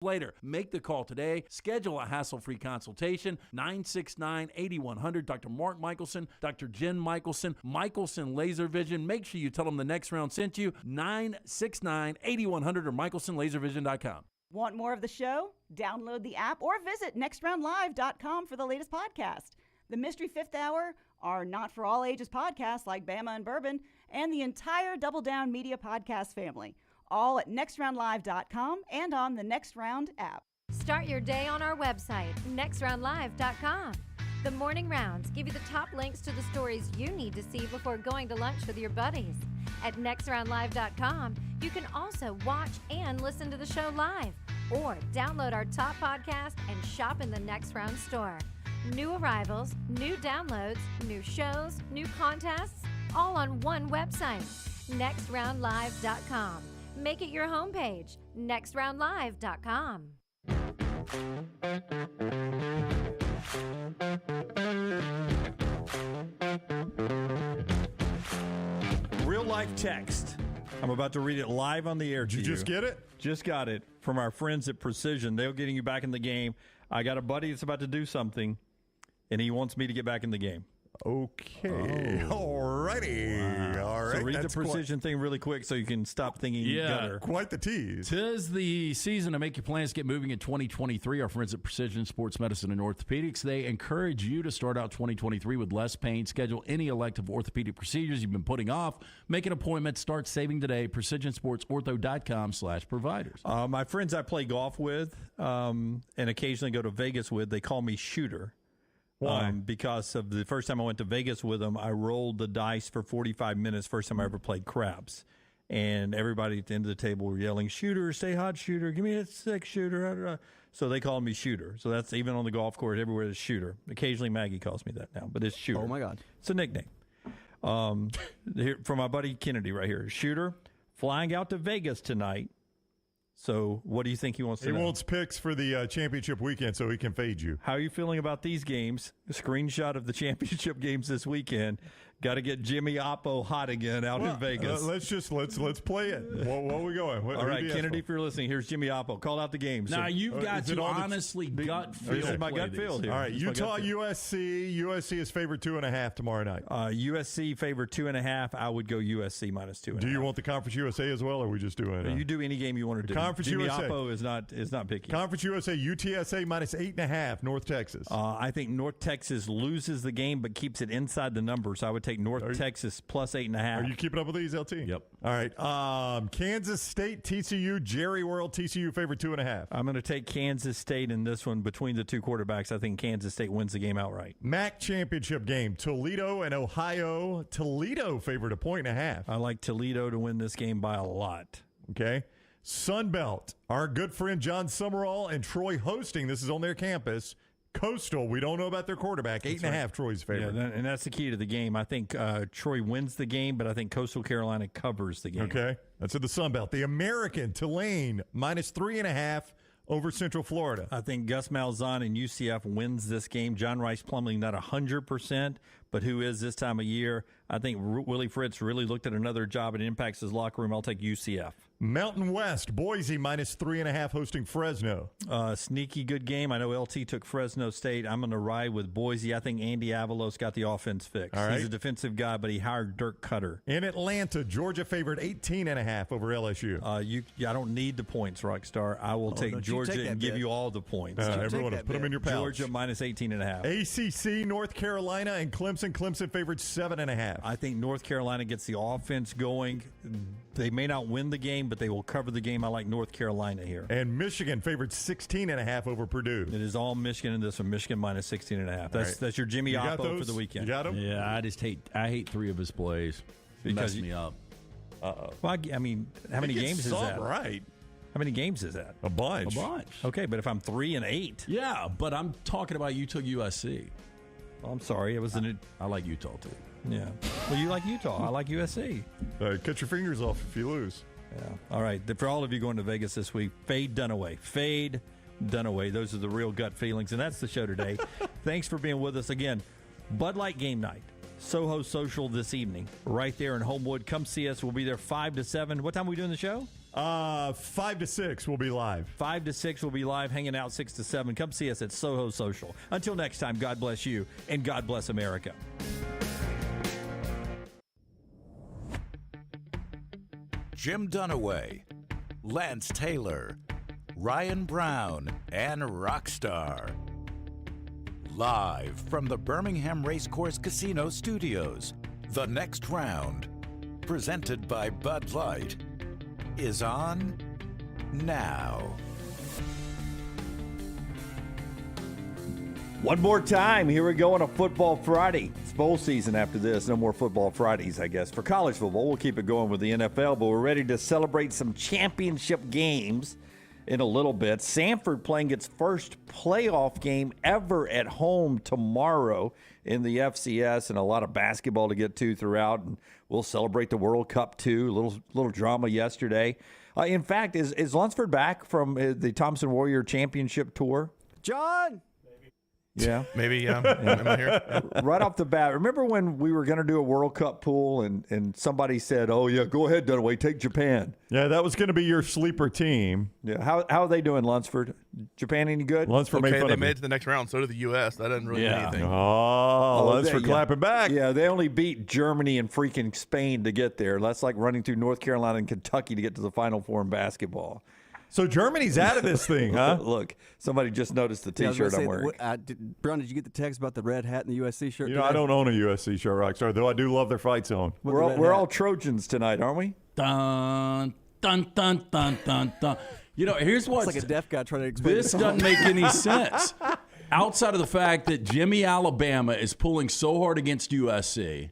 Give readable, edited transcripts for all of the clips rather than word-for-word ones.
later. Make the call today. Schedule a hassle-free consultation. 969-8100. Dr. Mark Michelson, Dr. Jen Michelson, Michelson Laser Vision. Make sure you tell them the next round sent you. 969-8100 or michelsonlaservision.com. Want more of the show? Download the app or visit nextroundlive.com for the latest podcast. The Mystery Fifth Hour, our not-for-all-ages podcasts like Bama and Bourbon, and the entire Double Down Media podcast family. All at nextroundlive.com and on the Next Round app. Start your day on our website, nextroundlive.com. The morning rounds give you the top links to the stories you need to see before going to lunch with your buddies. At nextroundlive.com, you can also watch and listen to the show live, or download our top podcast and shop in the Next Round store. New arrivals, new downloads, new shows, new contests, all on one website, nextroundlive.com. Make it your homepage, nextroundlive.com. Real life text. I'm about to read it live on the air to you. Did you just get it? Just got it from our friends at Precision. They're getting you back in the game. I got a buddy that's about to do something, and he wants me to get back in the game. Okay. All righty. Wow. All right. So read the Precision thing really quick so you can stop thinking gutter. Quite the tease. 'Tis the season to make your plans get moving in 2023. Our friends at Precision Sports Medicine and Orthopedics, they encourage you to start out 2023 with less pain. Schedule any elective orthopedic procedures you've been putting off. Make an appointment. Start saving today. PrecisionSportsOrtho.com/providers. My friends I play golf with and occasionally go to Vegas with, they call me Shooter. Why? Because of the first time I went to Vegas with them, I rolled the dice for 45 minutes, first time I ever played craps. And everybody at the end of the table were yelling, "Shooter, stay hot, Shooter, give me a six, Shooter." So they called me Shooter. So that's even on the golf course, everywhere is Shooter. Occasionally Maggie calls me that now, but it's Shooter. Oh, my God. It's a nickname. Here, from my buddy Kennedy right here. Shooter, flying out to Vegas tonight. So what do you think he wants to know? He wants picks for the championship weekend so he can fade you. How are you feeling about these games? A screenshot of the championship games this weekend. Got to get Jimmy Oppo hot again out in Vegas. Let's play it. What are we going? All right, Kennedy, if you're listening, here's Jimmy Oppo. Call out the games. Now, you've got to honestly gut feel. This is my gut feel here. All right, Utah, USC. USC is favored 2.5 tomorrow night. USC favored 2.5. I would go USC minus 2.5. Do you want the Conference USA as well, or are we just doing You do any game you want to do. Conference Jimmy USA. Oppo is not picky. Conference USA, UTSA minus 8.5, North Texas. I think North Texas loses the game but keeps it inside the number, so I would take North Texas plus 8.5. Are you keeping up with these, LT? Yep. All right. Kansas State, TCU, Jerry World, TCU favorite 2.5. I'm going to take Kansas State in this one between the two quarterbacks. I think Kansas State wins the game outright. MAC championship game, Toledo and Ohio. Toledo favored 1.5. I like Toledo to win this game by a lot. Okay. Sun Belt, our good friend John Summerall and Troy hosting. This is on their campus. Coastal, we don't know about their quarterback. 8.5, Troy's favorite. Yeah, and that's the key to the game. I think Troy wins the game, but I think Coastal Carolina covers the game. Okay. That's in the Sun Belt. The American, Tulane, minus 3.5 over Central Florida. I think Gus Malzahn and UCF wins this game. John Rice Plumlee not 100%, but who is this time of year? I think Willie Fritz really looked at another job and impacts his locker room. I'll take UCF. Mountain West, Boise minus 3.5 hosting Fresno. Sneaky good game. I know LT took Fresno State. I'm going to ride with Boise. I think Andy Avalos got the offense fixed. All right. He's a defensive guy, but he hired Dirk Cutter. In Atlanta, Georgia favored 18.5 over LSU. I don't need the points, Rockstar. I will take Georgia and give you all the points. Everyone, put them in your pouch. Georgia minus 18.5. ACC, North Carolina, and Clemson. Clemson favored 7.5. I think North Carolina gets the offense going. They may not win the game, but they will cover the game. I like North Carolina here. And Michigan favored 16.5 over Purdue. It is all Michigan in this one. Michigan minus 16.5. That's your Jimmy Oppo for the weekend. You got him? Yeah, I hate three of his plays. Mess me up. Well, I mean, how many games is that? Right. How many games is that? A bunch. Okay, but if I'm 3-8. Yeah, but I'm talking about you took USC. Oh, I'm sorry. It was I like Utah, too. Yeah. Well, you like Utah. I like USC. Cut your fingers off if you lose. Yeah. All right. For all of you going to Vegas this week, fade Dunaway. Fade Dunaway. Those are the real gut feelings. And that's the show today. Thanks for being with us again. Bud Light Game Night. Soho Social this evening. Right there in Homewood. Come see us. We'll be there 5 to 7. What time are we doing the show? 5 to 6 we'll be live. 5 to 6 we'll be live, hanging out 6 to 7. Come see us at Soho Social. Until next time, God bless you and God bless America. Jim Dunaway, Lance Taylor, Ryan Brown, and Rockstar. Live from the Birmingham Racecourse Casino Studios, the next round, presented by Bud Light, is on now. One more time. Here we go on a Football Friday. It's bowl season after this. No more Football Fridays, I guess. For college football, we'll keep it going with the NFL, but we're ready to celebrate some championship games in a little bit. Samford playing its first playoff game ever at home tomorrow in the FCS, and a lot of basketball to get to throughout. And we'll celebrate the World Cup too. A little drama yesterday. In fact, is Lunsford back from the Thompson Warrior Championship Tour? John! Yeah. Maybe, am I here? Right off the bat, remember when we were going to do a World Cup pool and somebody said, oh, yeah, go ahead, Dunaway, take Japan. Yeah, that was going to be your sleeper team. Yeah. How are they doing, Lunsford? Japan any good? Lunsford made fun They of made me. it to the next round. So did the U.S. That doesn't really mean anything. Oh, Lunsford clapping back. Yeah, they only beat Germany and freaking Spain to get there. That's like running through North Carolina and Kentucky to get to the Final Four in basketball. So Germany's out of this thing, huh? Look, somebody just noticed the Yeah, I was gonna T-shirt I'm say, wearing. Brown, did you get the text about the red hat and the USC shirt? You know, I don't own a USC shirt, Rockstar, though I do love their fight song. We're all Trojans tonight, aren't we? Dun, dun, dun, dun, dun, dun. You know, here's what's It's like a deaf guy trying to explain this the song. doesn't make any sense. Outside of the fact that Jimmy Alabama is pulling so hard against USC.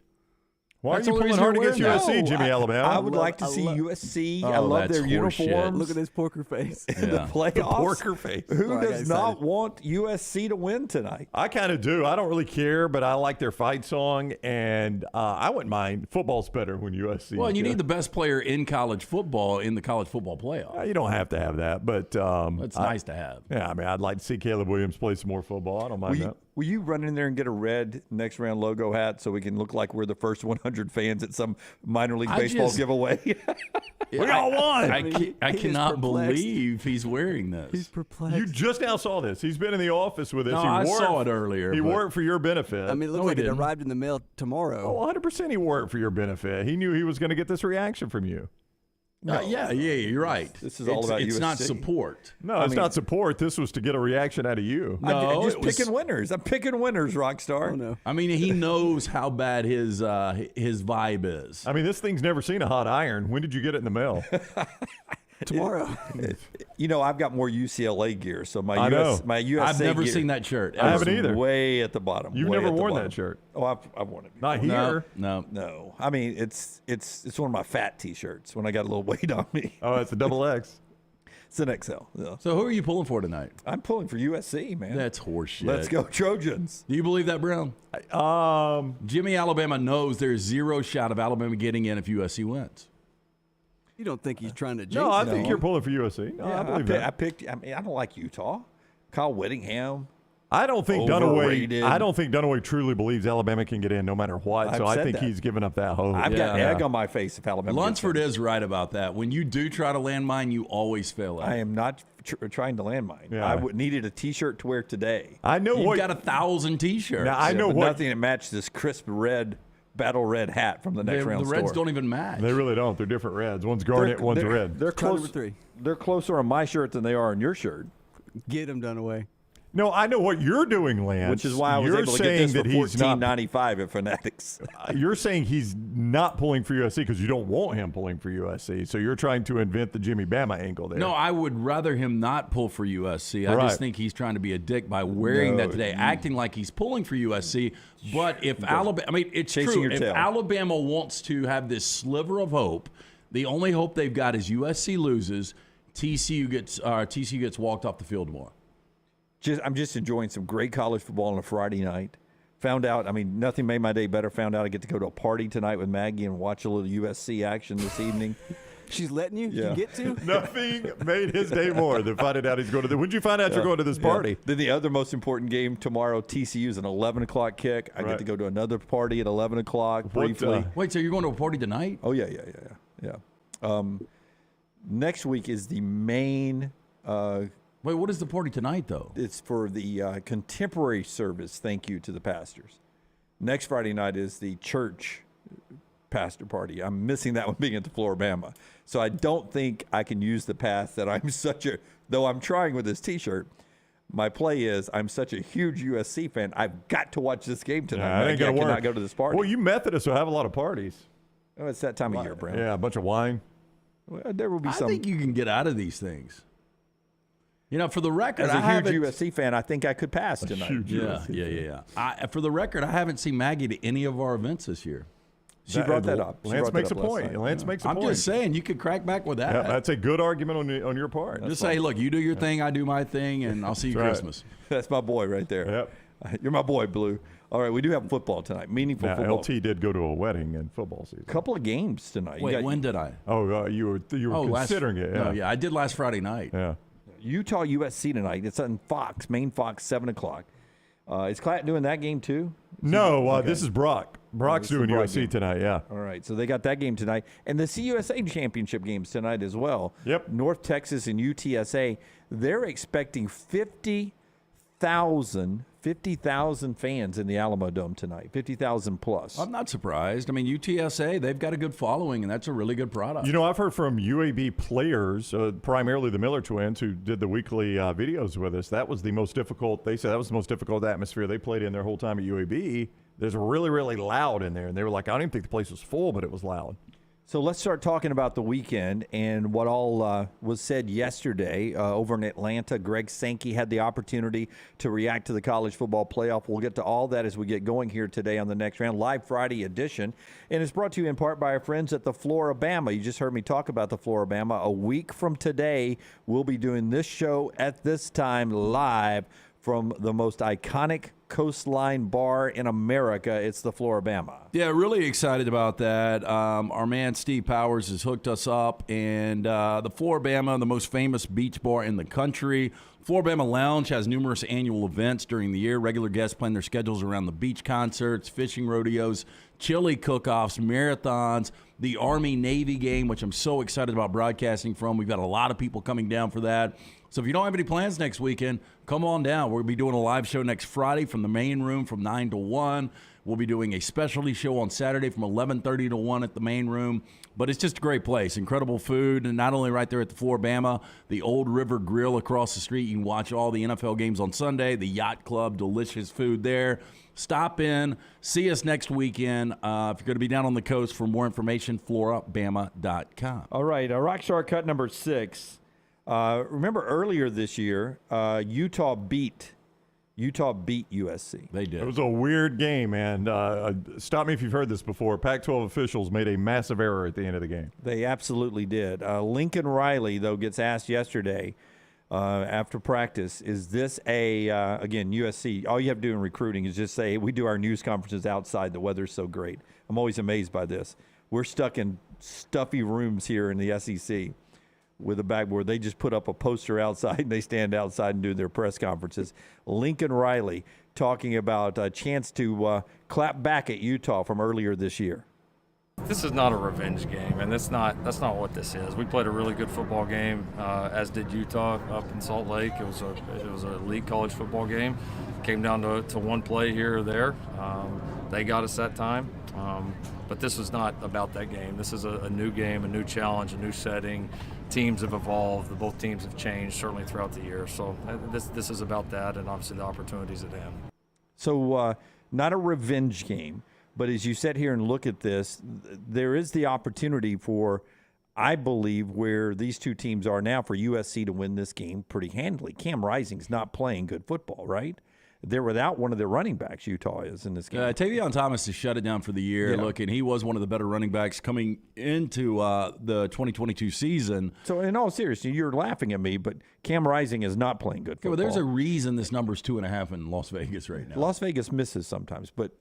Why That's are you the only pulling hard reason against you're USC, wearing Jimmy Alabama? I would like to see USC. I love that's their horseshit. uniforms. Look at his poker face. In the playoffs. The porker face. Who Sorry, I got does not excited. want USC to win tonight? I kind of do. I don't really care, but I like their fight song, and I wouldn't mind. Football's better when USC. Well, and you need the best player in college football in the college football playoff. You don't have to have that, but It's nice to have. Yeah, I mean, I'd like to see Caleb Williams play some more football. I don't mind that. Will you run in there and get a red next round logo hat so we can look like we're the first 100 fans at some minor league baseball giveaway? We all won. I he is cannot perplexed. believe he's wearing this. He's perplexed. You just now saw this. He's been in the office with this. No, He I wore saw it earlier, He but- wore it for your benefit. I mean, it looks No, he like it didn't. arrived in the mail tomorrow. 100% he wore it for your benefit. He knew he was going to get this reaction from you. Yeah, you're right. This is all about It's not USC. support. No, it's not support. This was to get a reaction out of you. No, I'm just it was- picking winners. I'm picking winners, Rockstar. Oh, no. I mean, he knows how bad his vibe is. I mean, this thing's never seen a hot iron. When did you get it in the mail? Tomorrow. You know, I've got more UCLA gear, so my I know. my USA I've never gear seen that shirt. I haven't is either. way at the bottom. You've way never at the worn bottom. that shirt. Oh, I've worn it before. Not here. No. No, I mean it's one of my fat T-shirts when I got a little weight on me. Oh, it's a double X. It's an XL. Yeah. So who are you pulling for tonight? I'm pulling for USC, man. That's horseshit. Let's go Trojans. Do you believe that, Brown? Jimmy Alabama knows there's zero shot of Alabama getting in if USC wins. You don't think he's trying to jinx No, I it? think you're pulling for USC. No, I believe that. I picked. I mean, I don't like Utah. Kyle Whittingham. I don't think Overrated. Dunaway truly believes Alabama can get in no matter what. I've So I said think that. he's given up that hope. I've got Yeah. egg on my face if Alabama. gets Lunsford in. is right about that. When you do try to land mine, you always fail at I it. am not trying to land mine. Yeah. I needed a T-shirt to wear today. I know You've what. got 1,000 T-shirts. Now, I know but what. nothing that matched this crisp red, battle red hat from the next the round Reds store. don't even match. They really don't. They're different reds. One's garnet, one's red. They're Try close. number 3. They're closer on my shirt than they are on your shirt, Get him done away. No, I know what you're doing, Lance. which is why I was you're able to get saying this for that he's not. $14.95 at Fanatics. You're saying he's not pulling for USC because you don't want him pulling for USC. So you're trying to invent the Jimmy Bama angle there. No, I would rather him not pull for USC. I Right. just think he's trying to be a dick by wearing that today, acting like he's pulling for USC. But if Alabama, I mean, it's Chasing true. your If tail. Alabama wants to have this sliver of hope, the only hope they've got is USC loses, TCU gets walked off the field tomorrow. I'm just enjoying some great college football on a Friday night. Found out, I mean, nothing made my day better. Found out I get to go to a party tonight with Maggie and watch a little USC action this evening. She's letting you? Yeah. You get to? Nothing made his day more than finding out he's going to. When did you find out you're going to this party? Then the other most important game tomorrow, TCU's an 11 o'clock kick. I Right. get to go to another party at 11 o'clock What, briefly. Wait, so you're going to a party tonight? Oh, yeah. Next week is the main. Wait, what is the party tonight, though? It's for the contemporary service. Thank you to the pastors. Next Friday night is the church pastor party. I'm missing that one being at the Floribama. So I don't think I can use the path that I'm though I'm trying with this T-shirt. My play is I'm such a huge USC fan. I've got to watch this game tonight. I cannot go to this party. Well, you Methodists will have a lot of parties. Oh, it's that time of year, Brent. Yeah, a bunch of wine. Well, there will be I some. think you can get out of these things. You know, for the record, As a huge USC fan, I think I could pass tonight. Yeah. For the record, I haven't seen Maggie to any of our events this year. She brought that up. Lance makes a point. Lance makes a point. I'm just saying, you could crack back with that. Yeah, that's a good argument on your part. Just say, look, you do your thing, I do my thing, and I'll see you Christmas. That's my boy right there. Yep. You're my boy, Blue. All right, we do have football tonight. Meaningful football. LT did go to a wedding in football season. Couple of games tonight. Wait, when did I? Oh, you were considering it. Yeah. No, yeah, I did last Friday night. Yeah. Utah USC tonight. It's on Fox, main Fox, 7 o'clock. Is Clatt doing that game too? No, this is Brock. Brock's doing USC game tonight, yeah. All right, so they got that game tonight. And the CUSA championship games tonight as well. Yep. North Texas and UTSA, they're expecting 50,000 fans in the Alamo Dome tonight, 50,000 plus. I'm not surprised. I mean, UTSA, they've got a good following, and that's a really good product. You know, I've heard from UAB players, primarily the Miller twins, who did the weekly videos with us. That was the most difficult. They said that was the most difficult atmosphere they played in their whole time at UAB. There's really, really loud in there. And they were like, I don't even think the place was full, but it was loud. So let's start talking about the weekend and what all was said yesterday over in Atlanta. Greg Sankey had the opportunity to react to the college football playoff. We'll get to all that as we get going here today on the Next Round, live Friday edition. And it's brought to you in part by our friends at the Floribama. You just heard me talk about the Floribama. A week from today, we'll be doing this show at this time live from the most iconic coastline bar in America. It's the Floribama. Yeah, really excited about that. Our man Steve Powers has hooked us up, and the Floribama, the most famous beach bar in the country. Floribama Lounge has numerous annual events during the year. Regular guests plan their schedules around the beach concerts, fishing rodeos, chili cook-offs, marathons, the Army-Navy game, which I'm so excited about broadcasting from. We've got a lot of people coming down for that. So if you don't have any plans next weekend, come on down. We'll be doing a live show next Friday from the main room from 9 to 1. We'll be doing a specialty show on Saturday from 11:30 to 1 at the main room. But it's just a great place. Incredible food, and not only right there at the Floribama, the Old River Grill across the street. You can watch all the NFL games on Sunday. The Yacht Club, delicious food there. Stop in. See us next weekend. If you're going to be down on the coast, for more information, floribama.com. All right, Rockstar cut number 6. Remember earlier this year, Utah beat USC. They did. It was a weird game, man. Stop me if you've heard this before. Pac-12 officials made a massive error at the end of the game. They absolutely did. Lincoln Riley, though, gets asked yesterday after practice, is this again, USC, all you have to do in recruiting is just say, we do our news conferences outside. The weather's so great. I'm always amazed by this. We're stuck in stuffy rooms here in the SEC. With a backboard. They just put up a poster outside and they stand outside and do their press conferences. Lincoln Riley talking about a chance to clap back at Utah from earlier this year. This is not a revenge game, and that's not what this is. We played a really good football game, as did Utah up in Salt Lake. It was an elite college football game. Came down to one play here or there. They got us that time, but this is not about that game. This is a new game, a new challenge, a new setting. Teams have evolved. Both teams have changed, certainly throughout the year. So this is about that, and obviously the opportunities at hand. So not a revenge game, but as you sit here and look at this, there is the opportunity for, I believe, where these two teams are now, for USC to win this game pretty handily. Cam Rising's not playing good football, right? They're without one of their running backs, Utah is, in this game. Tavion Thomas has shut it down for the year. Yeah. Look, and he was one of the better running backs coming into the 2022 season. So in all seriousness, you're laughing at me, but Cam Rising is not playing good football. Well, there's a reason this number's 2.5 in Las Vegas right now. Las Vegas misses sometimes, but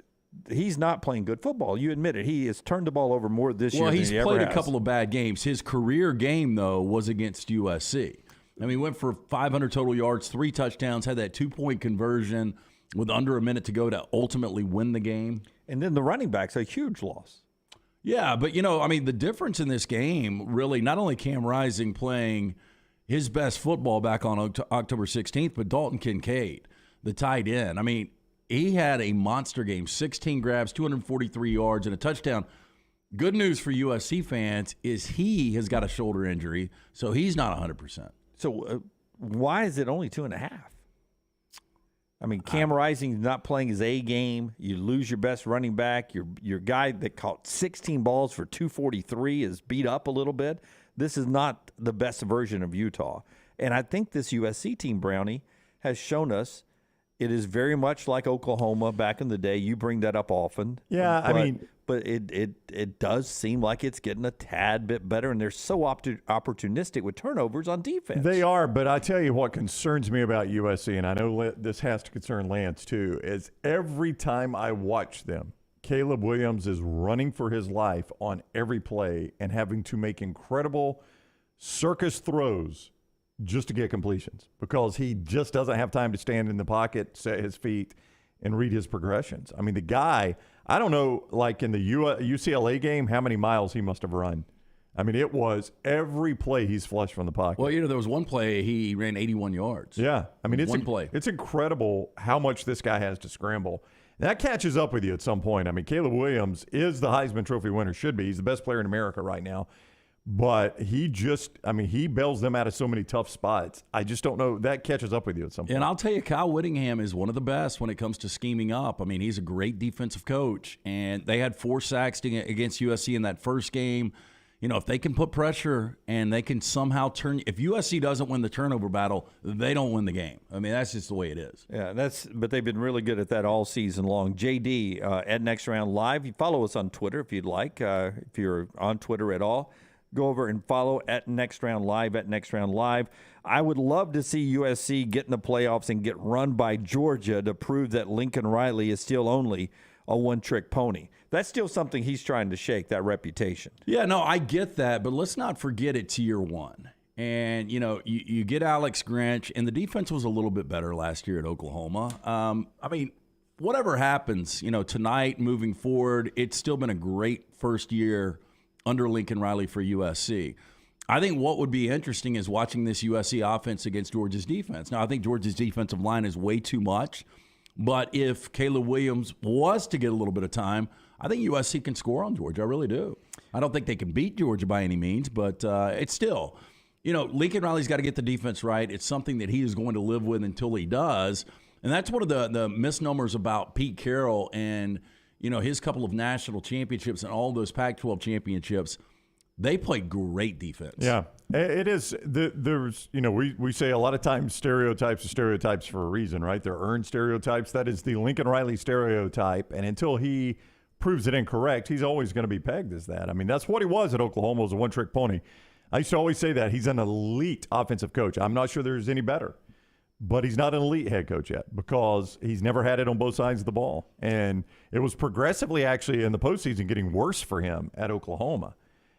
he's not playing good football. You admit it. He has turned the ball over more this year than he ever has. Well, he's played a couple of bad games. His career game, though, was against USC. I mean, he went for 500 total yards, 3 touchdowns, had that 2-point conversion with under a minute to go to ultimately win the game. And then the running back's a huge loss. Yeah, but, the difference in this game, really, not only Cam Rising playing his best football back on October 16th, but Dalton Kincaid, the tight end. He had a monster game, 16 grabs, 243 yards, and a touchdown. Good news for USC fans is he has got a shoulder injury, so he's not 100%. So why is it only 2.5? Cam Rising's not playing his A game. You lose your best running back. Your guy that caught 16 balls for 243 is beat up a little bit. This is not the best version of Utah. And I think this USC team, Brownie, has shown us it is very much like Oklahoma back in the day. You bring that up often. Yeah, but it does seem like it's getting a tad bit better, and they're so opportunistic with turnovers on defense. They are, but I tell you what concerns me about USC, and I know this has to concern Lance too, is every time I watch them, Caleb Williams is running for his life on every play and having to make incredible circus throws just to get completions because he just doesn't have time to stand in the pocket, set his feet, and read his progressions. The guy, I don't know, like in the UCLA game, how many miles he must have run. It was every play he's flushed from the pocket. Well, there was one play he ran 81 yards. Yeah. It's one play. It's incredible how much this guy has to scramble. That catches up with you at some point. Caleb Williams is the Heisman Trophy winner, should be. He's the best player in America right now. But he just, he bails them out of so many tough spots. I just don't know. That catches up with you at some point. And I'll tell you, Kyle Whittingham is one of the best when it comes to scheming up. He's a great defensive coach. And they had 4 sacks against USC in that first game. If they can put pressure and they can somehow turn – if USC doesn't win the turnover battle, they don't win the game. That's just the way it is. Yeah, but they've been really good at that all season long. JD, at Next Round Live, you follow us on Twitter if you'd like, if you're on Twitter at all. Go over and follow at Next Round Live, at Next Round Live. I would love to see USC get in the playoffs and get run by Georgia to prove that Lincoln Riley is still only a one-trick pony. That's still something he's trying to shake, that reputation. Yeah, no, I get that, but let's not forget it's year one. And, you get Alex Grinch, and the defense was a little bit better last year at Oklahoma. Whatever happens, tonight, moving forward, it's still been a great first year under Lincoln Riley for USC. I think what would be interesting is watching this USC offense against Georgia's defense. Now, I think Georgia's defensive line is way too much, but if Caleb Williams was to get a little bit of time, I think USC can score on Georgia. I really do. I don't think they can beat Georgia by any means, but it's still, Lincoln Riley's got to get the defense right. It's something that he is going to live with until he does. And that's one of the misnomers about Pete Carroll and his couple of national championships and all those Pac-12 championships. They play great defense. Yeah, it is. There's, we say a lot of times stereotypes are stereotypes for a reason, right? They're earned stereotypes. That is the Lincoln Riley stereotype. And until he proves it incorrect, he's always going to be pegged as that. That's what he was at Oklahoma, was a one-trick pony. I used to always say that. He's an elite offensive coach. I'm not sure there's any better. But he's not an elite head coach yet because he's never had it on both sides of the ball. And it was progressively actually in the postseason getting worse for him at Oklahoma.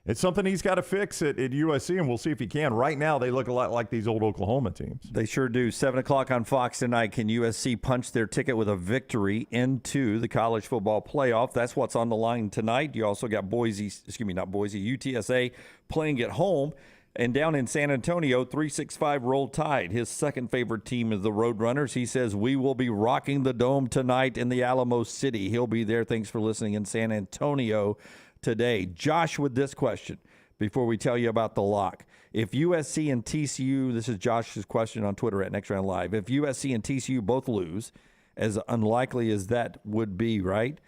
It's something he's got to fix at USC, and we'll see if he can. Right now, they look a lot like these old Oklahoma teams. They sure do. 7 o'clock on Fox tonight. Can USC punch their ticket with a victory into the college football playoff? That's what's on the line tonight. You also got UTSA playing at home. And down in San Antonio, 365 Roll Tide. His second favorite team is the Roadrunners. He says, we will be rocking the Dome tonight in the Alamo City. He'll be there. Thanks for listening in San Antonio today. Josh, with this question, before we tell you about the lock. If USC and TCU, this is Josh's question on Twitter at Next Round Live. If USC and TCU both lose, as unlikely as that would be, right?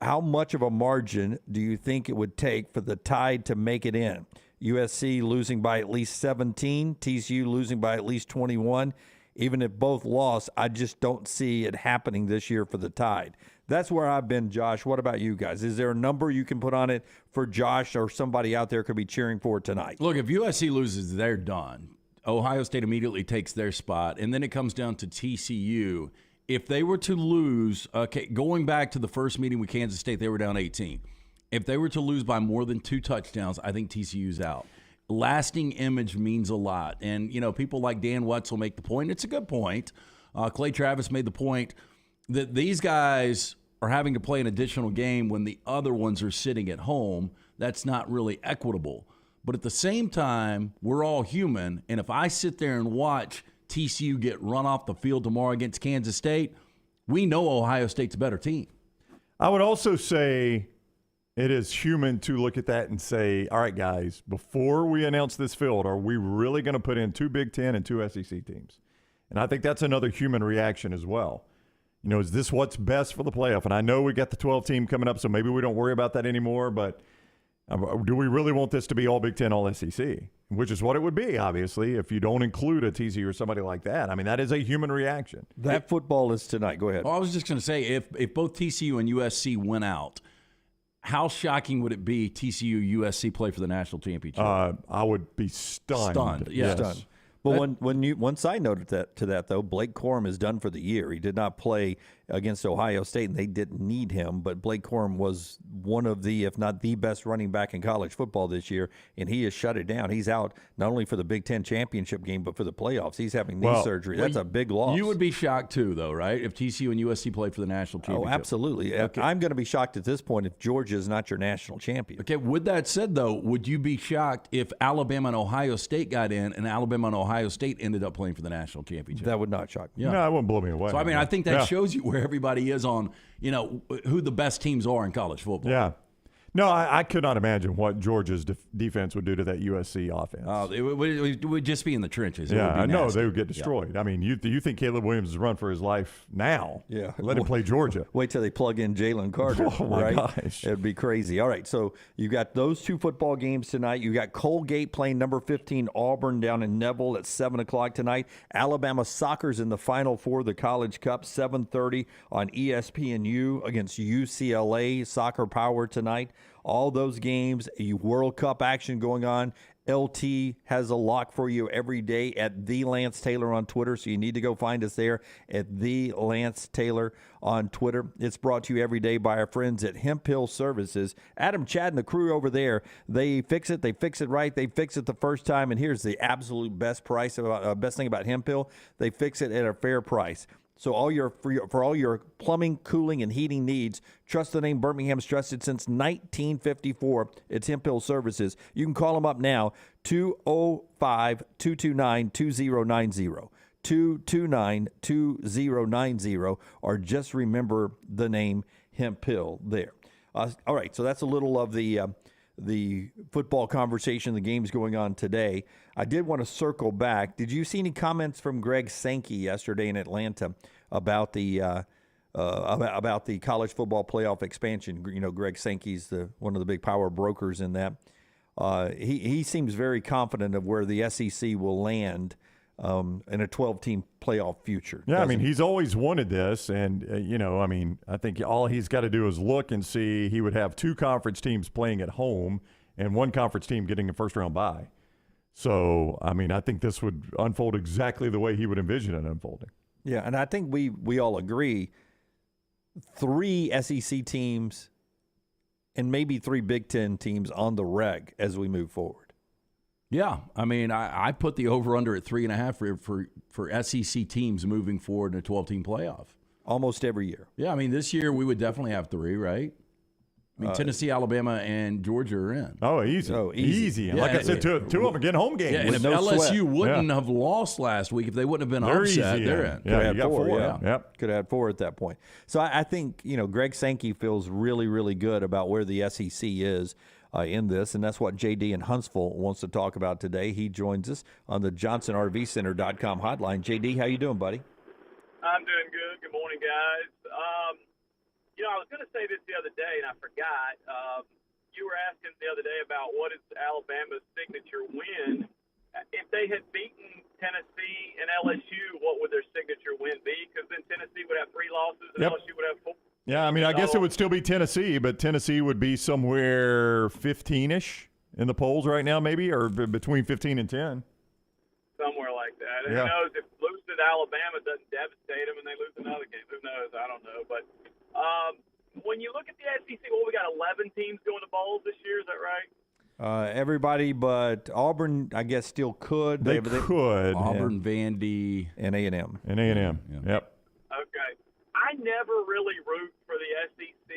How much of a margin do you think it would take for the Tide to make it in? USC losing by at least 17, TCU losing by at least 21. Even if both lost, I just don't see it happening this year for the Tide. That's where I've been, Josh. What about you guys? Is there a number you can put on it for Josh or somebody out there could be cheering for tonight? Look, if USC loses, they're done. Ohio State immediately takes their spot, and then it comes down to TCU. If they were to lose, going back to the first meeting with Kansas State, they were down 18. If they were to lose by more than 2 touchdowns, I think TCU's out. Lasting image means a lot. And, people like Dan Wetzel make the point. It's a good point. Clay Travis made the point that these guys are having to play an additional game when the other ones are sitting at home. That's not really equitable. But at the same time, we're all human, and if I sit there and watch TCU get run off the field tomorrow against Kansas State, we know Ohio State's a better team. I would also say it is human to look at that and say, all right, guys, before we announce this field, are we really going to put in 2 Big Ten and 2 SEC teams? And I think that's another human reaction as well. You know, is this what's best for the playoff? And I know we got the 12 team coming up, so maybe we don't worry about that anymore, but do we really want this to be all Big Ten, all SEC? Which is what it would be, obviously, if you don't include a TCU or somebody like that. I mean, that is a human reaction. That football is tonight. Go ahead. Well, I was just going to say, if both TCU and USC went out, how shocking would it be TCU USC play for the national championship? I would be stunned. Stunned, yes. Stunned. Well, one side note to that though, Blake Corum is done for the year. He did not play against Ohio State, and they didn't need him. But Blake Corum was one of the, if not the best running back in college football this year, and he has shut it down. He's out not only for the Big Ten championship game, but for the playoffs. He's having knee surgery. That's a big loss. You would be shocked too, though, right? If TCU and USC play for the national championship. Oh, absolutely. Okay. I'm going to be shocked at this point if Georgia is not your national champion. Okay. With that said, though, would you be shocked if Alabama and Ohio State got in, and Alabama and Ohio State ended up playing for the national championship? That would not shock me. Yeah. No, it wouldn't blow me away. So, I mean, I think that shows you where everybody is on, who the best teams are in college football. Yeah. No, I could not imagine what Georgia's defense would do to that USC offense. It would just be in the trenches. Yeah, I know they would get destroyed. Yeah. I mean, you think Caleb Williams is run for his life now? Yeah, let him play Georgia. Wait till they plug in Jalen Carter. Oh my right? gosh, it'd be crazy. All right, so you got those 2 football games tonight. You got Colgate playing number 15 Auburn down in Neville at 7:00 tonight. Alabama soccer's in the Final Four of the College Cup, 7:30 on ESPNU against UCLA. Soccer Power tonight. All those games, a World Cup action going on. LT has a lock for you every day at The Lance Taylor on Twitter, so you need to go find us there at The Lance Taylor on Twitter. It's brought to you every day by our friends at Hemp Hill Services. Adam, Chad, and the crew over there, they fix it right, they fix it the first time, and here's the absolute best thing about Hemp Hill, they fix it at a fair price. So for all your plumbing, cooling, and heating needs, trust the name Birmingham's trusted since 1954. It's Hemp Hill Services. You can call them up now, 205-229-2090. 229-2090, or just remember the name Hemp Hill there. All right, so that's a little of the football conversation, the games going on today. I did want to circle back. Did you see any comments from Greg Sankey yesterday in Atlanta about the college football playoff expansion? You know, Greg Sankey's one of the big power brokers in that. He seems very confident of where the SEC will land in a 12-team playoff future. Yeah, I mean, he's always wanted this, and, I think all he's got to do is look and see he would have 2 conference teams playing at home and 1 conference team getting a first-round bye. So, I mean, I think this would unfold exactly the way he would envision it unfolding. Yeah, and I think we all agree 3 SEC teams and maybe 3 Big Ten teams on the reg as we move forward. Yeah, I mean, I put the over-under at 3.5 for SEC teams moving forward in a 12-team playoff. Almost every year. Yeah, I mean, this year we would definitely have 3, right? I mean, Tennessee, Alabama, and Georgia are in. Oh, easy. Easy. And yeah, like I said, two of them are getting home games. Yeah, and if LSU wouldn't have lost last week, if they wouldn't have been upset, they're in. Yeah, you got 4. Yeah. Yep. Could have had 4 at that point. So I think, Greg Sankey feels really, really good about where the SEC is in this, and that's what JD in Huntsville wants to talk about today. He joins us on the JohnsonRVCenter.com hotline. JD, how you doing, buddy? I'm doing good. Good morning, guys. I was going to say this the other day, and I forgot. You were asking the other day about what is Alabama's signature win. If they had beaten Tennessee and LSU, what would their signature win be? Because then Tennessee would have 3 losses and LSU would have 4. Yeah, I mean, I guess it would still be Tennessee, but Tennessee would be somewhere 15-ish in the polls right now, maybe, or between 15 and 10. Somewhere like that. And who knows, if losing to Alabama doesn't devastate them and they lose another game, who knows? I don't know. But when you look at the SEC, we got 11 teams going to bowls this year. Is that right? Everybody but Auburn, I guess, still could. They could. Auburn, Vandy, and A&M. And A&M. Yep. Okay. I I never really root for the SEC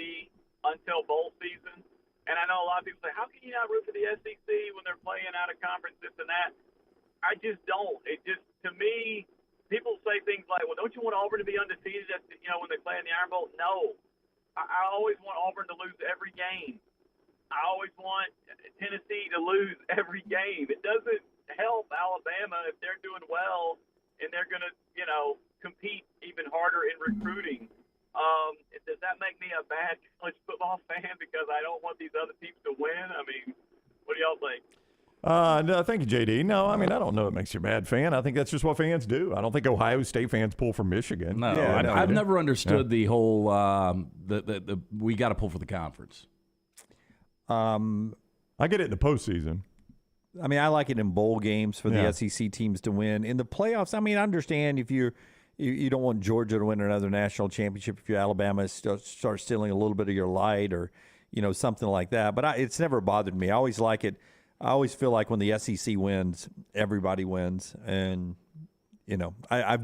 until bowl season. And I know a lot of people say, how can you not root for the SEC when they're playing out of conference, this and that? I just don't. It just, to me, people say things like, well, don't you want Auburn to be undefeated at, when they play in the Iron Bowl? No. I always want Auburn to lose every game. I always want Tennessee to lose every game. It doesn't help Alabama if they're doing well and they're going to, compete even harder in recruiting. Does that make me a bad college football fan because I don't want these other teams to win? I mean, what do y'all think? No, thank you, JD. No, I mean, I don't know it makes you a bad fan. I think that's just what fans do. I don't think Ohio State fans pull for Michigan. No, I've never understood the whole the we got to pull for the conference. I get it in the postseason. I mean, I like it in bowl games for the SEC teams to win. In the playoffs, I mean, I understand if you don't want Georgia to win another national championship, if you're Alabama, start stealing a little bit of your light or, something like that. But it's never bothered me. I always like it. I always feel like when the SEC wins, everybody wins. And, I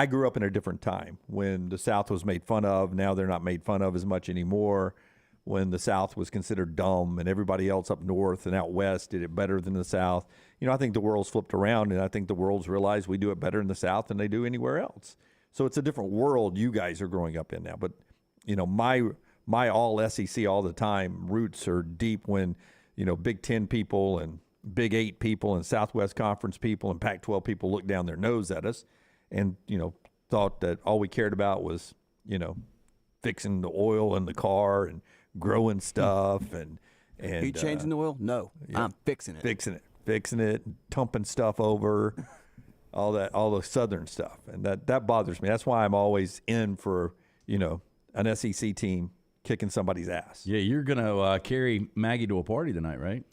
grew up in a different time when the South was made fun of. Now they're not made fun of as much anymore. When the South was considered dumb and everybody else up north and out west did it better than the South. I think the world's flipped around, and I think the world's realized we do it better in the South than they do anywhere else. So it's a different world you guys are growing up in now. But, my all SEC all the time roots are deep when, Big Ten people and Big 8 people and Southwest Conference people and Pac-12 people looked down their nose at us and, thought that all we cared about was, fixing the oil in the car and growing stuff and you changing the oil? No, I'm fixing it. Fixing it, dumping stuff over, all the Southern stuff, and that bothers me. That's why I'm always in for an SEC team kicking somebody's ass. Yeah, you're gonna carry Maggie to a party tonight, right?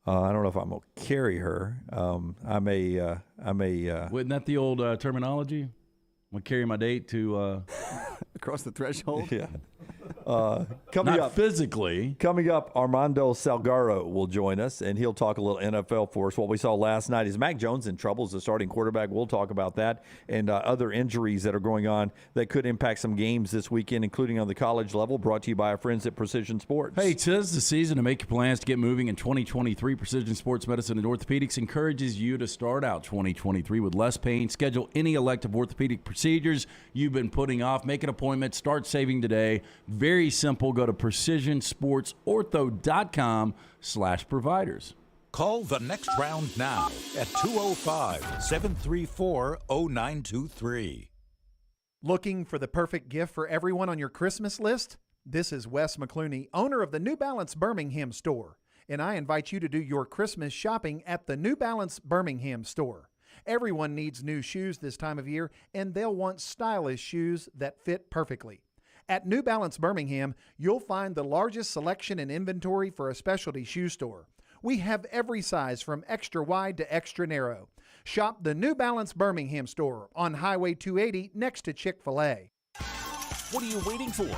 I don't know if I'm gonna carry her. I may. Wasn't that the old terminology? I'm gonna carry my date to across the threshold. Yeah. Coming up physically. Coming up, Armando Salguero will join us, and he'll talk a little NFL for us. What we saw last night is Mac Jones in trouble as the starting quarterback. We'll talk about that and other injuries that are going on that could impact some games this weekend, including on the college level, brought to you by our friends at Precision Sports. Hey, 'tis the season to make your plans to get moving in 2023. Precision Sports Medicine and Orthopedics encourages you to start out 2023 with less pain. Schedule any elective orthopedic procedures you've been putting off. Make an appointment. Start saving today. Very simple. Go to precisionsportsortho.com/providers. Call the next round now at 205-734-0923. Looking for the perfect gift for everyone on your Christmas list? This is Wes McClooney, owner of the New Balance Birmingham store, and I invite you to do your Christmas shopping at the New Balance Birmingham store. Everyone needs new shoes this time of year, and they'll want stylish shoes that fit perfectly. At New Balance Birmingham, you'll find the largest selection and inventory for a specialty shoe store. We have every size from extra wide to extra narrow. Shop the New Balance Birmingham store on Highway 280 next to Chick-fil-A. What are you waiting for?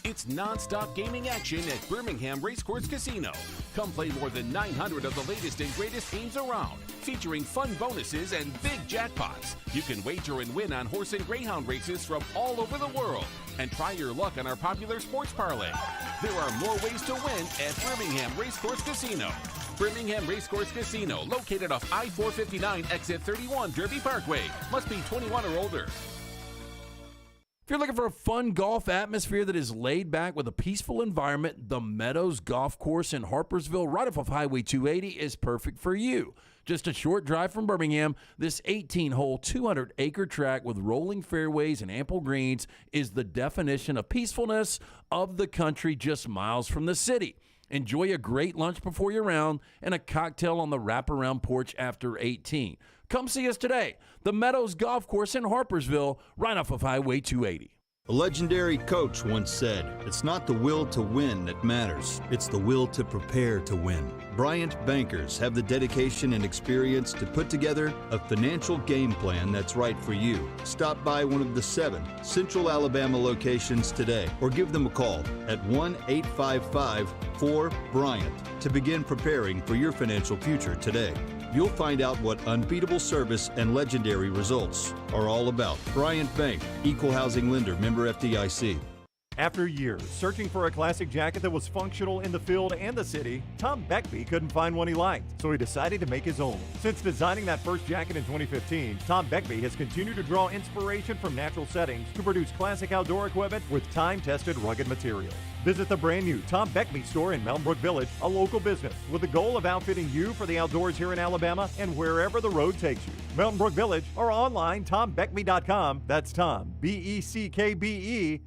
It's non-stop gaming action at Birmingham Racecourse Casino. Come play more than 900 of the latest and greatest games around, featuring fun bonuses and big jackpots. You can wager and win on horse and greyhound races from all over the world, and try your luck on our popular sports parlay. There are more ways to win at Birmingham Racecourse Casino. Birmingham Racecourse Casino, located off I-459, exit 31, Derby Parkway. Must be 21 or older. If you're looking for a fun golf atmosphere that is laid back with a peaceful environment, the Meadows Golf Course in Harpersville, right off of Highway 280, is perfect for you. Just a short drive from Birmingham, this 18-hole, 200-acre track with rolling fairways and ample greens is the definition of peacefulness of the country just miles from the city. Enjoy a great lunch before your round and a cocktail on the wraparound porch after 18. Come see us today. The Meadows Golf Course in Harpersville, right off of Highway 280. A legendary coach once said, "It's not the will to win that matters, it's the will to prepare to win." Bryant bankers have the dedication and experience to put together a financial game plan that's right for you. Stop by one of the 7 Central Alabama locations today or give them a call at 1-855-4-BRYANT to begin preparing for your financial future today. you'll find out what unbeatable service and legendary results are all about. Bryant Bank, Equal Housing Lender, member FDIC. After years searching for a classic jacket that was functional in the field and the city, Tom Beckby couldn't find one he liked, so he decided to make his own. Since designing that first jacket in 2015, Tom Beckby has continued to draw inspiration from natural settings to produce classic outdoor equipment with time-tested rugged materials. Visit the brand new Tom Beckby store in Mountain Brook Village, a local business, with the goal of outfitting you for the outdoors here in Alabama and wherever the road takes you. Mountain Brook Village or online, tombeckby.com. That's Tom, BECKBE.com.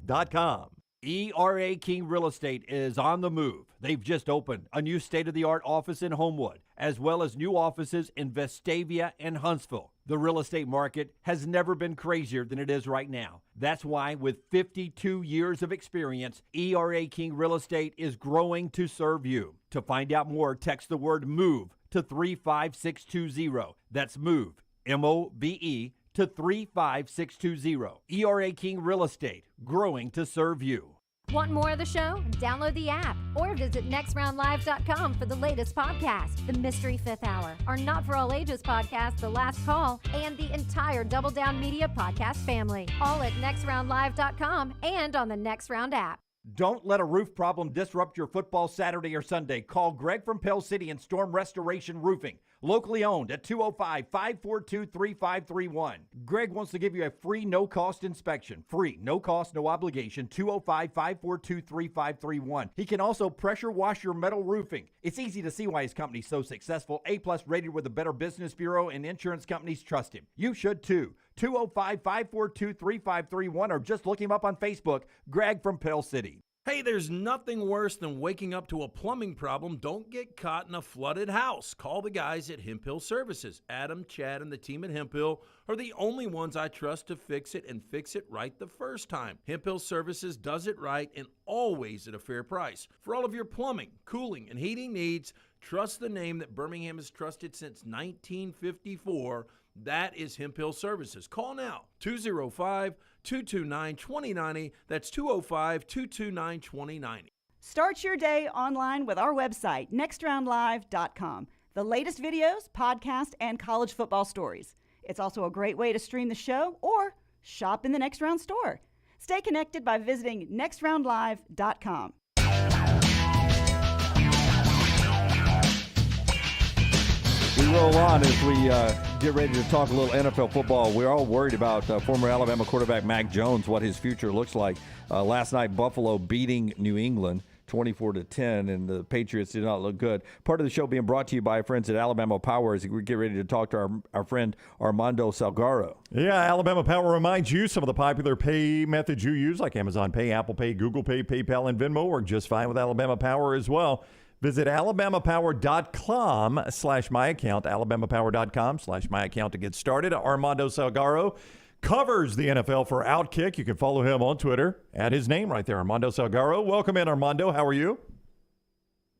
ERA King Real Estate is on the move. They've just opened a new state-of-the-art office in Homewood, as well as new offices in Vestavia and Huntsville. The real estate market has never been crazier than it is right now. That's why, with 52 years of experience, ERA King Real Estate is growing to serve you. To find out more, text the word MOVE to 35620. That's MOVE, M-O-V-E, to 35620. ERA King Real Estate, growing to serve you. Want more of the show? Download the app or visit nextroundlive.com for the latest podcast, The Mystery Fifth Hour, our Not For All Ages podcast, The Last Call, and the entire Double Down Media podcast family. All at nextroundlive.com and on the Next Round app. Don't let a roof problem disrupt your football Saturday or Sunday. Call Greg from Pell City and Storm Restoration Roofing. Locally owned at 205-542-3531. Greg wants to give you a free, no-cost inspection. Free, no cost, no obligation, 205-542-3531. He can also pressure wash your metal roofing. It's easy to see why his company's so successful. A-plus rated with the Better Business Bureau, and insurance companies trust him. You should too. 205-542-3531 or just look him up on Facebook, Greg from Pell City. Hey, there's nothing worse than waking up to a plumbing problem. Don't get caught in a flooded house. Call the guys at Hemp Hill Services. Adam, Chad, and the team at Hemp Hill are the only ones I trust to fix it and fix it right the first time. Hemp Hill Services does it right and always at a fair price. For all of your plumbing, cooling, and heating needs, trust the name that Birmingham has trusted since 1954. That is Hemp Hill Services. Call now, 205-229-2090. That's 205-229-2090. Start your day online with our website, nextroundlive.com. The latest videos, podcasts, and college football stories. It's also a great way to stream the show or shop in the Next Round store. Stay connected by visiting nextroundlive.com. We roll on as we get ready to talk a little NFL football. We're all worried about former Alabama quarterback Mac Jones, what his future looks like. Last night, Buffalo beating New England 24-10, and the Patriots did not look good. Part of the show being brought to you by our friends at Alabama Power as we get ready to talk to our friend Armando Salguero. Yeah, Alabama Power reminds you some of the popular pay methods you use, like Amazon Pay, Apple Pay, Google Pay, PayPal, and Venmo work just fine with Alabama Power as well. Visit alabamapower.com/myaccount, alabamapower.com/myaccount to get started. Armando Salguero covers the NFL for Outkick. You can follow him on Twitter at his name right there, Armando Salguero. Welcome in, Armando. How are you?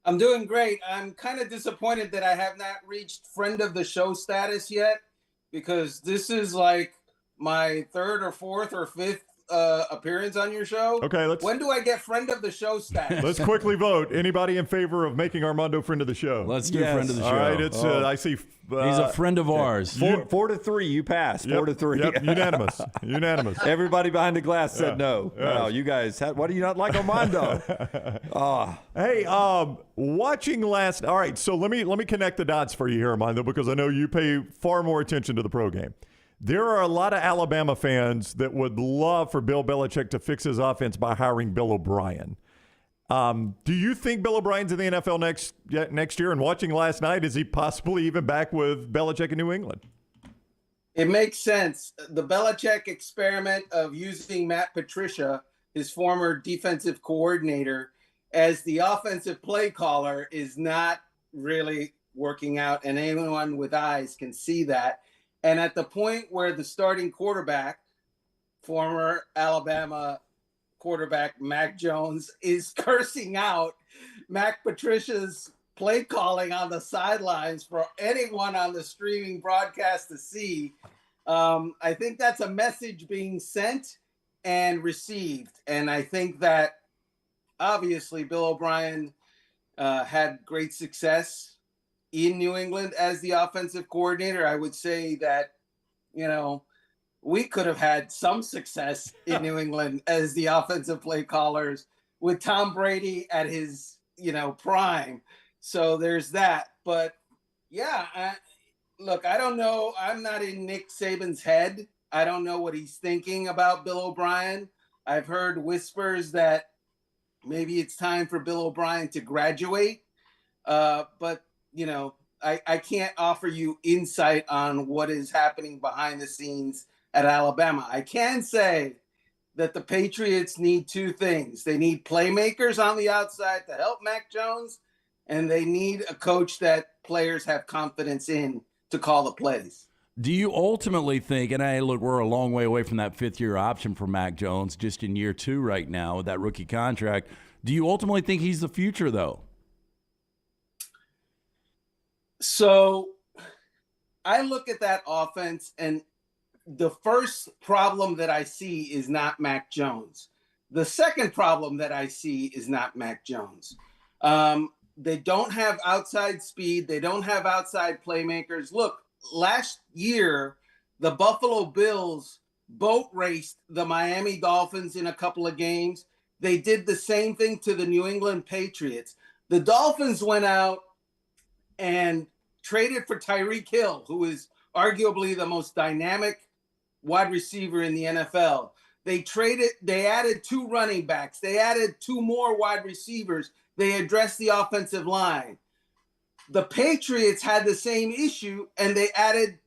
I'm doing great. I'm kind of disappointed that I have not reached friend of the show status yet, because this is like my third or fourth or fifth appearance on your show. Okay, when do I get friend of the show status? Let's quickly vote. Anybody in favor of making Armando friend of the show? Let's do friend of the show. All right, it's I see. He's a friend of ours. 4-3, you passed. 4-3. Yep, unanimous. Unanimous. Everybody behind the glass said no. Wow, you guys, why do you not like Armando? Hey, watching last. All right, so let me connect the dots for you here, Armando, because I know you pay far more attention to the pro game. There are a lot of Alabama fans that would love for Bill Belichick to fix his offense by hiring Bill O'Brien. Do you think Bill O'Brien's in the NFL next year? And watching last night, is he possibly even back with Belichick in New England? It makes sense. The Belichick experiment of using Matt Patricia, his former defensive coordinator, as the offensive play caller is not really working out, and anyone with eyes can see that. And at the point where the starting quarterback, former Alabama quarterback Mac Jones, is cursing out Mac Patricia's play calling on the sidelines for anyone on the streaming broadcast to see, I think that's a message being sent and received. And I think that obviously Bill O'Brien had great success in New England as the offensive coordinator. I would say that, we could have had some success in New England as the offensive play callers with Tom Brady at his, prime. So there's that. But yeah, look, I don't know. I'm not in Nick Saban's head. I don't know what he's thinking about Bill O'Brien. I've heard whispers that maybe it's time for Bill O'Brien to graduate. But, I can't offer you insight on what is happening behind the scenes at Alabama. I can say that the Patriots need two things. They need playmakers on the outside to help Mac Jones, and they need a coach that players have confidence in to call the plays. Do you ultimately think, and look, we're a long way away from that fifth-year option for Mac Jones, just in year 2 right now with that rookie contract. Do you ultimately think he's the future, though? So I look at that offense, and the first problem that I see is not Mac Jones. The second problem that I see is not Mac Jones. They don't have outside speed. They don't have outside playmakers. Look, last year, the Buffalo Bills boat raced the Miami Dolphins in a couple of games. They did the same thing to the New England Patriots. The Dolphins went out and traded for Tyreek Hill, who is arguably the most dynamic wide receiver in the NFL. They added 2 running backs. They added 2 more wide receivers. They addressed the offensive line. The Patriots had the same issue, and they added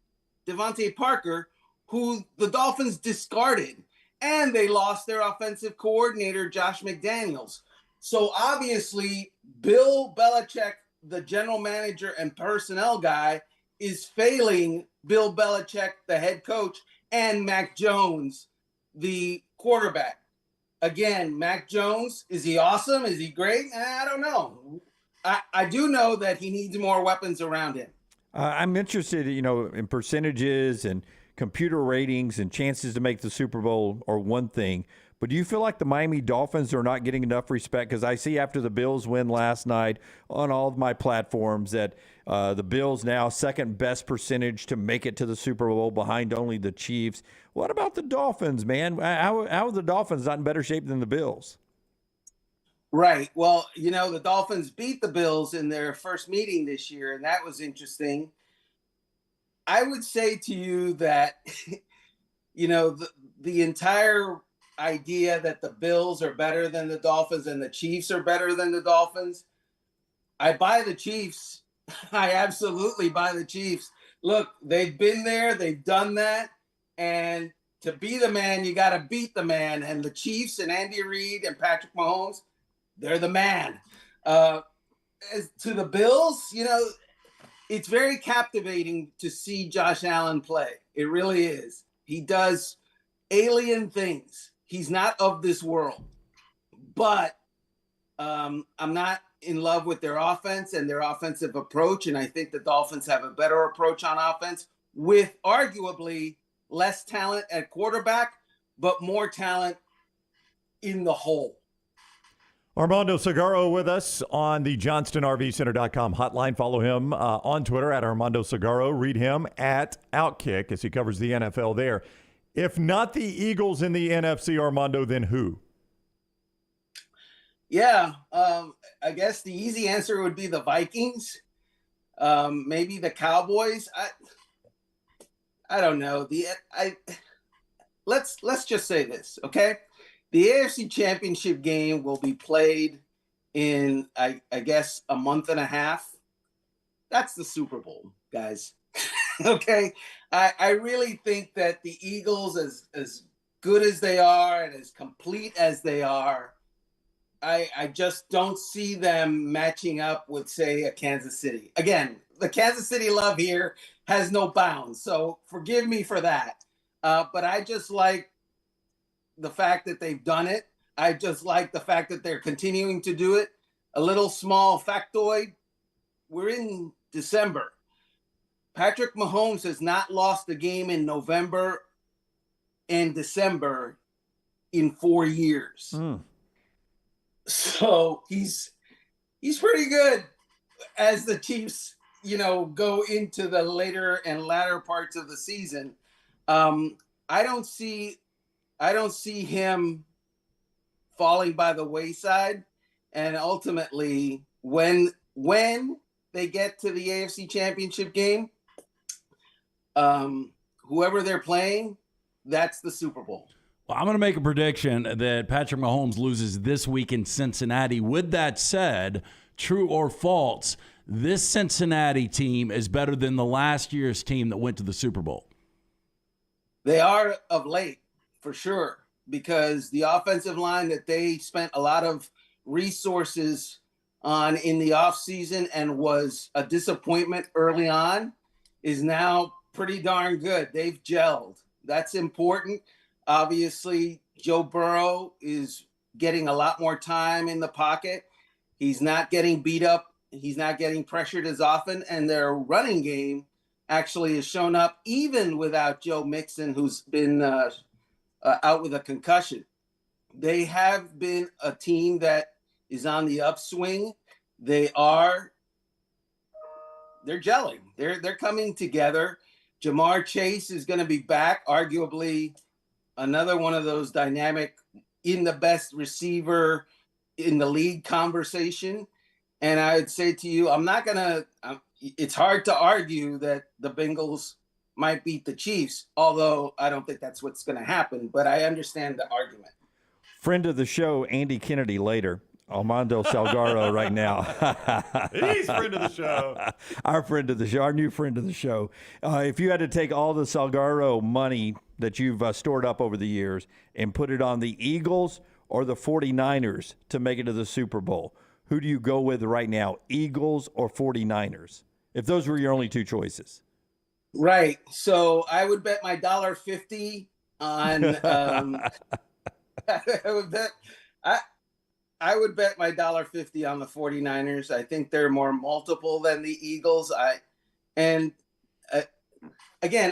Devontae Parker, who the Dolphins discarded. And they lost their offensive coordinator, Josh McDaniels. So obviously, Bill Belichick, the general manager and personnel guy, is failing Bill Belichick, the head coach, and Mac Jones, the quarterback. Again, Mac Jones, is he awesome? Is he great? I don't know. I do know that he needs more weapons around him. I'm interested, in percentages and computer ratings and chances to make the Super Bowl are one thing. But do you feel like the Miami Dolphins are not getting enough respect? Because I see after the Bills win last night on all of my platforms that the Bills now second best percentage to make it to the Super Bowl behind only the Chiefs. What about the Dolphins, man? How are the Dolphins not in better shape than the Bills? Right. Well, the Dolphins beat the Bills in their first meeting this year, and that was interesting. I would say to you that, the entire idea that the Bills are better than the Dolphins and the Chiefs are better than the Dolphins, I buy the Chiefs. I absolutely buy the Chiefs. Look, they've been there. They've done that. And to be the man, you got to beat the man. And the Chiefs and Andy Reid and Patrick Mahomes, they're the man. As to the Bills, it's very captivating to see Josh Allen play. It really is. He does alien things. He's not of this world. But I'm not in love with their offense and their offensive approach. And I think the Dolphins have a better approach on offense with arguably less talent at quarterback, but more talent in the whole. Armando Salguero with us on the JohnstonRVCenter.com hotline. Follow him on Twitter at Armando Salguero. Read him at Outkick as he covers the NFL there. If not the Eagles in the NFC, Armando, then who? Yeah, I guess the easy answer would be the Vikings. Maybe the Cowboys. I don't know. Let's just say this, okay? The AFC Championship game will be played in, I guess, a month and a half. That's the Super Bowl, guys. Okay? I really think that the Eagles, as good as they are and as complete as they are, I just don't see them matching up with, say, a Kansas City. Again, the Kansas City love here has no bounds, so forgive me for that. But I just like the fact that they've done it. I just like the fact that they're continuing to do it. A little small factoid. We're in December. Patrick Mahomes has not lost a game in November and December in 4 years. So he's pretty good as the Chiefs go into the later and latter parts of the season, I don't see him falling by the wayside. And ultimately, when they get to the AFC Championship game, whoever they're playing, that's the Super Bowl. Well, I'm going to make a prediction that Patrick Mahomes loses this week in Cincinnati. With that said, true or false, this Cincinnati team is better than the last year's team that went to the Super Bowl. They are of late, for sure, because the offensive line that they spent a lot of resources on in the offseason and was a disappointment early on is now pretty darn good. They've gelled. That's important. Obviously, Joe Burrow is getting a lot more time in the pocket. He's not getting beat up. He's not getting pressured as often. And their running game actually has shown up even without Joe Mixon, who's been out with a concussion. They have been a team that is on the upswing. They're gelling. They're coming together. Jamar Chase is going to be back, arguably another one of those dynamic in the best receiver in the league conversation. And I would say to you, it's hard to argue that the Bengals might beat the Chiefs, although I don't think that's what's going to happen, but I understand the argument. Friend of the show, Andy Kennedy later. Armando Salguero right now. He's friend of the show. Our friend of the show, our new friend of the show. If you had to take all the Salguero money that you've stored up over the years and put it on the Eagles or the 49ers to make it to the Super Bowl, who do you go with right now, Eagles or 49ers? If those were your only two choices. Right. So I would bet my $1.50 on I would bet my $1.50 on the 49ers. I think they're more multiple than the Eagles. Again,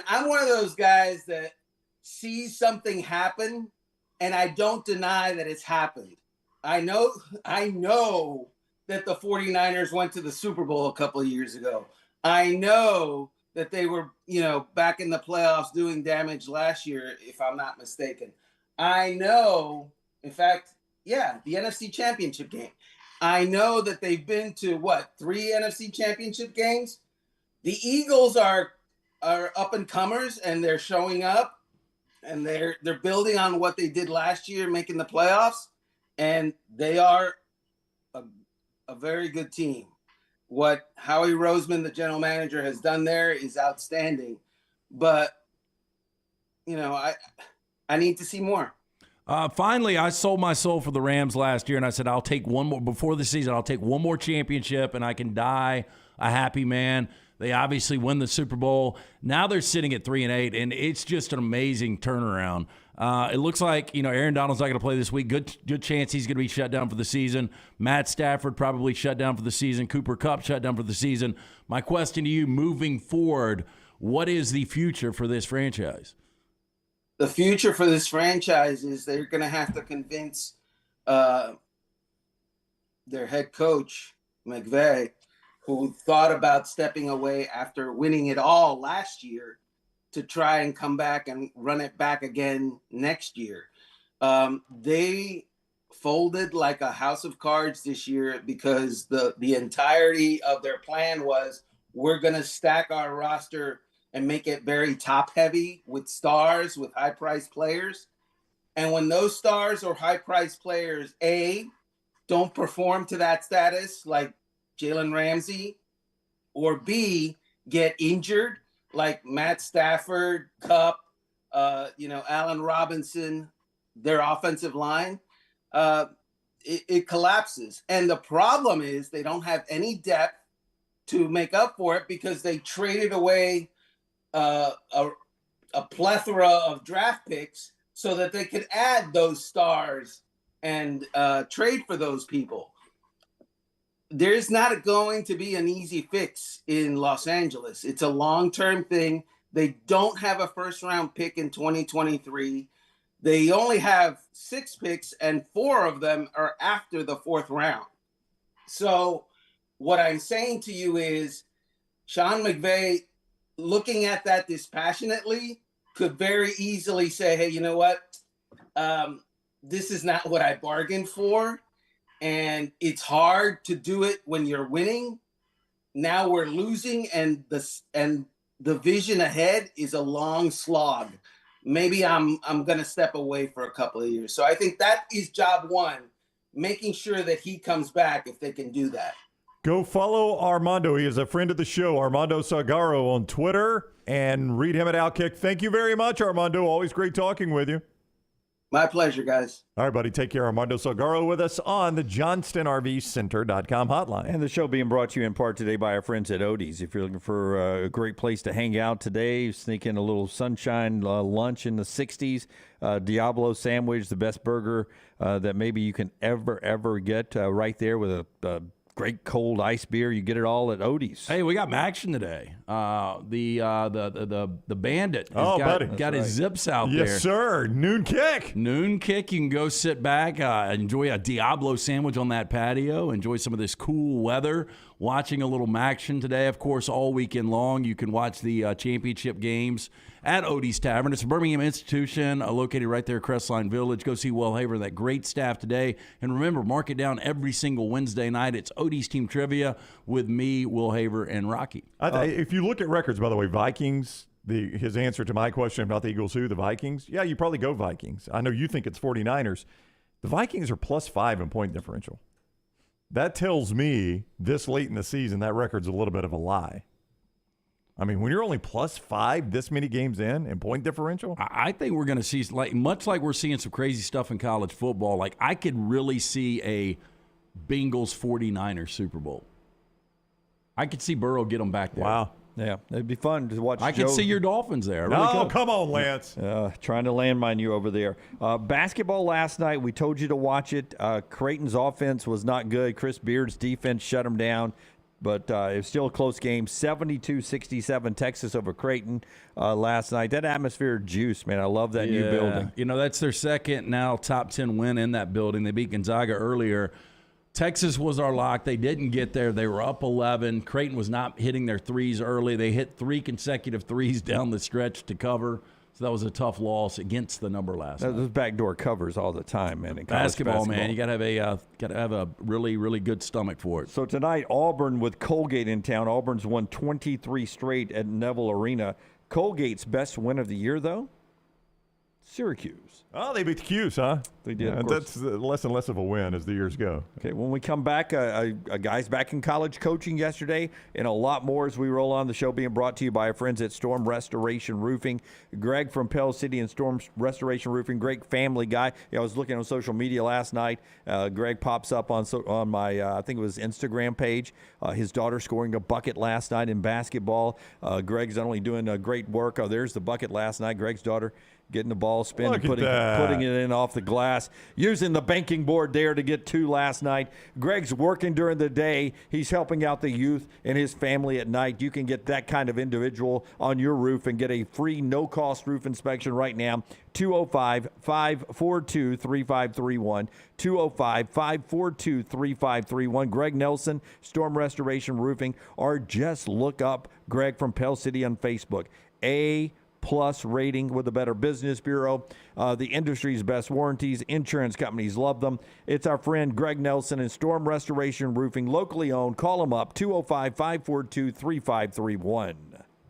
I'm one of those guys that sees something happen and I don't deny that it's happened. I know that the 49ers went to the Super Bowl a couple of years ago. I know that they were, back in the playoffs doing damage last year, if I'm not mistaken. I know, in fact, the NFC Championship game. I know that they've been to 3 NFC Championship games. The Eagles are up and comers and they're showing up and they're building on what they did last year, making the playoffs, and they are a very good team. What Howie Roseman, the general manager, has done there is outstanding. But I need to see more. Finally, I sold my soul for the Rams last year, and I said I'll take one more before the season. I'll take one more championship, and I can die a happy man. They obviously win the Super Bowl. Now they're sitting at 3-8, and it's just an amazing turnaround. It looks like Aaron Donald's not going to play this week. Good chance he's going to be shut down for the season. Matt Stafford probably shut down for the season. Cooper Kupp shut down for the season. My question to you, moving forward, what is the future for this franchise? The future for this franchise is they're going to have to convince their head coach, McVay, who thought about stepping away after winning it all last year, to try and come back and run it back again next year. They folded like a house of cards this year because the entirety of their plan was, we're going to stack our roster and make it very top heavy with stars, with high priced players. And when those stars or high priced players, don't perform to that status, like Jalen Ramsey, or B, get injured, like Matt Stafford, Kupp, Allen Robinson, their offensive line, it collapses. And the problem is they don't have any depth to make up for it because they traded away a plethora of draft picks so that they could add those stars and trade for those people. There's not going to be an easy fix in Los Angeles. It's a long-term thing. They don't have a first-round pick in 2023. They only have 6 picks, and 4 of them are after the 4th round. So what I'm saying to you is, Sean McVay, looking at that dispassionately, could very easily say, hey, you know what? This is not what I bargained for. And it's hard to do it when you're winning. Now we're losing, and the vision ahead is a long slog. Maybe I'm going to step away for a couple of years. So I think that is job one, making sure that he comes back if they can do that. Go follow Armando. He is a friend of the show, Armando Salguero, on Twitter, and read him at Outkick. Thank you very much, Armando. Always great talking with you. My pleasure, guys. All right, buddy. Take care. Armando Salguero with us on the JohnstonRVCenter.com hotline. And the show being brought to you in part today by our friends at Odie's. If you're looking for a great place to hang out today, sneak in a little sunshine lunch in the 60s, Diablo sandwich, the best burger that maybe you can ever get right there with a great cold ice beer. You get it all at Odie's. Hey, we got action today. The Bandit has got his zips out there. Yes, sir. Noon kick. Noon kick. You can go sit back, enjoy a Diablo sandwich on that patio, enjoy some of this cool weather, watching a little action today. Of course, all weekend long, you can watch the championship games at Odie's Tavern. It's a Birmingham institution located right there, Crestline Village. Go see Will Haver, that great staff today. And remember, mark it down every single Wednesday night. It's Odie's Team Trivia with me, Will Haver, and Rocky. If you look at records, by the way, Vikings, his answer to my question about the Eagles, the Vikings, yeah, you probably go Vikings. I know you think it's 49ers. The Vikings are +5 in point differential. That tells me this late in the season that record's a little bit of a lie. I mean, when you're only +5 this many games in point differential? I think we're going to see, much like we're seeing some crazy stuff in college football, I could really see a Bengals 49ers Super Bowl. I could see Burrow get them back there. Wow. Yeah, it'd be fun to watch. I could see your Dolphins there. Come on, Lance. Trying to landmine you over there. Basketball last night, we told you to watch it. Creighton's offense was not good. Chris Beard's defense shut them down. But it was still a close game, 72-67 Texas over Creighton last night. That atmosphere juice, man. I love that new building. You know, that's their second now top 10 win in that building. They beat Gonzaga earlier. Texas was our lock. They didn't get there. They were up 11. Creighton was not hitting their threes early. They hit 3 consecutive threes down the stretch to cover. So that was a tough loss against the number last night. Those backdoor covers all the time, man. In basketball, man, you got to have a really, really good stomach for it. So tonight, Auburn with Colgate in town. Auburn's won 23 straight at Neville Arena. Colgate's best win of the year, though, Syracuse. Oh, they beat the Cuse, huh? They did. Yeah, that's less and less of a win as the years go. Okay, when we come back, a guy's back in college coaching yesterday, and a lot more as we roll on. The show being brought to you by our friends at Storm Restoration Roofing. Greg from Pell City and Storm Restoration Roofing, great family guy. I was looking on social media last night. Greg pops up on my, I think it was Instagram page. His daughter scoring a bucket last night in basketball. Greg's not only doing great work. There's the bucket last night. Greg's daughter getting the ball spin and putting it in off the glass, using the banking board there to get 2 last night. Greg's working during the day. He's helping out the youth and his family at night. You can get that kind of individual on your roof and get a free no-cost roof inspection right now. 205-542-3531. 205-542-3531. Greg Nelson, Storm Restoration Roofing, or just look up Greg from Pell City on Facebook. A+ rating with the Better Business Bureau. The industry's best warranties. Insurance companies love them. It's our friend Greg Nelson and Storm Restoration Roofing, locally owned. Call them up, 205-542-3531.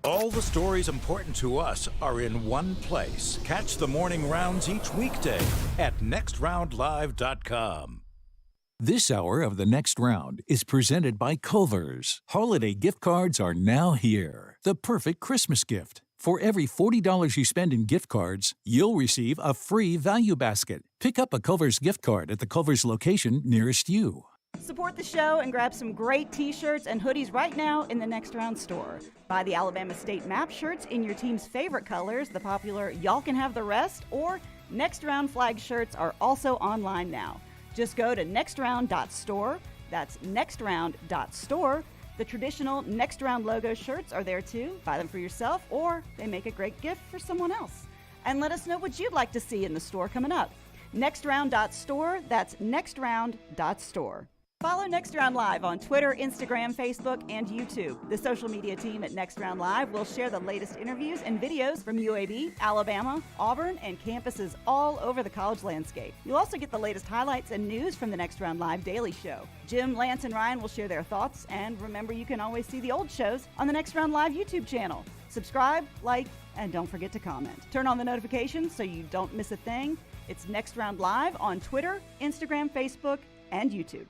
All the stories important to us are in one place. Catch the morning rounds each weekday at nextroundlive.com. This hour of The Next Round is presented by Culver's. Holiday gift cards are now here. The perfect Christmas gift. For every $40 you spend in gift cards, you'll receive a free value basket. Pick up a Culver's gift card at the Culver's location nearest you. Support the show and grab some great t-shirts and hoodies right now in the Next Round store. Buy the Alabama State Map shirts in your team's favorite colors, the popular Y'all Can Have the Rest, or Next Round flag shirts are also online now. Just go to nextround.store. That's nextround.store. The traditional Next Round logo shirts are there too. Buy them for yourself, or they make a great gift for someone else. And let us know what you'd like to see in the store coming up. Nextround.store, that's nextround.store. Follow Next Round Live on Twitter, Instagram, Facebook, and YouTube. The social media team at Next Round Live will share the latest interviews and videos from UAB, Alabama, Auburn, and campuses all over the college landscape. You'll also get the latest highlights and news from the Next Round Live Daily Show. Jim, Lance, and Ryan will share their thoughts, and remember, you can always see the old shows on the Next Round Live YouTube channel. Subscribe, like, and don't forget to comment. Turn on the notifications so you don't miss a thing. It's Next Round Live on Twitter, Instagram, Facebook, and YouTube.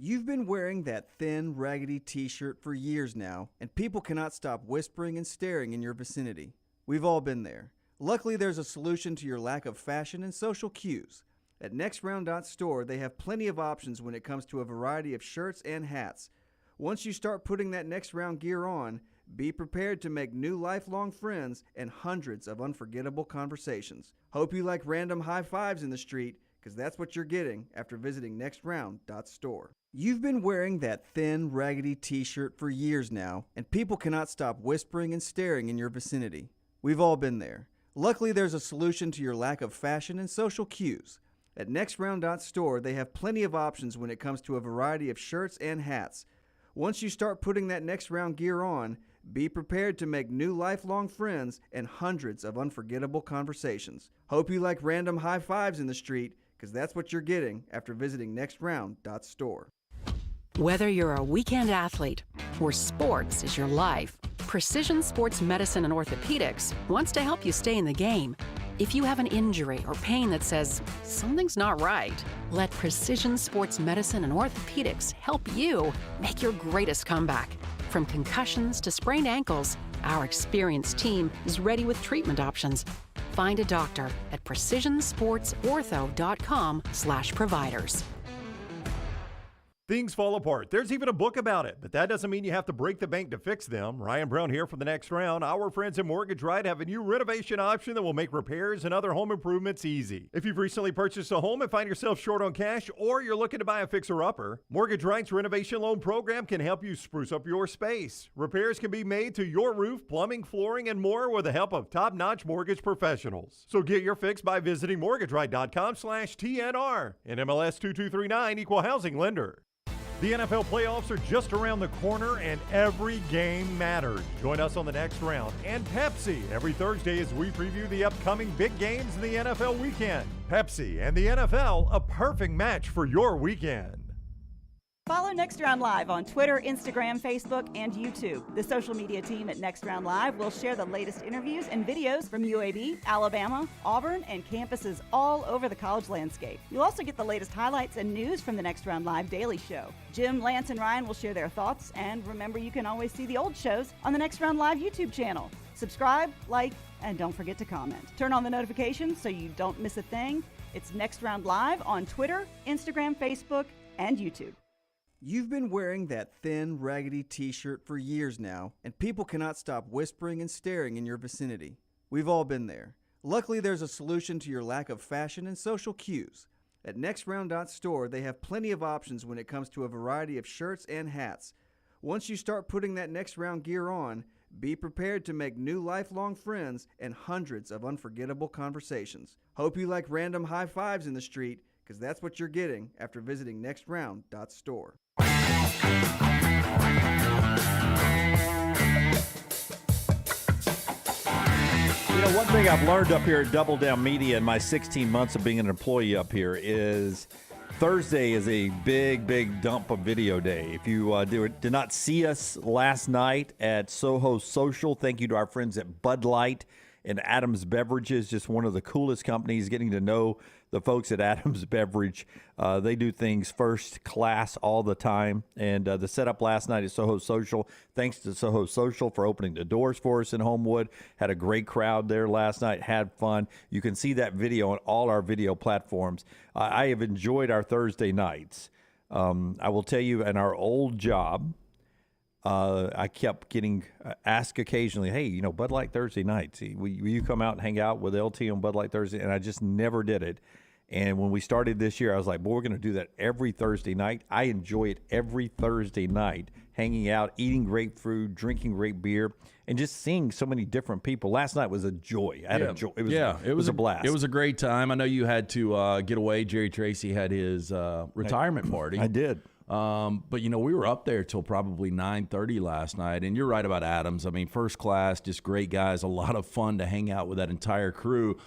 You've been wearing that thin, raggedy t-shirt for years now, and people cannot stop whispering and staring in your vicinity. We've all been there. Luckily, there's a solution to your lack of fashion and social cues. At NextRound.store, they have plenty of options when it comes to a variety of shirts and hats. Once you start putting that Next Round gear on, be prepared to make new lifelong friends and hundreds of unforgettable conversations. Hope you like random high fives in the street, because that's what you're getting after visiting NextRound.store. You've been wearing that thin, raggedy t-shirt for years now, and people cannot stop whispering and staring in your vicinity. We've all been there. Luckily, there's a solution to your lack of fashion and social cues. At NextRound.store, they have plenty of options when it comes to a variety of shirts and hats. Once you start putting that Next Round gear on, be prepared to make new lifelong friends and hundreds of unforgettable conversations. Hope you like random high fives in the street, because that's what you're getting after visiting NextRound.store. Whether you're a weekend athlete or sports is your life, Precision Sports Medicine and Orthopedics wants to help you stay in the game. If you have an injury or pain that says something's not right, let Precision Sports Medicine and Orthopedics help you make your greatest comeback. From concussions to sprained ankles, our experienced team is ready with treatment options. Find a doctor at precisionsportsortho.com/providers. Things fall apart. There's even a book about it, but that doesn't mean you have to break the bank to fix them. Ryan Brown here for the Next Round. Our friends at Mortgage Right have a new renovation option that will make repairs and other home improvements easy. If you've recently purchased a home and find yourself short on cash, or you're looking to buy a fixer-upper, Mortgage Right's renovation loan program can help you spruce up your space. Repairs can be made to your roof, plumbing, flooring, and more with the help of top-notch mortgage professionals. So get your fix by visiting mortgageright.com/TNR. And MLS 2239, Equal Housing Lender. The NFL playoffs are just around the corner, and every game matters. Join us on the Next Round and Pepsi every Thursday as we preview the upcoming big games in the NFL weekend. Pepsi and the NFL, a perfect match for your weekend. Follow Next Round Live on Twitter, Instagram, Facebook, and YouTube. The social media team at Next Round Live will share the latest interviews and videos from UAB, Alabama, Auburn, and campuses all over the college landscape. You'll also get the latest highlights and news from the Next Round Live Daily Show. Jim, Lance, and Ryan will share their thoughts, and remember, you can always see the old shows on the Next Round Live YouTube channel. Subscribe, like, and don't forget to comment. Turn on the notifications so you don't miss a thing. It's Next Round Live on Twitter, Instagram, Facebook, and YouTube. You've been wearing that thin, raggedy t-shirt for years now, and people cannot stop whispering and staring in your vicinity. We've all been there. Luckily, there's a solution to your lack of fashion and social cues. At NextRound.store, they have plenty of options when it comes to a variety of shirts and hats. Once you start putting that Next Round gear on, be prepared to make new lifelong friends and hundreds of unforgettable conversations. Hope you like random high fives in the street, because that's what you're getting after visiting NextRound.store. You know, one thing I've learned up here at Double Down Media in my 16 months of being an employee up here is Thursday is a big, big dump of video day. If you did not see us last night at Soho Social, thank you to our friends at Bud Light and Adams Beverages, just one of the coolest companies. Getting to know the folks at Adams Beverage, they do things first class all the time. And the setup last night at Soho Social, thanks to Soho Social for opening the doors for us in Homewood. Had a great crowd there last night, had fun. You can see that video on all our video platforms. I have enjoyed our Thursday nights. I will tell you, in our old job, I kept getting asked occasionally, hey, you know, Bud Light Thursday nights, will you come out and hang out with LT on Bud Light Thursday? And I just never did it. And when we started this year, I was like, boy, we're going to do that every Thursday night. I enjoy it every Thursday night, hanging out, eating great food, drinking great beer, and just seeing so many different people. Last night was a joy. I had a joy. It was a blast. It was a great time. I know you had to get away. Jerry Tracy had his retirement party. I did. But, we were up there till probably 9:30 last night. And you're right about Adams. I mean, first class, just great guys. A lot of fun to hang out with that entire crew.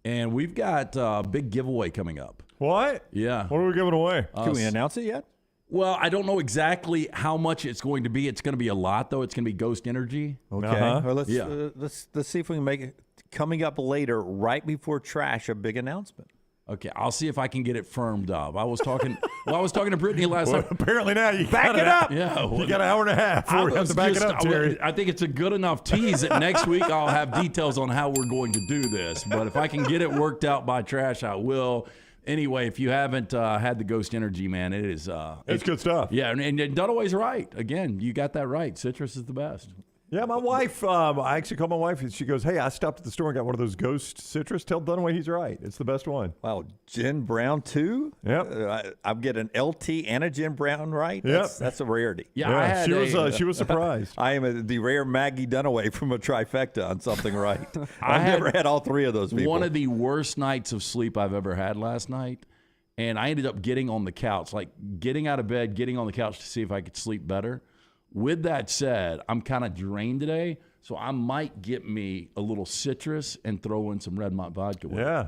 And we've got a big giveaway coming up. What? Yeah. What are we giving away? Can we announce it yet? Well, I don't know exactly how much it's going to be. It's going to be a lot, though. It's going to be Ghost Energy. Okay. Well, let's see if we can make it coming up later, right before trash, a big announcement. Okay, I'll see if I can get it firmed up. I was talking to Brittany last night. Apparently now you back it up. Yeah, you got an hour and a half before you have to back it up, Terry. I think it's a good enough tease that next week I'll have details on how we're going to do this. But if I can get it worked out by trash, I will. Anyway, if you haven't had the Ghost Energy, man, it is it's good stuff. Yeah, and Dunaway's right. Again, you got that right. Citrus is the best. Yeah, my wife, I actually called my wife and she goes, hey, I stopped at the store and got one of those Ghost Citrus. Tell Dunaway he's right. It's the best one. Wow, Jen Brown too? Yep. I'm getting LT and a Jen Brown right? Yep. That's a rarity. Yeah, she was surprised. I am the rare Maggie Dunaway from a trifecta on something right. I've never had all three of those people. One of the worst nights of sleep I've ever had last night. And I ended up getting on the couch, like getting out of bed, getting on the couch to see if I could sleep better. With that said, I'm kind of drained today, so I might get me a little citrus and throw in some Red Mont vodka with it.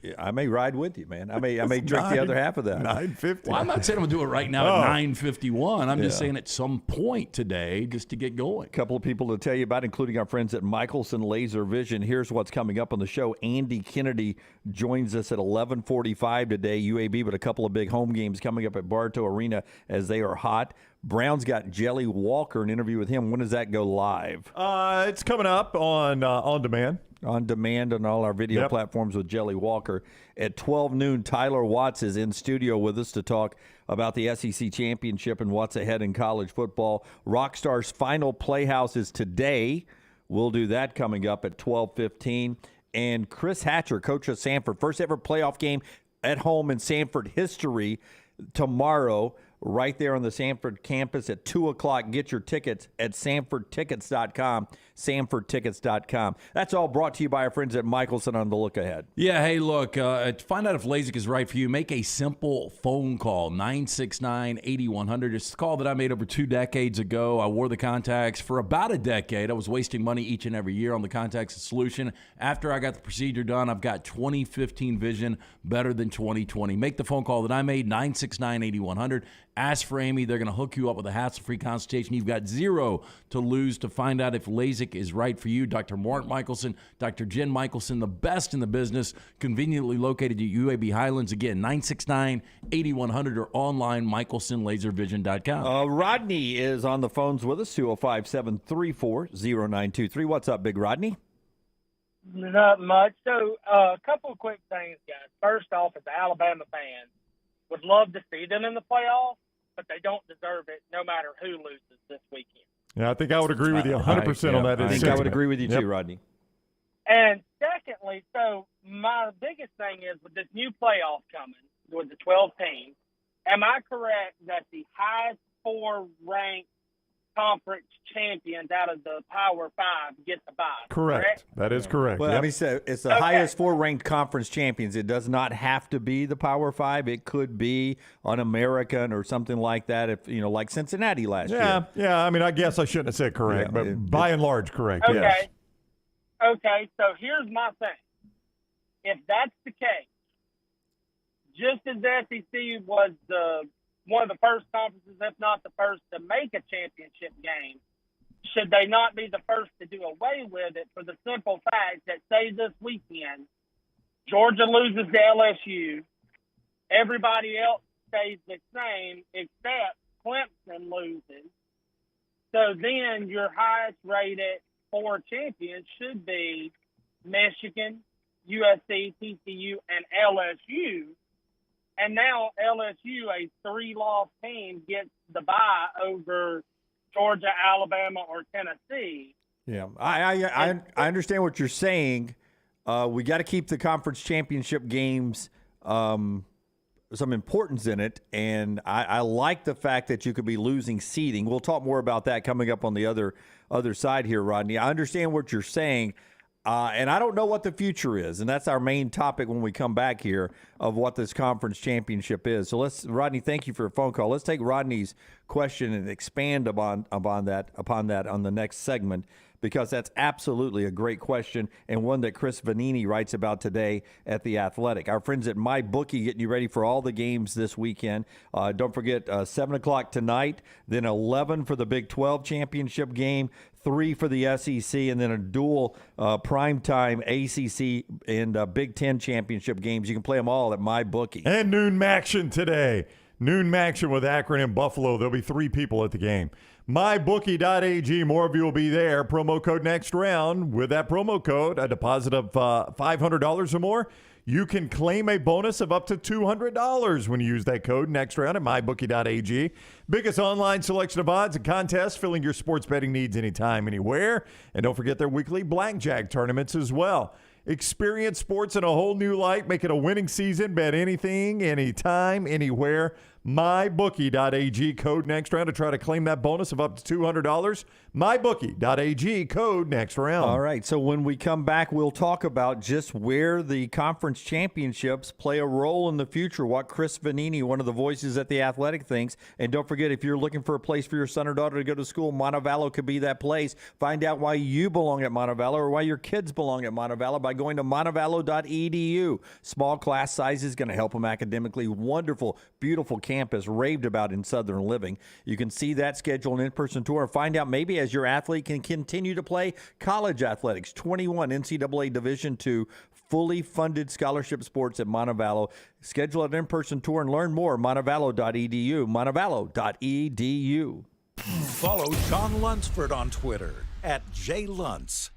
Yeah, I may ride with you, man. I may drink the other half of that. 950. Well, I'm not saying I'm going to do it right now at 9:51. I'm just saying at some point today just to get going. A couple of people to tell you about, including our friends at Michelson Laser Vision. Here's what's coming up on the show. Andy Kennedy joins us at 11:45 today, UAB, but a couple of big home games coming up at Bartow Arena as they are hot. Brown's got Jelly Walker, an interview with him. When does that go live? It's coming up on demand. On demand on all our video platforms with Jelly Walker. At 12 noon, Tyler Watts is in studio with us to talk about the SEC Championship and what's ahead in college football. Rockstar's final Playhouse is today. We'll do that coming up at 12:15. And Chris Hatcher, coach of Sanford, first ever playoff game at home in Sanford history tomorrow, right there on the Sanford campus at 2 o'clock. Get your tickets at sanfordtickets.com, sanfordtickets.com. That's all brought to you by our friends at Michelson on the look ahead. Yeah, hey, look, to find out if LASIK is right for you, make a simple phone call, 969-8100. It's a call that I made over 2 decades ago. I wore the contacts for about a decade. I was wasting money each and every year on the contacts solution. After I got the procedure done, I've got 20/15 vision, better than 20/20. Make the phone call that I made, 969-8100. Ask for Amy. They're going to hook you up with a hassle-free consultation. You've got zero to lose to find out if LASIK is right for you. Dr. Mark Michelson, Dr. Jen Michelson, the best in the business, conveniently located at UAB Highlands. Again, 969-8100 or online, michelsonlaservision.com. Rodney is on the phones with us, 205-734-0923. What's up, Big Rodney? Not much. So a couple of quick things, guys. First off, as an Alabama fan, would love to see them in the playoffs, but they don't deserve it no matter who loses this weekend. Yeah, I think I would agree with you 100% on that. I think I would agree with you too, Rodney. And secondly, so my biggest thing is with this new playoff coming, with the 12 teams, am I correct that the highest 4 ranked conference champions out of the Power 5 get the bye? Correct. That is correct. Well, I mean, so it's the highest 4 ranked conference champions. It does not have to be the Power 5. It could be an American or something like that. If like Cincinnati last year. Yeah. I mean, I guess I shouldn't have said correct, but by and large, correct. Okay. Yes. Okay. So here's my thing. If that's the case, just as the SEC was one of the first conferences, if not the first, to make a championship game, should they not be the first to do away with it for the simple fact that, say, this weekend, Georgia loses to LSU, everybody else stays the same except Clemson loses. So then your highest rated 4 champions should be Michigan, USC, TCU, and LSU. And now LSU, a 3-loss team, gets the bye over Georgia, Alabama, or Tennessee. Yeah, I understand what you're saying. We got to keep the conference championship games some importance in it, and I like the fact that you could be losing seeding. We'll talk more about that coming up on the other side here, Rodney. I understand what you're saying. And I don't know what the future is, and that's our main topic when we come back here of what this conference championship is. So Rodney, thank you for your phone call. Let's take Rodney's question and expand upon that on the next segment, because that's absolutely a great question and one that Chris Vanini writes about today at The Athletic. Our friends at MyBookie getting you ready for all the games this weekend. Don't forget 7 o'clock tonight, then 11 for the Big 12 championship game, 3 for the SEC, and then a dual primetime ACC and Big 10 championship games. You can play them all at MyBookie. And noon action today. Noon action with Akron and Buffalo. There'll be 3 people at the game. MyBookie.ag. More of you will be there. Promo code next round. With that promo code, a deposit of $500 or more, you can claim a bonus of up to $200 when you use that code next round at MyBookie.ag. Biggest online selection of odds and contests, filling your sports betting needs anytime, anywhere. And don't forget their weekly blackjack tournaments as well. Experience sports in a whole new light. Make it a winning season. Bet anything, anytime, anywhere. MyBookie.ag, code next round to try to claim that bonus of up to $200. MyBookie.ag, code next round. All right, so when we come back, we'll talk about just where the conference championships play a role in the future, what Chris Vanini, one of the voices at The Athletic, thinks. And don't forget, if you're looking for a place for your son or daughter to go to school, Montevallo could be that place. Find out why you belong at Montevallo or why your kids belong at Montevallo by going to montevallo.edu. Small class sizes going to help them academically. Wonderful, beautiful campus, raved about in Southern Living. You can see that schedule and in-person tour and find out maybe as your athlete can continue to play college athletics. 21 NCAA Division II fully funded scholarship sports at Montevallo. Schedule an in-person tour and learn more. Montevallo.edu. Montevallo.edu. Follow Sean Lunsford on Twitter @JLuntz.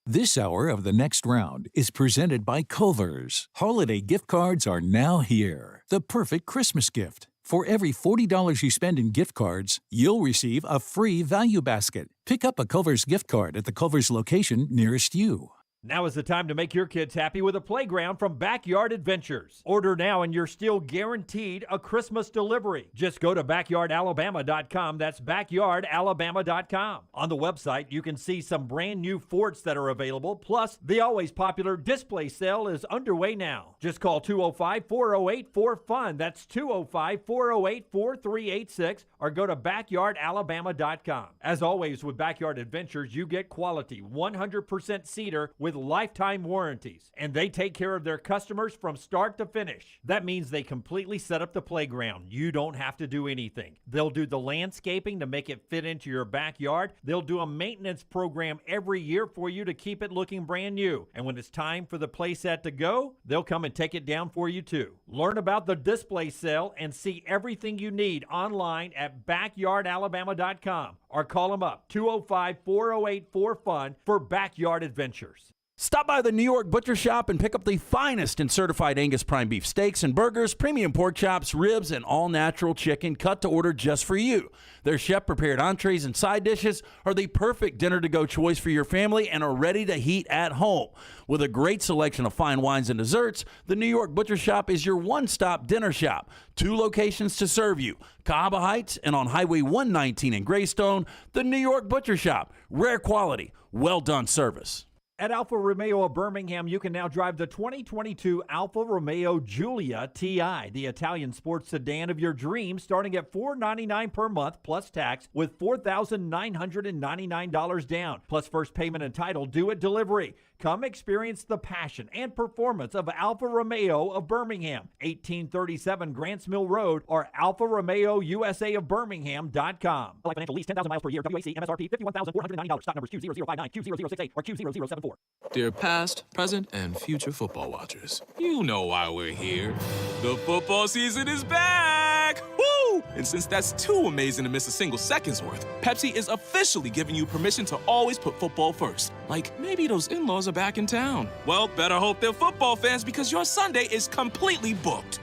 This hour of The Next Round is presented by Culver's. Holiday gift cards are now here. The perfect Christmas gift. For every $40 you spend in gift cards, you'll receive a free value basket. Pick up a Culver's gift card at the Culver's location nearest you. Now is the time to make your kids happy with a playground from Backyard Adventures. Order now and you're still guaranteed a Christmas delivery. Just go to backyardalabama.com. That's backyardalabama.com. On the website, you can see some brand new forts that are available. Plus, the always popular display sale is underway now. Just call 205-408-4FUN. That's 205-408-4386 or go to backyardalabama.com. As always with Backyard Adventures, you get quality 100% cedar with lifetime warranties, and they take care of their customers from start to finish. That means they completely set up the playground. You don't have to do anything. They'll do the landscaping to make it fit into your backyard. They'll do a maintenance program every year for you to keep it looking brand new. And when it's time for the playset to go, they'll come and take it down for you too. Learn about the display sale and see everything you need online at backyardalabama.com or call them up 205-408-4FUN for Backyard Adventures. Stop by the New York Butcher Shop and pick up the finest in certified Angus prime beef steaks and burgers, premium pork chops, ribs, and all-natural chicken cut to order just for you. Their chef-prepared entrees and side dishes are the perfect dinner-to-go choice for your family and are ready to heat at home. With a great selection of fine wines and desserts, the New York Butcher Shop is your one-stop dinner shop. 2 locations to serve you, Cahaba Heights and on Highway 119 in Greystone. The New York Butcher Shop, rare quality, well-done service. At Alfa Romeo of Birmingham, you can now drive the 2022 Alfa Romeo Giulia TI, the Italian sports sedan of your dreams, starting at $499 per month plus tax with $4,999 down, plus first payment and title due at delivery. Come experience the passion and performance of Alfa Romeo of Birmingham, 1837 Grants Mill Road, or Alfa Romeo USA of Birmingham.com. Life financial lease, 10,000 miles per year, WAC, MSRP, $51,499. Stock numbers Q0059, Q0068, or Q0074. Dear past, present, and future football watchers, you know why we're here. The football season is back! Woo! And since that's too amazing to miss a single second's worth, Pepsi is officially giving you permission to always put football first. Like, maybe those in-laws are back in town. Well, better hope they're football fans because your Sunday is completely booked.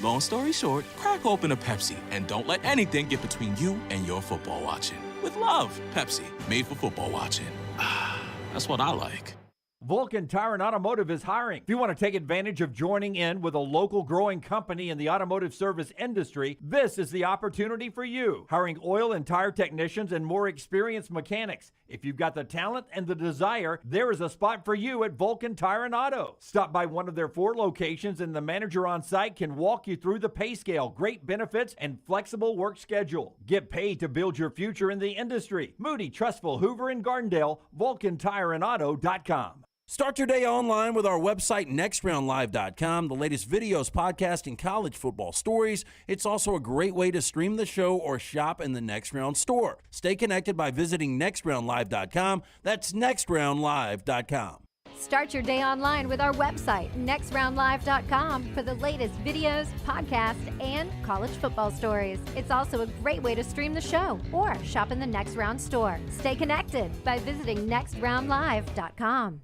Long story short, crack open a Pepsi and don't let anything get between you and your football watching. With love, Pepsi, made for football watching. That's what I like. Vulcan Tire and Automotive is hiring. If you want to take advantage of joining in with a local growing company in the automotive service industry, this is the opportunity for you. Hiring oil and tire technicians and more experienced mechanics. If you've got the talent and the desire, there is a spot for you at Vulcan Tire and Auto. Stop by one of their 4 locations and the manager on site can walk you through the pay scale, great benefits, and flexible work schedule. Get paid to build your future in the industry. Moody, Trustful, Hoover, and Gardendale, VulcanTireandAuto.com. Start your day online with our website, nextroundlive.com, the latest videos, podcasts, and college football stories. It's also a great way to stream the show or shop in the Next Round store. Stay connected by visiting nextroundlive.com. That's nextroundlive.com. Start your day online with our website, nextroundlive.com, for the latest videos, podcasts, and college football stories. It's also a great way to stream the show or shop in the Next Round store. Stay connected by visiting nextroundlive.com.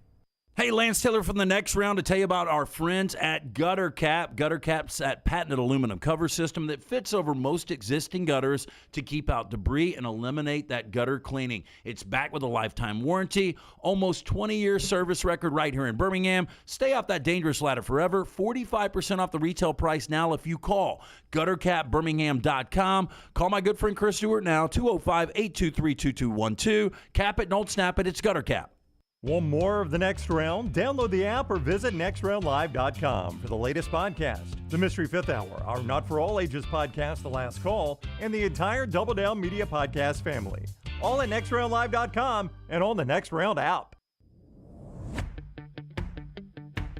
Hey, Lance Taylor from the Next Round to tell you about our friends at Gutter Cap. Gutter Cap's that patented aluminum cover system that fits over most existing gutters to keep out debris and eliminate that gutter cleaning. It's backed with a lifetime warranty, almost 20-year service record right here in Birmingham. Stay off that dangerous ladder forever. 45% off the retail price now if you call guttercapbirmingham.com. Call my good friend Chris Stewart now, 205-823-2212. Cap it, don't snap it. It's Gutter Cap. Want more of The Next Round? Download the app or visit nextroundlive.com for the latest podcast, The Mystery Fifth Hour, our Not For All Ages podcast, The Last Call, and the entire Double Down Media podcast family. All at nextroundlive.com and on the Next Round app.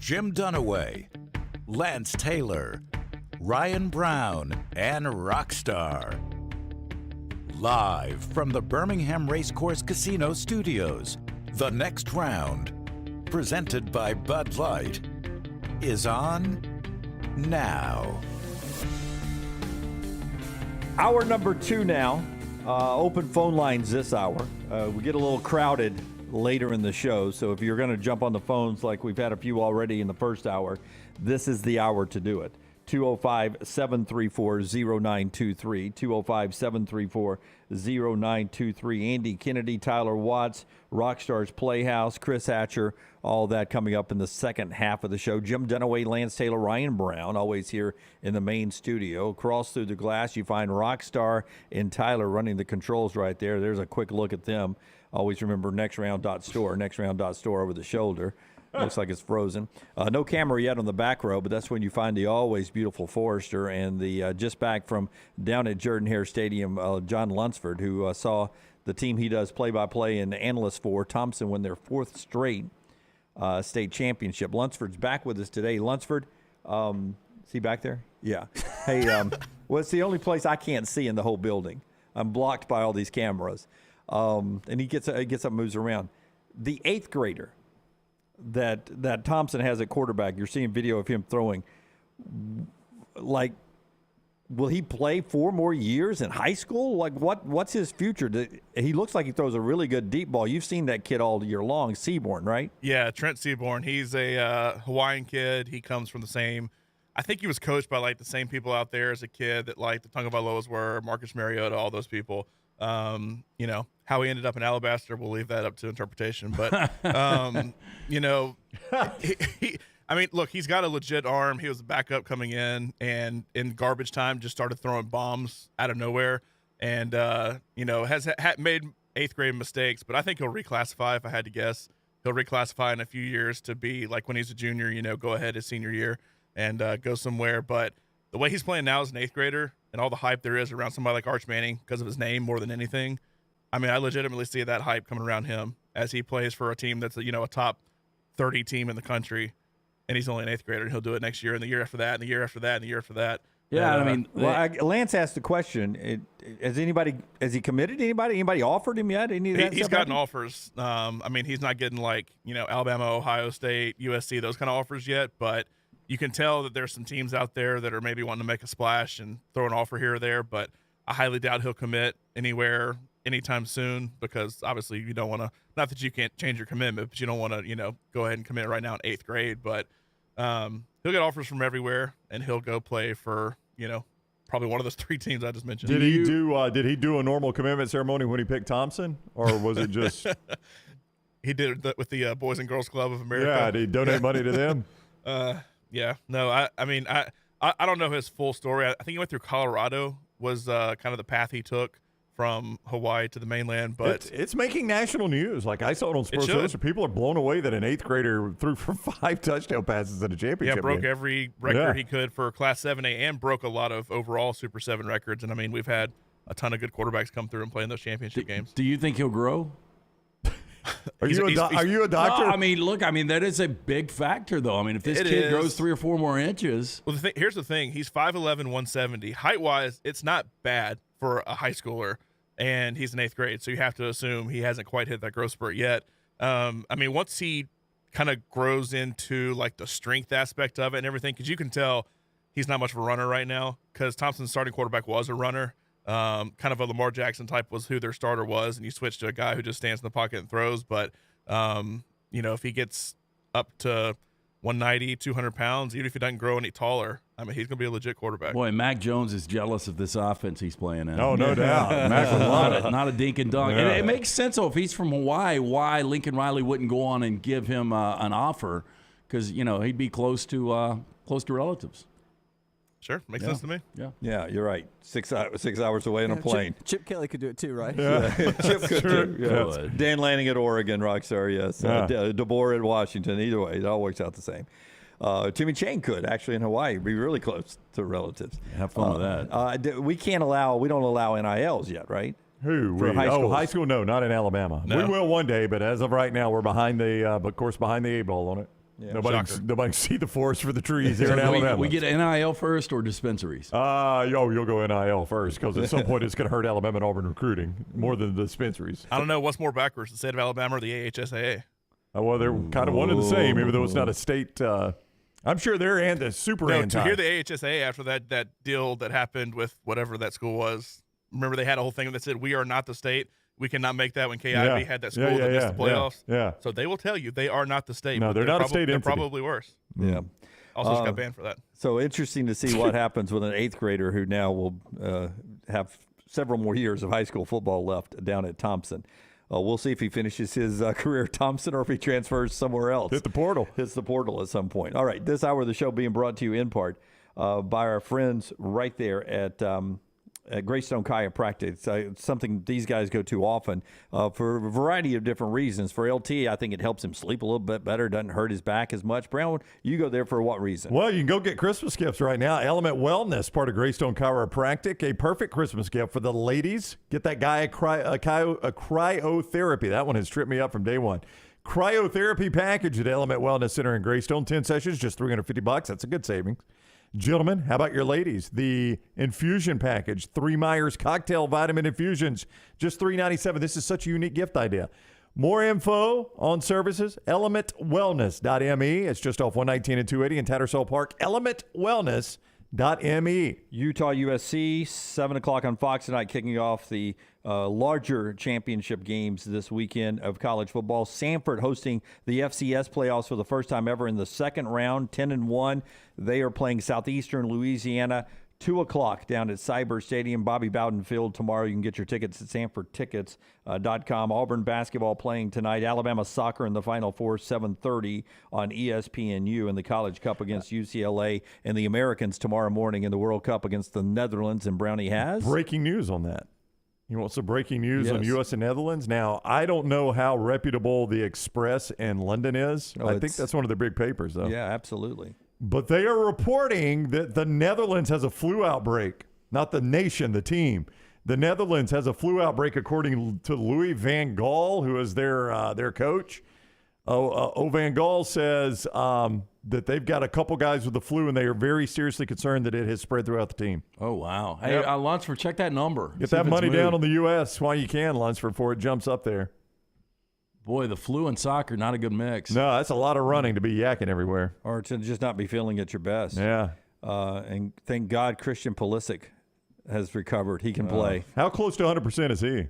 Jim Dunaway, Lance Taylor, Ryan Brown, and Rockstar. Live from the Birmingham Racecourse Casino Studios, The Next Round, presented by Bud Light, is on now. Hour number 2 now. Open phone lines this hour. We get a little crowded later in the show, so if you're going to jump on the phones like we've had a few already in the first hour, this is the hour to do it. 205-734-0923, 205-734-0923. Andy Kennedy, Tyler Watts, Rockstar's Playhouse, Chris Hatcher, all that coming up in the second half of the show. Jim Dunaway, Lance Taylor, Ryan Brown, always here in the main studio. Across through the glass, you find Rockstar and Tyler running the controls right there. There's a quick look at them. Always remember nextround.store, nextround.store over the shoulder. Looks like it's frozen. No camera yet on the back row, but that's when you find the always beautiful Forrester and the just back from down at Jordan-Hare Stadium, John Lunsford, who saw the team he does play-by-play and analyst for, Thompson, win their 4th straight state championship. Lunsford's back with us today. Lunsford, is he back there? Yeah. Hey, well, it's the only place I can't see in the whole building. I'm blocked by all these cameras. And he gets up and moves around. The 8th grader that Thompson has at quarterback, you're seeing video of him throwing. Like, will he play 4 more years in high school? Like, what's his future? He looks like he throws a really good deep ball. You've seen that kid all year long, Seaborn, right? Yeah, Trent Seaborn. He's a Hawaiian kid. He comes from the same – I think he was coached by, like, the same people out there as a kid that, like, the Tagovailoas were, Marcus Mariota, all those people. You know, how he ended up in Alabaster, we'll leave that up to interpretation. But, you know, I mean, look, he's got a legit arm. He was a backup coming in, and in garbage time just started throwing bombs out of nowhere. And, you know, has made 8th grade mistakes, but I think he'll reclassify, if I had to guess. He'll reclassify in a few years to be like when he's a junior, you know, go ahead his senior year and go somewhere. But the way he's playing now as an 8th grader and all the hype there is around somebody like Arch Manning because of his name more than anything, I mean, I legitimately see that hype coming around him as he plays for a team that's, you know, a top 30 team in the country, and he's only an 8th grader, and he'll do it next year and the year after that and the year after that and the year after that. Yeah, I mean, Lance asked the question: has he committed? Anybody offered him yet? He's gotten offers. I mean, he's not getting like, you know, Alabama, Ohio State, USC, those kind of offers yet, but you can tell that there's some teams out there that are maybe wanting to make a splash and throw an offer here or there, but I highly doubt he'll commit anywhere anytime soon because obviously you don't want to, not that you can't change your commitment, but you don't want to, you know, go ahead and commit right now in 8th grade, but he'll get offers from everywhere and he'll go play for, you know, probably one of those 3 teams I just mentioned. Did he do a normal commitment ceremony when he picked Thompson, or was it just He did that with the Boys and Girls Club of America. Yeah, did he donate money to them? Yeah. No, I mean, I don't know his full story. I think he went through Colorado was kind of the path he took from Hawaii to the mainland. But it's making national news. Like I saw it on Sports Illustrated. People are blown away that an 8th grader threw for 5 touchdown passes in a championship. Yeah, broke game. every record he could for Class 7A and broke a lot of overall Super 7 records. And I mean, we've had a ton of good quarterbacks come through and play in those championship games. Do you think he'll grow? Are you a doctor? No, I mean, look, that is a big factor, though. I mean, if this kid grows 3 or 4 more inches. Well, here's the thing. He's 5'11", 170. Height-wise, it's not bad for a high schooler, and he's in 8th grade, so you have to assume he hasn't quite hit that growth spurt yet. I mean, once he kind of grows into, like, the strength aspect of it and everything, because you can tell he's not much of a runner right now, because Thompson's starting quarterback was a runner. Kind of a Lamar Jackson type was who their starter was, and you switch to a guy who just stands in the pocket and throws. But, if he gets up to 190, 200 pounds, even if he doesn't grow any taller, I mean, he's going to be a legit quarterback. Boy, Mac Jones is jealous of this offense he's playing in. Oh, no doubt. Mac was not a dink and dunk. Yeah. And it makes sense, though, if he's from Hawaii, why Lincoln Riley wouldn't go on and give him an offer, because, he'd be close to relatives. Sure, makes sense to me. Yeah, you're right. 6 hours away on a plane. Chip Kelly could do it too, right? Yeah. Chip could too. Yes. Yes. Dan Lanning at Oregon, Rockstar, yes. DeBoer at Washington. Either way, it all works out the same. Timmy Chang could actually in Hawaii be really close to relatives. Have fun with that. We don't allow NILs yet, right? For high school? No, not in Alabama. No. We will one day, but as of right now, we're behind the A-ball on it. Yeah. Nobody can see the forest for the trees here in Alabama. We get NIL first or dispensaries? You'll go NIL first, because at some point it's going to hurt Alabama and Auburn recruiting more than the dispensaries. I don't know what's more backwards, the state of Alabama or the AHSAA. Well, they're kind of one and the same, even though it's not a state. I'm sure they're anti. To hear the AHSAA after that deal that happened with whatever that school was. Remember, they had a whole thing that said, we are not the state. We cannot make that when KIV had that school that missed the playoffs. Yeah. So they will tell you they are not the state. No, they're not a state They're entity. probably worse. Yeah. Also just got banned for that. So interesting to see what happens with an 8th grader who now will have several more years of high school football left down at Thompson. We'll see if he finishes his career at Thompson or if he transfers somewhere else. Hits the portal at some point. All right, this hour of the show being brought to you in part by our friends right there at Greystone Chiropractic. It's something these guys go to often for a variety of different reasons. For LT, I think it helps him sleep a little bit better, doesn't hurt his back as much. Brown, you go there for what reason? Well, you can go get Christmas gifts right now. Element Wellness, part of Greystone Chiropractic, a perfect Christmas gift for the ladies. Get that guy a cryotherapy. That one has tripped me up from day one. Cryotherapy package at Element Wellness Center in Greystone. 10 sessions, just $350. That's a good savings. Gentlemen, how about your ladies? The infusion package, 3 Myers cocktail vitamin infusions, just $397. This is such a unique gift idea. More info on services, elementwellness.me. It's just off 119 and 280 in Tattersall Park, elementwellness.me. Utah USC, 7 o'clock on Fox tonight, kicking off the larger championship games this weekend of college football. Samford hosting the FCS playoffs for the first time ever in the second round, 10-1. They are playing Southeastern Louisiana, 2 o'clock down at Cyber Stadium, Bobby Bowden Field tomorrow. You can get your tickets at SamfordTickets.com. Auburn basketball playing tonight. Alabama soccer in the Final Four, 7:30 on ESPNU in the College Cup against UCLA, and the Americans tomorrow morning in the World Cup against the Netherlands. And Brownie has breaking news on that. You want some breaking news on Yes. U.S. and Netherlands? Now, I don't know how reputable the Express in London is. I think that's one of the big papers, though. Yeah, absolutely. But they are reporting that the Netherlands has a flu outbreak. Not the nation, the team. The Netherlands has a flu outbreak, according to Louis van Gaal, who is their coach. Van Gaal says that they've got a couple guys with the flu, and they are very seriously concerned that it has spread throughout the team. Oh, wow. Hey, Lunsford, check that number. Get that money down on the U.S. while you can, Lunsford, before it jumps up there. Boy, the flu and soccer, not a good mix. No, that's a lot of running to be yakking everywhere. Or to just not be feeling at your best. Yeah. And thank God Christian Pulisic has recovered. He can play. How close to 100% is he?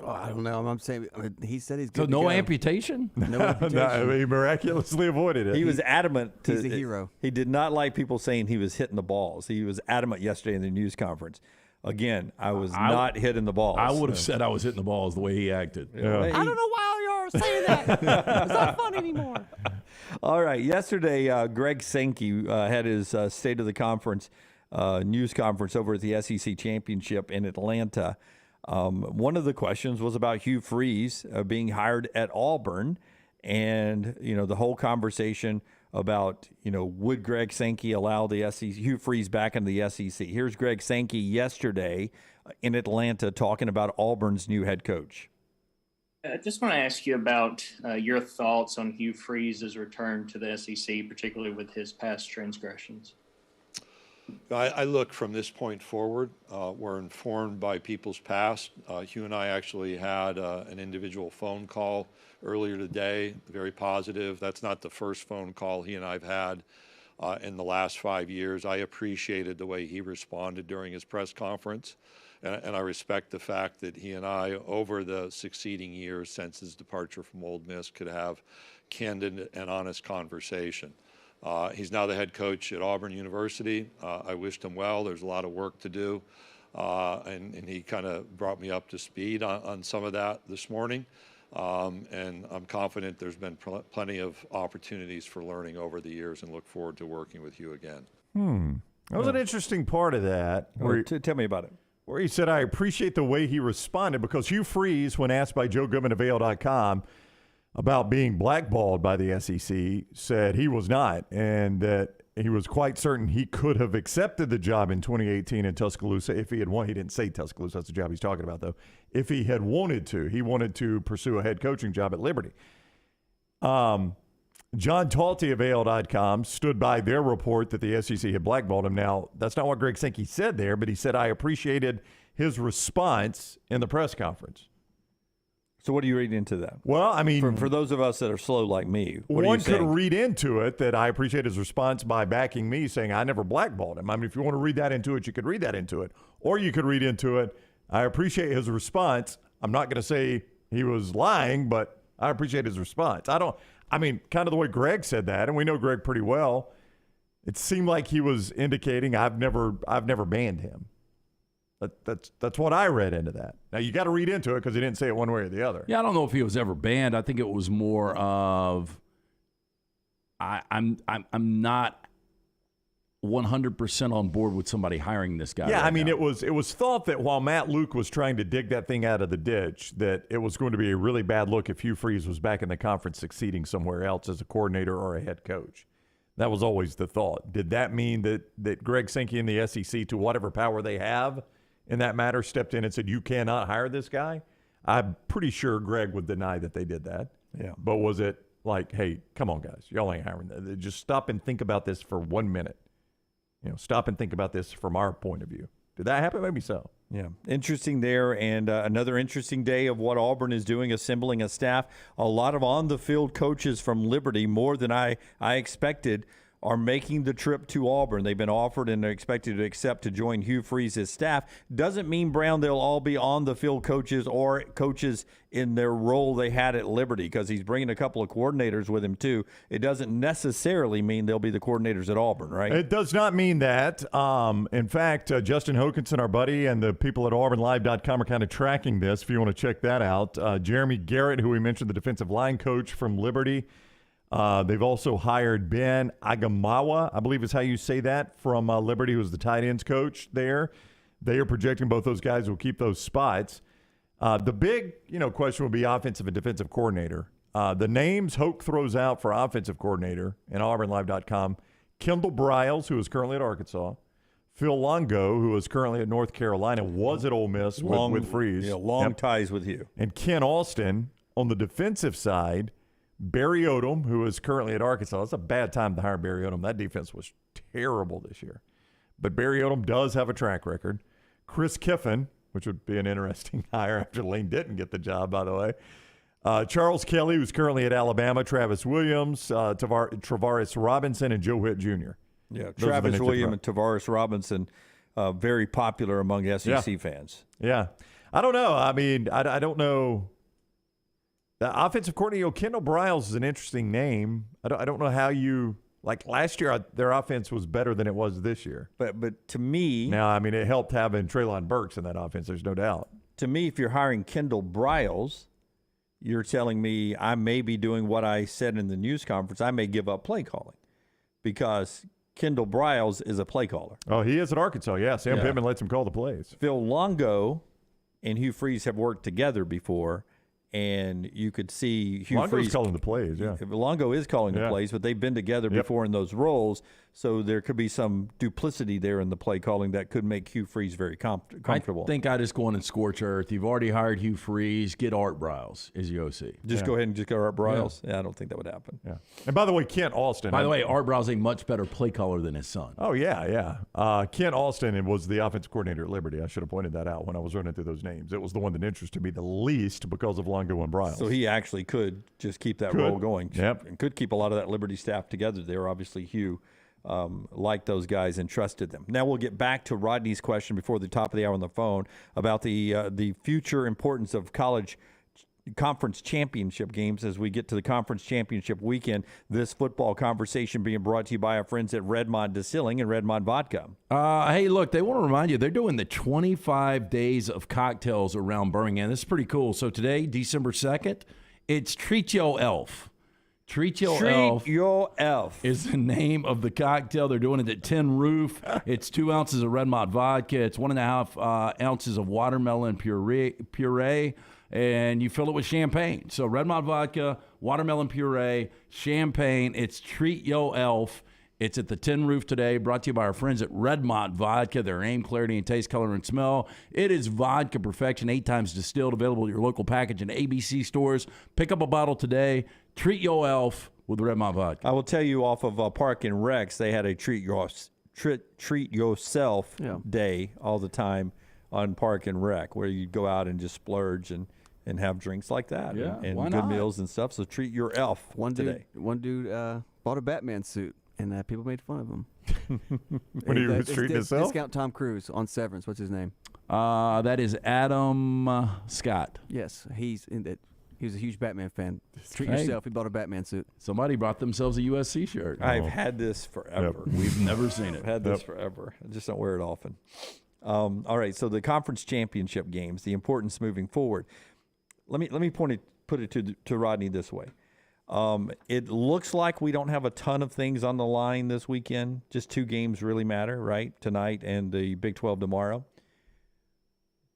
Oh, I don't know. I'm saying he said he's So good. no amputation? No amputation. No, he miraculously avoided it. He was adamant. He's a hero. He did not like people saying he was hitting the balls. He was adamant yesterday in the news conference. Again, I was not hitting the balls. I would have said I was hitting the balls the way he acted. Yeah. I don't know why y'all are saying that. It's not fun anymore. All right. Yesterday, Greg Sankey had his State of the Conference news conference over at the SEC Championship in Atlanta. One of the questions was about Hugh Freeze being hired at Auburn, and the whole conversation about would Greg Sankey allow the Hugh Freeze back into the SEC. Here's Greg Sankey yesterday in Atlanta talking about Auburn's new head coach. I just want to ask you about your thoughts on Hugh Freeze's return to the SEC, particularly with his past transgressions. I look from this point forward. We're informed by people's past. Hugh and I actually had an individual phone call earlier today, very positive. That's not the first phone call he and I have had in the last 5 years. I appreciated the way he responded during his press conference, and I respect the fact that he and I, over the succeeding years since his departure from Ole Miss, could have candid and honest conversation. He's now the head coach at Auburn University. I wished him well. There's a lot of work to do, and he kind of brought me up to speed on some of that this morning. And I'm confident there's been plenty of opportunities for learning over the years, and look forward to working with you again. That was an interesting part of that. Tell me about it. Where he said, I appreciate the way he responded, because Hugh Freeze, when asked by Joe Goodman of AL.com about being blackballed by the SEC, said he was not, and that he was quite certain he could have accepted the job in 2018 in Tuscaloosa if he had wanted. He didn't say Tuscaloosa. That's the job he's talking about, though. If he had wanted to. He wanted to pursue a head coaching job at Liberty. John Talty of AL.com stood by their report that the SEC had blackballed him. Now, that's not what Greg Sankey said there, but he said, I appreciated his response in the press conference. So what do you read into that? Well, I mean, for those of us that are slow like me, one could read into it that I appreciate his response by backing me, saying I never blackballed him. I mean, if you want to read that into it, you could read that into it. Or you could read into it, I appreciate his response. I'm not going to say he was lying, but I appreciate his response. Kind of the way Greg said that, and we know Greg pretty well, it seemed like he was indicating I've never banned him. That's what I read into that. Now, you got to read into it because he didn't say it one way or the other. Yeah, I don't know if he was ever banned. I think it was more of I'm not 100% on board with somebody hiring this guy. Yeah, right I mean, now. it was thought that while Matt Luke was trying to dig that thing out of the ditch, that it was going to be a really bad look if Hugh Freeze was back in the conference succeeding somewhere else as a coordinator or a head coach. That was always the thought. Did that mean that Greg Sankey and the SEC, to whatever power they have in that matter, stepped in and said, you cannot hire this guy? I'm pretty sure Greg would deny that they did that. Yeah. But was it like, hey, come on, guys, y'all ain't hiring that. Just stop and think about this for 1 minute. Stop and think about this from our point of view. Did that happen? Maybe so. Yeah, interesting there. And another interesting day of what Auburn is doing, assembling a staff. A lot of on-the-field coaches from Liberty, more than I expected, are making the trip to Auburn. They've been offered and they're expected to accept to join Hugh Freeze's staff. Doesn't mean, Brown, they'll all be on-the-field coaches or coaches in their role they had at Liberty, because he's bringing a couple of coordinators with him, too. It doesn't necessarily mean they'll be the coordinators at Auburn, right? It does not mean that. In fact, Justin Hokanson, our buddy, and the people at AuburnLive.com are kind of tracking this, if you want to check that out. Jeremy Garrett, who we mentioned, the defensive line coach from Liberty. They've also hired Ben Agamawa, I believe is how you say that, from Liberty, who was the tight ends coach there. They are projecting both those guys will keep those spots. The big, question will be offensive and defensive coordinator. The names Hoke throws out for offensive coordinator in AuburnLive.com: Kendall Briles, who is currently at Arkansas; Phil Longo, who is currently at North Carolina, was at Ole Miss with Freeze. Yeah, long ties with you. And Ken Austin on the defensive side. Barry Odom, who is currently at Arkansas. It's a bad time to hire Barry Odom. That defense was terrible this year. But Barry Odom does have a track record. Chris Kiffin, which would be an interesting hire after Lane didn't get the job, by the way. Charles Kelly, who's currently at Alabama. Travis Williams, Travaris Robinson, and Joe Whitt Jr. Yeah, Travis Williams and Travaris Robinson, very popular among SEC fans. Yeah. I don't know. I mean, I don't know. The offensive coordinator, Kendall Briles, is an interesting name. I don't know how you Like last year, their offense was better than it was this year. But to me, now I mean it helped having Treylon Burks in that offense. There's no doubt. To me, if you're hiring Kendall Briles, you're telling me I may be doing what I said in the news conference. I may give up play calling because Kendall Briles is a play caller. Oh, he is at Arkansas. Yeah, Sam Pittman lets him call the plays. Phil Longo and Hugh Freeze have worked together before. And you could see Hugh Longo's Freeze calling the plays, yeah. Longo is calling the plays, but they've been together before in those roles, so there could be some duplicity there in the play calling that could make Hugh Freeze very comfortable. I think I just go on and scorch earth. You've already hired Hugh Freeze. Get Art Briles as your OC. Just go ahead and just go Art Briles? Yeah, I don't think that would happen. Yeah. And by the way, Kent Alston. By the way, Art Briles is a much better play caller than his son. Oh, yeah. Kent Alston was the offensive coordinator at Liberty. I should have pointed that out when I was running through those names. It was the one that interested me the least because of Longo and Briles. So he actually could just keep that role going. Yep. And could keep a lot of that Liberty staff together there. Obviously, Hugh liked those guys and trusted them. Now we'll get back to Rodney's question before the top of the hour on the phone about the future importance of college conference championship games as we get to the conference championship weekend. This football conversation being brought to you by our friends at Redmond Distilling and Redmond Vodka. Hey, look, they want to remind you, they're doing the 25 days of cocktails around Birmingham. This is pretty cool. So today, December 2nd, it's Treat Your Elf. Treat Your Elf is the name of the cocktail. They're doing it at Tin Roof. It's 2 ounces of Redmond vodka. It's 1.5 ounces of watermelon puree, and you fill it with champagne. So Redmond vodka, watermelon puree, champagne. It's Treat Your Elf. It's at the Tin Roof today, brought to you by our friends at Redmond Vodka. Their aim, clarity, and taste, color, and smell. It is vodka perfection, 8 times distilled, available at your local package and ABC stores. Pick up a bottle today. Treat Your Elf with Redmond Vodka. I will tell you, off of Park and Rex, they had a treat yourself day all the time on Park and Rec, where you go out and just splurge and have drinks like that, and why good not? meals and stuff. So treat your elf today. One dude bought a Batman suit, and people made fun of him. When he was treating himself? Discount Tom Cruise on Severance. What's his name? That is Adam Scott. Yes, he was a huge Batman fan. Treat yourself. He bought a Batman suit. Somebody brought themselves a USC shirt. I've had this forever. We've never seen it. I've had this forever. I just don't wear it often. All right, so the conference championship games, the importance moving forward. Let me put it to Rodney this way. It looks like we don't have a ton of things on the line this weekend. Just 2 games really matter, right? Tonight and the Big 12 tomorrow.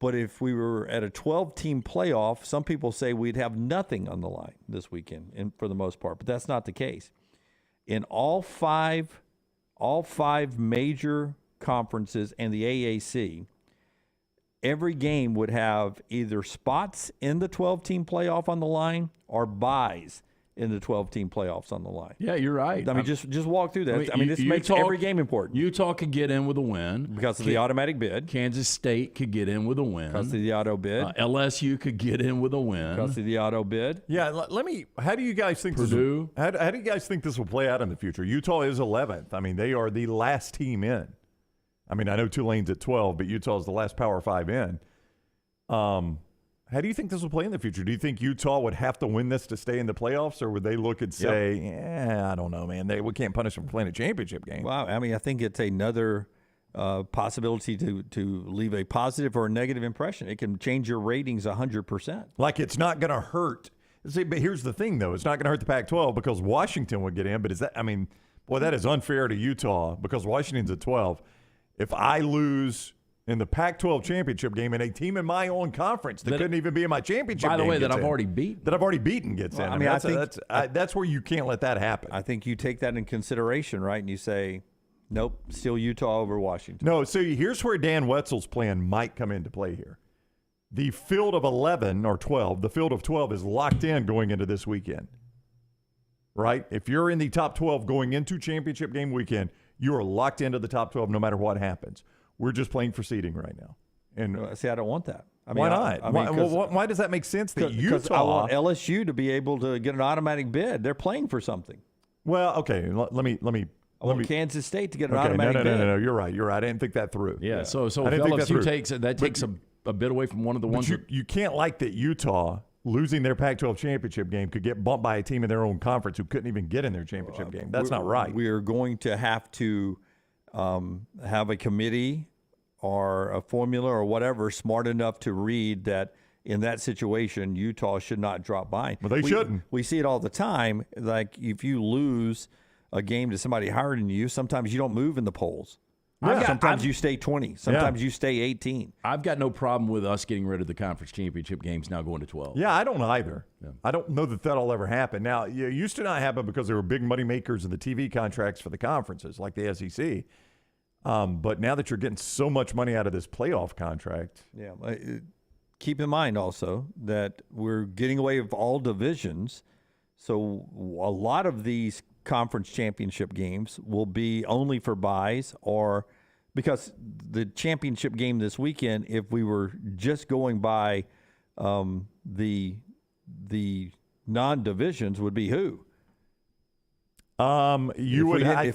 But if we were at a 12-team playoff, some people say we'd have nothing on the line this weekend, for the most part. But that's not the case. In all five major conferences and the AAC, every game would have either spots in the 12-team playoff on the line or buys in the 12-team playoffs on the line. Yeah, you're right. I mean, just walk through that. This makes every game important. Utah could get in with a win. Because of the automatic bid. Kansas State could get in with a win. Because of the auto bid. LSU could get in with a win. Because of the auto bid. Yeah, how do you guys think Purdue? how do you guys think this will play out in the future? Utah is 11th. I mean, they are the last team in. I mean, I know Tulane's at 12, but Utah's the last Power 5 in. How do you think this will play in the future? Do you think Utah would have to win this to stay in the playoffs, or would they look and say, I don't know, man, we can't punish them for playing a championship game? Wow, I mean, I think it's another possibility to leave a positive or a negative impression. It can change your ratings 100%. Like, it's not going to hurt. See, but here's the thing, though. It's not going to hurt the Pac-12 because Washington would get in, but that is unfair to Utah because Washington's at 12. If I lose in the Pac-12 championship game, and a team in my own conference that couldn't even be in my championship game, by the way, that I've already beaten gets in. I mean, that's where you can't let that happen. I think you take that in consideration, right? And you say, nope, still Utah over Washington. No, so here's where Dan Wetzel's plan might come into play here. The field of 11 or 12, the field of 12 is locked in going into this weekend, right? If you're in the top 12 going into championship game weekend, you are locked into the top 12 no matter what happens. We're just playing for seeding right now. And see, I don't want that. I mean, why not? Why does that make sense that Utah? Because I want LSU to be able to get an automatic bid. They're playing for something. Well, okay. Let me. I want Kansas State to get an automatic bid. No. You're right. I didn't think that through. Yeah. So if LSU takes a bit away from one of the ones. You can't like that Utah losing their Pac-12 championship game could get bumped by a team in their own conference who couldn't even get in their championship game. That's not right. We're going to have to have a committee or a formula or whatever smart enough to read that in that situation, Utah should not drop by. Well, they shouldn't. We see it all the time. Like if you lose a game to somebody higher than you, sometimes you don't move in the polls. Yeah. Sometimes you stay 20. Sometimes you stay 18. I've got no problem with us getting rid of the conference championship games now going to 12. Yeah, I don't either. Yeah. I don't know that that'll ever happen. Now, it used to not happen because there were big money makers in the TV contracts for the conferences, like the SEC. But now that you're getting so much money out of this playoff contract. Yeah. Keep in mind also that we're getting away with all divisions. So a lot of these conference championship games will be only for buys, or because the championship game this weekend, if we were just going by the non-divisions, would be who? If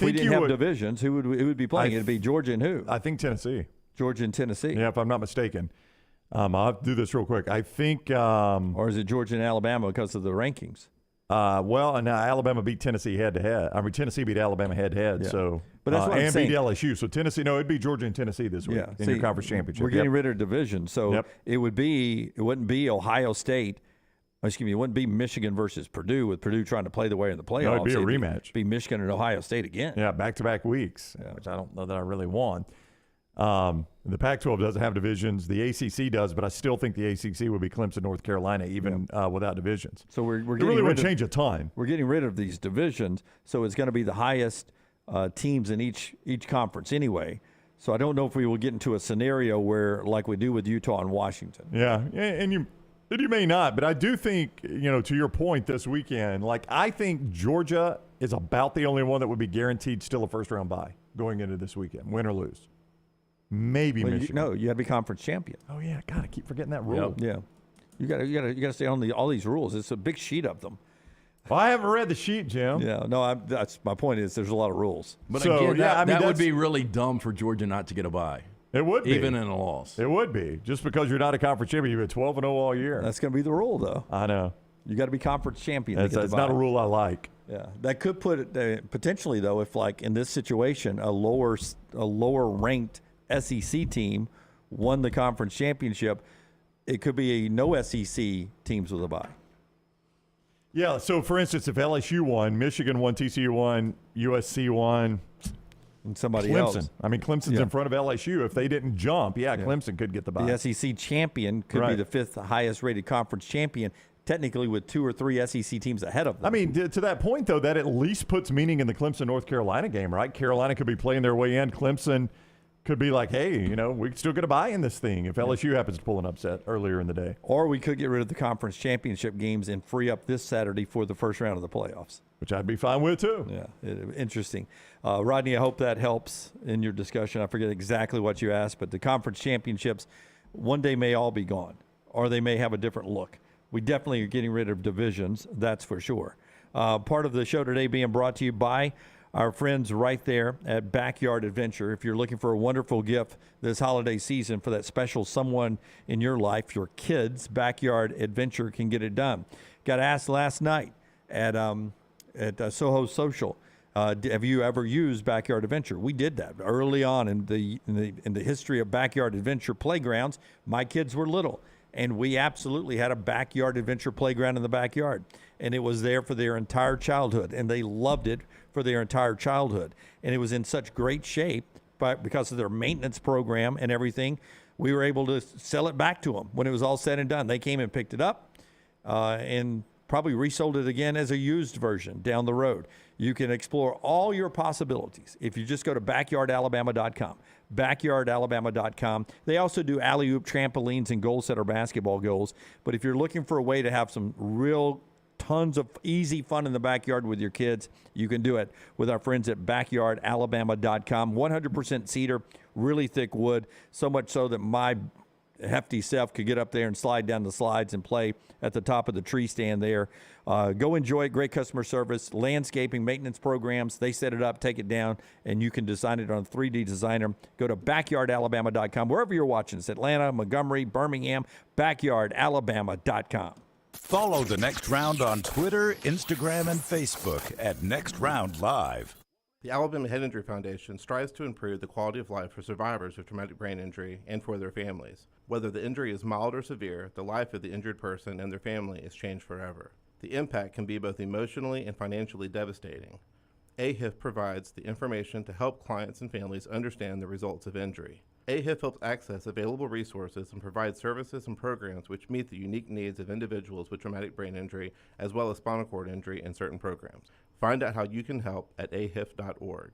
we didn't have divisions, who would be playing? It'd be Georgia and who? I think Tennessee. Georgia and Tennessee. Yeah, if I'm not mistaken. I'll have to do this real quick. I think, or is it Georgia and Alabama because of the rankings? Well, now Alabama beat Tennessee head-to-head. I mean, Tennessee beat Alabama head-to-head. Yeah. So, but that's what I'm saying. Beat LSU. So Tennessee, no, it'd be Georgia and Tennessee this week in your conference championship. We're getting rid of division, so it wouldn't be Ohio State. Excuse me, it wouldn't be Michigan versus Purdue, with Purdue trying to play the way in the playoffs. No, it'd be a rematch. It'd be Michigan and Ohio State again. Yeah, back-to-back weeks, which I don't know that I really want. The Pac-12 doesn't have divisions. The ACC does, but I still think the ACC would be Clemson, North Carolina, even without divisions. So we're it getting really rid would of, change a ton. We're getting rid of these divisions, so it's going to be the highest teams in each conference anyway. So I don't know if we will get into a scenario where, like we do with Utah and Washington. Yeah, and you may not, but I do think, to your point this weekend, like I think Georgia is about the only one that would be guaranteed still a first-round bye going into this weekend, win or lose. Maybe Michigan. You got to be conference champion. Oh yeah, God, I keep forgetting that rule. Yeah, you got to stay on all these rules. It's a big sheet of them. Well, I haven't read the sheet, Jim. Yeah, no, that's my point. Is there's a lot of rules. But again, that would be really dumb for Georgia not to get a bye. It would be, even in a loss. It would be, just because you're not a conference champion. You've been 12-0 all year. That's going to be the rule, though. I know. You got to be conference champion. That's not a rule I like. Yeah, that could put it potentially though, if like in this situation, a lower ranked SEC team won the conference championship, it could be no SEC teams with a bye. Yeah, so for instance, if LSU won, Michigan won, TCU won, USC won, and somebody Clemson. else. I mean, Clemson's in front of LSU. If they didn't jump, Clemson could get the bye. The SEC champion could be the fifth highest rated conference champion, technically with 2 or 3 SEC teams ahead of them. I mean, to that point, though, that at least puts meaning in the Clemson-North Carolina game, right? Carolina could be playing their way in. Clemson could be like, hey, we can still get a bye in this thing if LSU happens to pull an upset earlier in the day. Or we could get rid of the conference championship games and free up this Saturday for the first round of the playoffs. Which I'd be fine with, too. Yeah, interesting. Rodney, I hope that helps in your discussion. I forget exactly what you asked, but the conference championships one day may all be gone, or they may have a different look. We definitely are getting rid of divisions, that's for sure. Part of the show today being brought to you by our friends right there at Backyard Adventure. If you're looking for a wonderful gift this holiday season for that special someone in your life, your kids, Backyard Adventure can get it done. Got asked last night at Soho Social, have you ever used Backyard Adventure? We did that early on in the history of Backyard Adventure playgrounds. My kids were little, and we absolutely had a Backyard Adventure playground in the backyard, and it was there for their entire childhood, and they loved it for their entire childhood. And it was in such great shape because of their maintenance program and everything. We were able to sell it back to them when it was all said and done. They came and picked it up and probably resold it again as a used version down the road. You can explore all your possibilities if you just go to backyardalabama.com. Backyardalabama.com. They also do alley-oop trampolines and goal setter basketball goals. But if you're looking for a way to have some real tons of easy fun in the backyard with your kids, you can do it with our friends at backyardalabama.com. 100% cedar, really thick wood, so much so that my hefty self could get up there and slide down the slides and play at the top of the tree stand there. Go enjoy it. Great customer service, landscaping, maintenance programs. They set it up, take it down, and you can design it on a 3D designer. Go to backyardalabama.com. Wherever you're watching us, Atlanta, Montgomery, Birmingham, backyardalabama.com. Follow The Next Round on Twitter, Instagram, and Facebook at Next Round Live. The Alabama Head Injury Foundation strives to improve the quality of life for survivors of traumatic brain injury and for their families. Whether the injury is mild or severe, the life of the injured person and their family is changed forever. The impact can be both emotionally and financially devastating. AHIF provides the information to help clients and families understand the results of injury. AHIF helps access available resources and provides services and programs which meet the unique needs of individuals with traumatic brain injury as well as spinal cord injury in certain programs. Find out how you can help at ahif.org.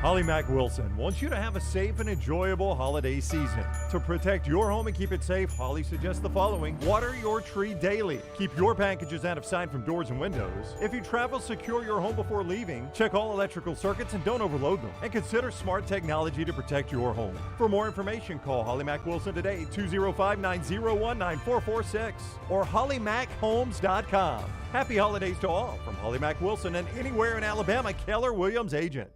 Holly Mack Wilson wants you to have a safe and enjoyable holiday season. To protect your home and keep it safe, Holly suggests the following. Water your tree daily. Keep your packages out of sight from doors and windows. If you travel, secure your home before leaving. Check all electrical circuits and don't overload them. And consider smart technology to protect your home. For more information, call Holly Mack Wilson today, 205-901-9446 or hollymachomes.com. Happy holidays to all from Holly Mack Wilson and anywhere in Alabama, Keller Williams agent.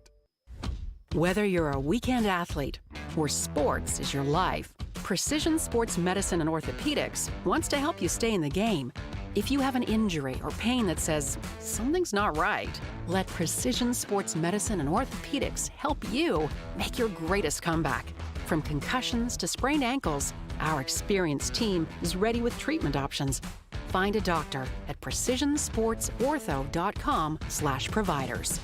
Whether you're a weekend athlete or sports is your life, Precision Sports Medicine and Orthopedics wants to help you stay in the game. If you have an injury or pain that says something's not right, let Precision Sports Medicine and Orthopedics help you make your greatest comeback. From concussions to sprained ankles, our experienced team is ready with treatment options. Find a doctor at precisionsportsortho.com/providers.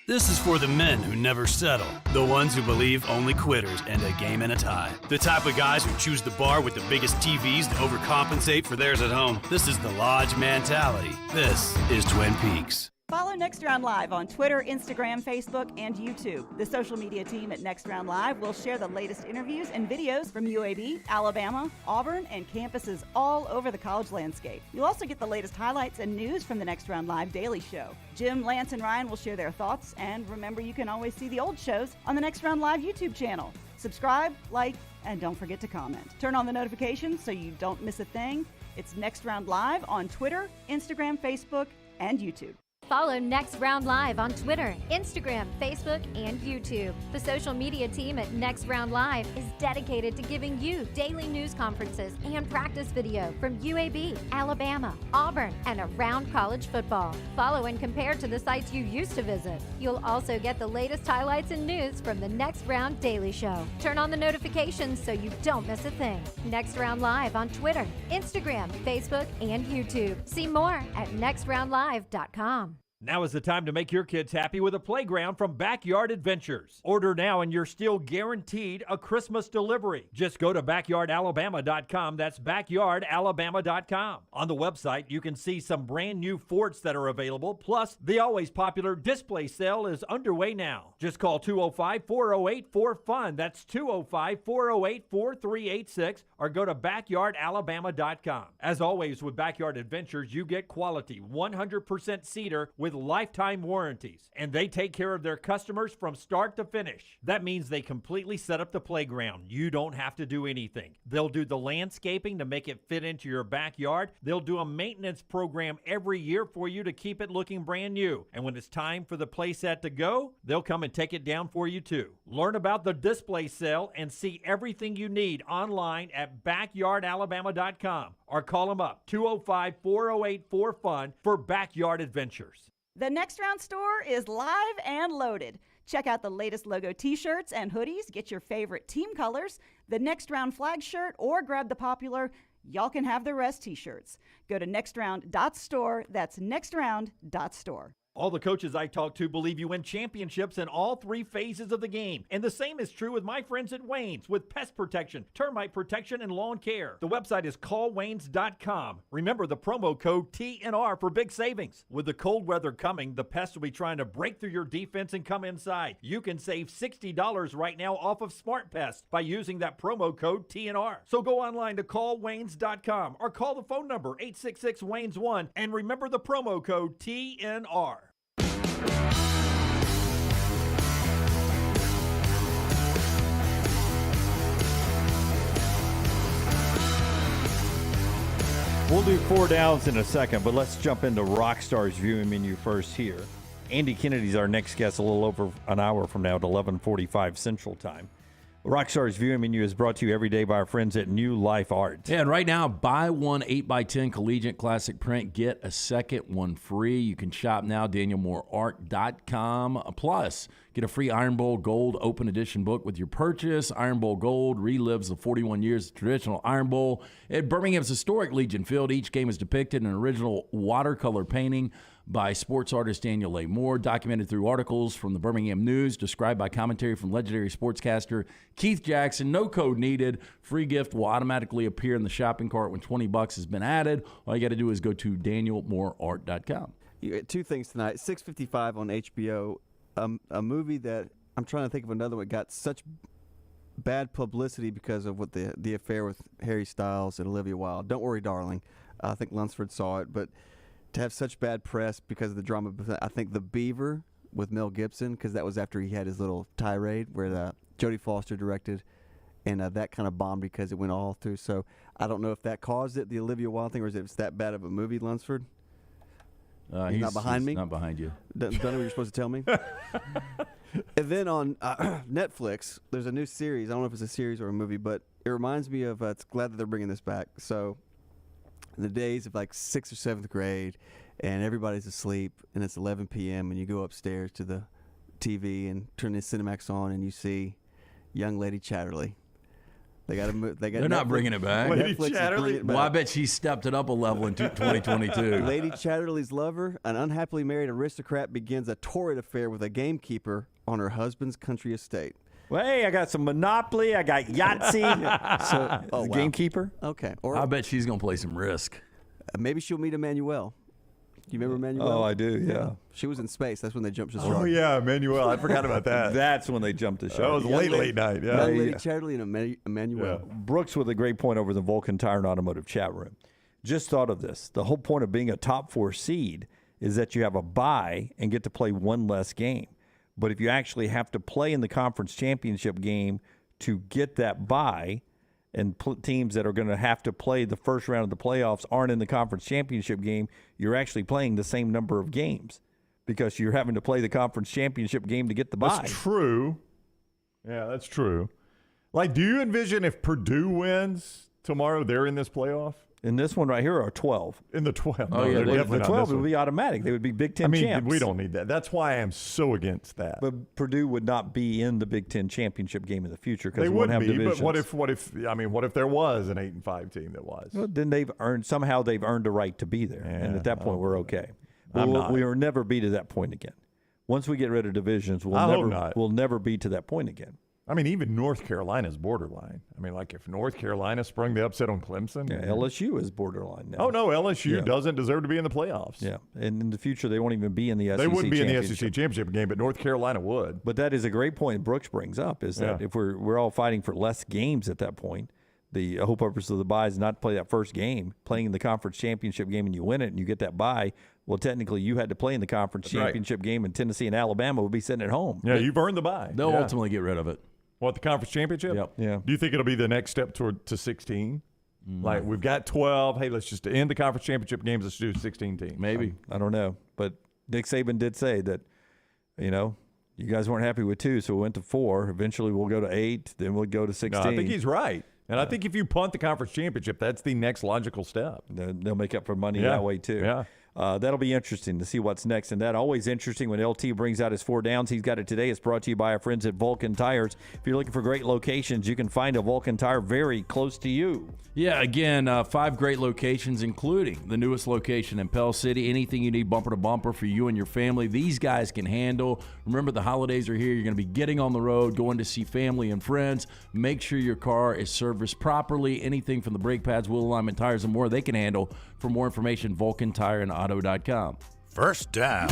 This is for the men who never settle, the ones who believe only quitters end a game in a tie, the type of guys who choose the bar with the biggest TVs to overcompensate for theirs at home. This is the Lodge mentality. This is Twin Peaks. Follow Next Round Live on Twitter, Instagram, Facebook, and YouTube. The social media team at Next Round Live will share the latest interviews and videos from UAB, Alabama, Auburn, and campuses all over the college landscape. You'll also get the latest highlights and news from the Next Round Live Daily Show. Jim, Lance, and Ryan will share their thoughts, and remember, you can always see the old shows on the Next Round Live YouTube channel. Subscribe, like, and don't forget to comment. Turn on the notifications so you don't miss a thing. It's Next Round Live on Twitter, Instagram, Facebook, and YouTube. Follow Next Round Live on Twitter, Instagram, Facebook, and YouTube. The social media team at Next Round Live is dedicated to giving you daily news conferences and practice video from UAB, Alabama, Auburn, and around college football. Follow and compare to the sites you used to visit. You'll also get the latest highlights and news from the Next Round Daily Show. Turn on the notifications so you don't miss a thing. Next Round Live on Twitter, Instagram, Facebook, and YouTube. See more at nextroundlive.com. Now is the time to make your kids happy with a playground from Backyard Adventures. Order now and you're still guaranteed a Christmas delivery. Just go to backyardalabama.com. That's backyardalabama.com. On the website, you can see some brand new forts that are available. Plus, the always popular display sale is underway now. Just call 205-408-4FUN. That's 205-408-4386 or go to backyardalabama.com. As always with Backyard Adventures, you get quality 100% cedar with lifetime warranties, and they take care of their customers from start to finish. That means they completely set up the playground. You don't have to do anything. They'll do the landscaping to make it fit into your backyard. They'll do a maintenance program every year for you to keep it looking brand new. And when it's time for the playset to go, they'll come and take it down for you too. Learn about the display sale and see everything you need online at backyardalabama.com or call them up 205-408-4FUN for Backyard Adventures. The Next Round store is live and loaded. Check out the latest logo t-shirts and hoodies. Get your favorite team colors, the Next Round flag shirt, or grab the popular Y'all Can Have the Rest t-shirts. Go to nextround.store. That's nextround.store. All the coaches I talk to believe you win championships in all three phases of the game. And the same is true with my friends at Wayne's with pest protection, termite protection, and lawn care. The website is callwaynes.com. Remember the promo code TNR for big savings. With the cold weather coming, the pests will be trying to break through your defense and come inside. You can save $60 right now off of Smart Pest by using that promo code TNR. So go online to callwaynes.com or call the phone number 866-WAYNES1 and remember the promo code TNR. We'll do 4 downs in a second, but let's jump into Rockstar's viewing menu first here. Andy Kennedy's our next guest a little over an hour from now at 11:45 Central Time. Rockstar's viewing menu is brought to you every day by our friends at New Life Art. Yeah, and right now, buy one 8x10 Collegiate Classic print, get a second one free. You can shop now, DanielMooreArt.com. Plus, get a free Iron Bowl Gold Open Edition book with your purchase. Iron Bowl Gold relives the 41 years of traditional Iron Bowl at Birmingham's historic Legion Field. Each game is depicted in an original watercolor painting by sports artist Daniel A. Moore, documented through articles from the Birmingham News, described by commentary from legendary sportscaster Keith Jackson. No code needed. Free gift will automatically appear in the shopping cart when $20 has been added. All you got to do is go to DanielMooreArt.com. You got two things tonight. 6:55 on HBO, a movie that I'm trying to think of another one. Got such bad publicity because of what the affair with Harry Styles and Olivia Wilde. Don't Worry, Darling. I think Lunsford saw it, but to have such bad press because of the drama, I think The Beaver with Mel Gibson, because that was after he had his little tirade where Jodie Foster directed, and that kind of bombed because it went all through. So I don't know if that caused it, the Olivia Wilde thing, or if it's that bad of a movie, Lunsford. He's not behind me? Not behind you. Don't know what you're supposed to tell me? And then on Netflix, there's a new series. I don't know if it's a series or a movie, but it reminds me of, it's glad that they're bringing this back. So in the days of like 6th or 7th grade, and everybody's asleep, and it's 11 p.m., and you go upstairs to the TV and turn the Cinemax on, and you see Young Lady Chatterley. They got to. They're not bringing it back. Lady Chatterley. Well, I bet she stepped it up a level in 2022. Lady Chatterley's lover, an unhappily married aristocrat, begins a torrid affair with a gamekeeper on her husband's country estate. Well, hey, I got some Monopoly. I got Yahtzee. So, the gamekeeper. Okay. Or I bet she's going to play some Risk. Maybe she'll meet Emmanuel. Do you remember Emmanuel? Oh, I do, yeah. She was in space. That's when they jumped the shark. Oh, yeah, Emmanuel. I forgot about that. That's when they jumped the shark. That was late night, yeah. Young Lady Chatterley and Emmanuel. Yeah. Brooks with a great point over the Vulcan Tire and Automotive chat room. Just thought of this. The whole point of being a top 4 seed is that you have a bye and get to play one less game. But if you actually have to play in the conference championship game to get that bye, and teams that are going to have to play the first round of the playoffs aren't in the conference championship game, you're actually playing the same number of games because you're having to play the conference championship game to get the bye. That's true. Yeah, that's true. Like, do you envision if Purdue wins tomorrow, they're in this playoff? In this one right here are 12. In the 12. Oh, yeah. The 12 would be automatic. They would be Big Ten champs. We don't need that. That's why I am so against that. But Purdue would not be in the Big Ten championship game in the future because they we won't would have be, divisions. But what if there was an 8-5 team that was? Well, then they've earned a right to be there. And at that point, we're okay. We will never be to that point again. Once we get rid of divisions, we'll never be to that point again. I mean, even North Carolina's borderline. I mean, like if North Carolina sprung the upset on Clemson. Yeah, LSU is borderline now. Oh, no, LSU doesn't deserve to be in the playoffs. Yeah, and in the future, they won't even be in the SEC They wouldn't be in the SEC championship game, but North Carolina would. But that is a great point Brooks brings up, is that if we're all fighting for less games at that point, the whole purpose of the bye is not to play that first game. Playing in the conference championship game and you win it and you get that bye, well, technically you had to play in the conference championship game, and Tennessee and Alabama would be sitting at home. Yeah, you've earned the bye. They'll ultimately get rid of it. What, the conference championship? Yep. Yeah. Do you think it'll be the next step to 16? Like, we've got 12. Hey, let's just end the conference championship games. Let's do 16 teams. Maybe. I don't know. But Nick Saban did say that, you guys weren't happy with 2, so we went to 4. Eventually we'll go to 8. Then we'll go to 16. No, I think he's right. And I think if you punt the conference championship, that's the next logical step. They'll make up for money that way, too. Yeah. That'll be interesting to see what's next. And that always interesting when LT brings out his 4 downs. He's got it today. It's brought to you by our friends at Vulcan Tires. If you're looking for great locations, you can find a Vulcan Tire very close to you. Yeah, again, 5 great locations, including the newest location in Pell City. Anything you need bumper to bumper for you and your family, these guys can handle. Remember, the holidays are here. You're going to be getting on the road, going to see family and friends. Make sure your car is serviced properly. Anything from the brake pads, wheel alignment, tires, and more, they can handle. For more information, VulcanTireandAuto.com. First down.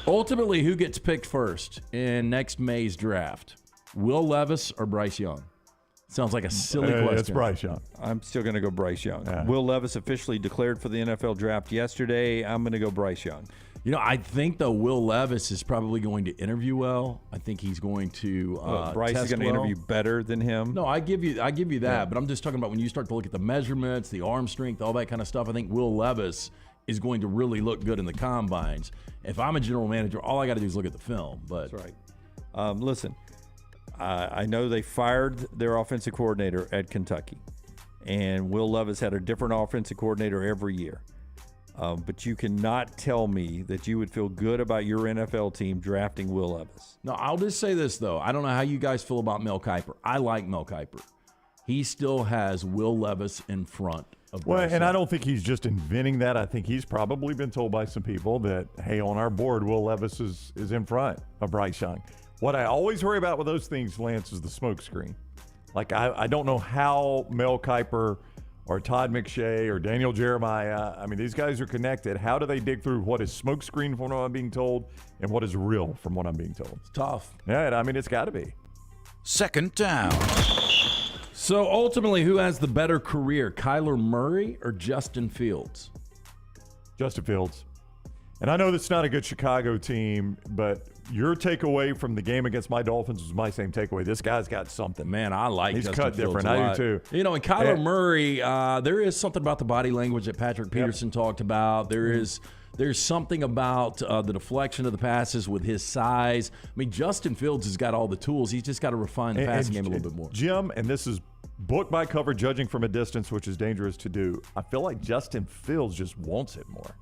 Ultimately, who gets picked first in next May's draft? Will Levis or Bryce Young? Sounds like a silly question. It's Bryce Young. I'm still going to go Bryce Young. Yeah. Will Levis officially declared for the NFL draft yesterday. I'm going to go Bryce Young. I think, though, Will Levis is probably going to interview well. I think he's going to Bryce test is going to interview better than him. No, I give you that, but I'm just talking about when you start to look at the measurements, the arm strength, all that kind of stuff. I think Will Levis is going to really look good in the combines. If I'm a general manager, all I got to do is look at the film. But that's right. Listen, I know they fired their offensive coordinator at Kentucky, and Will Levis had a different offensive coordinator every year. But you cannot tell me that you would feel good about your NFL team drafting Will Levis. No, I'll just say this, though. I don't know how you guys feel about Mel Kiper. I like Mel Kiper. He still has Will Levis in front of Bryce and Young. I don't think he's just inventing that. I think he's probably been told by some people that, hey, on our board, Will Levis is in front of Bryce Young. What I always worry about with those things, Lance, is the smoke screen. Like, I don't know how Mel Kiper or Todd McShay or Daniel Jeremiah, I mean, these guys are connected. How do they dig through what is smoke screen from what I'm being told and what is real from what I'm being told? It's tough. Yeah, I mean, it's got to be. Second down. So ultimately, who has the better career, Kyler Murray or Justin Fields? Justin Fields. And I know that's not a good Chicago team, but your takeaway from the game against my Dolphins was my same takeaway. This guy's got something. Man, I like He's Justin cut Fields different. a lot. I do too. You know, and Kyler Murray, there is something about the body language that Patrick Peterson talked about. There's something about the deflection of the passes with his size. I mean, Justin Fields has got all the tools. He's just got to refine the passing game a little bit more. Jim, and this is book by cover judging from a distance, which is dangerous to do. I feel like Justin Fields just wants it more.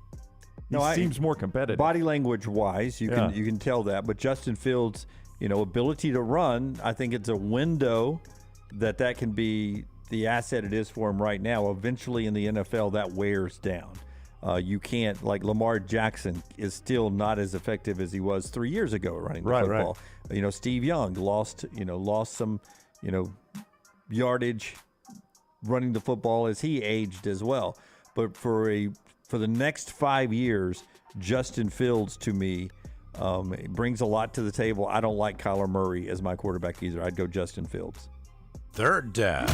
He seems more competitive. Body language wise, you can tell that. But Justin Fields, ability to run, I think it's a window that can be the asset it is for him right now. Eventually in the NFL, that wears down. You can't, like Lamar Jackson is still not as effective as he was 3 years ago running the football. Right. Steve Young lost some, yardage running the football as he aged as well. But for the next 5 years, Justin Fields, to me, brings a lot to the table. I don't like Kyler Murray as my quarterback either. I'd go Justin Fields. Third down.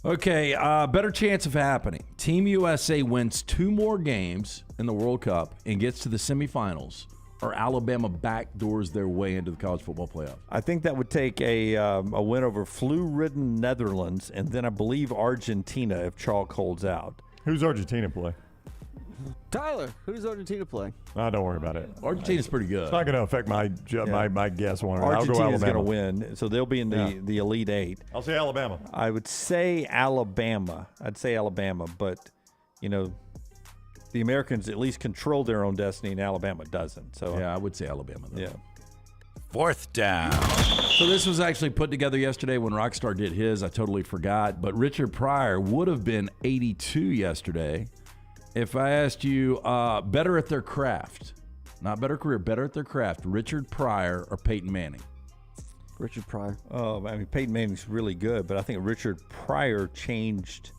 Okay, better chance of happening. Team USA wins 2 more games in the World Cup and gets to the semifinals, or Alabama backdoors their way into the college football playoff. I think that would take a win over flu-ridden Netherlands and then I believe Argentina if Chalk holds out. Who's Argentina play? Tyler, who does Argentina play? Don't worry about it. Argentina's pretty good. It's not going to affect my guess on it. Argentina's going to win, so they'll be in the Elite Eight. I'll say Alabama. I would say Alabama. But, the Americans at least control their own destiny, and Alabama doesn't. So yeah, I would say Alabama, though. Yeah. Fourth down. So this was actually put together yesterday when Rockstar did his. I totally forgot. But Richard Pryor would have been 82 yesterday if I asked you better at their craft. Not better career, better at their craft. Richard Pryor or Peyton Manning? Richard Pryor. Oh, I mean, Peyton Manning's really good, but I think Richard Pryor changed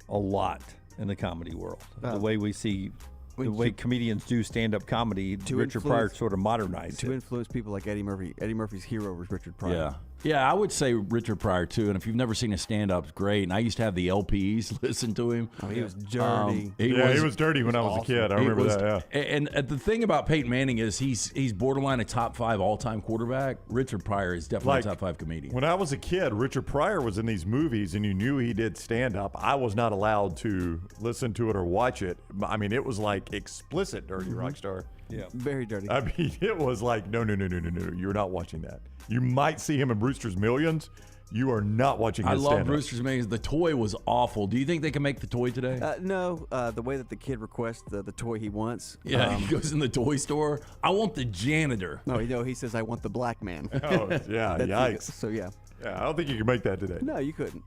a lot in the comedy world. The way we see... The way comedians do stand-up comedy, Richard Pryor sort of modernized it. To influence people like Eddie Murphy. Eddie Murphy's hero was Richard Pryor. Yeah, I would say Richard Pryor, too. And if you've never seen his stand-up, it's great. And I used to have the LPs listen to him. Oh, he was dirty. He was dirty when I was a kid. I remember that, yeah. And the thing about Peyton Manning is he's borderline a top 5 all-time quarterback. Richard Pryor is definitely a top 5 comedian. When I was a kid, Richard Pryor was in these movies, and you knew he did stand-up. I was not allowed to listen to it or watch it. I mean, it was like explicit dirty Rockstar. Yeah, very dirty. I mean, it was like, no. You're not watching that. You might see him in Brewster's Millions. You are not watching his stand-up. I love Brewster's Millions. The toy was awful. Do you think they can make the toy today? No. The way that the kid requests the toy he wants. Yeah, he goes in the toy store. I want the janitor. No, he says, I want the black man. Oh, yeah, yikes. So, yeah. Yeah, I don't think you can make that today. No, you couldn't.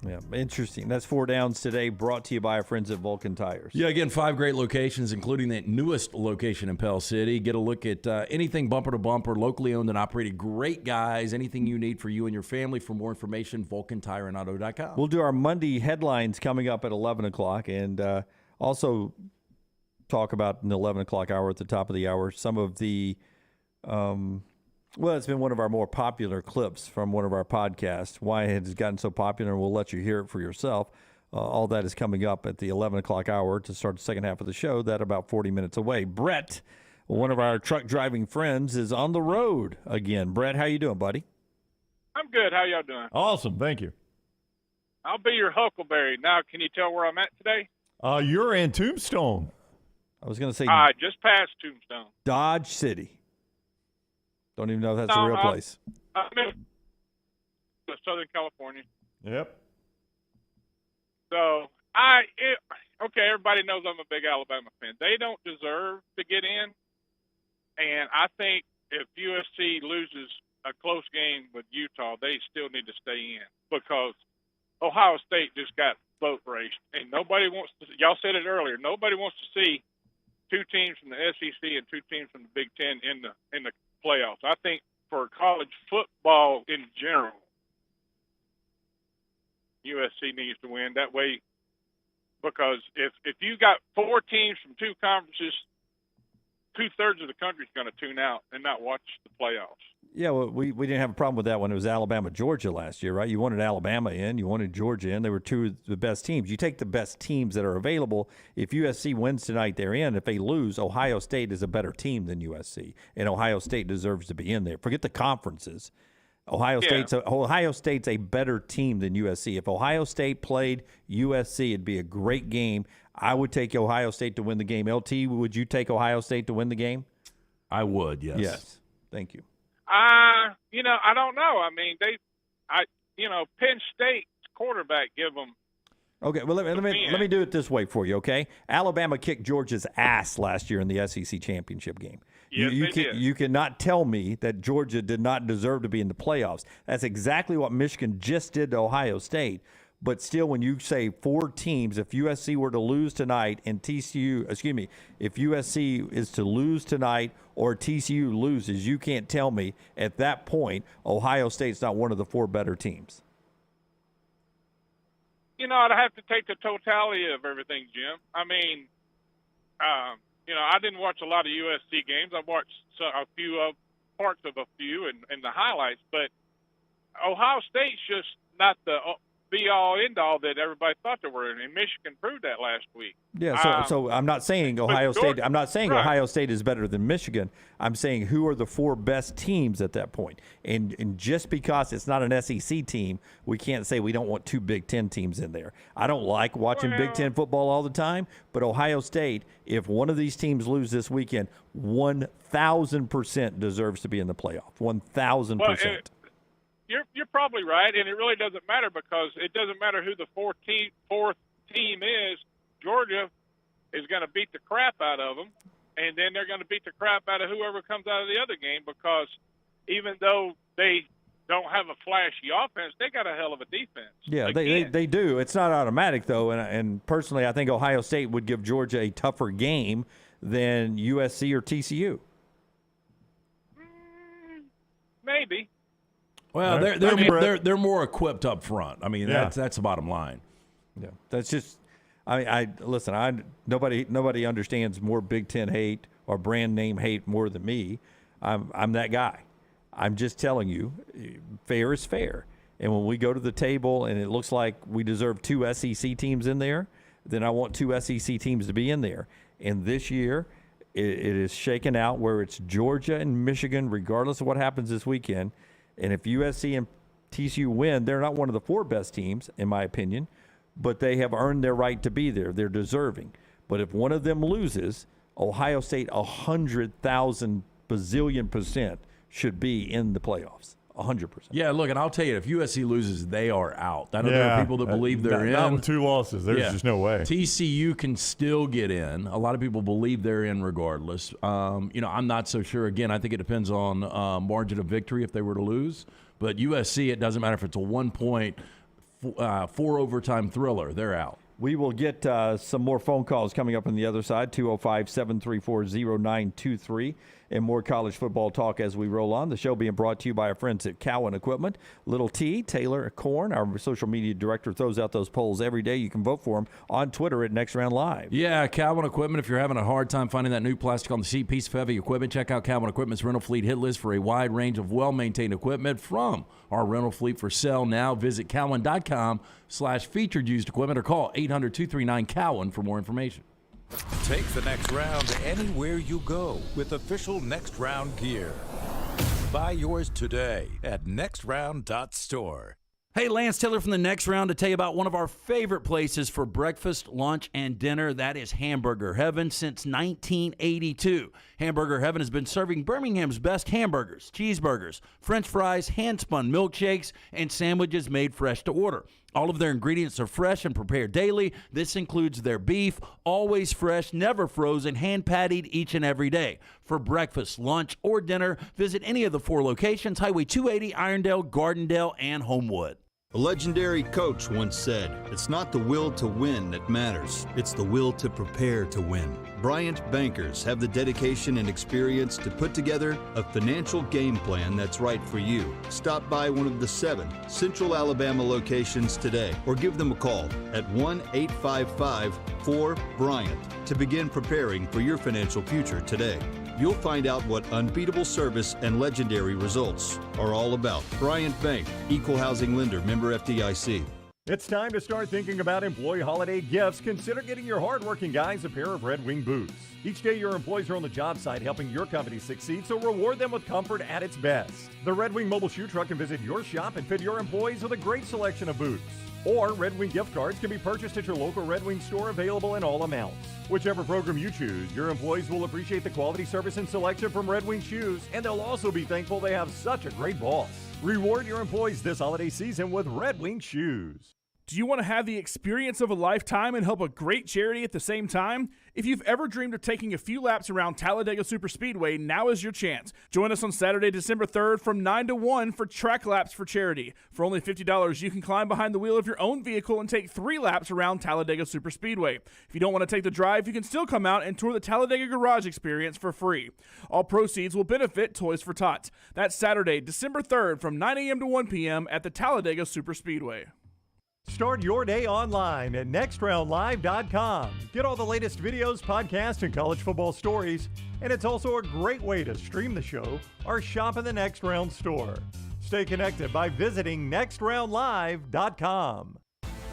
Yeah, interesting. That's 4 downs today, brought to you by our friends at Vulcan Tires. Yeah, again, 5 great locations, including that newest location in Pell City. Get a look at anything bumper to bumper, locally owned and operated. Great guys. Anything you need for you and your family. For more information, VulcanTireandAuto.com. We'll do our Monday headlines coming up at 11 o'clock and also talk about in the 11 o'clock hour at the top of the hour some of the it's been one of our more popular clips from one of our podcasts. Why it has gotten so popular, and we'll let you hear it for yourself. All that is coming up at the 11 o'clock hour to start the second half of the show. That about 40 minutes away. Brett, one of our truck driving friends, is on the road again. Brett, how you doing, buddy? I'm good. How y'all doing? Awesome. Thank you. I'll be your Huckleberry. Now, can you tell where I'm at today? You're in Tombstone. I was going to say just past Tombstone. Dodge City. Don't even know if that's a real place. I'm in Southern California. Yep. So, okay, everybody knows I'm a big Alabama fan. They don't deserve to get in. And I think if USC loses a close game with Utah, they still need to stay in because Ohio State just got boat raced. And nobody wants to – y'all said it earlier. Nobody wants to see two teams from the SEC and two teams from the Big Ten in the playoffs. I think for college football in general, USC needs to win that way because if you got four teams from two conferences, 2/3 of the country is going to tune out and not watch the playoffs. Yeah, well, we didn't have a problem with that when it was Alabama-Georgia last year, right? You wanted Alabama in, you wanted Georgia in. They were two of the best teams. You take the best teams that are available. If USC wins tonight, they're in. If they lose, Ohio State is a better team than USC, and Ohio State deserves to be in there. Forget the conferences. Ohio State's a better team than USC. If Ohio State played USC, it'd be a great game. I would take Ohio State to win the game. LT, would you take Ohio State to win the game? I would, yes. Yes. Thank you. I don't know. I mean, Penn State's quarterback give them. Okay, well, let me do it this way for you, okay? Alabama kicked Georgia's ass last year in the SEC championship game. Yes, You cannot tell me that Georgia did not deserve to be in the playoffs. That's exactly what Michigan just did to Ohio State. But still, when you say four teams, if USC were to lose tonight and if USC is to lose tonight or TCU loses, you can't tell me at that point Ohio State's not one of the four better teams. I'd have to take the totality of everything, Jim. I mean, I didn't watch a lot of USC games. I watched parts of a few and the highlights, but Ohio State's just not the be-all, end-all that everybody thought they were, and Michigan proved that last week. Yeah, so I'm not saying Ohio State. I'm not saying Ohio State is better than Michigan. I'm saying who are the four best teams at that point. And just because it's not an SEC team, we can't say we don't want two Big Ten teams in there. I don't like watching Big Ten football all the time, but Ohio State, if one of these teams lose this weekend, 1,000% deserves to be in the playoff. 1,000%. You're probably right, and it really doesn't matter because it doesn't matter who the fourth team is. Georgia is going to beat the crap out of them, and then they're going to beat the crap out of whoever comes out of the other game because even though they don't have a flashy offense, they got a hell of a defense. Yeah, they do. It's not automatic, though, and personally I think Ohio State would give Georgia a tougher game than USC or TCU. Maybe. Well, they're more equipped up front. I mean, that's the bottom line. Yeah, that's just. Listen. Nobody understands more Big Ten hate or brand name hate more than me. I'm that guy. I'm just telling you, fair is fair. And when we go to the table and it looks like we deserve two SEC teams in there, then I want two SEC teams to be in there. And this year, it is shaken out where it's Georgia and Michigan, regardless of what happens this weekend. And if USC and TCU win, they're not one of the four best teams, in my opinion, but they have earned their right to be there. They're deserving. But if one of them loses, Ohio State 100,000 bazillion% should be in the playoffs. 100%. Yeah, look, and I'll tell you, if USC loses, they are out. I know there are people that believe they're in. Not with two losses. There's just no way. TCU can still get in. A lot of people believe they're in regardless. I'm not so sure. Again, I think it depends on margin of victory if they were to lose. But USC, it doesn't matter if it's a 1-point, 4-overtime thriller. They're out. We will get some more phone calls coming up on the other side, 205-734-0923, and more college football talk as we roll on. The show being brought to you by our friends at Cowan Equipment. Little T, Taylor Korn, our social media director, throws out those polls every day. You can vote for them on Twitter at Next Round Live. Yeah, Cowan Equipment. If you're having a hard time finding that new plastic on the seat piece of heavy equipment, check out Cowan Equipment's rental fleet hit list for a wide range of well-maintained equipment from our rental fleet for sale now. Visit cowan.com/featured used equipment or call 800-239-COWAN for more information. Take the next round anywhere you go with official Next Round gear. Buy yours today at nextround.store. Hey, Lance Taylor from the Next Round to tell you about one of our favorite places for breakfast, lunch, and dinner. That is Hamburger Heaven since 1982. Hamburger Heaven has been serving Birmingham's best hamburgers, cheeseburgers, French fries, hand-spun milkshakes, and sandwiches made fresh to order. All of their ingredients are fresh and prepared daily. This includes their beef, always fresh, never frozen, hand-pattied each and every day. For breakfast, lunch, or dinner, visit any of the 4 locations, Highway 280, Irondale, Gardendale, and Homewood. A legendary coach once said, "It's not the will to win that matters, it's the will to prepare to win." Bryant bankers have the dedication and experience to put together a financial game plan that's right for you. Stop by one of the 7 Central Alabama locations today or give them a call at 1-855-4-BRYANT to begin preparing for your financial future today. You'll find out what unbeatable service and legendary results are all about. Bryant Bank, Equal Housing Lender, member FDIC. It's time to start thinking about employee holiday gifts. Consider getting your hardworking guys a pair of Red Wing boots. Each day your employees are on the job site helping your company succeed, so reward them with comfort at its best. The Red Wing mobile shoe truck can visit your shop and fit your employees with a great selection of boots. Or Red Wing gift cards can be purchased at your local Red Wing store, available in all amounts. Whichever program you choose, your employees will appreciate the quality, service, and selection from Red Wing shoes, and they'll also be thankful they have such a great boss. Reward your employees this holiday season with Red Wing shoes. Do you want to have the experience of a lifetime and help a great charity at the same time? If you've ever dreamed of taking a few laps around Talladega Superspeedway, now is your chance. Join us on Saturday, December 3rd from 9 to 1 for track laps for charity. For only $50, you can climb behind the wheel of your own vehicle and take 3 laps around Talladega Superspeedway. If you don't want to take the drive, you can still come out and tour the Talladega Garage experience for free. All proceeds will benefit Toys for Tots. That's Saturday, December 3rd from 9 a.m. to 1 p.m. at the Talladega Superspeedway. Start your day online at nextroundlive.com. Get all the latest videos, podcasts, and college football stories. And it's also a great way to stream the show or shop in the Next Round store. Stay connected by visiting nextroundlive.com.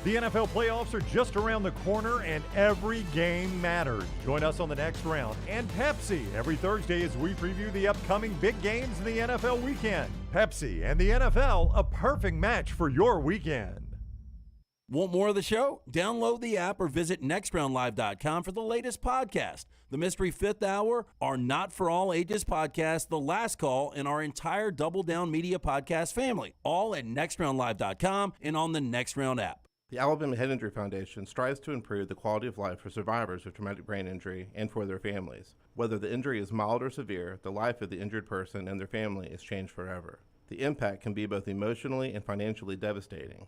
The NFL playoffs are just around the corner and every game matters. Join us on the Next Round and Pepsi every Thursday as we preview the upcoming big games in the NFL weekend. Pepsi and the NFL, a perfect match for your weekend. Want more of the show? Download the app or visit nextroundlive.com for the latest podcast. The Mystery Fifth Hour, our Not For All Ages podcast, The Last Call, and our entire Double Down Media podcast family. All at nextroundlive.com and on the Next Round app. The Alabama Head Injury Foundation strives to improve the quality of life for survivors of traumatic brain injury and for their families. Whether the injury is mild or severe, the life of the injured person and their family is changed forever. The impact can be both emotionally and financially devastating.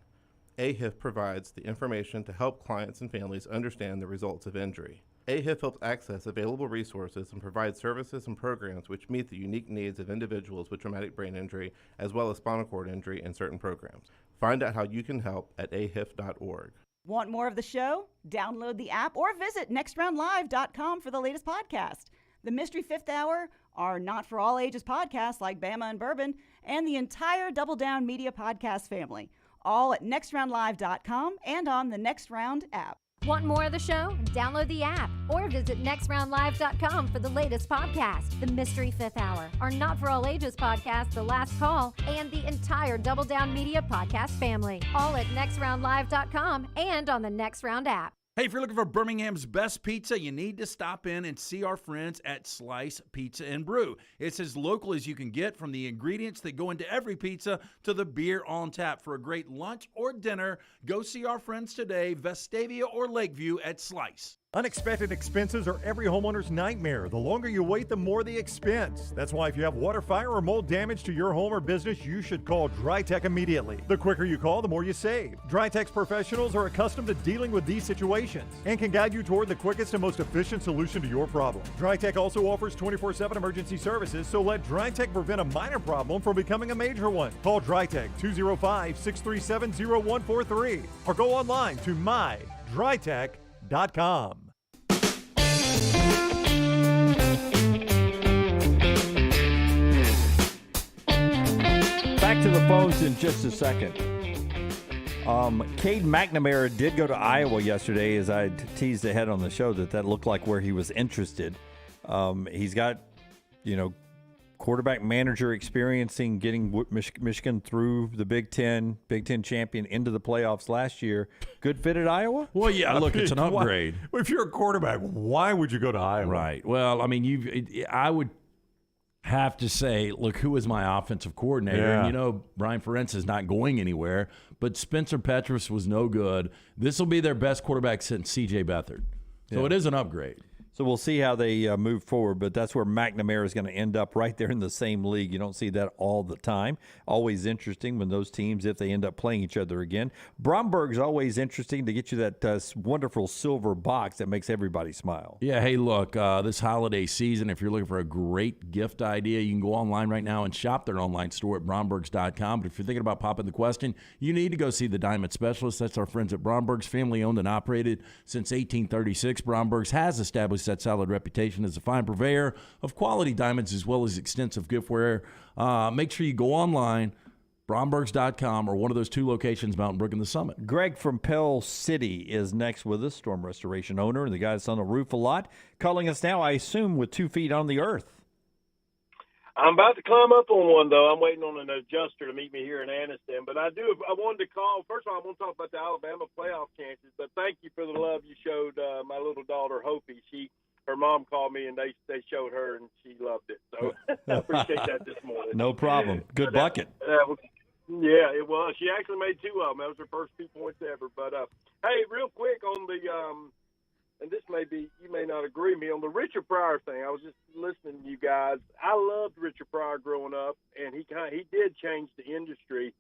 AHIF provides the information to help clients and families understand the results of injury. AHIF helps access available resources and provides services and programs which meet the unique needs of individuals with traumatic brain injury as well as spinal cord injury in certain programs. Find out how you can help at ahif.org. Want more of the show? Download the app or visit nextroundlive.com for the latest podcast. The Mystery Fifth Hour, our Not For All Ages podcast like Bama and Bourbon, and the entire Double Down Media podcast family. All at nextroundlive.com and on the Next Round app. Want more of the show? Download the app or visit nextroundlive.com for the latest podcast, The Mystery Fifth Hour, our Not For All Ages podcast, The Last Call, and the entire Double Down Media podcast family. All at nextroundlive.com and on the Next Round app. Hey, if you're looking for Birmingham's best pizza, you need to stop in and see our friends at Slice Pizza and Brew. It's as local as you can get, from the ingredients that go into every pizza to the beer on tap. For a great lunch or dinner, go see our friends today, Vestavia or Lakeview at Slice. Unexpected expenses are every homeowner's nightmare. The longer you wait, the more the expense. That's why if you have water, fire, or mold damage to your home or business, you should call DryTech immediately. The quicker you call, the more you save. DryTech's professionals are accustomed to dealing with these situations and can guide you toward the quickest and most efficient solution to your problem. DryTech also offers 24/7 emergency services, so let DryTech prevent a minor problem from becoming a major one. Call DryTech 205-637-0143 or go online to mydrytech.com. Back to the phones in just a second. Cade McNamara did go to Iowa yesterday, as I teased ahead on the show that looked like where he was interested. He's got, quarterback manager experiencing getting Michigan through the Big Ten champion into the playoffs last year. Good fit at Iowa? Well, yeah, look, it's an upgrade. If you're a quarterback, why would you go to Iowa? Right. Well, I mean, I would have to say, look, who is my offensive coordinator? Yeah. And, Brian Ferentz is not going anywhere, but Spencer Petras was no good. This will be their best quarterback since C.J. Beathard. So it is an upgrade. So we'll see how they move forward, but that's where McNamara is going to end up, right there in the same league. You don't see that all the time. Always interesting when those teams, if they end up playing each other again. Bromberg's always interesting to get you that wonderful silver box that makes everybody smile. Yeah, hey, look, this holiday season, if you're looking for a great gift idea, you can go online right now and shop their online store at brombergs.com. But if you're thinking about popping the question, you need to go see the Diamond Specialist. That's our friends at Bromberg's, family-owned and operated since 1836. Bromberg's has established that solid reputation as a fine purveyor of quality diamonds as well as extensive giftware. Make sure you go online, brombergs.com, or one of those two locations, Mountain Brook and the Summit. Greg from Pell City is next with us, storm restoration owner, and the guy that's on the roof a lot. Calling us now, I assume, with 2 feet on the earth. I'm about to climb up on one, though. I'm waiting on an adjuster to meet me here in Anniston. But I wanted to call. First of all, I want to talk about the Alabama playoff chances. But thank you for the love you showed my little daughter, Hopi. Her mom called me, and they showed her, and she loved it. So I appreciate that this morning. No problem. Good bucket. Yeah, it was. She actually made 2 of them. That was her first 2 points ever. But, hey, real quick on the and this may be, you may not agree with me, on the Richard Pryor thing. I was just listening to you guys. I loved Richard Pryor growing up, and he did change the industry.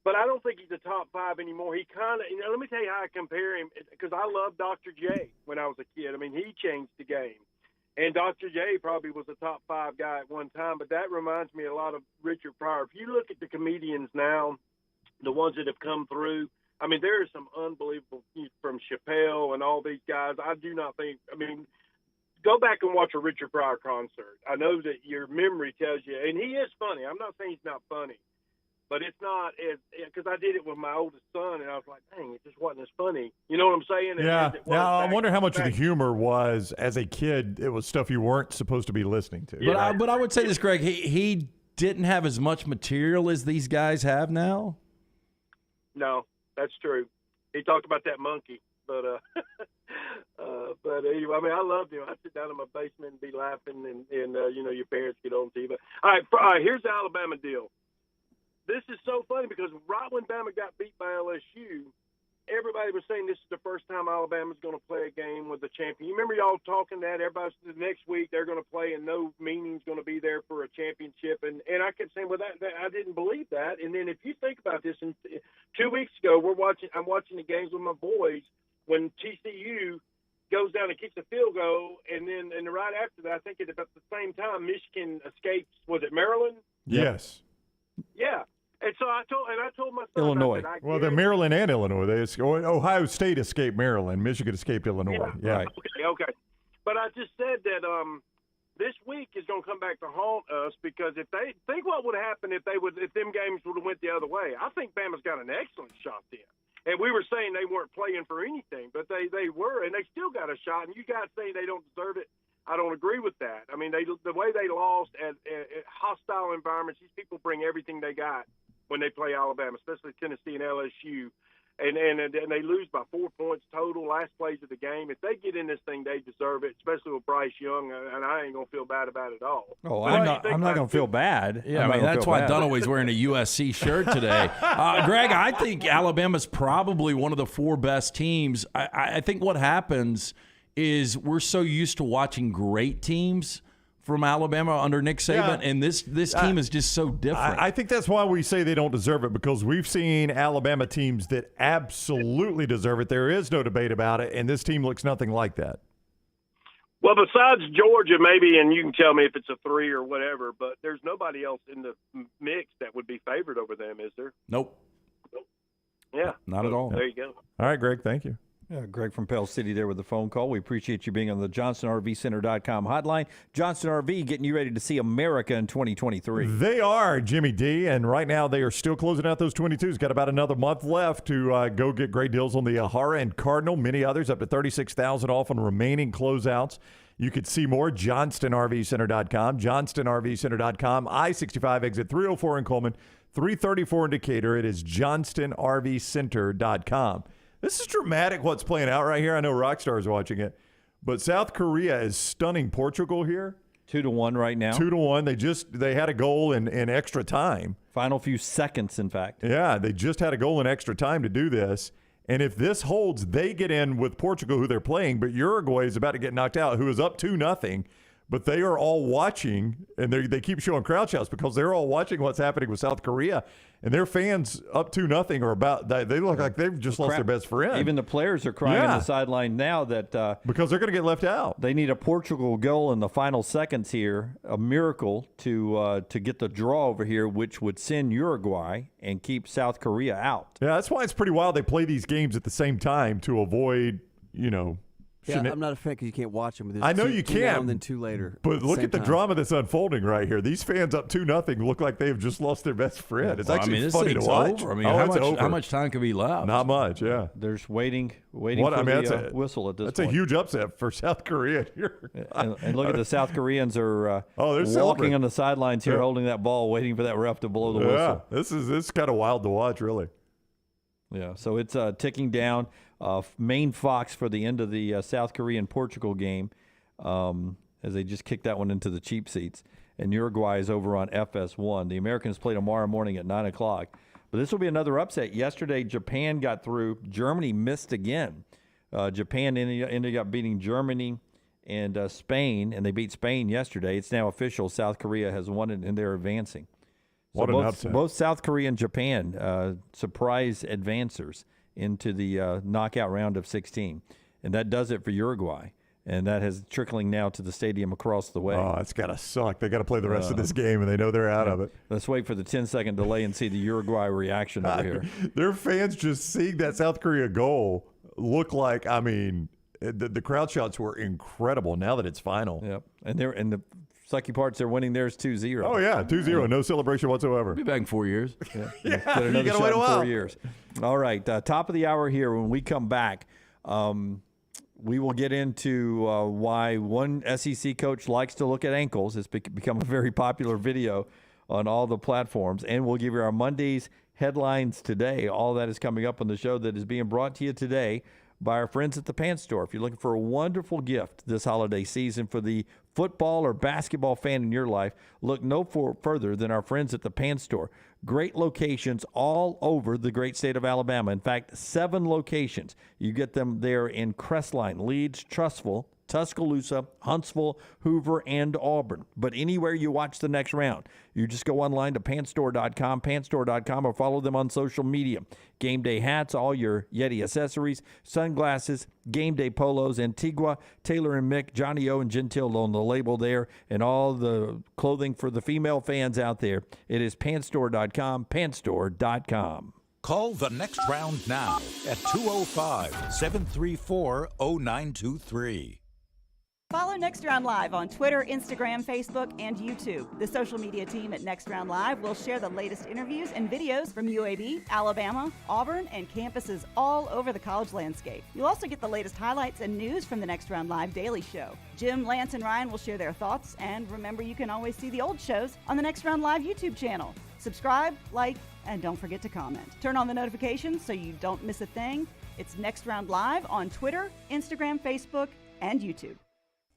But I don't think he's a top 5 anymore. He kind of, let me tell you how I compare him, because I loved Dr. J when I was a kid. I mean, he changed the game. And Dr. J probably was a top 5 guy at one time, but that reminds me a lot of Richard Pryor. If you look at the comedians now, the ones that have come through, I mean, there are some unbelievable, from Chappelle and all these guys. I do not think, go back and watch a Richard Pryor concert. I know that your memory tells you, and he is funny. I'm not saying he's not funny, but it's not because I did it with my oldest son, and I was like, dang, it just wasn't as funny. You know what I'm saying? Yeah. Now, I wonder how much of the humor was, as a kid, it was stuff you weren't supposed to be listening to. Yeah. But I would say this, Greg, he didn't have as much material as these guys have now. No. That's true. He talked about that monkey, but anyway, I loved him. I'd sit down in my basement and be laughing, and your parents get on TV. All right, here's the Alabama deal. This is so funny because right when Bama got beat by LSU, everybody was saying this is the first time Alabama's going to play a game with a champion. You remember y'all talking that everybody said the next week they're going to play and no meaning's going to be there for a championship. And I kept saying, well, that I didn't believe that. And then if you think about this, 2 weeks ago I'm watching the games with my boys when TCU goes down and kicks a field goal, and right after that, I think at about the same time, Michigan escapes. Was it Maryland? Yes. Yeah. And so I told my son, Illinois. Well, they're Maryland and Illinois. Ohio State escaped Maryland. Michigan escaped Illinois. Yeah. Okay. But I just said that this week is going to come back to haunt us, because if they think what would happen if them games would have went the other way. I think Bama's got an excellent shot then. And we were saying they weren't playing for anything, but they were, and they still got a shot. And you guys say they don't deserve it. I don't agree with that. I mean, the way they lost at hostile environments, these people bring everything they got when they play Alabama, especially Tennessee and LSU, and they lose by 4 points total, last plays of the game. If they get in this thing, they deserve it, especially with Bryce Young, and I ain't going to feel bad about it at all. Oh, I'm not going to feel bad. Yeah, that's why Dunaway's wearing a USC shirt today. Greg, I think Alabama's probably one of the 4 best teams. I think what happens is we're so used to watching great teams from Alabama under Nick Saban, and this team is just so different. I think that's why we say they don't deserve it, because we've seen Alabama teams that absolutely deserve it. There is no debate about it, and this team looks nothing like that. Well, besides Georgia, maybe, and you can tell me if it's a 3 or whatever, but there's nobody else in the mix that would be favored over them, is there? Nope. Yeah. Not at all. There you go. All right, Greg, thank you. Yeah, Greg from Pell City there with the phone call. We appreciate you being on the JohnsonRVCenter.com hotline. Johnson RV getting you ready to see America in 2023. They are, Jimmy D, and right now they are still closing out those 22s. Got about another month left to go get great deals on the Ahara and Cardinal. Many others up to $36,000 off on remaining closeouts. You could see more, johnstonrvcenter.com, johnstonrvcenter.com, I-65 exit 304 in Coleman, 334 in Decatur. It is johnstonrvcenter.com. This is dramatic what's playing out right here. I know Rockstar is watching it, but South Korea is stunning Portugal here. 2-1 right now. 2-1. They had a goal in extra time. Final few seconds, in fact. Yeah, they just had a goal in extra time to do this. And if this holds, they get in with Portugal, who they're playing. But Uruguay is about to get knocked out, who is up 2-0. But they are all watching, and they keep showing crowd shouts because they're all watching what's happening with South Korea. And their fans up 2-0 are about, they look like they've just lost their best friend. Even the players are crying on the sideline now that because they're going to get left out. They need a Portugal goal in the final seconds here, a miracle to get the draw over here, which would send Uruguay and keep South Korea out. Yeah, that's why it's pretty wild they play these games at the same time to avoid, Yeah, I'm not a fan because you can't watch them. I know you Two can't. now and then two later. But look at the drama that's unfolding right here. These fans up 2-0 look like they've just lost their best friend. It's actually funny to watch. Over. I mean, how much time could be left? Not much, yeah. There's waiting for the whistle at this point. That's a huge upset for South Korea here. and look at the South Koreans are they're walking on the sidelines here, holding that ball, waiting for that ref to blow the whistle. Yeah, this is kind of wild to watch, really. Yeah, so it's ticking down. Main Fox for the end of the South Korean-Portugal game as they just kicked that one into the cheap seats. And Uruguay is over on FS1. The Americans play tomorrow morning at 9 o'clock. But this will be another upset. Yesterday, Japan got through. Germany missed again. Japan ended up beating Germany and Spain, and they beat Spain yesterday. It's now official. South Korea has won it, and they're advancing. So what an upset. Both South Korea and Japan surprise advancers into the knockout round of 16. And that does it for Uruguay. And that is trickling now to the stadium across the way. Oh, it's got to suck. They got to play the rest of this game, and they know they're out of it. Let's wait for the 10-second delay and see the Uruguay reaction over here. Their fans just seeing that South Korea goal look like, the crowd shots were incredible now that it's final. Yep. And the sucky parts, they're winning theirs 2-0. Oh, yeah, 2-0. No celebration whatsoever. Be back in 4 years. Yeah, you another got to wait a shot in while. 4 years. All right, top of the hour here. When we come back, we will get into why one SEC coach likes to look at ankles. It's become a very popular video on all the platforms. And we'll give you our Monday's headlines today. All that is coming up on the show that is being brought to you today by our friends at the Pants Store. If you're looking for a wonderful gift this holiday season for the football or basketball fan in your life, look no further than our friends at the Pants Store. Great locations all over the great state of Alabama. In fact, 7 locations. You get them there in Crestline, Leeds, Trussville, Tuscaloosa, Huntsville, Hoover, and Auburn. But anywhere you watch the next round, you just go online to pantstore.com, or follow them on social media. Game day hats, all your Yeti accessories, sunglasses, game day polos, Antigua, Taylor and Mick, Johnny O, and Gentile on the label there, and all the clothing for the female fans out there. It is pantstore.com, pantstore.com. Call the next round now at 205-734-0923. Follow Next Round Live on Twitter, Instagram, Facebook, and YouTube. The social media team at Next Round Live will share the latest interviews and videos from UAB, Alabama, Auburn, and campuses all over the college landscape. You'll also get the latest highlights and news from the Next Round Live Daily Show. Jim, Lance, and Ryan will share their thoughts, and remember, you can always see the old shows on the Next Round Live YouTube channel. Subscribe, like, and don't forget to comment. Turn on the notifications so you don't miss a thing. It's Next Round Live on Twitter, Instagram, Facebook, and YouTube.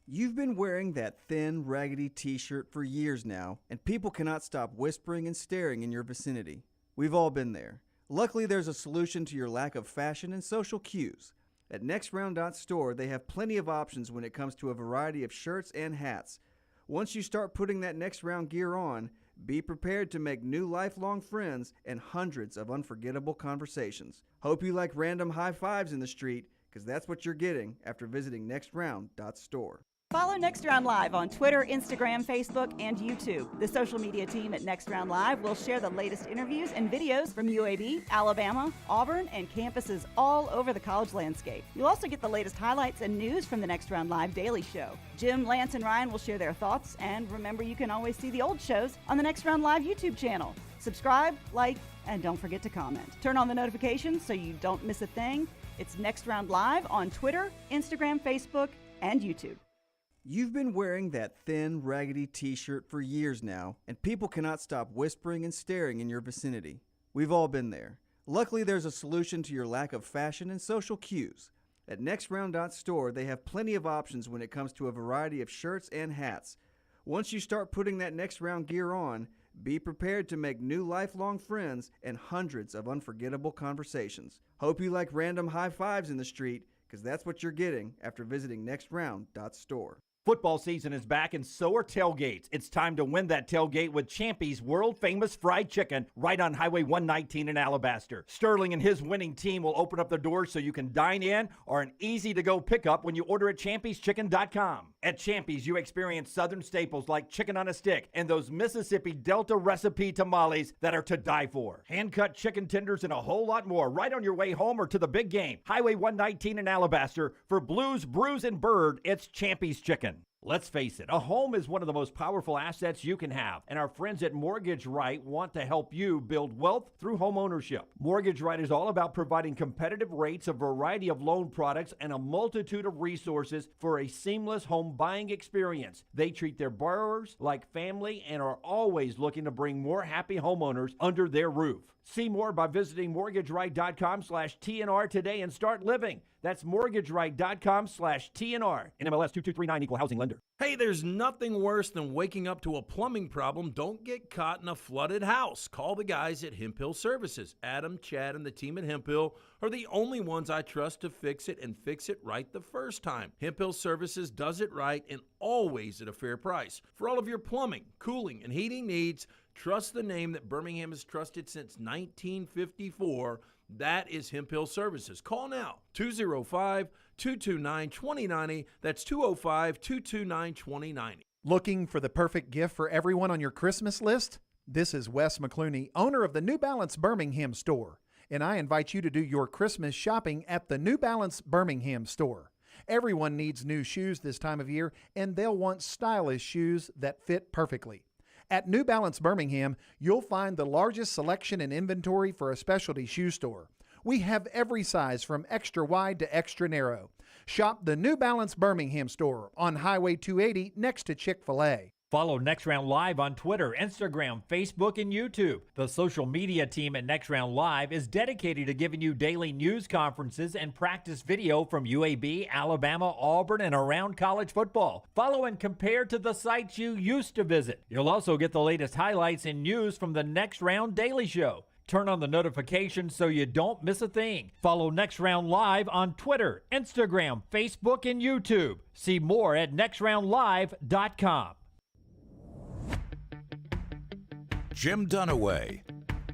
You've been wearing that thin, raggedy t-shirt for years now, and people cannot stop whispering and staring in your vicinity. We've all been there. Luckily, there's a solution to your lack of fashion and social cues. At NextRound.store, they have plenty of options when it comes to a variety of shirts and hats. Once you start putting that Next Round gear on, be prepared to make new lifelong friends and hundreds of unforgettable conversations. Hope you like random high fives in the street, because that's what you're getting after visiting NextRound.store. Follow Next Round Live on Twitter, Instagram, Facebook, and YouTube. The social media team at Next Round Live will share the latest interviews and videos from UAB, Alabama, Auburn, and campuses all over the college landscape. You'll also get the latest highlights and news from the Next Round Live Daily Show. Jim, Lance, and Ryan will share their thoughts, and remember, you can always see the old shows on the Next Round Live YouTube channel. Subscribe, like, and don't forget to comment. Turn on the notifications so you don't miss a thing. It's Next Round Live on Twitter, Instagram, Facebook, and YouTube. You've been wearing that thin, raggedy t-shirt for years now, and people cannot stop whispering and staring in your vicinity. We've all been there. Luckily, there's a solution to your lack of fashion and social cues. At NextRound.store, they have plenty of options when it comes to a variety of shirts and hats. Once you start putting that Next Round gear on, be prepared to make new lifelong friends and hundreds of unforgettable conversations. Hope you like random high fives in the street, because that's what you're getting after visiting NextRound.store. Football season is back and so are tailgates. It's time to win that tailgate with Champy's world-famous fried chicken right on Highway 119 in Alabaster. Sterling and his winning team will open up the doors so you can dine in or an easy-to-go pickup when you order at champyschicken.com. At Champy's, you experience southern staples like chicken on a stick and those Mississippi Delta recipe tamales that are to die for. Hand-cut chicken tenders and a whole lot more right on your way home or to the big game. Highway 119 in Alabaster. For Blues, Brews, and Bird, it's Champy's Chicken. Let's face it, a home is one of the most powerful assets you can have, and our friends at Mortgage Right want to help you build wealth through home ownership. Mortgage Right is all about providing competitive rates, a variety of loan products, and a multitude of resources for a seamless home buying experience. They treat their borrowers like family and are always looking to bring more happy homeowners under their roof. See more by visiting mortgageright.com/TNR today and start living. That's mortgageright.com/TNR. NMLS 2239, Equal Housing Lender. Hey, there's nothing worse than waking up to a plumbing problem. Don't get caught in a flooded house. Call the guys at Hemp Hill Services. Adam, Chad, and the team at Hemp Hill are the only ones I trust to fix it and fix it right the first time. Hemp Hill Services does it right and always at a fair price. For all of your plumbing, cooling, and heating needs, trust the name that Birmingham has trusted since 1954. That is Hemp Hill Services. Call now, 205-229-2090. That's 205-229-2090. Looking for the perfect gift for everyone on your Christmas list? This is Wes McClooney, owner of the New Balance Birmingham store, and I invite you to do your Christmas shopping at the New Balance Birmingham store. Everyone needs new shoes this time of year, and they'll want stylish shoes that fit perfectly. At New Balance Birmingham, you'll find the largest selection and inventory for a specialty shoe store. We have every size from extra wide to extra narrow. Shop the New Balance Birmingham store on Highway 280 next to Chick-fil-A. Follow Next Round Live on Twitter, Instagram, Facebook, and YouTube. The social media team at Next Round Live is dedicated to giving you daily news conferences and practice video from UAB, Alabama, Auburn, and around college football. Follow and compare to the sites you used to visit. You'll also get the latest highlights and news from the Next Round Daily Show. Turn on the notifications so you don't miss a thing. Follow Next Round Live on Twitter, Instagram, Facebook, and YouTube. See more at nextroundlive.com. Jim Dunaway,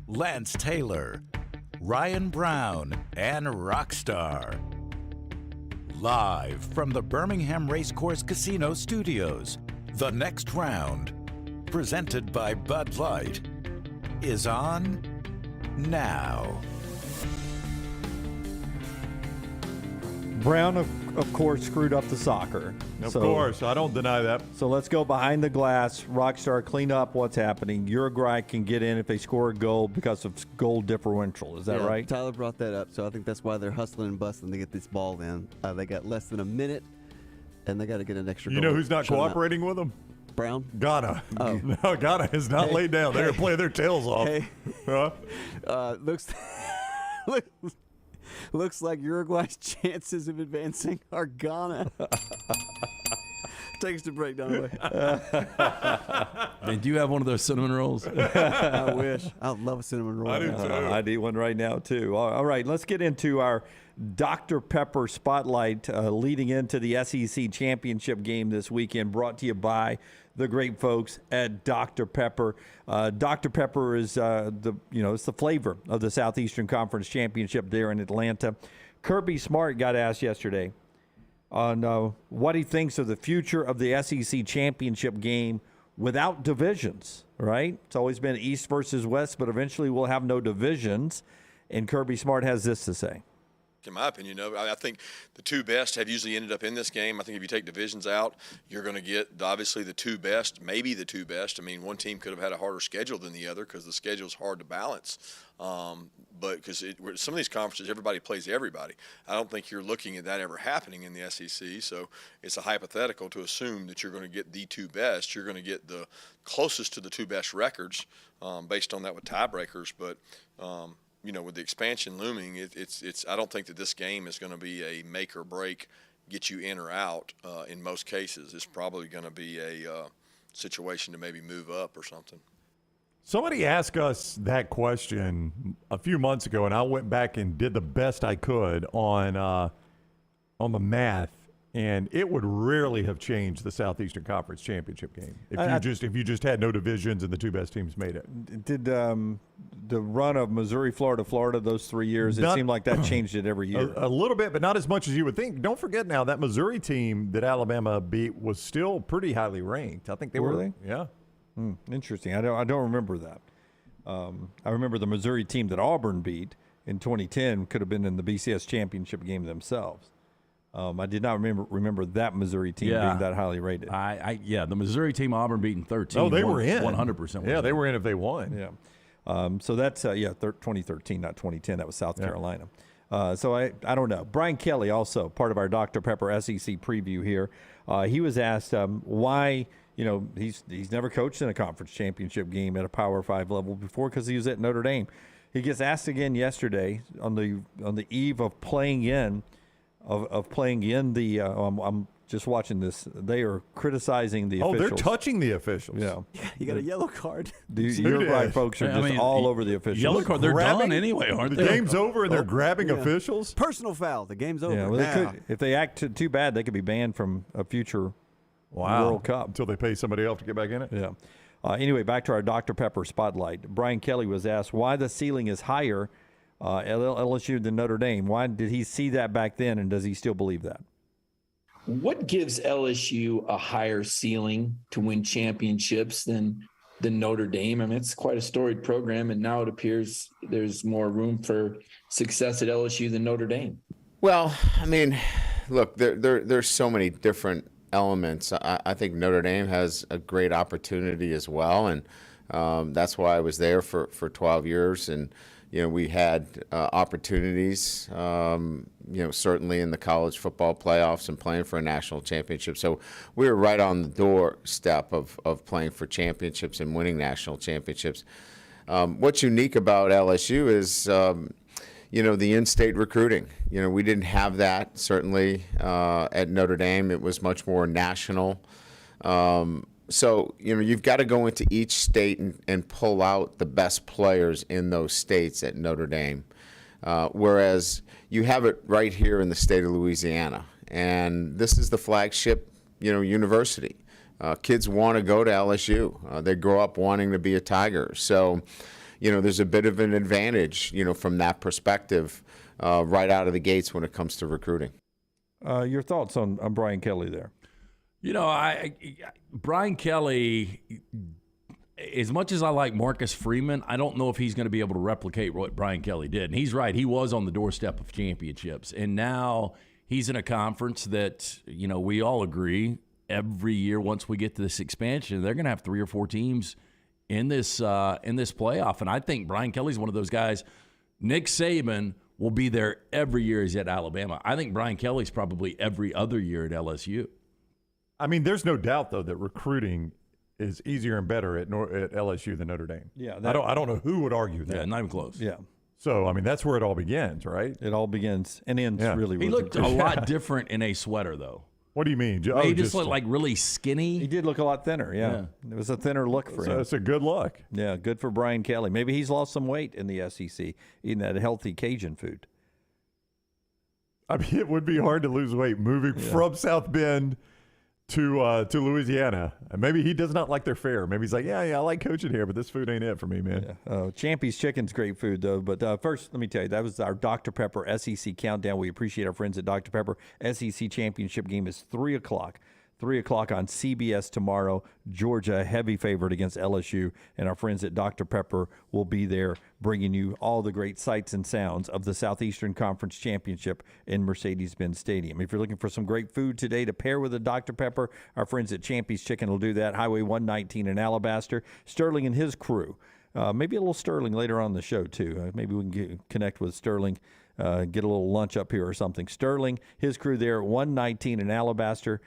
Lance Taylor, Ryan Brown, and Rockstar. Live from the Birmingham Racecourse Casino Studios, the Next Round, presented by Bud Light, is on now. Brown, of course, screwed up the soccer. Of course, I don't deny that. So let's go behind the glass. Rockstar, clean up what's happening. Uruguay can get in if they score a goal because of goal differential. Is that right? Tyler brought that up, so I think that's why they're hustling and bustling to get this ball in. They got less than a minute, and they got to get an extra goal. You know who's not cooperating with them? Brown? Ghana. Oh. No, Ghana has not laid down. They're playing their tails off. Hey. Huh? Looks like Uruguay's chances of advancing are Ghana. Take us to break, Dunaway. Man, do you have one of those cinnamon rolls? I wish. I love a cinnamon roll. I do too. I'd eat one right now, too. All right, let's get into our Dr. Pepper Spotlight leading into the SEC Championship game this weekend, brought to you by the great folks at Dr. Pepper. Dr. Pepper is it's the flavor of the Southeastern Conference Championship there in Atlanta. Kirby Smart got asked yesterday on what he thinks of the future of the SEC Championship game without divisions, right? It's always been East versus West, but eventually we'll have no divisions. And Kirby Smart has this to say. in my opinion. I think the two best have usually ended up in this game. I think if you take divisions out, you're going to get obviously the two best, maybe the two best. I mean, one team could have had a harder schedule than the other because the schedule's hard to balance. But because some of these conferences, everybody plays everybody. I don't think you're looking at that ever happening in the SEC. So it's a hypothetical to assume that you're going to get the two best. You're going to get the closest to the two best records based on that with tiebreakers. But with the expansion looming, it's. I don't think that this game is going to be a make or break, get you in or out. In most cases, it's probably going to be a situation to maybe move up or something. Somebody asked us that question a few months ago, and I went back and did the best I could on the math, and it would rarely have changed the Southeastern Conference championship game if you just had no divisions and the two best teams made it. Did the run of Missouri, Florida, those 3 years, it seemed like that changed it every year. A little bit, but not as much as you would think. Don't forget now that Missouri team that Alabama beat was still pretty highly ranked. I think they were. Really? Yeah. Interesting. I don't remember that. I remember the Missouri team that Auburn beat in 2010 could have been in the BCS championship game themselves. I did not remember that Missouri team being that highly rated. The Missouri team Auburn beat in 13. Oh, they were in 100%. Yeah, they were in if they won. Yeah. So that's 2013, not 2010. That was South Carolina. So I don't know. Brian Kelly, also part of our Dr. Pepper SEC preview here. He was asked why. He's never coached in a conference championship game at a Power 5 level before because he was at Notre Dame. He gets asked again yesterday on the eve of playing in the. I'm just watching this. They are criticizing the officials. Oh, they're touching the officials. Yeah, you got a yellow card. You're right, folks are just all over the officials. Yellow card. They're done anyway, aren't they? The game's over and they're grabbing officials. Personal foul. The game's over. Yeah, well, if they act too bad, they could be banned from a future. World Cup. Until they pay somebody else to get back in it? Yeah. Anyway, back to our Dr. Pepper spotlight. Brian Kelly was asked why the ceiling is higher at LSU than Notre Dame. Why did he see that back then, and does he still believe that? What gives LSU a higher ceiling to win championships than Notre Dame? I mean, it's quite a storied program, and now it appears there's more room for success at LSU than Notre Dame. Well, I mean, look, there's so many different elements. I think Notre Dame has a great opportunity as well, and that's why I was there for 12 years. And we had opportunities, certainly in the college football playoffs and playing for a national championship. So we were right on the doorstep of playing for championships and winning national championships. What's unique about LSU is the in-state recruiting. We didn't have that, certainly, at Notre Dame. It was much more national. So, you've got to go into each state and pull out the best players in those states at Notre Dame, whereas you have it right here in the state of Louisiana. And this is the flagship, university. Kids want to go to LSU. They grow up wanting to be a Tiger. So, there's a bit of an advantage, from that perspective right out of the gates when it comes to recruiting. Your thoughts on Brian Kelly there? Brian Kelly, as much as I like Marcus Freeman, I don't know if he's going to be able to replicate what Brian Kelly did. And he's right. He was on the doorstep of championships. And now he's in a conference that, we all agree every year once we get to this expansion, they're going to have 3 or 4 teams in this playoff. And I think Brian Kelly's one of those guys. Nick Saban will be there every year he's at Alabama. I think Brian Kelly's probably every other year at LSU. I mean, there's no doubt, though, that recruiting is easier and better at LSU than Notre Dame. Yeah, I don't know who would argue that. Yeah, not even close. Yeah. So, I mean, that's where it all begins, right? It all begins and ends really. He looked a lot different in a sweater, though. What do you mean? He just looked like really skinny. He did look a lot thinner, yeah. It was a thinner look for him. It's a good look. Yeah, good for Brian Kelly. Maybe he's lost some weight in the SEC, eating that healthy Cajun food. I mean, it would be hard to lose weight moving from South Bend to Louisiana. And maybe he does not like their fare. Maybe he's like, yeah, I like coaching here, but this food ain't it for me, man. Yeah. Champy's Chicken's great food, though. But first, let me tell you, that was our Dr. Pepper SEC countdown. We appreciate our friends at Dr. Pepper. SEC championship game is 3 o'clock. 3 o'clock on CBS tomorrow. Georgia, a heavy favorite against LSU. And our friends at Dr. Pepper will be there bringing you all the great sights and sounds of the Southeastern Conference Championship in Mercedes-Benz Stadium. If you're looking for some great food today to pair with a Dr. Pepper, our friends at Champy's Chicken will do that. Highway 119 in Alabaster. Sterling and his crew. Maybe a little Sterling later on in the show, too. Maybe we can connect with Sterling. Get a little lunch up here or something. Sterling, his crew there at 119 in Alabaster.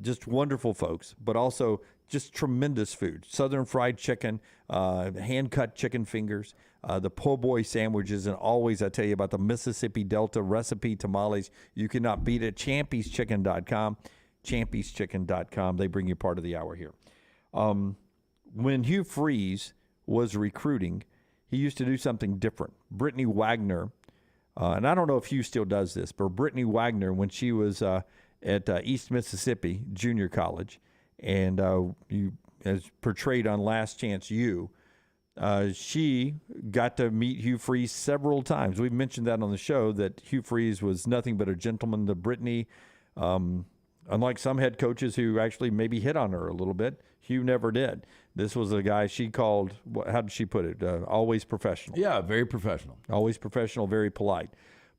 Just wonderful folks, but also just tremendous food. Southern fried chicken, hand-cut chicken fingers, the po' boy sandwiches, and always I tell you about the Mississippi Delta recipe tamales. You cannot beat it. ChampysChicken.com. ChampysChicken.com. They bring you part of the hour here. When Hugh Freeze was recruiting, he used to do something different. Brittany Wagner, and I don't know if Hugh still does this, but Brittany Wagner, when she was at East Mississippi Junior College, and as portrayed on Last Chance U, she got to meet Hugh Freeze several times. We've mentioned that on the show, that Hugh Freeze was nothing but a gentleman to Brittany. Unlike some head coaches who actually maybe hit on her a little bit, Hugh never did. This was a guy she called, how did she put it? Always professional. Yeah, very professional. Always professional, very polite.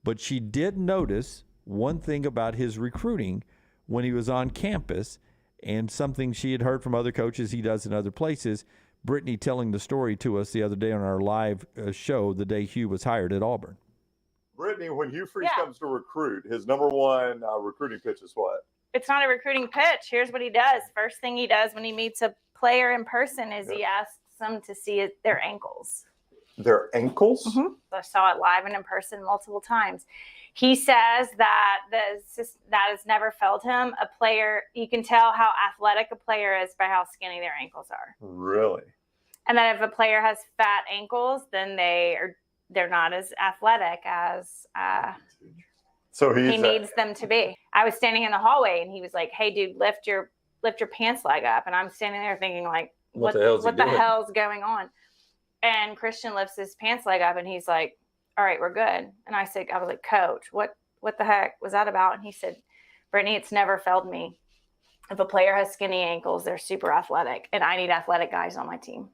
But she did notice one thing about his recruiting when he was on campus, and something she had heard from other coaches he does in other places. Brittany telling the story to us the other day on our live show the day Hugh was hired at Auburn. Brittany, when Hugh Freeze comes to recruit, his number one recruiting pitch is what? It's not a recruiting pitch. Here's what he does. First thing he does when he meets a player in person is he asks them to see their ankles. Their ankles? Mm-hmm. I saw it live and in person multiple times. He says that that has never failed him. A player, you can tell how athletic a player is by how skinny their ankles are. Really? And that if a player has fat ankles, then they're not as athletic as so he needs them to be. I was standing in the hallway and he was like, "Hey, dude, lift your pants leg up." And I'm standing there thinking, like, what the hell's going on? And Christian lifts his pants leg up and he's like, "All right, we're good." And I was like, "Coach, what the heck was that about?" And he said, "Brittany, it's never failed me. If a player has skinny ankles, they're super athletic, and I need athletic guys on my team."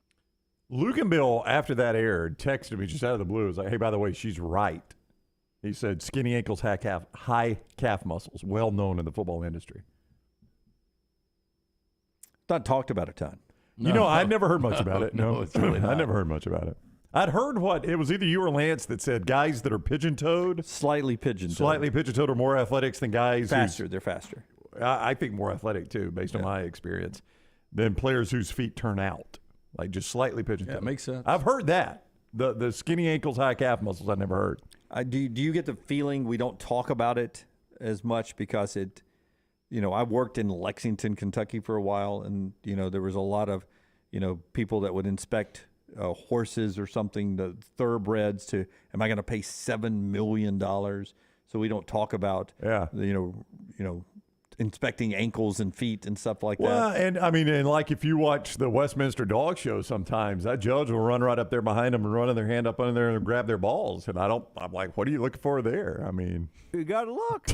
Luke and Bill, after that aired, texted me just out of the blue. It was like, "Hey, by the way, she's right." He said, "Skinny ankles, high calf muscles, well known in the football industry." Not talked about a ton. No, I'd never heard much about it. No, it's really not. I never heard much about it. I'd heard it was either you or Lance that said guys that are pigeon-toed. Slightly pigeon-toed are more athletics than guys. They're faster. I think more athletic, too, based on my experience, than players whose feet turn out. Like just slightly pigeon-toed. Yeah, it makes sense. I've heard that. The skinny ankles, high calf muscles, I never heard. Do you get the feeling we don't talk about it as much because it, I worked in Lexington, Kentucky for a while, and, there was a lot of, people that would inspect horses or something, the thoroughbreds to, am I going to pay $7 million? So we don't talk about, inspecting ankles and feet and stuff like that. Well, and like if you watch the Westminster Dog Show sometimes, that judge will run right up there behind them and running their hand up under there and grab their balls. And I'm like, what are you looking for there? I mean, you got to look.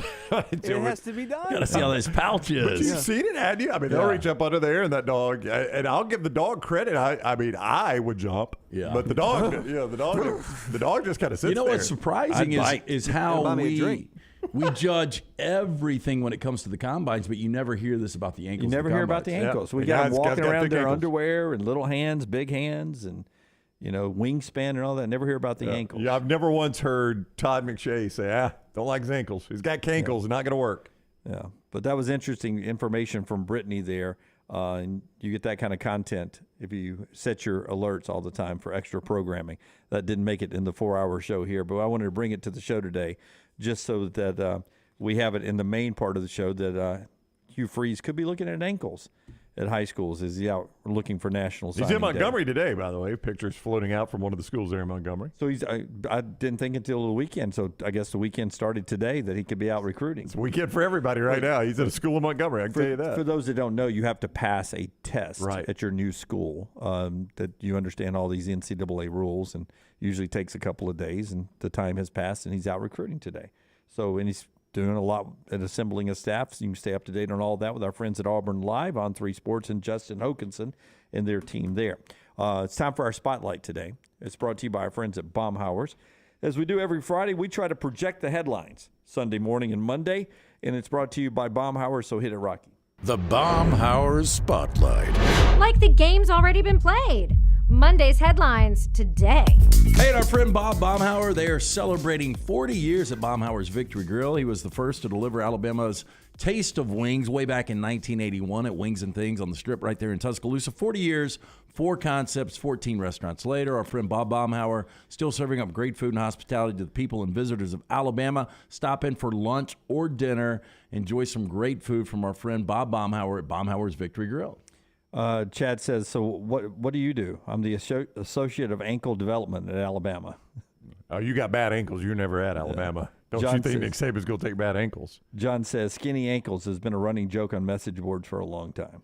It has to be done. Got to see all those pouches. But you've seen it, hadn't you? I mean, they'll reach up under there and that dog, and I'll give the dog credit. I would jump. Yeah. But the dog, the dog just kind of sits there. What's surprising is how we judge everything when it comes to the combines, but you never hear this about the ankles. You never hear about the ankles. We got them walking around their underwear and little hands, big hands, and wingspan and all that. Never hear about the ankles. Yeah, I've never once heard Todd McShay say, don't like his ankles. He's got cankles, not going to work. Yeah, but that was interesting information from Brittany there. And you get that kind of content if you set your alerts all the time for extra programming. That didn't make it in the 4-hour show here, but I wanted to bring it to the show today just so that we have it in the main part of the show that Hugh Freeze could be looking at ankles at high schools. Is he out looking for national signing He's in Montgomery day. today, by the way. Pictures floating out from one of the schools there in Montgomery. So I didn't think until the weekend, so I guess the weekend started today that he could be out recruiting. It's a weekend for everybody right now. He's at a school in Montgomery, I can tell you that. For those that don't know, you have to pass a test at your new school that you understand all these NCAA rules, and usually takes a couple of days, and the time has passed, and he's out recruiting today. So, and he's doing a lot at assembling a staff. So you can stay up to date on all that with our friends at Auburn Live on 3 Sports and Justin Hokanson and their team there. It's time for our Spotlight today. It's brought to you by our friends at Baumhauer's. As we do every Friday, we try to project the headlines Sunday morning and Monday, and it's brought to you by Baumhauer, so hit it, Rocky. The Baumhauer's Spotlight. Like the game's already been played. Monday's headlines today. Hey, and our friend Bob Baumhauer, they are celebrating 40 years at Baumhauer's Victory Grill. He was the first to deliver Alabama's taste of wings way back in 1981 at Wings and Things on the Strip right there in Tuscaloosa. 40 years, 4 concepts, 14 restaurants later. Our friend Bob Baumhauer still serving up great food and hospitality to the people and visitors of Alabama. Stop in for lunch or dinner. Enjoy some great food from our friend Bob Baumhauer at Baumhauer's Victory Grill. Chad says, so what do you do? I'm the associate of ankle development at Alabama. Oh, you got bad ankles. You're never at Alabama. Don't John you think says, Nick Saban's going to take bad ankles? John says, skinny ankles has been a running joke on message boards for a long time.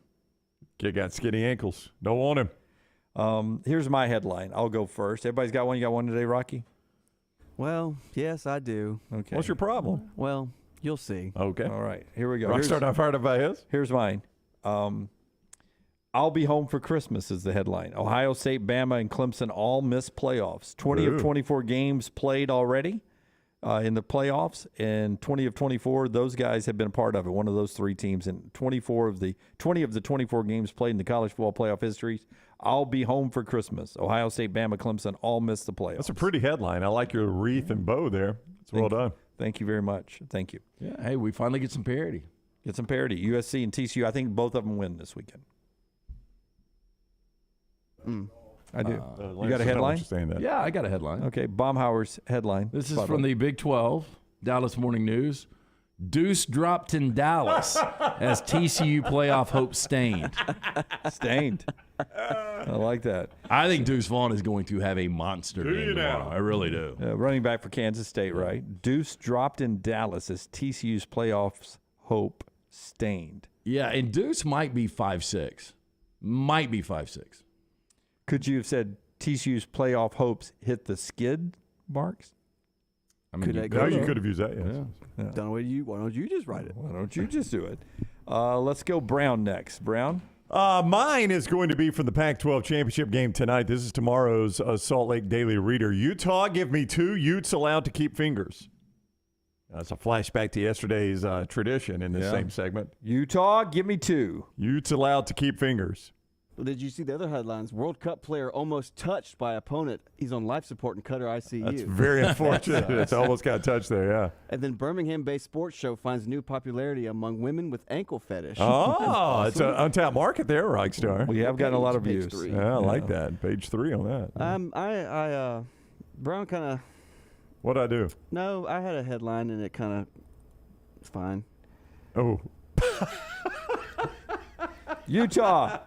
Kid got skinny ankles. Don't want him. Here's my headline. I'll go first. Everybody's got one. You got one today, Rocky? Well, yes, I do. Okay. What's your problem? Well, you'll see. Okay. All right. Here we go. Rockstar not fired up by his? Here's mine. I'll be home for Christmas is the headline. Ohio State, Bama, and Clemson all missed playoffs. 20 of 24 games played already in the playoffs, and 20 of 24, those guys have been a part of it, one of those 3 teams. And 20 of the 24 games played in the college football playoff histories, I'll be home for Christmas. Ohio State, Bama, Clemson all missed the playoffs. That's a pretty headline. I like your wreath and bow there. It's well done. Thank you very much. Thank you. Yeah, hey, we finally get some parity. Get some parity. USC and TCU, I think both of them win this weekend. I do. You got a headline? Yeah, I got a headline. Okay, Baumhauer's headline. This is from the Big 12, Dallas Morning News. Deuce dropped in Dallas as TCU playoff hopes stained. Stained. I like that. I think Deuce Vaughn is going to have a monster game tomorrow. I really do. Running back for Kansas State, right? Deuce dropped in Dallas as TCU's playoffs hope stained. Yeah, and Deuce might be 5'6". Might be 5'6". Could you have said TCU's playoff hopes hit the skid marks? I mean, you could have used that, yes. Yeah. Why don't you just write it? Why don't you just do it? Let's go Brown next. Brown? Mine is going to be from the Pac-12 championship game tonight. This is tomorrow's Salt Lake Daily Reader. Utah, give me 2 Utes allowed to keep fingers. That's a flashback to yesterday's tradition in this same segment. Utah, give me 2 Utes allowed to keep fingers. Well, did you see the other headlines? World Cup player almost touched by opponent. He's on life support in Qatar ICU. That's very unfortunate. It's almost got touched there, yeah. And then Birmingham-based sports show finds new popularity among women with ankle fetish. Oh, it's an untapped market there, Rockstar. We have gotten a lot of views. 3. Yeah, I like that. Page 3 on that. Brown kind of. What'd I do? No, I had a headline and it kind of. It's fine. Oh. Utah.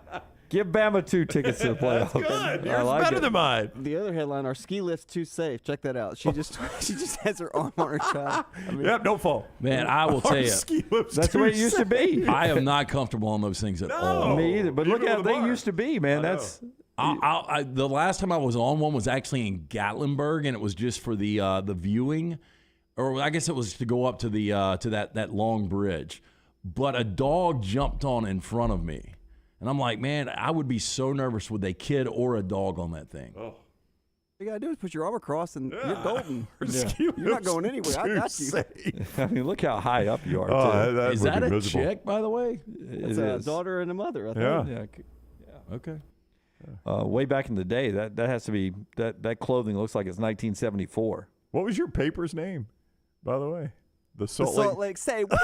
Give Bama 2 tickets to the playoffs. Good. Yours is better than mine. The other headline: Our ski lift's too safe. Check that out. She just has her arm on her child. Yep, no fault. Man, I will tell you, that's the way it used to be. I am not comfortable on those things at all. Me either. But look how they used to be, man. That's the last time I was on one was actually in Gatlinburg, and it was just for the viewing, or I guess it was to go up to the to that long bridge. But a dog jumped on in front of me. And I'm like, man, I would be so nervous with a kid or a dog on that thing. All you got to do is put your arm across and you're golden. You're not going anywhere. I got you. I mean, look how high up you are, too. Is that a chick, by the way? It's a daughter and a mother, I think. Yeah. Okay. Way back in the day, that has to be, that clothing looks like it's 1974. What was your paper's name, by the way? The Salt Lake Say what?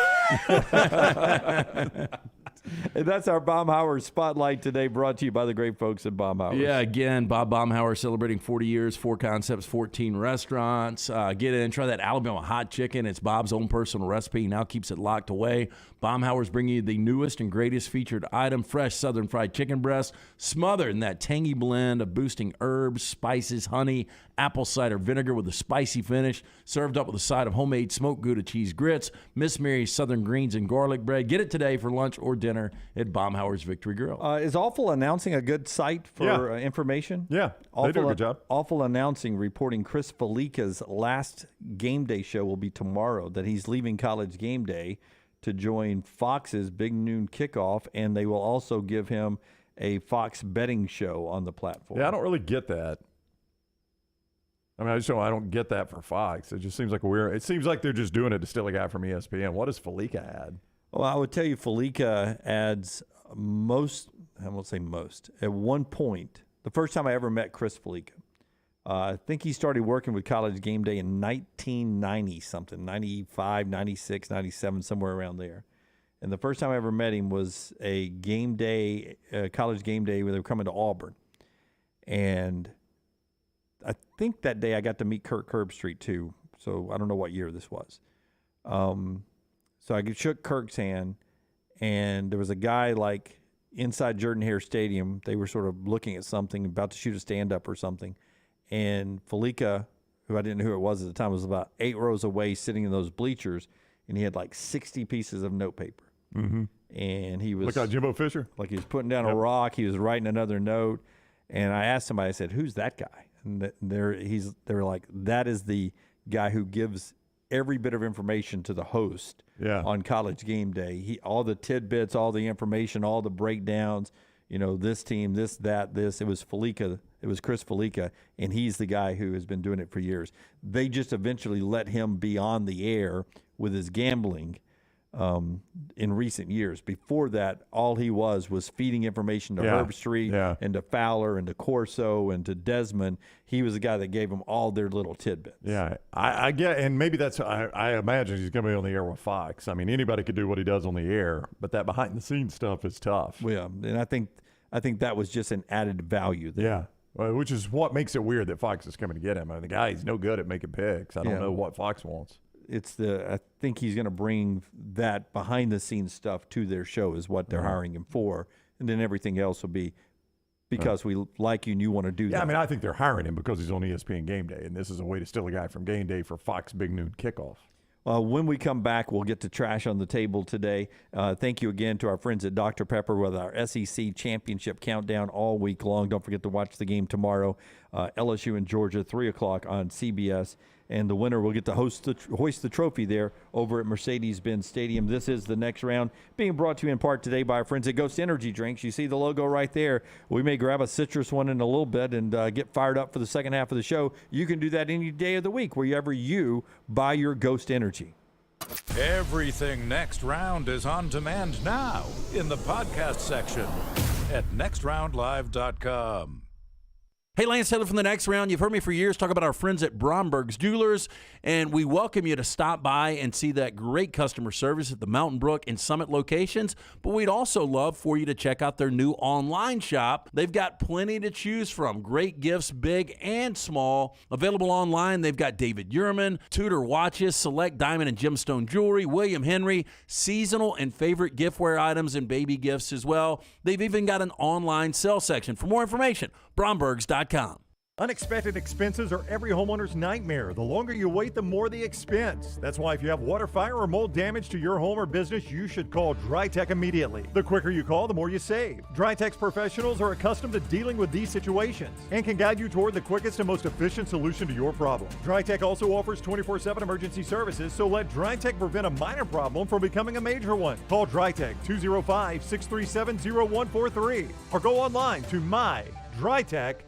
And that's our Baumhauer Spotlight today, brought to you by the great folks at Baumhauer. Yeah, again, Bob Baumhauer celebrating 40 years, 4 concepts, 14 restaurants. Get in, try that Alabama hot chicken. It's Bob's own personal recipe. He now keeps it locked away. Baumhauer's bringing you the newest and greatest featured item, fresh southern fried chicken breast, smothered in that tangy blend of boosting herbs, spices, honey, apple cider vinegar with a spicy finish, served up with a side of homemade smoked Gouda cheese grits, Miss Mary's southern greens and garlic bread. Get it today for lunch or dinner dinner at Baumhauer's Victory Grill. Is Awful Announcing a good site for information? Yeah, they do a good job. Awful Announcing reporting Chris Felica's last game day show will be tomorrow, that he's leaving College Game Day to join Fox's Big Noon Kickoff, and they will also give him a Fox betting show on the platform. Yeah, I don't really get that. I mean, I don't get that for Fox. It just seems like it seems like they're just doing it to steal a guy from ESPN. What does Felica add? Well, I would tell you Felica adds most, I won't say most, at one point, the first time I ever met Chris Felica, I think he started working with College Game Day in 1990-something, 95, 96, 97, somewhere around there. And the first time I ever met him was a game day, College Game Day, where they were coming to Auburn. And I think that day I got to meet Kirk Herbstreit too. So I don't know what year this was. So I shook Kirk's hand, and there was a guy like inside Jordan-Hare Stadium. They were sort of looking at something, about to shoot a stand-up or something. And Felica, who I didn't know who it was at the time, was about 8 rows away sitting in those bleachers, and he had like 60 pieces of notepaper. Mm-hmm. And he was... Look like Jimbo Fisher. Like he was putting down a rock. He was writing another note. And I asked somebody, I said, who's that guy? And they were like, that is the guy who gives every bit of information to the host on College Game Day. All the tidbits, all the information, all the breakdowns, this team, this, that, this. It was Felica. It was Chris Felica, and he's the guy who has been doing it for years. They just eventually let him be on the air with his gambling in recent years. Before that, all he was feeding information to Herbstreit and to Fowler and to Corso and to Desmond. He was the guy that gave them all their little tidbits. Yeah, I get, and maybe that's, I imagine he's going to be on the air with Fox. I mean, anybody could do what he does on the air, but that behind-the-scenes stuff is tough. Yeah, and I think that was just an added value there. Yeah. Which is what makes it weird that Fox is coming to get him. I mean, the guy, he's no good at making picks. I don't know what Fox wants. I think he's going to bring that behind-the-scenes stuff to their show is what they're hiring him for, and then everything else will be because we like you and you want to do that. Yeah, I mean, I think they're hiring him because he's on ESPN Game Day, and this is a way to steal a guy from Game Day for Fox Big Noon Kickoff. When we come back, we'll get to Trash on the Table today. Thank you again to our friends at Dr. Pepper with our SEC Championship Countdown all week long. Don't forget to watch the game tomorrow, LSU and Georgia, 3 o'clock on CBS. And the winner will get to hoist the trophy there over at Mercedes-Benz Stadium. This is the next round, being brought to you in part today by our friends at Ghost Energy Drinks. You see the logo right there. We may grab a citrus one in a little bit and get fired up for the second half of the show. You can do that any day of the week, wherever you buy your Ghost Energy. Everything Next Round is on demand now in the podcast section at nextroundlive.com. Hey, Lance Taylor from the Next Round. You've heard me for years talk about our friends at Bromberg's Jewelers, and we welcome you to stop by and see that great customer service at the Mountain Brook and Summit locations. But we'd also love for you to check out their new online shop. They've got plenty to choose from. Great gifts, big and small. Available online, they've got David Yurman, Tudor watches, select diamond and gemstone jewelry, William Henry, seasonal and favorite giftware items and baby gifts as well. They've even got an online sale section. For more information, brombergs.com. Unexpected expenses are every homeowner's nightmare. The longer you wait, the more the expense. That's why if you have water, fire, or mold damage to your home or business, you should call DryTech immediately. The quicker you call, the more you save. DryTech's professionals are accustomed to dealing with these situations and can guide you toward the quickest and most efficient solution to your problem. DryTech also offers 24/7 emergency services, so let DryTech prevent a minor problem from becoming a major one. Call DryTech 205-637-0143 or go online to mydrytech.com.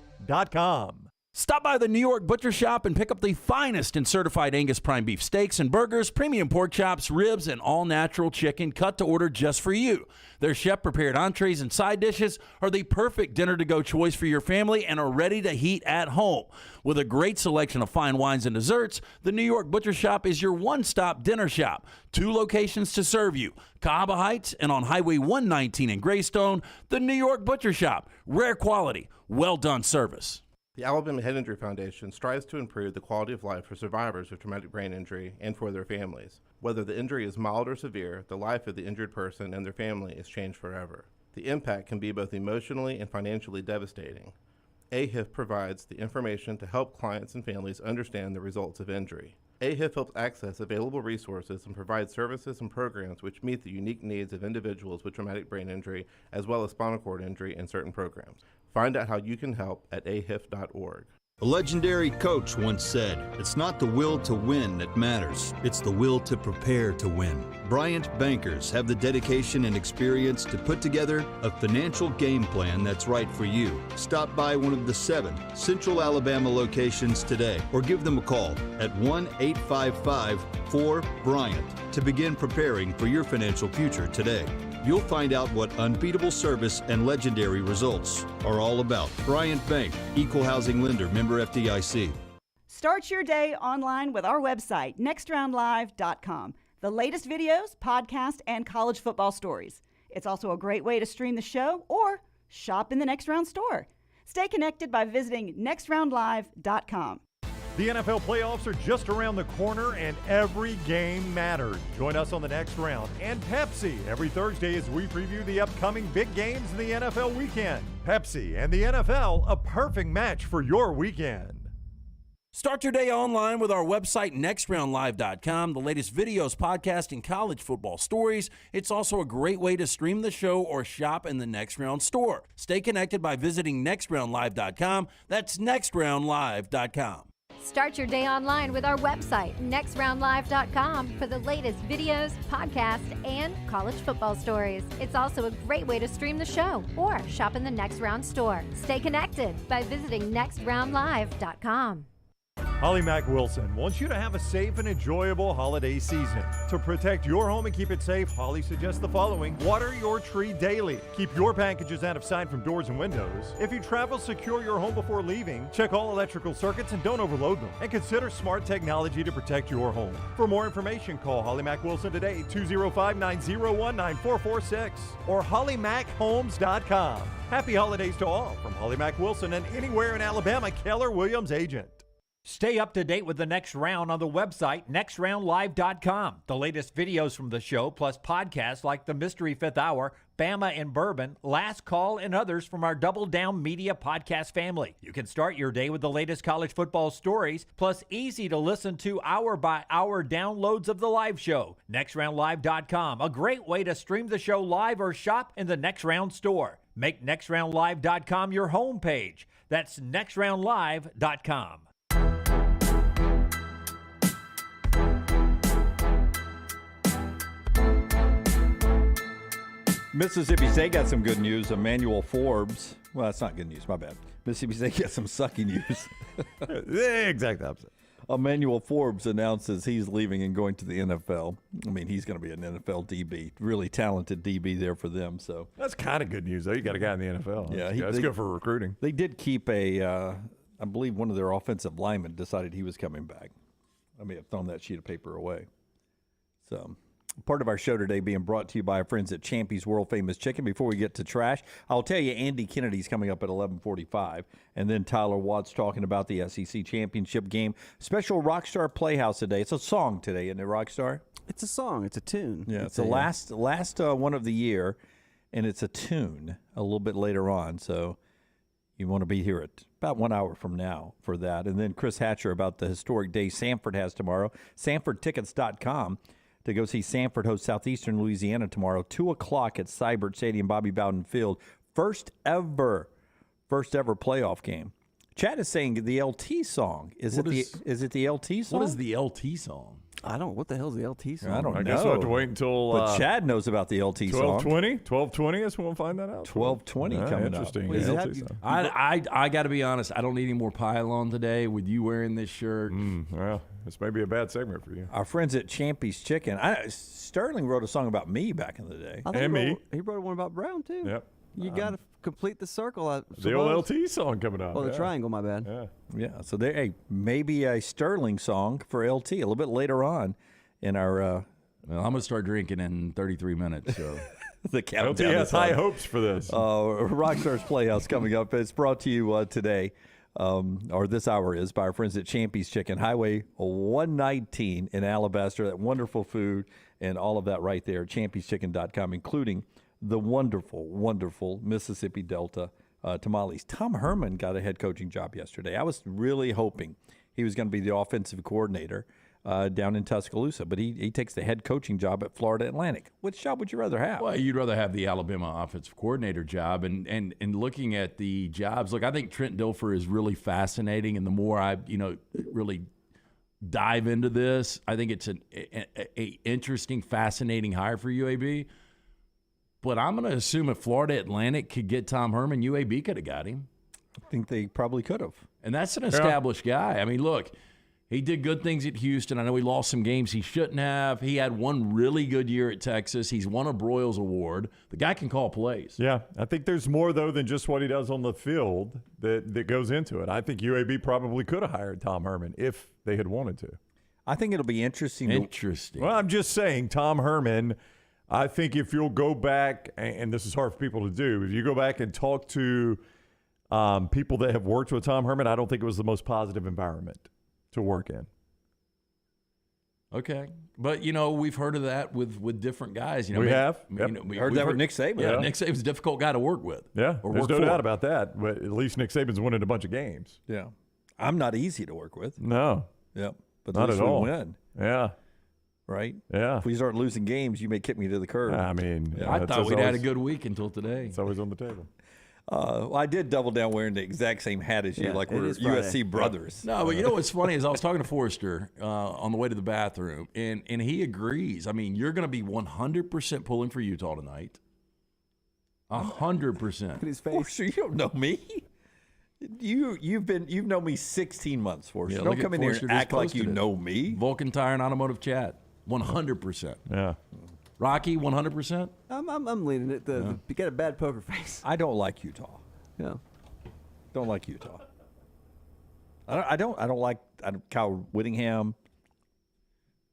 Stop by the New York Butcher Shop and pick up the finest in certified Angus prime beef steaks and burgers, premium pork chops, ribs, and all-natural chicken cut to order just for you. Their chef-prepared entrees and side dishes are the perfect dinner-to-go choice for your family and are ready to heat at home. With a great selection of fine wines and desserts, the New York Butcher Shop is your one-stop dinner shop. 2 locations to serve you, Cahaba Heights and on Highway 119 in Greystone. The New York Butcher Shop, rare quality, well-done service. The Alabama Head Injury Foundation strives to improve the quality of life for survivors of traumatic brain injury and for their families. Whether the injury is mild or severe, the life of the injured person and their family is changed forever. The impact can be both emotionally and financially devastating. AHIF provides the information to help clients and families understand the results of injury. AHIF helps access available resources and provides services and programs which meet the unique needs of individuals with traumatic brain injury as well as spinal cord injury in certain programs. Find out how you can help at ahif.org. A legendary coach once said, "It's not the will to win that matters, it's the will to prepare to win." Bryant bankers have the dedication and experience to put together a financial game plan that's right for you. Stop by one of the 7 Central Alabama locations today or give them a call at 1-855-4-BRYANT to begin preparing for your financial future today. You'll find out what unbeatable service and legendary results are all about. Bryant Bank, Equal Housing Lender, member FDIC. Start your day online with our website, nextroundlive.com. The latest videos, podcasts, and college football stories. It's also a great way to stream the show or shop in the Next Round store. Stay connected by visiting nextroundlive.com. The NFL playoffs are just around the corner and every game matters. Join us on the Next Round and Pepsi every Thursday as we preview the upcoming big games in the NFL weekend. Pepsi and the NFL, a perfect match for your weekend. Start your day online with our website, nextroundlive.com. The latest videos, podcasts, and college football stories. It's also a great way to stream the show or shop in the Next Round store. Stay connected by visiting nextroundlive.com. That's nextroundlive.com. Start your day online with our website, nextroundlive.com, for the latest videos, podcasts, and college football stories. It's also a great way to stream the show or shop in the Next Round store. Stay connected by visiting nextroundlive.com. Holly Mack Wilson wants you to have a safe and enjoyable holiday season. To protect your home and keep it safe, Holly suggests the following. Water your tree daily. Keep your packages out of sight from doors and windows. If you travel, secure your home before leaving. Check all electrical circuits and don't overload them. And consider smart technology to protect your home. For more information, call Holly Mack Wilson today, 205-901-9446 or hollymachomes.com. Happy holidays to all from Holly Mack Wilson and anywhere in Alabama, Keller Williams agent. Stay up to date with the Next Round on the website, nextroundlive.com. The latest videos from the show, plus podcasts like The Mystery Fifth Hour, Bama and Bourbon, Last Call, and others from our Double Down Media podcast family. You can start your day with the latest college football stories, plus easy to listen to hour-by-hour downloads of the live show. Nextroundlive.com, a great way to stream the show live or shop in the Next Round store. Make nextroundlive.com your homepage. That's nextroundlive.com. Mississippi State got some good news. Emmanuel Forbes. Well, that's not good news. My bad. Mississippi State got some sucky news. The exact opposite. Emmanuel Forbes announces he's leaving and going to the NFL. I mean, he's going to be an NFL DB. Really talented DB there for them. So that's kind of good news, though. You got a guy in the NFL. Yeah, that's good for recruiting. They did keep I believe one of their offensive linemen decided he was coming back. I may have thrown that sheet of paper away. So part of our show today being brought to you by our friends at Champy's World Famous Chicken. Before we get to trash, I'll tell you Andy Kennedy's coming up at 11:45, and then Tyler Watts talking about the SEC championship game. Special Rockstar Playhouse today. It's a song today, isn't it, Rockstar? It's a song. It's a tune. Yeah, it's the last one of the year, and it's a tune a little bit later on. So you want to be here at about 1 hour from now for that. And then Chris Hatcher about the historic day Sanford has tomorrow. SanfordTickets.com. to go see Sanford host Southeastern Louisiana tomorrow, 2 o'clock at Seibert Stadium, Bobby Bowden Field. First ever playoff game. Chad is saying the LT song. Is it the LT song? What is the LT song? I don't. What the hell is the LT song? I don't know. I guess we'll have to wait until. But Chad knows about the LT song. 12:20 is when we'll find that out. 12:20 coming interesting. up. Interesting. I got to be honest. I don't need any more pylon today with you wearing this shirt. Well, this may be a bad segment for you. Our friends at Champy's Chicken. Sterling wrote a song about me back in the day. And me. He wrote one about Brown, too. Yep. You got to complete the circle. The old LT song coming up. Oh, the triangle, my bad. Yeah. So there, maybe a Sterling song for LT a little bit later on in our. Well, I'm going to start drinking in 33 minutes. So. The countdown. LT has high hopes for this. Rockstar's Playhouse coming up. It's brought to you today, or this hour is, by our friends at Champy's Chicken, Highway 119 in Alabaster. That wonderful food and all of that right there at champy'schicken.com, including the wonderful Mississippi Delta tamales. Tom Herman got a head coaching job yesterday. I was really hoping he was going to be the offensive coordinator down in Tuscaloosa. But he takes the head coaching job at Florida Atlantic. Which job would you rather have? Well, you'd rather have the Alabama offensive coordinator job. And looking at the jobs, look, I think Trent Dilfer is really fascinating. And the more I, really dive into this, I think it's an interesting, fascinating hire for UAB. But I'm going to assume if Florida Atlantic could get Tom Herman, UAB could have got him. I think they probably could have. And that's an established guy. I mean, look, he did good things at Houston. I know he lost some games he shouldn't have. He had one really good year at Texas. He's won a Broyles Award. The guy can call plays. Yeah, I think there's more, though, than just what he does on the field that goes into it. I think UAB probably could have hired Tom Herman if they had wanted to. I think it'll be interesting. Well, I'm just saying, Tom Herman, I think if you'll go back, and this is hard for people to do, if you go back and talk to people that have worked with Tom Herman, I don't think it was the most positive environment to work in. Okay. But, we've heard of that with different guys. We have. We heard that with Nick Saban. Yeah, Nick Saban's a difficult guy to work with. Yeah, or there's work no for. doubt about that. But at least Nick Saban's winning a bunch of games. Yeah. I'm not easy to work with. No. Yep. But not at all. We win. Yeah. Right? Yeah. If we start losing games, you may kick me to the curb. I mean, I thought we'd had a good week until today. It's always on the table. I did double down wearing the exact same hat as you, like we're USC brothers. No, but what's funny is I was talking to Forrester on the way to the bathroom, and he agrees. I mean, you're going to be 100% pulling for Utah tonight. 100%. Look at his face. Forrester, you don't know me. You've known me 16 months, Forrester. Don't come in here and act like you know me. Vulcan Tire and Automotive Chat, 100%. Yeah. Rocky, 100%. I'm leaning it. You got a bad poker face. I don't like Utah. Yeah. Don't like Utah. I don't like Kyle Whittingham.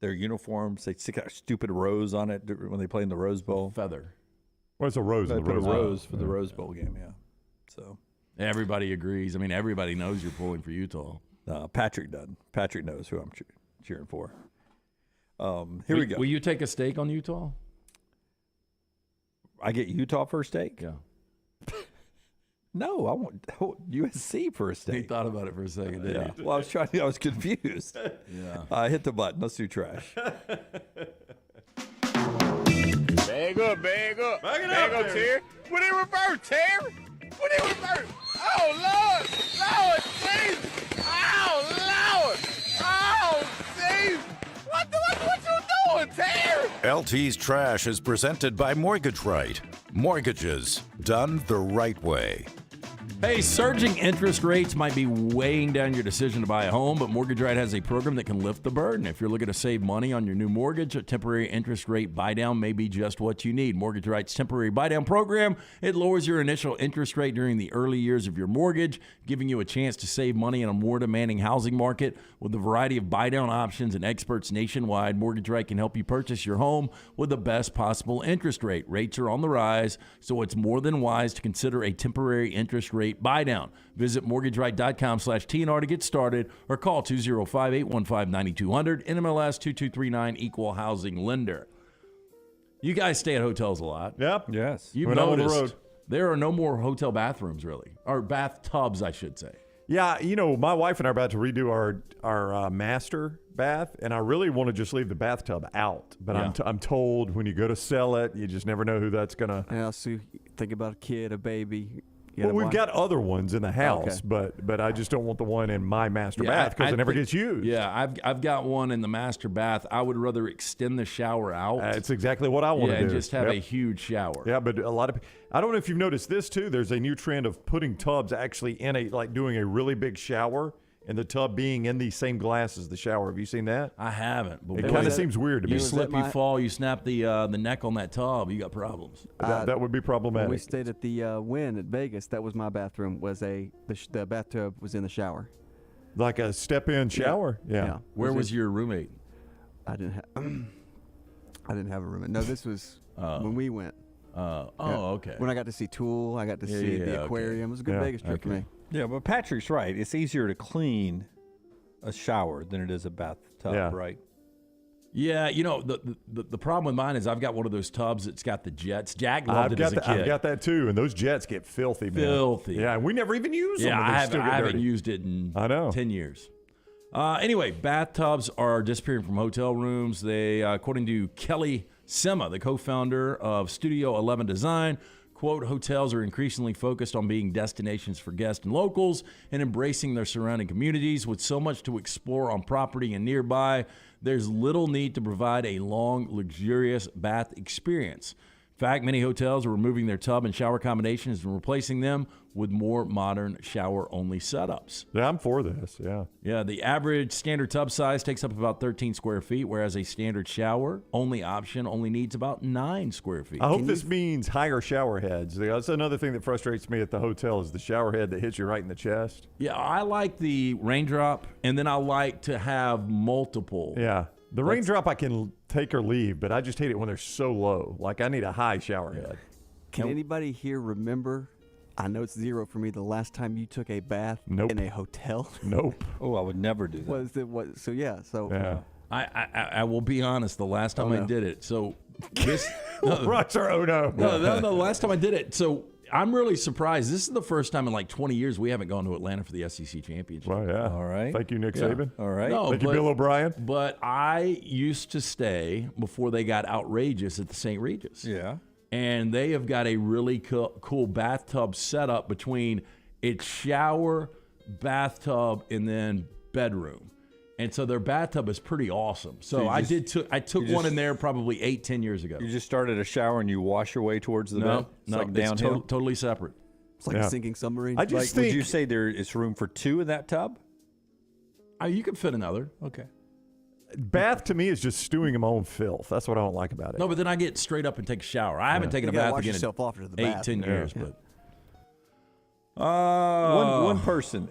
Their uniforms, they stick a stupid rose on it when they play in the Rose Bowl. Feather. What's a rose? They in the put Rose a Bowl? rose for the Rose Bowl game. Yeah. So. Everybody agrees. I mean, everybody knows you're pulling for Utah. Patrick doesn't. Patrick knows who I'm cheering for. Here we go. Will you take a stake on Utah? I get Utah for a stake? Yeah. No, I want USC for a stake. He thought about it for a second, didn't he? Well, I was confused. Yeah. Hit the button. Let's do trash. Bag up. Bag up, Terry. Put it reverse, Terry. Put it reverse. Oh, Lord. Lord, Jesus. Oh, Lord. Oh, Jesus. What you doing, Terry? LT's Trash is presented by Mortgage Right. Mortgages done the right way. Hey, surging interest rates might be weighing down your decision to buy a home, but Mortgage Right has a program that can lift the burden. If you're looking to save money on your new mortgage, a temporary interest rate buy-down may be just what you need. Mortgage Right's temporary buy-down program, it lowers your initial interest rate during the early years of your mortgage, giving you a chance to save money in a more demanding housing market. With a variety of buy-down options and experts nationwide, Mortgage Right can help you purchase your home with the best possible interest rate. Rates are on the rise, so it's more than wise to consider a temporary interest rate buy down. Visit mortgageright.com/TNR to get started or call 205-815-9200, NMLS 2239, Equal Housing Lender. You guys stay at hotels a lot. Yep. Yes. You've noticed there are no more hotel bathrooms, really, or bathtubs, I should say. Yeah, my wife and I are about to redo our master bath, and I really want to just leave the bathtub out. But I'm told when you go to sell it, you just never know who that's going to. Yeah, so think about a kid, a baby. Well, we've got other ones in the house, but I just don't want the one in my master bath because it never gets used. Yeah, I've got one in the master bath. I would rather extend the shower out. That's exactly what I want to do. And just have a huge shower. Yeah, but a lot of I don't know if you've noticed this too. There's a new trend of putting tubs actually in doing a really big shower and the tub being in the same glass as the shower. Have you seen that? I haven't. But it kind of seems weird to me. You slip, you fall, you snap the neck on that tub, you got problems. That would be problematic. When we stayed at the Wynn at Vegas, that was my bathroom. The bathtub was in the shower. Like a step-in shower? Yeah. Where was your roommate? I didn't have a roommate. No, this was when we went. Okay. When I got to see Tool, I got to see the aquarium. It was a good Vegas trip for me. Yeah, but Patrick's right. It's easier to clean a shower than it is a bathtub, right? Yeah, the problem with mine is I've got one of those tubs that's got the jets. Jack loved it as a kid. I've got that too, and those jets get filthy, man. Filthy. Yeah, we never even use them. Yeah, I haven't used it in 10 years. Anyway, bathtubs are disappearing from hotel rooms. They, according to Kelly Sema, the co-founder of Studio 11 Design, quote, hotels are increasingly focused on being destinations for guests and locals and embracing their surrounding communities. With so much to explore on property and nearby, there's little need to provide a long, luxurious bath experience. In fact, many hotels are removing their tub and shower combinations and replacing them with more modern shower-only setups. Yeah, I'm for this, yeah. Yeah, the average standard tub size takes up about 13 square feet, whereas a standard shower-only option only needs about 9 square feet. I hope this means higher shower heads. That's another thing that frustrates me at the hotel is the shower head that hits you right in the chest. Yeah, I like the raindrop, and then I like to have multiple. Yeah. The raindrop I can take or leave, but I just hate it when they're so low. Like, I need a high shower head. Can anybody here remember, I know it's 0 for me, the last time you took a bath in a hotel? Nope. Oh, I would never do that. I will be honest, the last time I did it, so this... Rockstar, oh no. No, the last time I did it, so... I'm really surprised. This is the first time in like 20 years we haven't gone to Atlanta for the SEC championship. Well, yeah. All right. Thank you, Nick Saban. All right. No, Thank you, Bill O'Brien. But I used to stay before they got outrageous at the St. Regis. Yeah. And they have got a really cool bathtub setup between its shower, bathtub, and then bedroom. And so their bathtub is pretty awesome. So I took one in there probably 8-10 years ago. You just started a shower and you wash your way towards the bed? No, like downhill? It's totally separate. It's like a sinking submarine. Would you say there is room for 2 in that tub? You could fit another. Okay. Bath to me is just stewing in my own filth. That's what I don't like about it. No, but then I get straight up and take a shower. I haven't taken a bath again in off to the 8-10 years. Yeah. But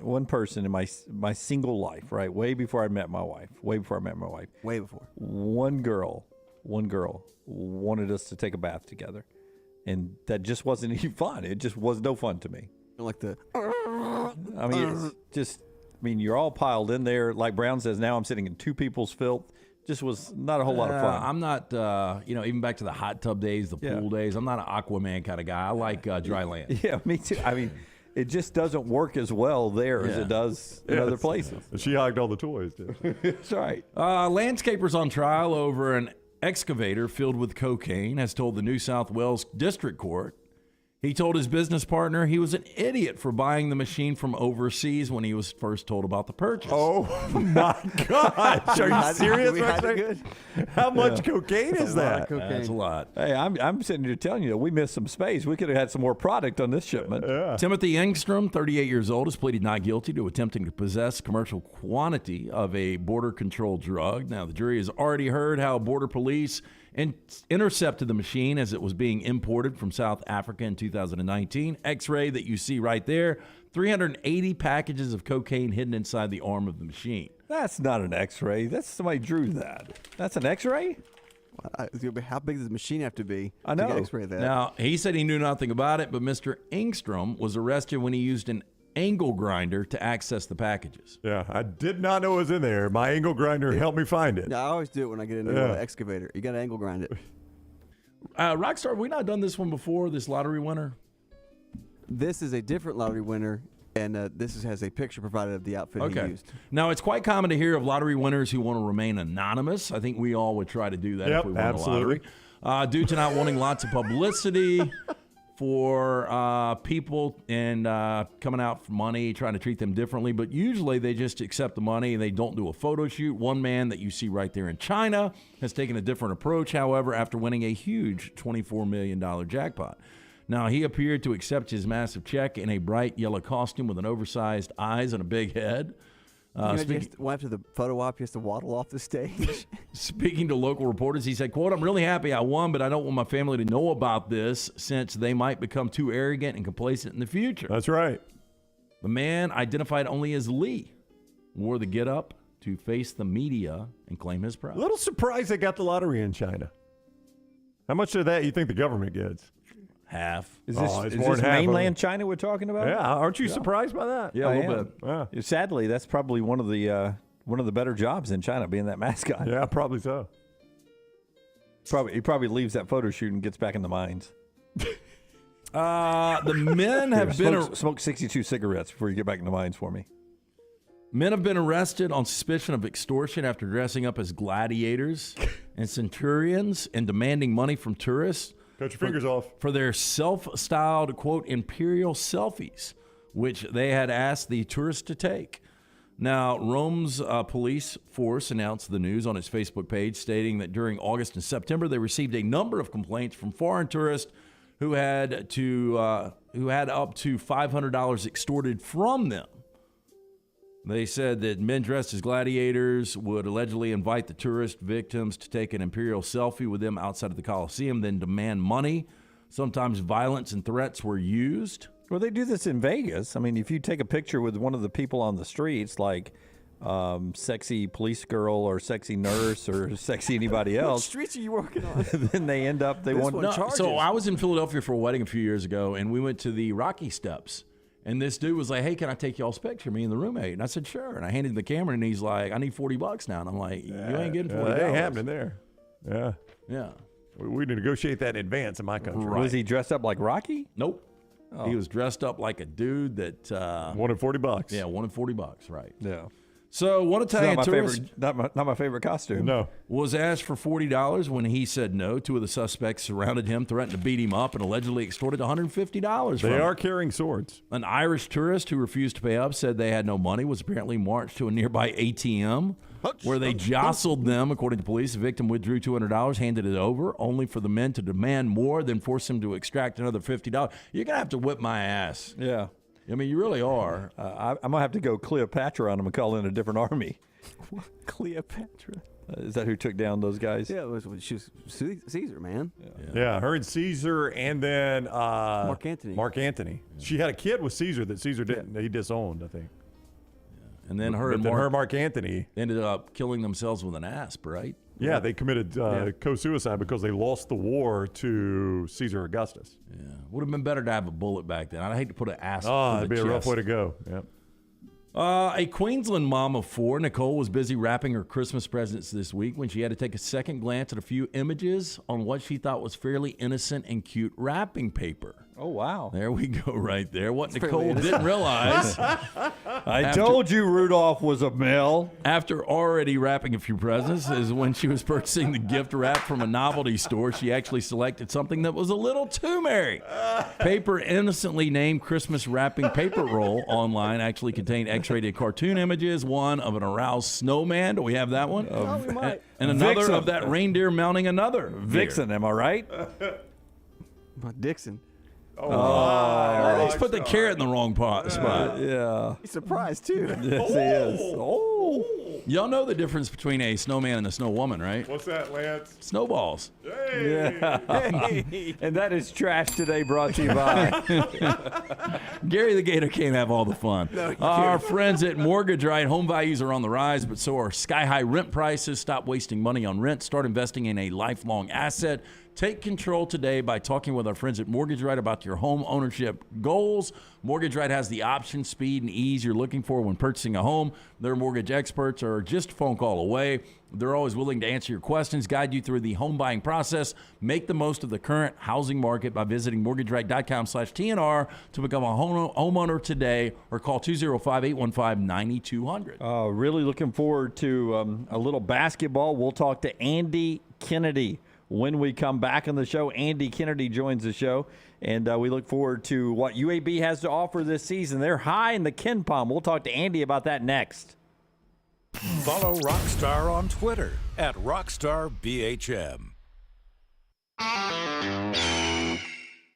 one person in my single life, right? Way before I met my wife. Way before. One girl wanted us to take a bath together, and that just wasn't any fun. It just was no fun to me. Like the. I mean, it's just. I mean, you're all piled in there. Like Brown says, now I'm sitting in 2 people's filth. Just was not a whole lot of fun. I'm not, even back to the hot tub days, the pool days. I'm not an Aquaman kind of guy. I like dry land. Yeah, me too. I mean, it just doesn't work as well there as it does in other places. She hogged all the toys, too. That's right. Landscapers on trial over an excavator filled with cocaine has told the New South Wales District Court he told his business partner he was an idiot for buying the machine from overseas when he was first told about the purchase. Oh, my gosh. Are you serious? How much cocaine is that? That's a lot. Hey, I'm sitting here telling you, we missed some space. We could have had some more product on this shipment. Timothy Engstrom, 38 years old, has pleaded not guilty to attempting to possess commercial quantity of a border-controlled drug. Now, the jury has already heard how border police intercepted the machine as it was being imported from South Africa in 2019. X-ray that you see right there, 380 packages of cocaine hidden inside the arm of the machine. That's not an X-ray. That's somebody drew that. That's an X-ray? How big does the machine have to be I know. to X-ray that? Now, he said he knew nothing about it, but Mr. Engstrom was arrested when he used an angle grinder to access the packages. Yeah, I did not know it was in there. My angle grinder helped me find it. No, I always do it when I get into an excavator. You got to angle grind it. Rockstar, have we not done this one before, this lottery winner? This is a different lottery winner, and this has a picture provided of the outfit he used. Now, it's quite common to hear of lottery winners who want to remain anonymous. I think we all would try to do that if we won the lottery. Due to not wanting lots of publicity for people and coming out for money, trying to treat them differently. But usually they just accept the money and they don't do a photo shoot. One man that you see right there in China has taken a different approach, however, after winning a huge $24 million jackpot. Now, he appeared to accept his massive check in a bright yellow costume with an oversized eyes and a big head. After the photo op, he has to waddle off the stage. Speaking to local reporters, he said, quote, "I'm really happy I won, but I don't want my family to know about this since they might become too arrogant and complacent in the future." That's right. The man, identified only as Lee, wore the get-up to face the media and claim his pride. A little surprised they got the lottery in China. How much of that you think the government gets? Half. Is this mainland China we're talking about? Yeah, aren't you surprised by that? Yeah, a little bit. Yeah. Sadly, that's probably one of the better jobs in China, being that mascot. Yeah, probably so. He probably leaves that photo shoot and gets back in the mines. The men have been smoke 62 cigarettes before you get back in the mines for me. Men have been arrested on suspicion of extortion after dressing up as gladiators and centurions and demanding money from tourists. Cut your fingers off. For their self-styled, quote, imperial selfies, which they had asked the tourists to take. Now, Rome's police force announced the news on its Facebook page, stating that during August and September, they received a number of complaints from foreign tourists who had up to $500 extorted from them. They said that men dressed as gladiators would allegedly invite the tourist victims to take an imperial selfie with them outside of the Colosseum, then demand money. Sometimes violence and threats were used. Well, they do this in Vegas. I mean, if you take a picture with one of the people on the streets, like sexy police girl or sexy nurse or sexy anybody What else, streets are you working on? then they end up, they want charges. So I was in Philadelphia for a wedding a few years ago, and we went to the Rocky Steps. And this dude was like, hey, can I take y'all's picture, me and the roommate? And I said, sure. And I handed him the camera, and he's like, I need $40 now. And I'm like, you ain't getting $40. That ain't happening there. Yeah. Yeah. We negotiate that in advance in my country. Right. Was he dressed up like Rocky? Nope. Oh. He was dressed up like a dude that wanted $40. Yeah, wanted $40, right. Yeah. So one Italian tourist, not my favorite costume. No, was asked for $40 when he said no. Two of the suspects surrounded him, threatened to beat him up, and allegedly extorted $150 from him. They are carrying swords. An Irish tourist who refused to pay up said they had no money, was apparently marched to a nearby ATM where they jostled them. According to police, the victim withdrew $200, handed it over, only for the men to demand more, then force him to extract another $50. You're going to have to whip my ass. Yeah. I mean, you really are. I'm going to have to go Cleopatra on them and call in a different army. Cleopatra. Is that who took down those guys? Yeah, she was Caesar, man. Yeah, her and Caesar, and then Mark Antony. Mark Antony. She had a kid with Caesar that Caesar didn't. He disowned, I think. And then Mark Antony ended up killing themselves with an asp, right? Yeah, they committed co-suicide because they lost the war to Caesar Augustus. Yeah, would have been better to have a bullet back then. I'd hate to put an asp. Oh, it'd be a rough way to go. Yep. A Queensland mom of four, Nicole, was busy wrapping her Christmas presents this week when she had to take a second glance at a few images on what she thought was fairly innocent and cute wrapping paper. Oh, wow. There we go right there. What Nicole didn't realize. I told you Rudolph was a male. After already wrapping a few presents is when she was purchasing the gift wrap from a novelty store, she actually selected something that was a little too merry. Paper innocently named Christmas wrapping paper roll online actually contained X-rated cartoon images, one of an aroused snowman. Do we have that one? We might. And another Vixen. of that reindeer mounting another. Vixen, am I right? Dixon. He's put the carrot in the wrong spot. Yeah. He's surprised, too. Yes, he is. Oh. Y'all know the difference between a snowman and a snow woman, right? What's that, Lance? Snowballs. Hey. Yeah. And that is Trash Today brought to you by Gary the Gator can't have all the fun. No, Our friends at Mortgage Right, home values are on the rise, but so are sky-high rent prices. Stop wasting money on rent. Start investing in a lifelong asset. Take control today by talking with our friends at Mortgage Right about your home ownership goals. Mortgage Right has the option, speed, and ease you're looking for when purchasing a home. Their mortgage experts are just a phone call away. They're always willing to answer your questions, guide you through the home buying process. Make the most of the current housing market by visiting mortgageright.com/TNR to become a homeowner today, or call 205-815-9200. Really looking forward to a little basketball. We'll talk to Andy Kennedy when we come back on the show. Andy Kennedy joins the show, and we look forward to what UAB has to offer this season. They're high in the Ken Palm. We'll talk to Andy about that next. Follow Rockstar on Twitter at RockstarBHM.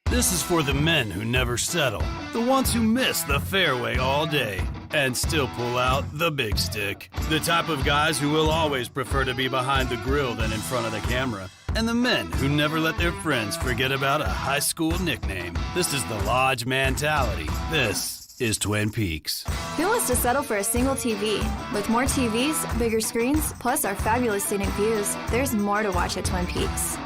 This is for the men who never settle, the ones who miss the fairway all day and still pull out the big stick, the type of guys who will always prefer to be behind the grill than in front of the camera, and the men who never let their friends forget about a high school nickname. This is the Lodge mentality. This is Twin Peaks. Who wants to settle for a single TV? With more TVs, bigger screens, plus our fabulous scenic views, there's more to watch at Twin Peaks.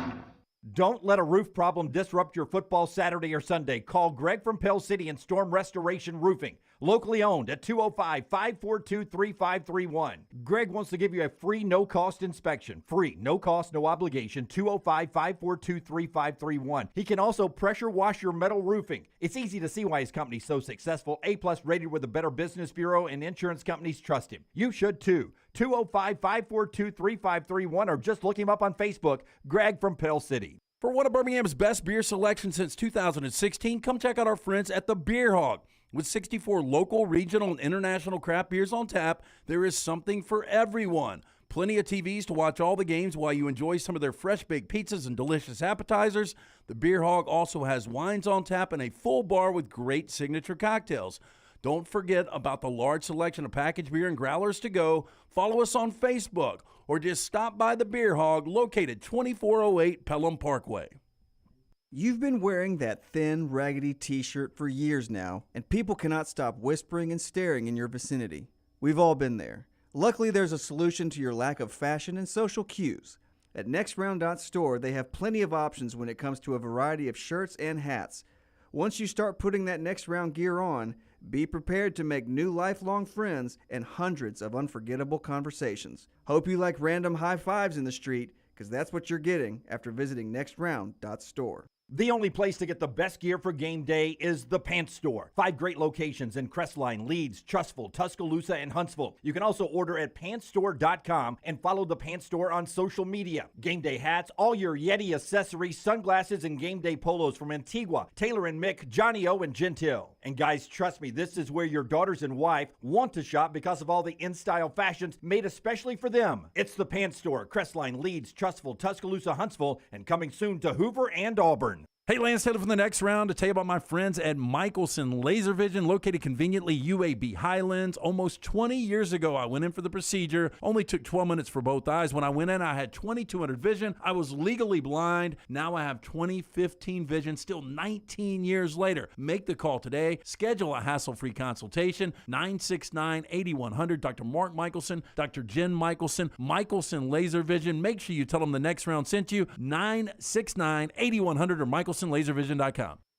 Don't let a roof problem disrupt your football Saturday or Sunday. Call Greg from Pell City and Storm Restoration Roofing. Locally owned at 205-542-3531. Greg wants to give you a free no-cost inspection. Free, no cost, no obligation, 205-542-3531. He can also pressure wash your metal roofing. It's easy to see why his company's so successful. A-plus rated with the Better Business Bureau, and insurance companies trust him. You should too. 205-542-3531, or just look him up on Facebook, Greg from Pell City. For one of Birmingham's best beer selections since 2016, come check out our friends at the Beer Hog. With 64 local, regional, and international craft beers on tap, there is something for everyone. Plenty of TVs to watch all the games while you enjoy some of their fresh-baked pizzas and delicious appetizers. The Beer Hog also has wines on tap and a full bar with great signature cocktails. Don't forget about the large selection of packaged beer and growlers to go. Follow us on Facebook or just stop by the Beer Hog, located 2408 Pelham Parkway. You've been wearing that thin, raggedy t-shirt for years now, and people cannot stop whispering and staring in your vicinity. We've all been there. Luckily, there's a solution to your lack of fashion and social cues. At NextRound.store, they have plenty of options when it comes to a variety of shirts and hats. Once you start putting that Next Round gear on, be prepared to make new lifelong friends and hundreds of unforgettable conversations. Hope you like random high fives in the street, because that's what you're getting after visiting NextRound.store. The only place to get the best gear for game day is the Pants Store. 5 great locations in Crestline, Leeds, Trustful, Tuscaloosa, and Huntsville. You can also order at pantsstore.com and follow the Pants Store on social media. Game day hats, all your Yeti accessories, sunglasses, and game day polos from Antigua, Taylor and Mick, Johnny O, and Gentile. And guys, trust me, this is where your daughters and wife want to shop because of all the in-style fashions made especially for them. It's the Pants Store, Crestline, Leeds, Trustful, Tuscaloosa, Huntsville, and coming soon to Hoover and Auburn. Hey, Lance Taylor from the Next Round to tell you about my friends at Michelson Laser Vision, located conveniently UAB Highlands. Almost 20 years ago, I went in for the procedure. Only took 12 minutes for both eyes. When I went in, I had 20/200 vision. I was legally blind. Now I have 20/15 vision, still 19 years later. Make the call today. Schedule a hassle-free consultation. 969-8100. Dr. Mark Michelson, Dr. Jen Michelson, Michelson Laser Vision. Make sure you tell them the Next Round sent you. 969-8100 or MichelsonLaserVision.com.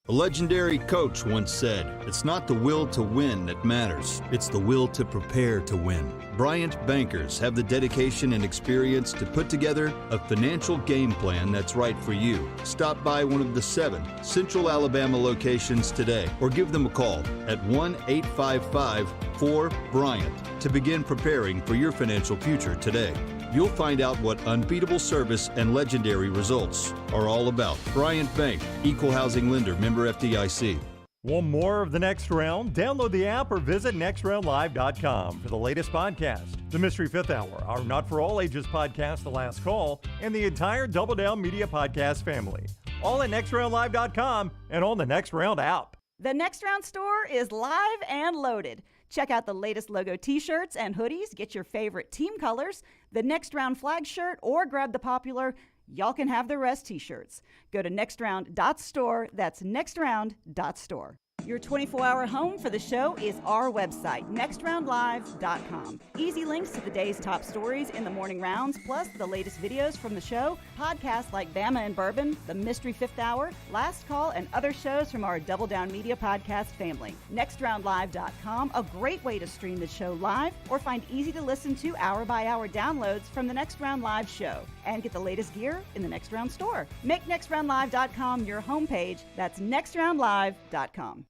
A legendary coach once said, "It's not the will to win that matters, it's the will to prepare to win." Bryant bankers have the dedication and experience to put together a financial game plan that's right for you. Stop by one of the 7 Central Alabama locations today or give them a call at 1-855-4-BRYANT to begin preparing for your financial future today. You'll find out what unbeatable service and legendary results are all about. Bryant Bank, Equal Housing Lender, member FDIC. Want more of The Next Round? Download the app or visit nextroundlive.com for the latest podcast, The Mystery Fifth Hour, our Not For All Ages podcast, The Last Call, and the entire Double Down Media podcast family. All at nextroundlive.com and on the Next Round app. The Next Round store is live and loaded. Check out the latest logo t-shirts and hoodies. Get your favorite team colors, the Next Round flag shirt, or grab the popular Y'all Can Have the Rest t-shirts. Go to nextround.store. That's nextround.store. Your 24-hour home for the show is our website, nextroundlive.com. Easy links to the day's top stories in the morning rounds, plus the latest videos from the show, podcasts like Bama and Bourbon, The Mystery Fifth Hour, Last Call, and other shows from our Double Down Media podcast family. Nextroundlive.com, a great way to stream the show live or find easy-to-listen-to hour-by-hour downloads from the Next Round Live show. And get the latest gear in the Next Round store. Make nextroundlive.com your homepage. That's nextroundlive.com.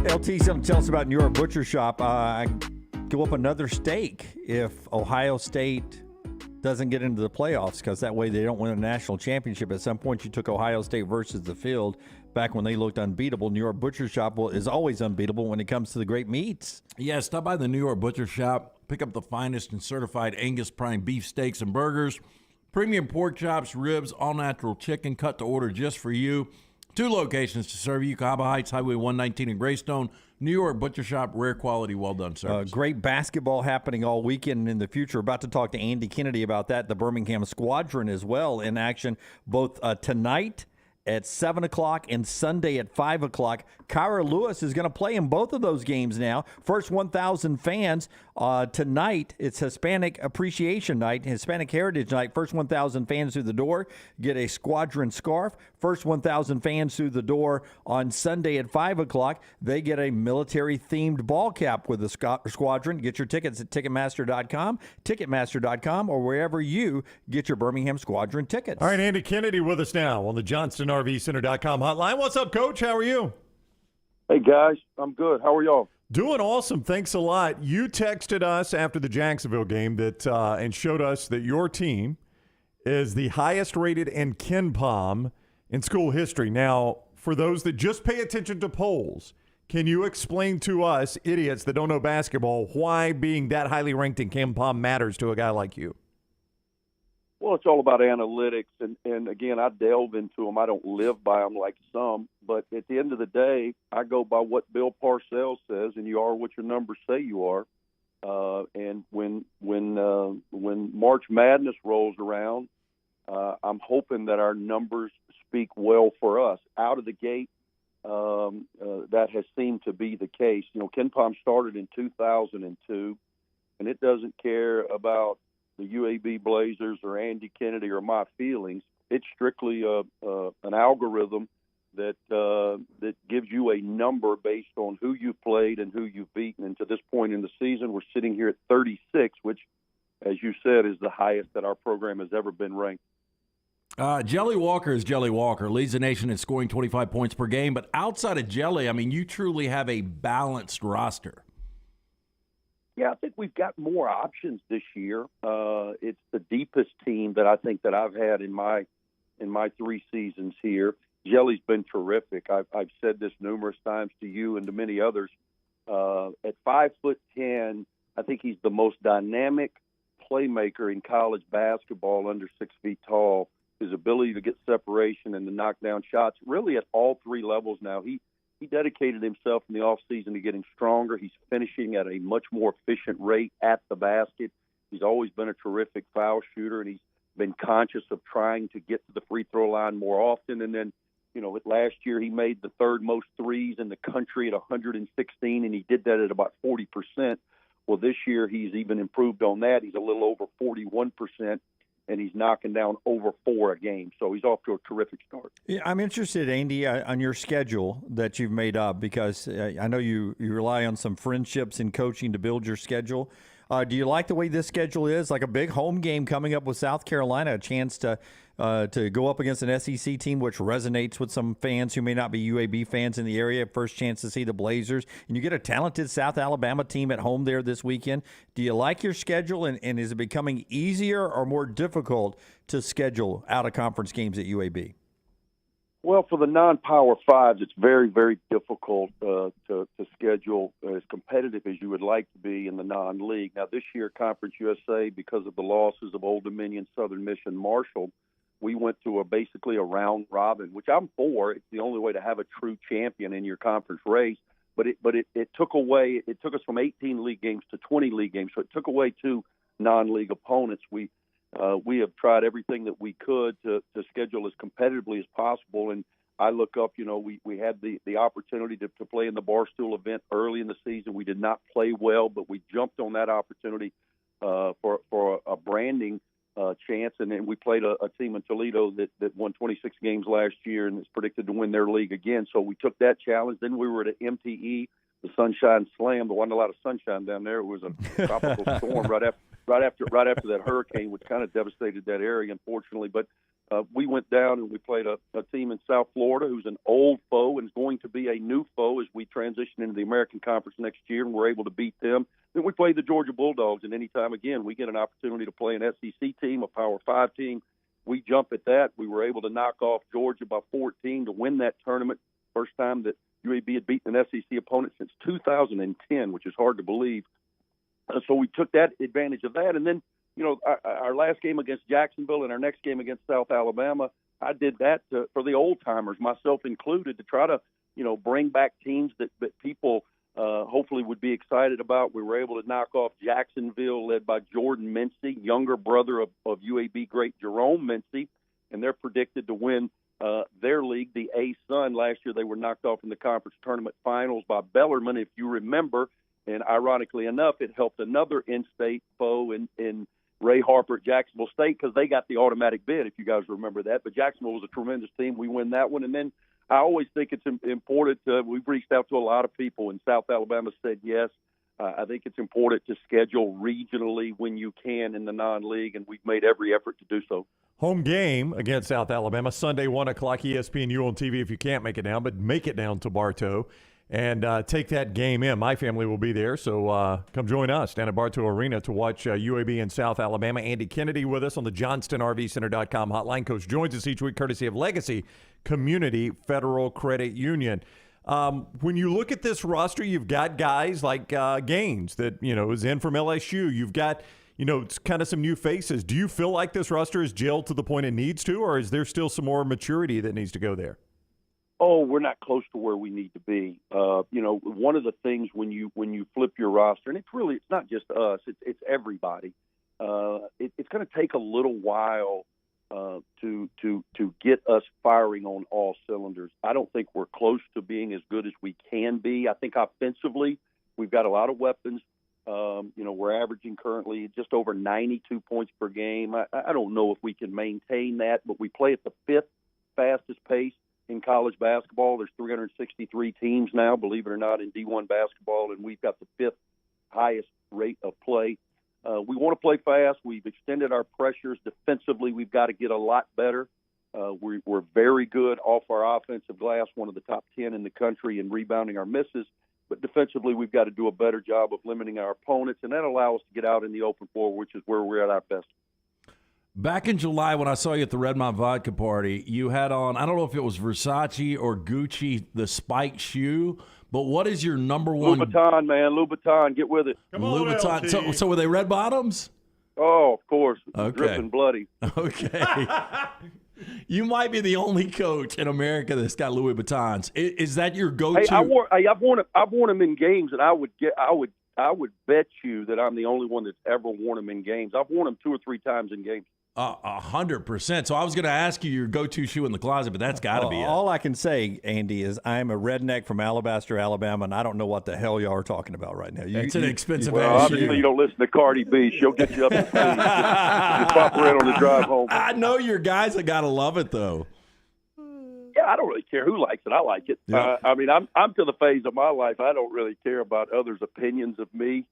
LT, something tell us about New York Butcher Shop. Go up another stake if Ohio State doesn't get into the playoffs, because that way they don't win a national championship. At some point, you took Ohio State versus the field back when they looked unbeatable. New York Butcher Shop is always unbeatable when it comes to the great meats. Yeah, stop by the New York Butcher Shop. Pick up the finest and certified Angus prime beef steaks and burgers. Premium pork chops, ribs, all-natural chicken cut to order just for you. 2 locations to serve you, Cahaba Heights, Highway 119 in Greystone. New York Butcher Shop, rare quality, well-done service. Great basketball happening all weekend and in the future. About to talk to Andy Kennedy about that. The Birmingham Squadron as well in action both tonight at 7 o'clock and Sunday at 5 o'clock. Kyra Lewis is going to play in both of those games now. First 1,000 fans tonight. It's Hispanic Appreciation Night, Hispanic Heritage Night. First 1,000 fans through the door get a Squadron scarf. First 1,000 fans through the door on Sunday at 5 o'clock, they get a military-themed ball cap with the Squadron. Get your tickets at Ticketmaster.com, or wherever you get your Birmingham Squadron tickets. All right, Andy Kennedy with us now on the JohnstonRVCenter.com hotline. What's up, Coach? How are you? Hey, guys. I'm good. How are y'all? Doing awesome. Thanks a lot. You texted us after the Jacksonville game that and showed us that your team is the highest rated in KenPom in school history. Now, for those that just pay attention to polls, can you explain to us, idiots that don't know basketball, why being that highly ranked in KenPom matters to a guy like you? Well, it's all about analytics, and again, I delve into them. I don't live by them like some, but at the end of the day, I go by what Bill Parcells says, and you are what your numbers say you are. And when March Madness rolls around, I'm hoping that our numbers speak well for us. Out of the gate, that has seemed to be the case. You know, KenPom started in 2002, and it doesn't care about the UAB Blazers or Andy Kennedy or my feelings. It's strictly an algorithm that gives you a number based on who you played and who you've beaten. And to this point in the season, we're sitting here at 36, which, as you said, is the highest that our program has ever been ranked. Jelly Walker is Jelly Walker, leads the nation in scoring 25 points per game. But outside of Jelly, I mean, you truly have a balanced roster. Yeah, I think we've got more options this year. It's the deepest team that I think that I've had in my 3 seasons here. Jelly's been terrific. I've said this numerous times to you and to many others. At 5'10", I think he's the most dynamic playmaker in college basketball under 6 feet tall. His ability to get separation and to knock down shots, really at all 3 levels now. He dedicated himself in the offseason to getting stronger. He's finishing at a much more efficient rate at the basket. He's always been a terrific foul shooter, and he's been conscious of trying to get to the free throw line more often. And then, you know, last year he made the 3rd most threes in the country at 116, and he did that at about 40%. Well, this year he's even improved on that. He's a little over 41%. And he's knocking down over 4 a game. So he's off to a terrific start. Yeah, I'm interested, Andy, on your schedule that you've made up, because I know you rely on some friendships and coaching to build your schedule. Do you like the way this schedule is? Like a big home game coming up with South Carolina, a chance to go up against an SEC team, which resonates with some fans who may not be UAB fans in the area. First chance to see the Blazers. And you get a talented South Alabama team at home there this weekend. Do you like your schedule, and is it becoming easier or more difficult to schedule out-of-conference games at UAB? Well, for the non-Power Fives, it's very, very difficult to schedule as competitive as you would like to be in the non-league. Now, this year, Conference USA, because of the losses of Old Dominion, Southern Miss, and Marshall, we went to basically a round robin, which I'm for. It's the only way to have a true champion in your conference race. But it took us from 18 league games to 20 league games, so it took away 2 non-league opponents. We have tried everything that we could to schedule as competitively as possible. And I look up, you know, we had the opportunity to play in the Barstool event early in the season. We did not play well, but we jumped on that opportunity for a branding chance. And then we played a team in Toledo that won 26 games last year and is predicted to win their league again. So we took that challenge. Then we were at MTE, the Sunshine Slam. There wasn't a lot of sunshine down there. It was a tropical storm right after that hurricane, which kind of devastated that area, unfortunately. But we went down and we played a team in South Florida who's an old foe and is going to be a new foe as we transition into the American Conference next year, and we're able to beat them. Then we played the Georgia Bulldogs, and anytime again we get an opportunity to play an SEC team, a Power 5 team, we jump at that. We were able to knock off Georgia by 14 to win that tournament. First time that UAB had beaten an SEC opponent since 2010, which is hard to believe. So we took that advantage of that. And then, you know, our last game against Jacksonville and our next game against South Alabama, I did that for the old-timers, myself included, to try to, you know, bring back teams that people hopefully would be excited about. We were able to knock off Jacksonville, led by Jordan Mincy, younger brother of UAB great Jerome Mincy, and they're predicted to win their league, the A-Sun. Last year they were knocked off in the conference tournament finals by Bellarmine, if you remember. And ironically enough, it helped another in-state foe in Ray Harper at Jacksonville State because they got the automatic bid, if you guys remember that. But Jacksonville was a tremendous team. We win that one. And then I always think it's important. We've reached out to a lot of people in South Alabama, said yes. I think it's important to schedule regionally when you can in the non-league, and we've made every effort to do so. Home game against South Alabama, Sunday, 1 o'clock, ESPNU on TV if you can't make it down, but make it down to Bartow and take that game in. My family will be there, so come join us down at Bartow Arena to watch UAB and South Alabama. Andy Kennedy with us on the JohnstonRVCenter.com hotline. Coach joins us each week courtesy of Legacy Community Federal Credit Union. When you look at this roster, you've got guys like Gaines that, is in from LSU. You've got, it's kind of some new faces. Do you feel like this roster is gelled to the point it needs to, or is there still some more maturity that needs to go there? Oh, we're not close to where we need to be. One of the things when you flip your roster, and it's not just us, it's everybody. It's going to take a little while to get us firing on all cylinders. I don't think we're close to being as good as we can be. I think offensively, we've got a lot of weapons. We're averaging currently just over 92 points per game. I don't know if we can maintain that, but we play at the 5th fastest pace in college basketball. There's 363 teams now, believe it or not, in D1 basketball, and we've got the 5th highest rate of play. We want to play fast. We've extended our pressures. Defensively, we've got to get a lot better. We're very good off our offensive glass, one of the top 10 in the country in rebounding our misses. But defensively, we've got to do a better job of limiting our opponents, and that allows us to get out in the open floor, which is where we're at our best. Back in July when I saw you at the Redmond Vodka Party, you had on, I don't know if it was Versace or Gucci, the spiked shoe, but what is your number one? Louboutin, man. Louboutin. Get with it. Louboutin. So were they red bottoms? Oh, of course. Okay. Dripping bloody. Okay. You might be the only coach in America that's got Louis Vuittons. Is that your go-to? Hey, I've worn them in games, and I would bet you that I'm the only one that's ever worn them in games. I've worn them 2 or 3 times in games. 100%. So I was going to ask you your go-to shoe in the closet, but that's got to be it. All I can say, Andy, is I'm a redneck from Alabaster, Alabama, and I don't know what the hell y'all are talking about right now. It's an expensive shoe. Well, obviously you don't listen to Cardi B. She'll get you up to speed. You pop her in on the drive home. I know your guys have got to love it, though. Yeah, I don't really care who likes it. I like it. Yeah. I'm to the phase of my life I don't really care about others' opinions of me.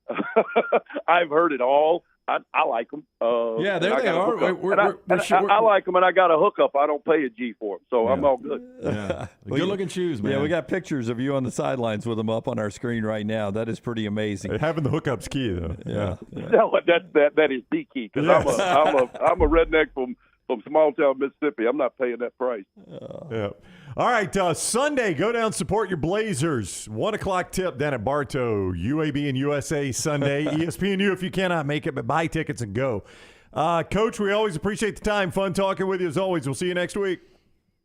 I've heard it all. I like them. Yeah, there they are. I like them, and I got a hookup. I don't pay a G for them, so I'm all good. Yeah. Good-looking shoes, man. Yeah, we got pictures of you on the sidelines with them up on our screen right now. That is pretty amazing. Having the hookup's key, though. Yeah. No, that is the key, because I'm a redneck from small town Mississippi. I'm not paying that price. Yeah. All right, Sunday, go down, support your Blazers. 1 o'clock tip down at Bartow, UAB and USA Sunday. ESPNU if you cannot make it, but buy tickets and go. Coach, we always appreciate the time. Fun talking with you as always. We'll see you next week.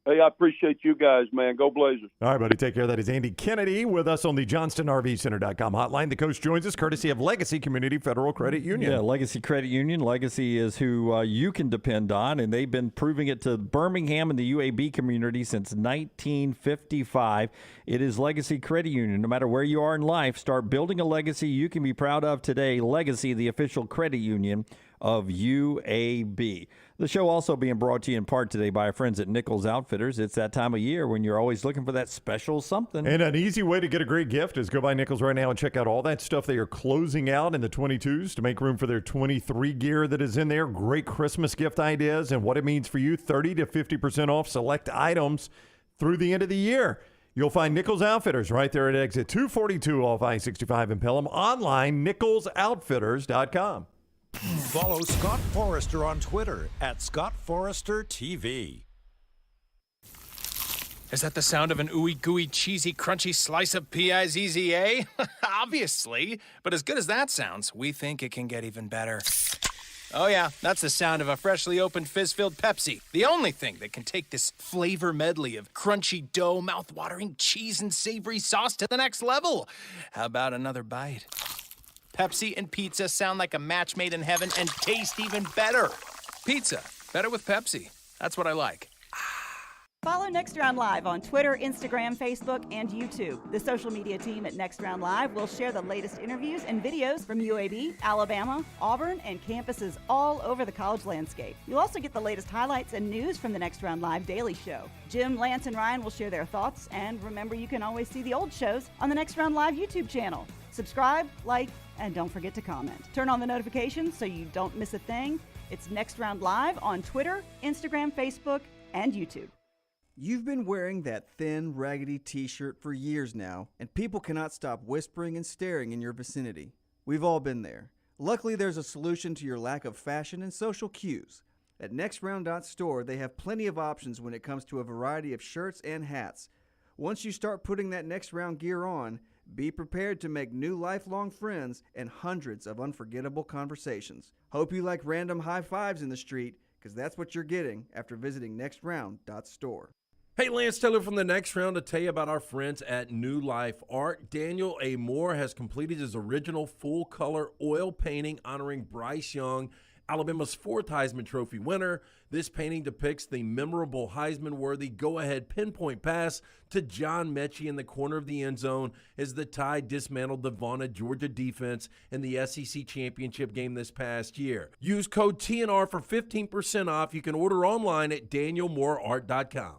Hey, I appreciate you guys, man. Go Blazers. All right, buddy. Take care. That is Andy Kennedy with us on the JohnstonRVCenter.com hotline. The coach joins us courtesy of Legacy Community Federal Credit Union. Yeah, Legacy Credit Union. Legacy is who you can depend on, and they've been proving it to Birmingham and the UAB community since 1955. It is Legacy Credit Union. No matter where you are in life, start building a legacy you can be proud of today. Legacy, the official credit union of UAB. The show also being brought to you in part today by our friends at Nichols Outfitters. It's that time of year when you're always looking for that special something. And an easy way to get a great gift is go by Nichols right now and check out all that stuff they are closing out in the 22s to make room for their 23 gear that is in there. Great Christmas gift ideas and what it means for you. 30 to 50% off select items through the end of the year. You'll find Nichols Outfitters right there at exit 242 off I-65 in Pelham. Online, nicholsoutfitters.com. Follow Scott Forrester on Twitter at ScottForresterTV. Is that the sound of an ooey gooey cheesy crunchy slice of P-I-Z-Z-A? Obviously, but as good as that sounds, we think it can get even better. Oh yeah, that's the sound of a freshly opened fizz-filled Pepsi. The only thing that can take this flavor medley of crunchy dough, mouth-watering cheese, and savory sauce to the next level. How about another bite? Pepsi and pizza sound like a match made in heaven and taste even better. Pizza, better with Pepsi. That's what I like. Follow Next Round Live on Twitter, Instagram, Facebook, and YouTube. The social media team at Next Round Live will share the latest interviews and videos from UAB, Alabama, Auburn, and campuses all over the college landscape. You'll also get the latest highlights and news from the Next Round Live Daily Show. Jim, Lance, and Ryan will share their thoughts, and remember, you can always see the old shows on the Next Round Live YouTube channel. Subscribe, like, and don't forget to comment. Turn on the notifications so you don't miss a thing. It's Next Round Live on Twitter, Instagram, Facebook, and YouTube. You've been wearing that thin, raggedy t-shirt for years now, and people cannot stop whispering and staring in your vicinity. We've all been there. Luckily, there's a solution to your lack of fashion and social cues. At NextRound.store, they have plenty of options when it comes to a variety of shirts and hats. Once you start putting that Next Round gear on, be prepared to make new lifelong friends and hundreds of unforgettable conversations. Hope you like random high fives in the street, because that's what you're getting after visiting NextRound.store. Hey, Lance Taylor from the Next Round to tell you about our friends at New Life Art. Daniel A. Moore has completed his original full-color oil painting honoring Bryce Young, Alabama's 4th Heisman Trophy winner. This painting depicts the memorable Heisman-worthy go-ahead pinpoint pass to John Mechie in the corner of the end zone as the Tide dismantled the vaunted Georgia defense in the SEC championship game this past year. Use code TNR for 15% off. You can order online at danielmooreart.com.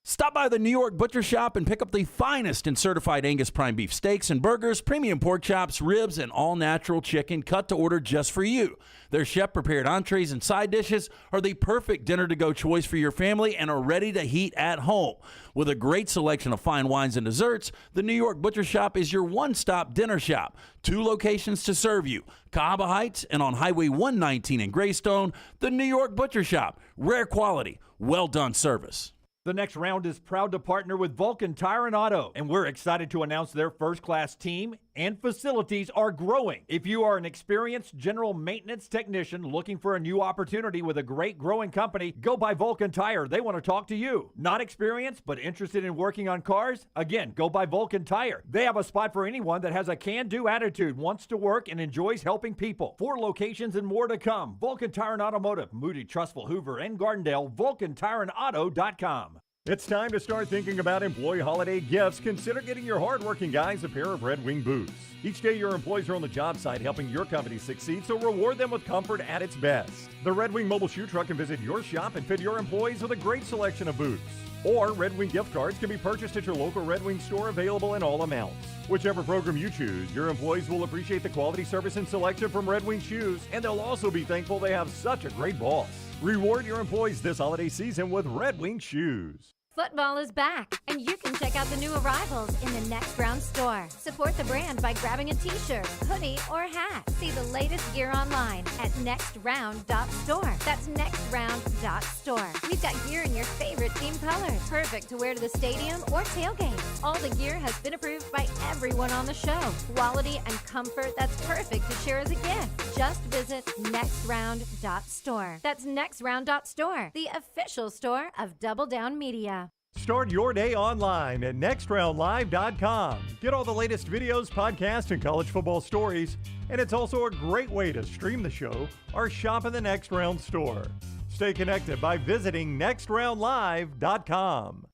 Stop by the New York Butcher Shop and pick up the finest in certified Angus prime beef steaks and burgers, premium pork chops, ribs, and all-natural chicken cut to order just for you. Their chef-prepared entrees and side dishes are the perfect dinner-to-go choice for your family and are ready to heat at home. With a great selection of fine wines and desserts, the New York Butcher Shop is your one-stop dinner shop. 2 locations to serve you, Cahaba Heights and on Highway 119 in Greystone. The New York Butcher Shop, rare quality, well-done service. The Next Round is proud to partner with Vulcan Tire and Auto, and we're excited to announce their first-class team and facilities are growing. If you are an experienced general maintenance technician looking for a new opportunity with a great growing company, go by Vulcan Tire. They want to talk to you. Not experienced, but interested in working on cars? Again, go by Vulcan Tire. They have a spot for anyone that has a can-do attitude, wants to work, and enjoys helping people. 4 locations and more to come. Vulcan Tire and Automotive, Moody, Trustful, Hoover, and Gardendale, VulcanTireandAuto.com. It's time to start thinking about employee holiday gifts. Consider getting your hardworking guys a pair of Red Wing boots. Each day, your employees are on the job site helping your company succeed, so reward them with comfort at its best. The Red Wing mobile shoe truck can visit your shop and fit your employees with a great selection of boots. Or Red Wing gift cards can be purchased at your local Red Wing store, available in all amounts. Whichever program you choose, your employees will appreciate the quality, service, and selection from Red Wing shoes, and they'll also be thankful they have such a great boss. Reward your employees this holiday season with Red Wing shoes. Football is back, and you can check out the new arrivals in the Next Round store. Support the brand by grabbing a t-shirt, hoodie, or hat. See the latest gear online at nextround.store. That's nextround.store. We've got gear in your favorite team colors, perfect to wear to the stadium or tailgate. All the gear has been approved by everyone on the show. Quality and comfort that's perfect to share as a gift. Just visit nextround.store. That's nextround.store, the official store of Double Down Media. Start your day online at nextroundlive.com. Get all the latest videos, podcasts, and college football stories. And it's also a great way to stream the show or shop in the Next Round store. Stay connected by visiting nextroundlive.com.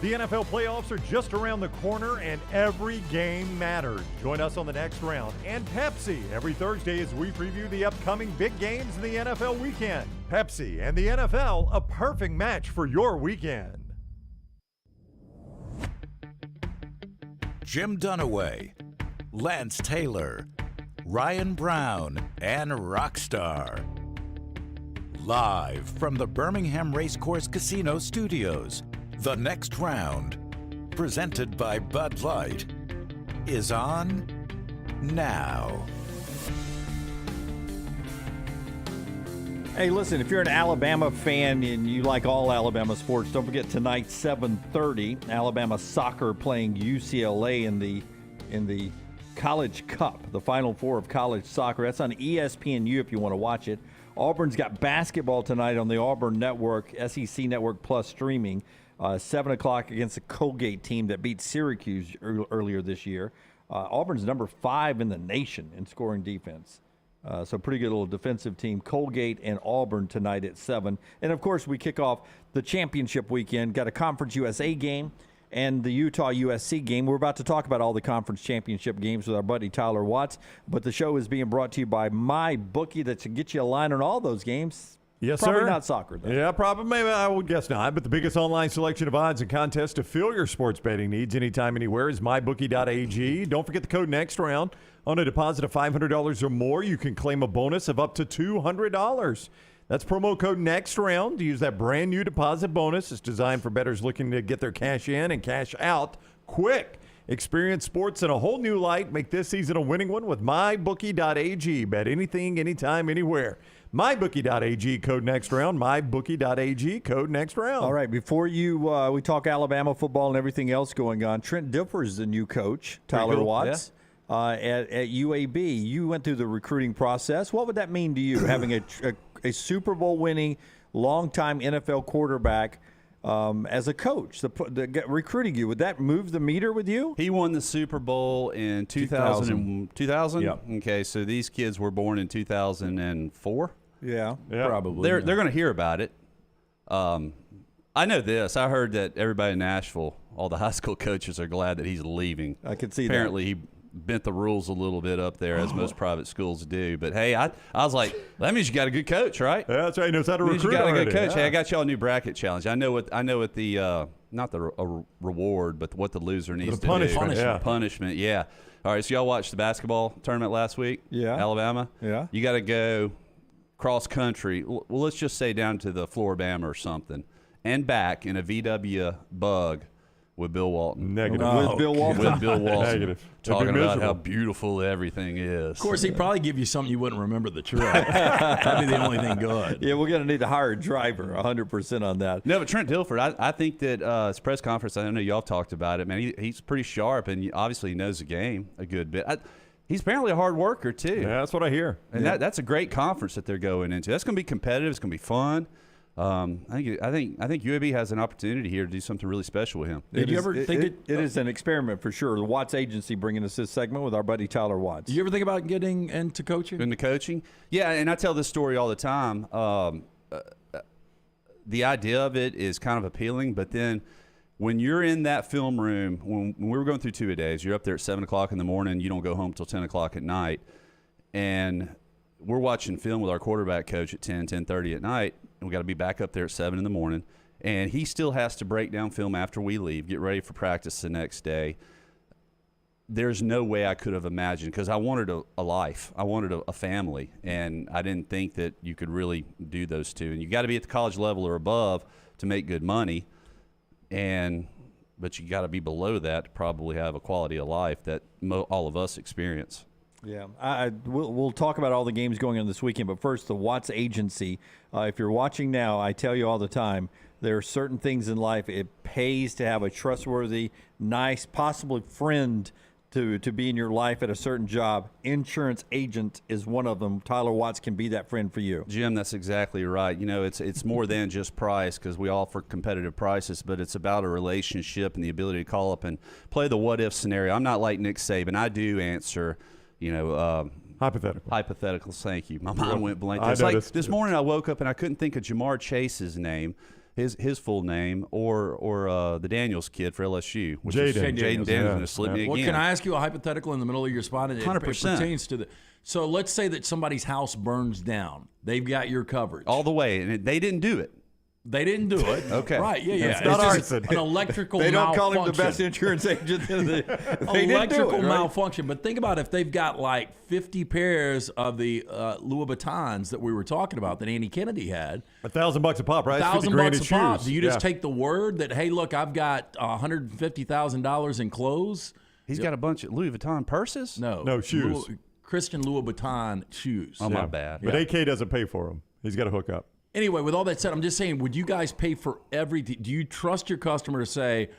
The NFL playoffs are just around the corner and every game matters. Join us on the Next Round and Pepsi every Thursday as we preview the upcoming big games in the NFL weekend. Pepsi and the NFL, a perfect match for your weekend. Jim Dunaway, Lance Taylor, Ryan Brown, and Rockstar. Live from the Birmingham Racecourse Casino Studios, The Next Round, presented by Bud Light, is on now. Hey, listen, if you're an Alabama fan and you like all Alabama sports, don't forget tonight, 7:30, Alabama soccer playing UCLA in the College Cup, the Final Four of college soccer. That's on ESPNU if you want to watch it. Auburn's got basketball tonight on the Auburn Network, SEC Network Plus streaming, 7 o'clock against the Colgate team that beat Syracuse earlier this year. Auburn's number 5 in the nation in scoring defense. So pretty good little defensive team. Colgate and Auburn tonight at 7. And, of course, we kick off the championship weekend. Got a Conference USA game and the Utah-USC game. We're about to talk about all the conference championship games with our buddy Tyler Watts. But the show is being brought to you by MyBookie that should get you a line on all those games. Yes, probably sir. Not soccer, though. Yeah, probably. Maybe I would guess not. But the biggest online selection of odds and contests to fill your sports betting needs anytime, anywhere is mybookie.ag. Don't forget the code next round. On a deposit of $500 or more, you can claim a bonus of up to $200. That's promo code next round to use that brand new deposit bonus. It's designed for bettors looking to get their cash in and cash out quick. Experience sports in a whole new light. Make this season a winning one with mybookie.ag. Bet anything, anytime, anywhere. MyBookie.ag, code next round. MyBookie.ag, code next round. All right, before we talk Alabama football and everything else going on, Trent Dilfer is the new coach, Tyler Watts, at UAB. You went through the recruiting process. What would that mean to you, having a Super Bowl winning, longtime NFL quarterback as a coach, recruiting you? Would that move the meter with you? He won the Super Bowl in 2000. Yeah. Okay, so these kids were born in 2004. Yeah, probably. They're going to hear about it. I know this. I heard that everybody in Nashville, all the high school coaches, are glad that he's leaving. I can see Apparently, he bent the rules a little bit up there, as most private schools do. But hey, I was like, well, that means you got a good coach, right? Yeah, that's right. He knows how to recruit. You got a good coach. Yeah. Hey, I got y'all a new bracket challenge. I know what the not the reward, but what the loser needs to do. Punishment. Yeah. All right. So y'all watched the basketball tournament last week? Yeah. Alabama. Yeah. You got to go cross country. Well, let's just say down to the Floribama or something, and back in a VW Bug. With Bill Walton. Negative. With Bill Walton. With Bill Walton. Negative. Talking about how beautiful everything is. Of course, he'd probably give you something you wouldn't remember the truck. That'd be the only thing good. Yeah, we're going to need to hire a driver, 100% on that. No, but Trent Dilfer, I think that his press conference, I know y'all talked about it, man. He's pretty sharp, and obviously he knows the game a good bit. He's apparently a hard worker, too. Yeah, that's what I hear. And that's a great conference that they're going into. That's going to be competitive. It's going to be fun. I think UAB has an opportunity here to do something really special with him. Did you ever think it is an experiment for sure? The Watts Agency bringing us this segment with our buddy Tyler Watts. Do you ever think about getting into coaching? Into coaching? Yeah, and I tell this story all the time. The idea of it is kind of appealing, but then when you're in that film room, when we were going through two-a-days, you're up there at 7 o'clock in the morning, you don't go home till 10 o'clock at night, and we're watching film with our quarterback coach at 10:30 at night, and we got to be back up there at 7 in the morning. And he still has to break down film after we leave, get ready for practice the next day. There's no way I could have imagined, because I wanted a life. I wanted a family, and I didn't think that you could really do those two. And you got to be at the college level or above to make good money, but you got to be below that to probably have a quality of life that all of us experience. Yeah, we'll talk about all the games going on this weekend, but first, the Watts Agency. If you're watching now, I tell you all the time, there are certain things in life it pays to have a trustworthy, nice, possibly friend to be in your life at a certain job. Insurance agent is one of them. Tyler Watts can be that friend for you. Jim, that's exactly right. You know, it's more than just price, because we offer competitive prices, but it's about a relationship and the ability to call up and play the what-if scenario. I'm not like Nick Saban. I do answer hypotheticals. Thank you. My mind went blank. It's like this morning I woke up and I couldn't think of Jamar Chase's name, his full name, or the Daniels kid for LSU. Jaden Daniels going to slip me again. Well, can I ask you a hypothetical in the middle of your spot? 100%. It pertains to so let's say that somebody's house burns down. They've got your coverage. All the way, and they didn't do it. They didn't do it. Okay. Right, yeah. It's not arson. An electrical They don't malfunction. call him the best insurance agent. Electrical malfunction. But think about if they've got like 50 pairs of the Louis Vuittons that we were talking about that Andy Kennedy had. $1,000 a pop, right? $1,000 a pop. Do you just take the word that, hey, look, I've got $150,000 in clothes? He's got a bunch of Louis Vuitton purses? No, shoes. Christian Louis Vuitton shoes. Oh, my bad. But AK doesn't pay for them. He's got to hook up. Anyway, with all that said, I'm just saying, would you guys pay for everything? Do you trust your customer to say,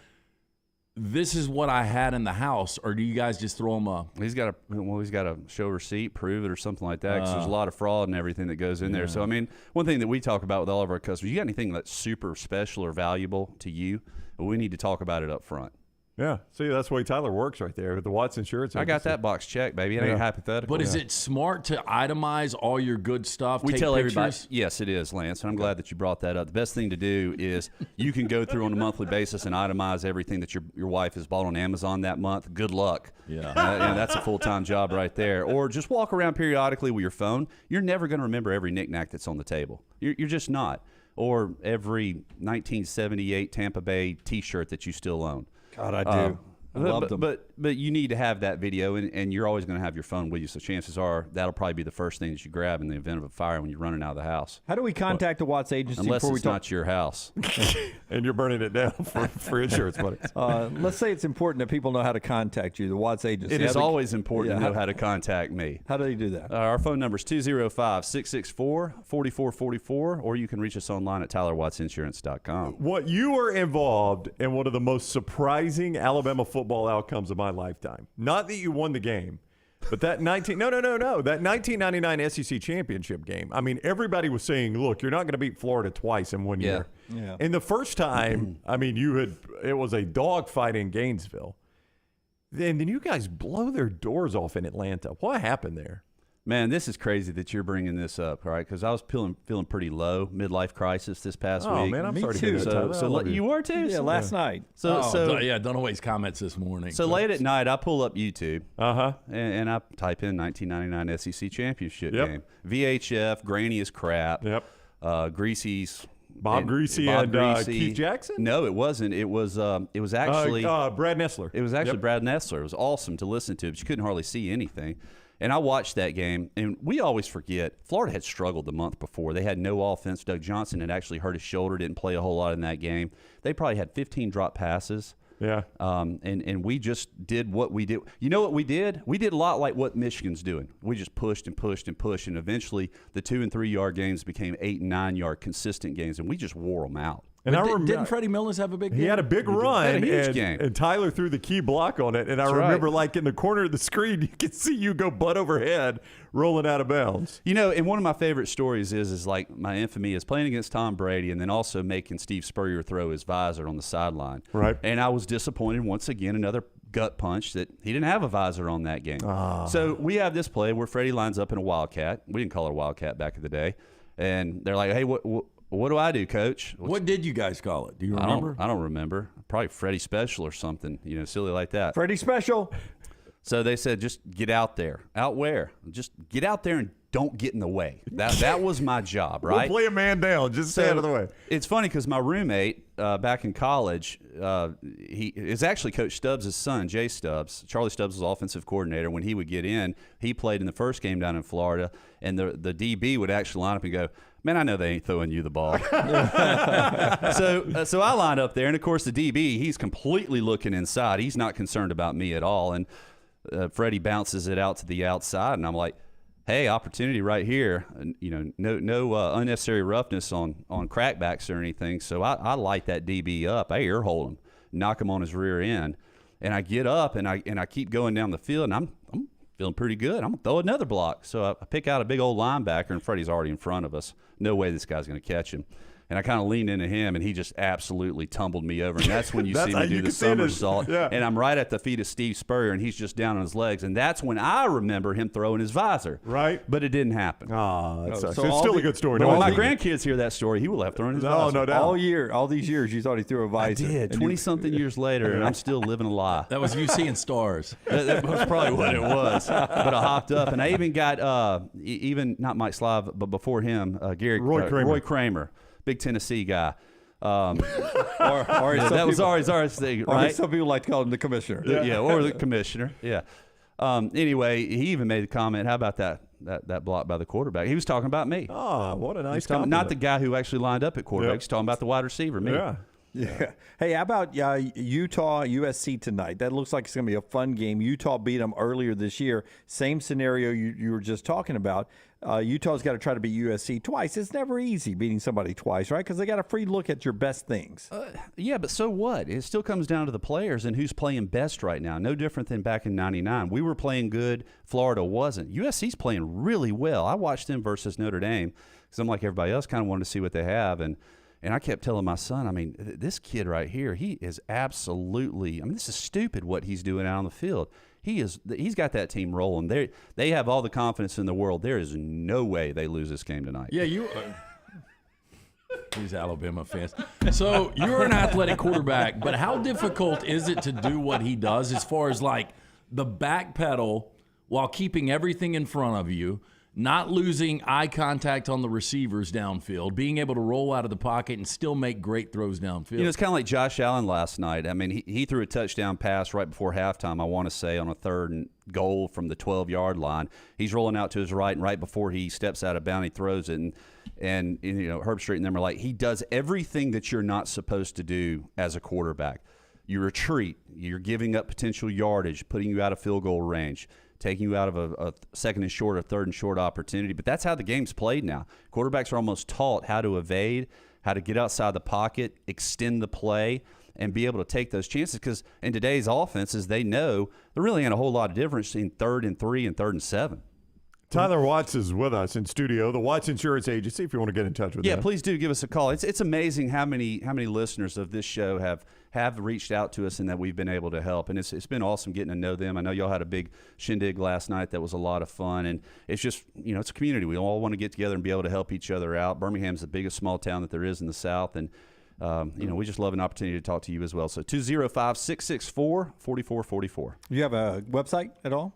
this is what I had in the house, or do you guys just throw them a... He's got to show receipt, prove it, or something like that, because there's a lot of fraud and everything that goes in there. So, I mean, one thing that we talk about with all of our customers, you got anything that's super special or valuable to you, we need to talk about it up front. Yeah. See, that's the way Tyler works right there with the Watts Insurance. I got that box checked, baby. It ain't hypothetical. But is it smart to itemize all your good stuff? We take tell pictures? everybody. Yes, it is, Lance. And I'm glad that you brought that up. The best thing to do is you can go through on a monthly basis and itemize everything that your wife has bought on Amazon that month. Good luck. Yeah. That's a full-time job right there. Or just walk around periodically with your phone. You're never going to remember every knickknack that's on the table. You're just not. Or every 1978 Tampa Bay T-shirt that you still own. God, I do. I love them. But you need to have that video, and you're always going to have your phone with you. So chances are that'll probably be the first thing that you grab in the event of a fire when you're running out of the house. How do we contact the Watts agency Unless before we it's not your house. And you're burning it down for insurance money. Let's say it's important that people know how to contact you, the Watts agency. It is always important to know how to contact me. How do they do that? Our phone number is 205-664-4444, or you can reach us online at TylerWattsInsurance.com. What you were involved in one of the most surprising Alabama football outcomes of my lifetime. Not that you won the game, but that that 1999 SEC championship game. I mean, everybody was saying, "Look, you're not going to beat Florida twice in one year." Yeah. And the first time, I mean, it was a dogfight in Gainesville. And then you guys blow their doors off in Atlanta. What happened there? Man, this is crazy that you're bringing this up, all right? Because I was feeling pretty low, midlife crisis this past week. Oh, man, I'm sorry to hear that, Tyler. So you were too? Yeah, last night. Dunaway's comments this morning. So late at night, I pull up YouTube. And I type in 1999 SEC championship game. VHF, grainy as crap. Greasy's. Bob Greasy and Keith Jackson? No, it wasn't. It was actually Brad Nessler. It was actually Brad Nessler. It was awesome to listen to, but you couldn't hardly see anything. And I watched that game, and we always forget, Florida had struggled the month before. They had no offense. Doug Johnson had actually hurt his shoulder, didn't play a whole lot in that game. They probably had 15 drop passes. Yeah. And we just did what we did. You know what we did? We did a lot like what Michigan's doing. We just pushed and pushed and pushed, and eventually the 2 and 3 yard games became 8 and 9 yard consistent games, and we just wore them out. And I remember, didn't Freddie Mills have a big game? He had a big run, had a huge game. And Tyler threw the key block on it. And I That's remember, right. like, in the corner of the screen, you could see you go butt over head rolling out of bounds. You know, and one of my favorite stories is like my infamy is playing against Tom Brady and then also making Steve Spurrier throw his visor on the sideline. Right. And I was disappointed once again, another gut punch that he didn't have a visor on that game. So we have this play where Freddie lines up in a Wildcat. We didn't call it a Wildcat back in the day. And they're like, hey, what do I do, Coach? What did you guys call it? Do you remember? I don't remember. Probably Freddie Special or something, silly like that. Freddie Special. So they said, just get out there. Out where? Just get out there and don't get in the way. That was my job, right? We'll play a man down. Just stay out of the way. It's funny because my roommate back in college, he is actually Coach Stubbs' son, Jay Stubbs. Charlie Stubbs was offensive coordinator. When he would get in, he played in the first game down in Florida, and the DB would actually line up and go, man, I know they ain't throwing you the ball. So I lined up there, and of course the DB, he's completely looking inside. He's not concerned about me at all. And Freddie bounces it out to the outside, and I'm like, hey, opportunity right here. No unnecessary roughness on crackbacks or anything. So I light that DB up. I ear hold him, knock him on his rear end, and I get up and I keep going down the field, and I'm feeling pretty good. I'm going to throw another block. So I pick out a big old linebacker, and Freddie's already in front of us. No way this guy's going to catch him. And I kind of leaned into him, and he just absolutely tumbled me over. And that's when you see me do the somersault. Yeah. And I'm right at the feet of Steve Spurrier, and he's just down on his legs. And that's when I remember him throwing his visor. Right. But it didn't happen. That sucks. So It's still a good story. But when my grandkids hear that story, he will have thrown his visor. No doubt. All these years, you thought he threw a visor. I did. 20-something years later, and I'm still living a lie. That was you seeing stars. That was probably what it was. But I hopped up, and I even got, even not Mike Slav, but before him, Roy Kramer. Big Tennessee guy. That was RSC, right? Some people like to call him the commissioner. Yeah, or the commissioner. Yeah. Anyway, he even made a comment. How about that block by the quarterback? He was talking about me. Oh, what a nice compliment. Not the guy who actually lined up at quarterback. Yep. He's talking about the wide receiver, me. Yeah. Hey, how about Utah USC tonight? That looks like it's going to be a fun game. Utah beat them earlier this year. Same scenario you were just talking about. Utah's got to try to beat USC twice. It's never easy beating somebody twice, right? Because they got a free look at your best things. Yeah, but so what? It still comes down to the players and who's playing best right now. No different than back in '99. We were playing good. Florida wasn't. USC's playing really well. I watched them versus Notre Dame because I'm like everybody else, kind of wanted to see what they have. And And I kept telling my son, I mean, this kid right here, he is absolutely, I mean, this is stupid what he's doing out on the field. He's got that team rolling. They have all the confidence in the world. There is no way they lose this game tonight. Yeah, you these Alabama fans. So you're an athletic quarterback, but how difficult is it to do what he does as far as like the back pedal while keeping everything in front of you, not losing eye contact on the receivers downfield, being able to roll out of the pocket and still make great throws downfield? You know, it's kind of like Josh Allen last night. I mean, he threw a touchdown pass right before halftime, I want to say, on a 3rd and goal from the 12-yard line. He's rolling out to his right, and right before he steps out of bounds, he throws it. And you know, Herb Street and them are like, he does everything that you're not supposed to do as a quarterback. You retreat. You're giving up potential yardage, putting you out of field goal range, taking you out of a 2nd and short or 3rd and short opportunity. But that's how the game's played now. Quarterbacks are almost taught how to evade, how to get outside the pocket, extend the play, and be able to take those chances. Because in today's offenses, they know there really ain't a whole lot of difference in 3rd and 3 and 3rd and 7. Tyler Watts is with us in studio, the Watts Insurance Agency, if you want to get in touch with them. Yeah, please do give us a call. It's amazing how many listeners of this show have reached out to us and that we've been able to help. And it's been awesome getting to know them. I know y'all had a big shindig last night that was a lot of fun. And it's just, you know, it's a community. We all want to get together and be able to help each other out. Birmingham's the biggest small town that there is in the South. And, you know, we just love an opportunity to talk to you as well. So 205-664-4444. You have a website at all?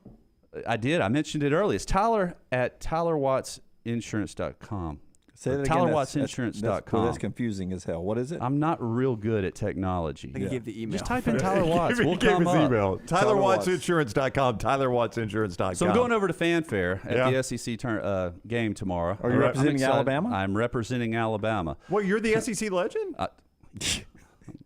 I did. I mentioned it earlier. It's Tyler at TylerWattsInsurance.com. Say that again. TylerWattsInsurance.com. That's confusing as hell. What is it? I'm not real good at technology. I can give the email. Just type in Tyler Watts. We'll give come his up. email. TylerWattsInsurance.com. TylerWattsInsurance.com. So I'm going over to Fanfare at the SEC game tomorrow. Are you representing Alabama? I'm representing Alabama. Well, you're the SEC legend?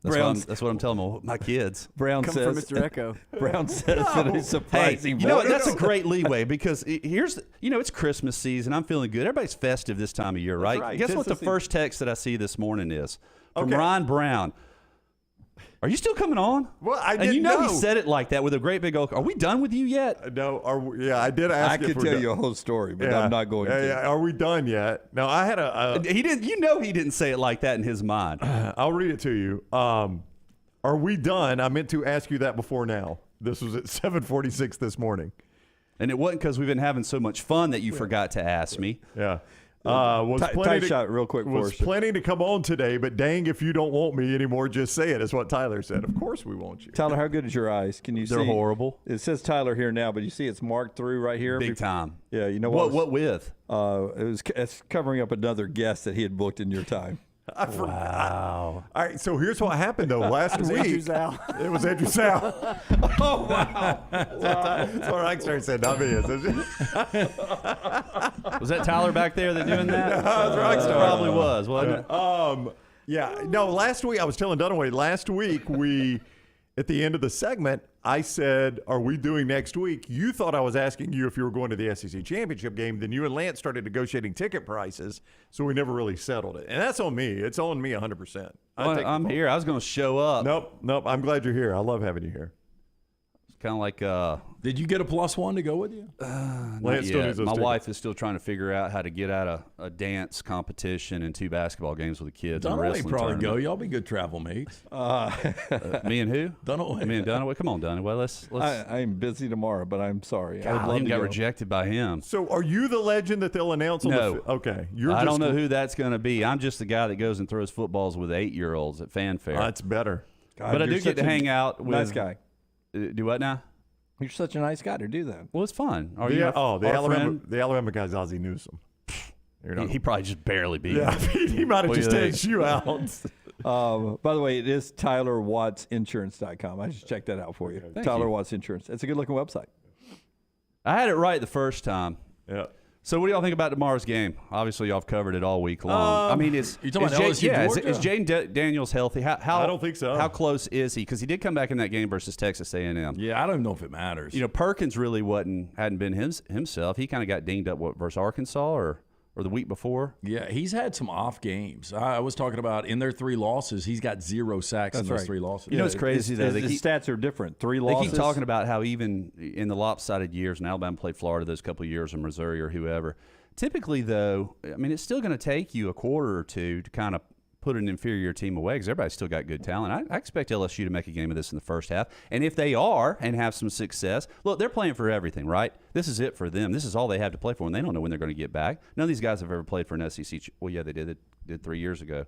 That's what I'm telling my kids. Brown Come says, from Mr. Echo. Brown says that he's surprising. Hey, you know what? That's a great leeway because it's Christmas season. I'm feeling good. Everybody's festive this time of year, right? Guess what the first text that I see this morning is? From Ryan Brown. Are you still coming on? Well, I didn't And you know know. he said it like that with a great big old, are we done with you yet? No. I did ask I if could we're tell done. you a whole story, but I'm not going to. Are we done yet? No, I had He didn't. You know he didn't say it like that in his mind. I'll read it to you. Are we done? I meant to ask you that before now. This was at 7:46 this morning. And it wasn't because we've been having so much fun that you forgot to ask me. Yeah. Tight shot real quick for us. Was planning to come on today, but dang, if you don't want me anymore, just say it. Is what Tyler said. Of course we want you. Tyler, how good is your eyes? Can you see? They're horrible. It says Tyler here now, but you see it's marked through right here. Big time. Yeah, you know what? What with? It's covering up another guest that he had booked in your time. Wow. All right, so here's what happened, though. Last week, it was Andrew Sal. Oh, wow. That's what Rockstar said, not me. Was that Tyler back there that doing that? No, it was Rockstar. Probably was, wasn't it? Yeah. No, last week, I was telling Dunaway, last week, at the end of the segment, I said, are we doing next week? You thought I was asking you if you were going to the SEC championship game. Then you and Lance started negotiating ticket prices, so we never really settled it. And that's on me. It's on me 100%. I'm here. I was going to show up. Nope. I'm glad you're here. I love having you here. It's kind of like Did you get a +1 to go with you? Not yet. My wife is still trying to figure out how to get out a dance competition and 2 basketball games with the kids. Dunaway probably go. Y'all be good travel mates. Me and who? Dunaway. Me and Dunaway. Come on, Dunaway. Let's. I'm busy tomorrow, but I'm sorry. God, I even got rejected by him. So are you the legend that they'll announce on No. Okay. I don't know who that's going to be. I'm just the guy that goes and throws footballs with 8-year-olds at Fanfare. That's better. God, but I do get to hang out with. Nice guy. Do what now? You're such a nice guy to do that. Well, it's fun. The Alabama guy's Ozzie Newsome. He probably just barely beat Yeah, me. he might have just edged you out. By the way, it is TylerWattsInsurance.com. I just checked that out for you. Tyler Watts Insurance. It's a good-looking website. I had it right the first time. Yeah. So what do y'all think about tomorrow's game? Obviously, y'all have covered it all week long. I mean, you talking about LSU, Georgia? Is Jaden Daniels healthy? How I don't think so. How close is he? Because he did come back in that game versus Texas A&M. Yeah, I don't know if it matters. You know, Perkins really hadn't been himself. He kind of got dinged up versus Arkansas or the week before. Yeah, he's had some off games. I was talking about in their 3 losses, he's got 0 sacks in those 3 losses. You know, it's crazy though. His stats are different. 3 losses. They keep talking about how even in the lopsided years, and Alabama played Florida those couple of years, or Missouri or whoever. Typically, though, I mean, it's still going to take you a quarter or two to kind of put an inferior team away because everybody's still got good talent. I expect LSU to make a game of this in the first half. And if they are and have some success, look, they're playing for everything, right? This is it for them. This is all they have to play for, and they don't know when they're going to get back. None of these guys have ever played for an SEC. Well, yeah, they did. It did 3 years ago.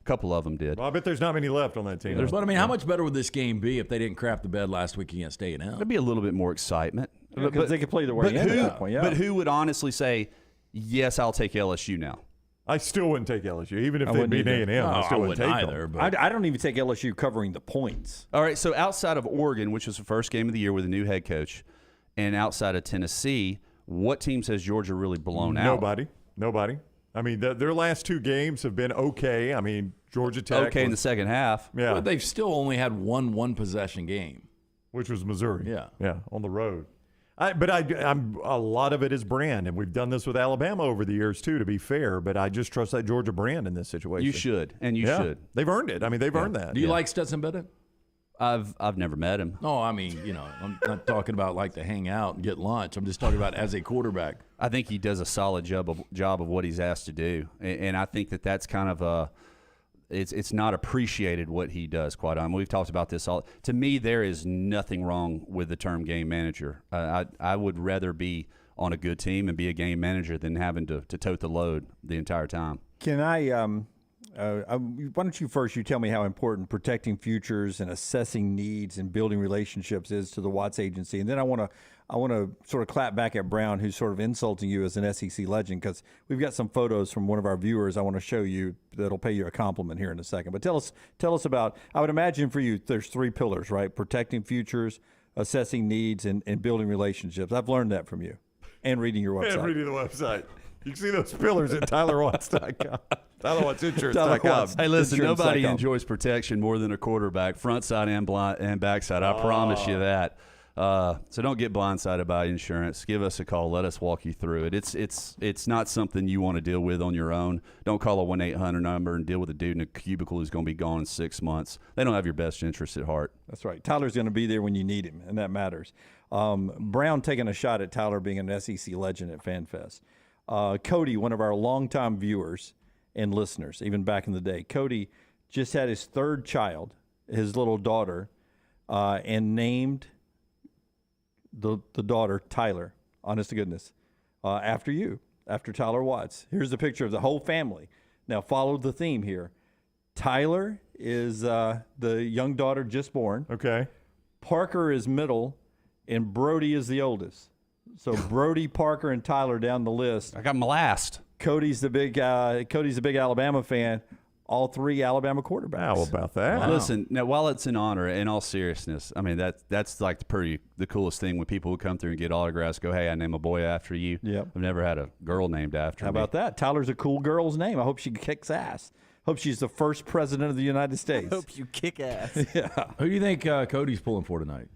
A couple of them did. Well, I bet there's not many left on that team. But I mean, how much better would this game be if they didn't crap the bed last week against A&M? There'd be a little bit more excitement. Because they could play the way in at that point, yeah. But who would honestly say, yes, I'll take LSU now? I still wouldn't take LSU, even if they beat A&M. I still wouldn't take either. I don't even take LSU covering the points. All right, so outside of Oregon, which was the first game of the year with a new head coach, and outside of Tennessee, what teams has Georgia really blown out? Nobody. I mean, their last 2 games have been okay. I mean, Georgia Tech. Okay in the second half. Yeah. But they've still only had one possession game. Which was Missouri. Yeah, on the road. I'm a lot of it is brand, and we've done this with Alabama over the years too. To be fair, but I just trust that Georgia brand in this situation. You should, and you should. They've earned it. I mean, they've earned that. Do you like Stetson Bennett? I've never met him. No, I mean, I'm not talking about like to hang out and get lunch. I'm just talking about as a quarterback. I think he does a solid job of what he's asked to do, and I think that's kind of it's not appreciated what he does. Quite honestly, we've talked about this all. To me, there is nothing wrong with the term game manager. I would rather be on a good team and be a game manager than having to tote the load the entire time. Can I? Why don't you tell me how important protecting futures and assessing needs and building relationships is to the Watts Agency, and then I want to sort of clap back at Brown, who's sort of insulting you as an SEC legend, because we've got some photos from one of our viewers I want to show you that'll pay you a compliment here in a second. But tell us about. I would imagine for you there's 3 pillars, right? Protecting futures, assessing needs, and building relationships. I've learned that from you, and reading your website. And reading the website. You can see those pillars at TylerWatts.com. TylerWattsInsurance.com. Hey, listen, nobody enjoys protection more than a quarterback, front side and backside. I promise you that. So don't get blindsided by insurance. Give us a call. Let us walk you through it. It's not something you want to deal with on your own. Don't call a 1-800 number and deal with a dude in a cubicle who's going to be gone in 6 months. They don't have your best interest at heart. That's right. Tyler's going to be there when you need him, and that matters. Brown taking a shot at Tyler being an SEC legend at FanFest. Cody, one of our longtime viewers and listeners, even back in the day, Cody just had his 3rd child, his little daughter, and named the daughter Tyler, honest to goodness, after Tyler Watts. Here's the picture of the whole family. Now follow the theme here. Tyler is the young daughter just born. Okay. Parker is middle, and Brody is the oldest. So Brody, Parker, and Tyler down the list. I got them last. Cody's the big Alabama fan. All 3 Alabama quarterbacks. How about that? Wow. Listen, now while it's an honor, in all seriousness, I mean that's like the coolest thing when people who come through and get autographs go, "Hey, I name a boy after you." Yep. I've never had a girl named after me. How about that? Tyler's a cool girl's name. I hope she kicks ass. Hope she's the first president of the United States. I hope you kick ass. Yeah. Who do you think Cody's pulling for tonight?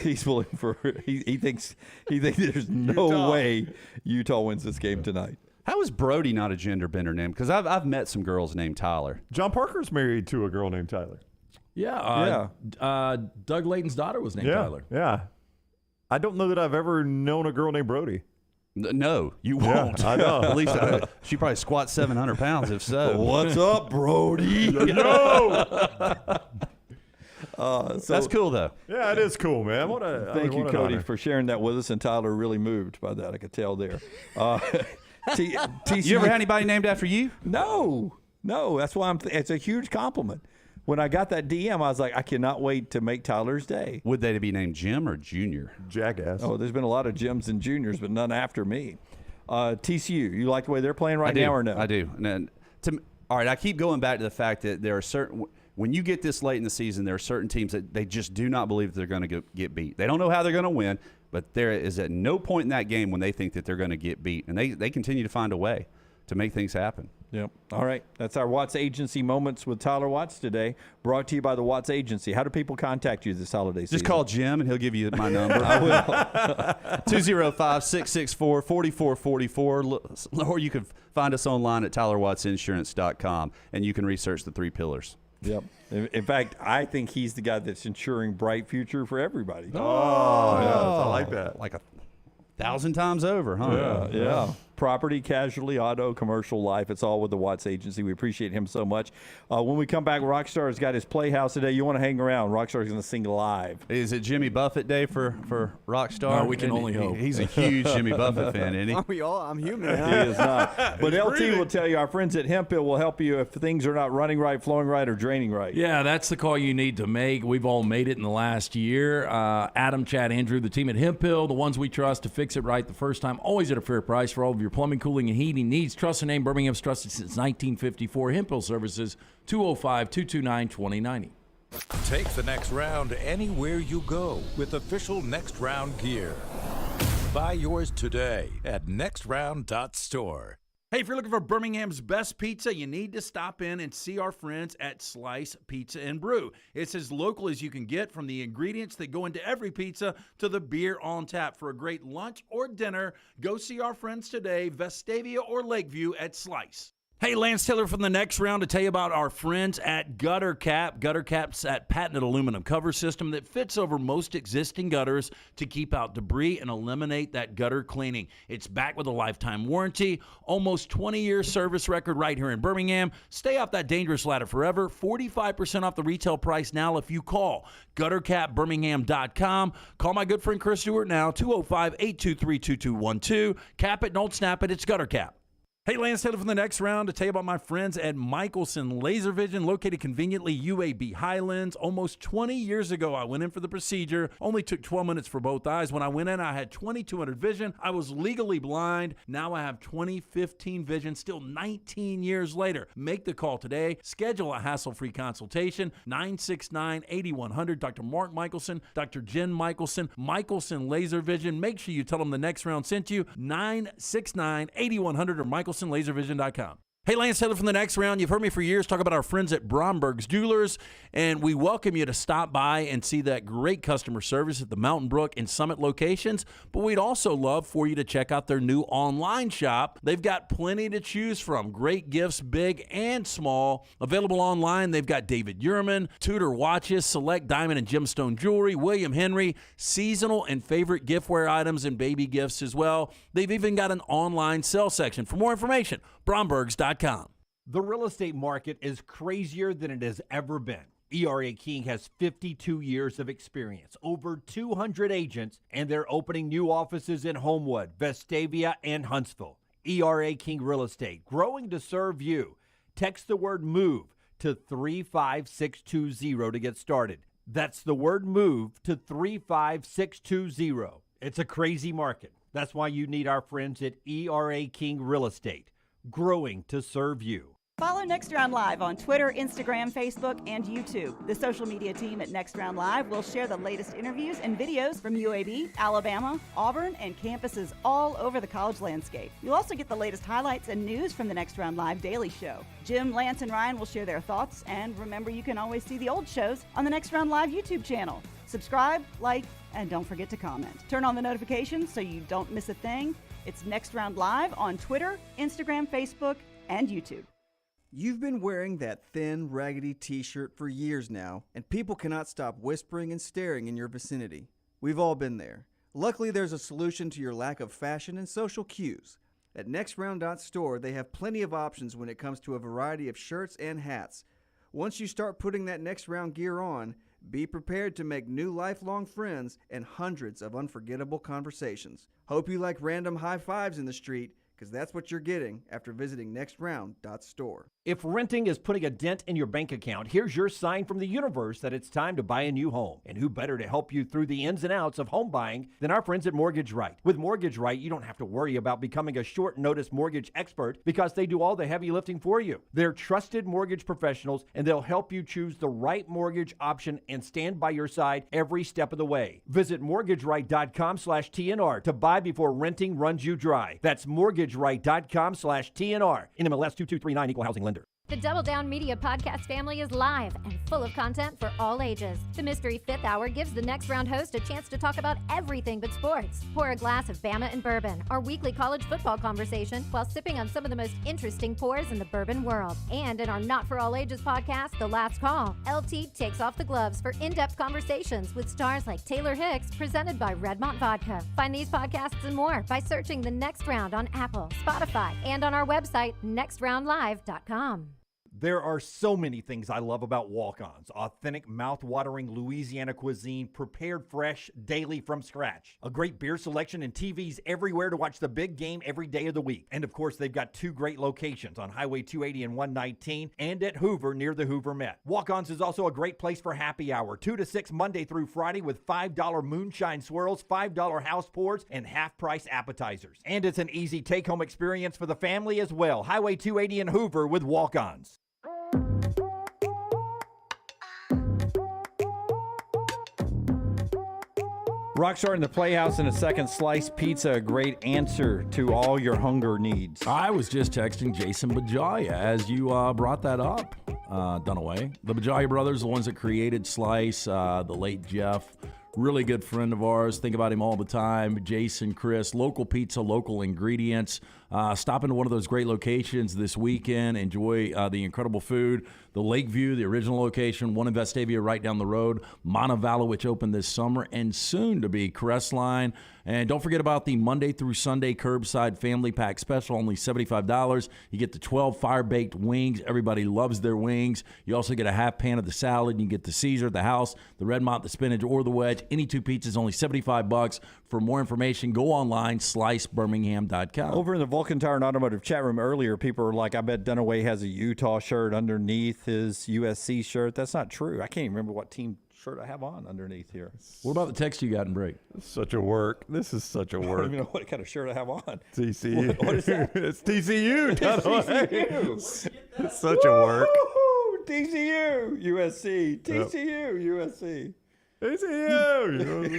He's pulling for. He thinks there's no way Utah wins this game tonight. How is Brody not a gender bender name? Because I've met some girls named Tyler. John Parker's married to a girl named Tyler. Yeah. Doug Layton's daughter was named Tyler. Yeah. I don't know that I've ever known a girl named Brody. No, you won't. Yeah, I know. At least she probably squats 700 pounds if so. What's up, Brody? No. That's cool, though. Yeah, it is cool, man. Thank you, what an Cody, honor. for sharing that with us. And Tyler really moved by that. I could tell there. You ever had anybody named after you? No. That's why it's a huge compliment. When I got that DM, I was like, I cannot wait to make Tyler's day. Would they be named Jim or Junior? Jackass. Oh, there's been a lot of Jims and Juniors, but none after me. TCU, you like the way they're playing right now or no? I do. All right, I keep going back to the fact that there are certain – when you get this late in the season, there are certain teams that they just do not believe they're going to get beat. They don't know how they're going to win, but there is at no point in that game when they think that they're going to get beat. And they continue to find a way to make things happen. Yep. All right. That's our Watts Agency Moments with Tyler Watts today, brought to you by the Watts Agency. How do people contact you this holiday season? Just call Jim, and he'll give you my number. I will. 205-664-4444, or you can find us online at TylerWattsInsurance.com, and you can research the 3 pillars. Yep. In fact, I think he's the guy that's ensuring bright future for everybody. Oh, yeah, I like that. Like 1,000 times over, huh? Yeah. property, casualty, auto, commercial, life. It's all with the Watts Agency. We appreciate him so much. When we come back, Rockstar's got his Playhouse today. You want to hang around. Rockstar's going to sing live. Is it Jimmy Buffett day for Rockstar? No, we can only hope. He's a huge Jimmy Buffett fan, isn't he? Aren't we all? I'm human. He is not. But LT will tell you, our friends at Hemp Hill will help you if things are not running right, flowing right, or draining right. Yeah, that's the call you need to make. We've all made it in the last year. Adam, Chad, Andrew, the team at Hemp Hill, the ones we trust to fix it right the first time, always at a fair price for all of your plumbing, cooling, and heating needs. Trust the name Birmingham's trusted since 1954. Hemp Hill Services, 205-229-2090. Take the next round anywhere you go with official Next Round gear. Buy yours today at nextround.store. Hey, if you're looking for Birmingham's best pizza, you need to stop in and see our friends at Slice Pizza and Brew. It's as local as you can get, from the ingredients that go into every pizza to the beer on tap. For a great lunch or dinner, go see our friends today, Vestavia or Lakeview at Slice. Hey, Lance Taylor from the Next Round to tell you about our friends at Gutter Cap. Gutter Cap's that patented aluminum cover system that fits over most existing gutters to keep out debris and eliminate that gutter cleaning. It's backed with a lifetime warranty, almost 20-year service record right here in Birmingham. Stay off that dangerous ladder forever. 45% off the retail price now if you call guttercapbirmingham.com. Call my good friend Chris Stewart now, 205-823-2212. Cap it, don't snap it. It's Gutter Cap. Hey, Lance Taylor from the Next Round to tell you about my friends at Michelson Laser Vision, located conveniently UAB Highlands. Almost 20 years ago, I went in for the procedure. Only took 12 minutes for both eyes. When I went in, I had 2200 vision. I was legally blind. Now I have 20/15 vision, still 19 years later. Make the call today. Schedule a hassle-free consultation, 969-8100. Dr. Mark Michelson, Dr. Jen Michelson, Michelson Laser Vision. Make sure you tell them the Next Round sent you, 969-8100 or MichelsonLaserVision.com. Hey, Lance Taylor from the Next Round. You've heard me for years talk about our friends at Bromberg's Jewelers, and we welcome you to stop by and see that great customer service at the Mountain Brook and Summit locations. But we'd also love for you to check out their new online shop. They've got plenty to choose from. Great gifts, big and small. Available online, they've got David Yurman, Tudor watches, select diamond and gemstone jewelry, William Henry, seasonal and favorite giftware items, and baby gifts as well. They've even got an online sale section. For more information, Brombergs.com. The real estate market is crazier than it has ever been. ERA King has 52 years of experience, over 200 agents, and they're opening new offices in Homewood, Vestavia, and Huntsville. ERA King Real Estate, growing to serve you. Text the word MOVE to 35620 to get started. That's the word MOVE to 35620. It's a crazy market. That's why you need our friends at ERA King Real Estate, growing to serve you. Follow Next Round Live on Twitter, Instagram, Facebook, and YouTube. The social media team at Next Round Live will share the latest interviews and videos from UAB, Alabama, Auburn, and campuses all over the college landscape. You'll also get the latest highlights and news from the Next Round Live daily show. Jim, Lance, and Ryan will share their thoughts, and remember, you can always see the old shows on the Next Round Live YouTube channel. Subscribe, like, and don't forget to comment. Turn on the notifications so you don't miss a thing. It's Next Round Live on Twitter, Instagram, Facebook, and YouTube. You've been wearing that thin, raggedy t-shirt for years now, and people cannot stop whispering and staring in your vicinity. We've all been there. Luckily, there's a solution to your lack of fashion and social cues. At nextround.store, they have plenty of options when it comes to a variety of shirts and hats. Once you start putting that Next Round gear on, be prepared to make new lifelong friends and hundreds of unforgettable conversations. Hope you like random high fives in the street, because that's what you're getting after visiting nextround.store. If renting is putting a dent in your bank account, here's your sign from the universe that it's time to buy a new home. And who better to help you through the ins and outs of home buying than our friends at Mortgage Right. With Mortgage Right, you don't have to worry about becoming a short-notice mortgage expert because they do all the heavy lifting for you. They're trusted mortgage professionals, and they'll help you choose the right mortgage option and stand by your side every step of the way. Visit mortgageright.com/TNR to buy before renting runs you dry. That's mortgageright.com/TNR. NMLS 2239, Equal Housing Lender. The Double Down Media podcast family is live and full of content for all ages. The Mystery Fifth Hour gives the Next Round host a chance to talk about everything but sports. Pour a glass of Bama and Bourbon, our weekly college football conversation, while sipping on some of the most interesting pours in the bourbon world. And in our Not For All Ages podcast, The Last Call, LT takes off the gloves for in-depth conversations with stars like Taylor Hicks, presented by Redmont Vodka. Find these podcasts and more by searching The Next Round on Apple, Spotify, and on our website, nextroundlive.com. There are so many things I love about Walk-Ons. Authentic, mouth-watering Louisiana cuisine, prepared fresh, daily from scratch. A great beer selection and TVs everywhere to watch the big game every day of the week. And of course, they've got 2 great locations on Highway 280 and 119 and at Hoover near the Hoover Met. Walk-Ons is also a great place for happy hour, 2 to 6 Monday through Friday with $5 moonshine swirls, $5 house pours, and half-price appetizers. And it's an easy take-home experience for the family as well. Highway 280 and Hoover with Walk-Ons. Rockstar in the Playhouse and a second sliced pizza, a great answer to all your hunger needs. I was just texting Jason Bajaya as you brought that up, Dunaway. The Bajaya brothers, the ones that created Slice, the late Jeff, really good friend of ours. Think about him all the time. Jason, Chris, local pizza, local ingredients. Stop into one of those great locations this weekend. Enjoy the incredible food. The Lakeview, the original location, one in Vestavia right down the road. Montevallo, which opened this summer, and soon to be Crestline. And don't forget about the Monday through Sunday curbside family pack special, only $75. You get the 12 fire-baked wings. Everybody loves their wings. You also get a half pan of the salad. You get the Caesar, the house, the Redmont, the spinach, or the wedge. Any 2 pizzas, only $75. For more information, go online, slicebirmingham.com. Over in the Vulcan Tire and Automotive chat room earlier, people were like, I bet Dunaway has a Utah shirt underneath his USC shirt. That's not true. I can't even remember what team shirt I have on underneath here. What about the text you got in break? Such a work. This is such a I don't work. even know what kind of shirt I have on. TCU. What is that? It's TCU. It's TCU. It's such a work. Woo-hoo! TCU, USC. TCU, USC. TCU.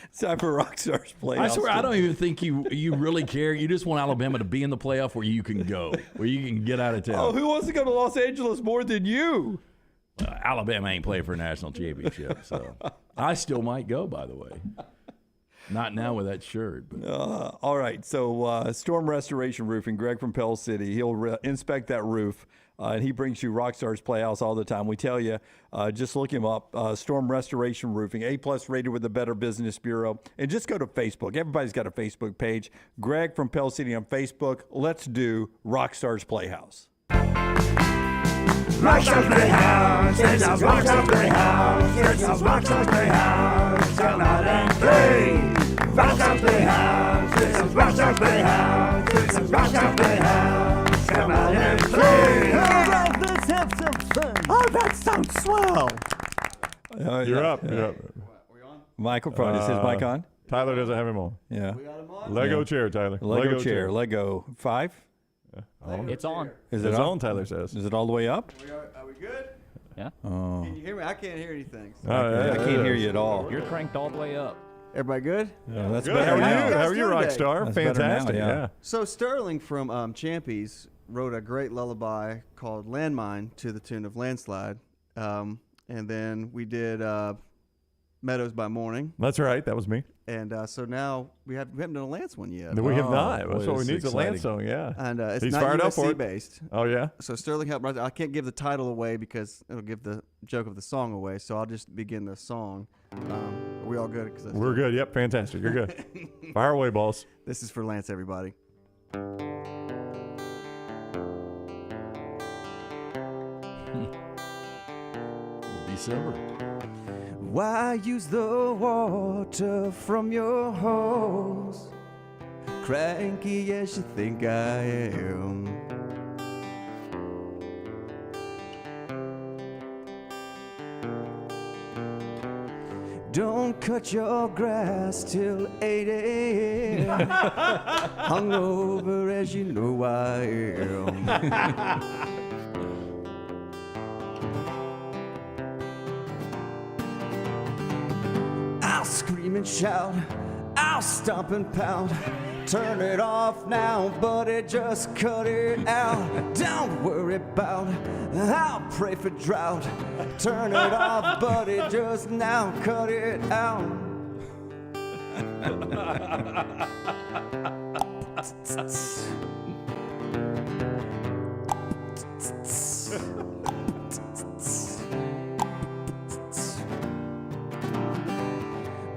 It's time for Rockstar's Playhouse. I swear, I don't even think you really care. You just want Alabama to be in the playoff where you can go, where you can get out of town. Oh, who wants to go to Los Angeles more than you? Alabama ain't playing for a national championship, so I still might go, by the way. Not now with that shirt. But. All right, so Storm Restoration Roofing, Greg from Pell City, he'll inspect that roof. And he brings you Rockstar's Playhouse all the time. We tell you, just look him up. Storm Restoration Roofing, A+ rated with the Better Business Bureau. And just go to Facebook. Everybody's got a Facebook page. Greg from Pell City on Facebook. Let's do Rockstar's Playhouse. Rockstar's Playhouse. This is Rockstar's Playhouse. This is Rockstar's Playhouse. Come out and play. Rockstar's Playhouse. This is Rockstar's Playhouse. This is Rockstar's Playhouse. Come out and play. Let's have some fun. Oh, that sounds swell. You're up. You're up. Michael, probably is his mic on? Tyler doesn't have him on. Yeah. We got him on? Lego chair, Tyler. Lego chair. Lego 5? It's on. Is it's it on, Tyler says. Is it all the way up? Are we good? Yeah. Oh. Can you hear me? I can't hear anything. Oh, yeah, I can't hear you at all. You're cranked all the way up. Everybody good? Yeah, that's Good. better How are now. you? How are you, That's Rockstar? That's better now, Fantastic. yeah. So Sterling from Champies wrote a great lullaby called Landmine to the tune of Landslide. And then we did Meadows by Morning. That's right. That was me. And so now we haven't done a Lance one yet. No, we have not. boy, That's what we this need. is The Lance exciting. song, yeah. And it's He's not fired up for USC it. based. Oh, yeah? So Sterling helped write. I can't give the title away because it'll give the joke of the song away. So I'll just begin the song. Are we all good? We're good. Yep, fantastic. You're good. Fire away, boss. This is for Lance, everybody. December. Why use the water from your hose? Cranky as you think I am. Don't cut your grass till 8 a.m. Hungover as you know I am. I'll scream and shout, I'll stomp and pound, Turn it off now, buddy, just cut it out. Don't worry about it, I'll pray for drought. Turn it off, buddy, just now cut it out.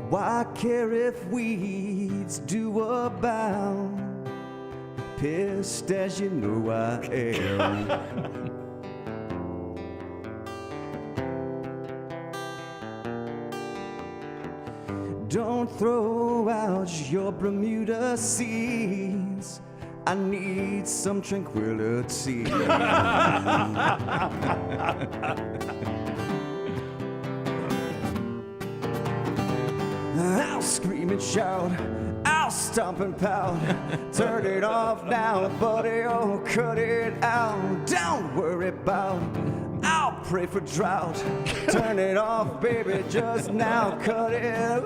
Why care if weeds do abound? Pissed as you know I am. Don't throw out your Bermuda seeds. I need some tranquility. I'll scream and shout, I'll stomp and pout. Turn it off now, buddy, oh, cut it out. Don't worry about it, I'll pray for drought. Turn it off, baby, just now, cut it.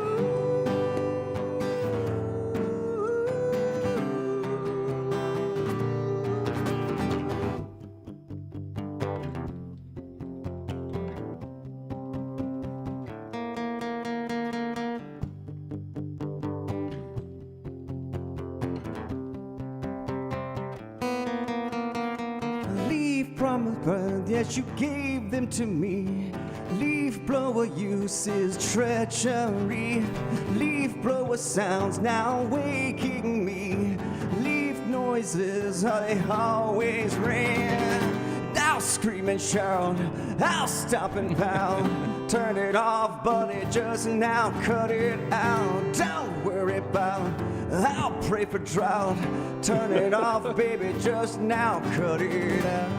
Yes, you gave them to me. Leaf blower uses treachery. Leaf blower sounds now waking me. Leaf noises, they always ring. I'll scream and shout, I'll stop and pound. Turn it off, buddy, just now cut it out. Don't worry about it, I'll pray for drought. Turn it off, baby, just now cut it out.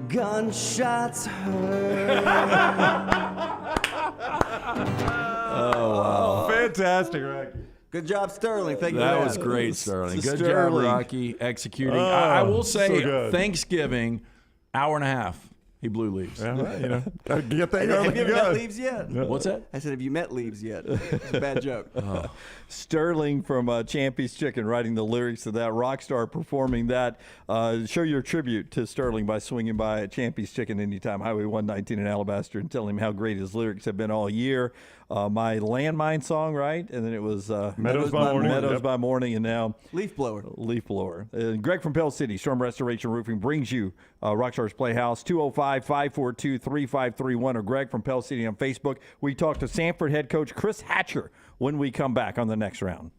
Gunshots hurt. Oh, wow. Fantastic, Rocky. Good job, Sterling. Thank you. That was great, Sterling. Good Sterling. job, Rocky, executing. Oh, I will so say, good. Thanksgiving, hour and a half. He blew leaves. Yeah, well, you know, gotta get that Have early. you ever met Leaves yet? What's that? I said, have you met Leaves yet? It's a bad joke. Sterling from Champy's Chicken writing the lyrics to that. Rockstar performing that. Show your tribute to Sterling by swinging by at Champy's Chicken anytime, Highway 119 in Alabaster, and telling him how great his lyrics have been all year. My Landmine song, right? And then it was Meadows by Morning. Meadows Yep. by Morning, and now Leaf Blower. Leaf Blower. Greg from Pell City, Storm Restoration Roofing, brings you Rockstar's Playhouse, 205-542-3531, or Greg from Pell City on Facebook. We talk to Sanford head coach Chris Hatcher when we come back on the next round.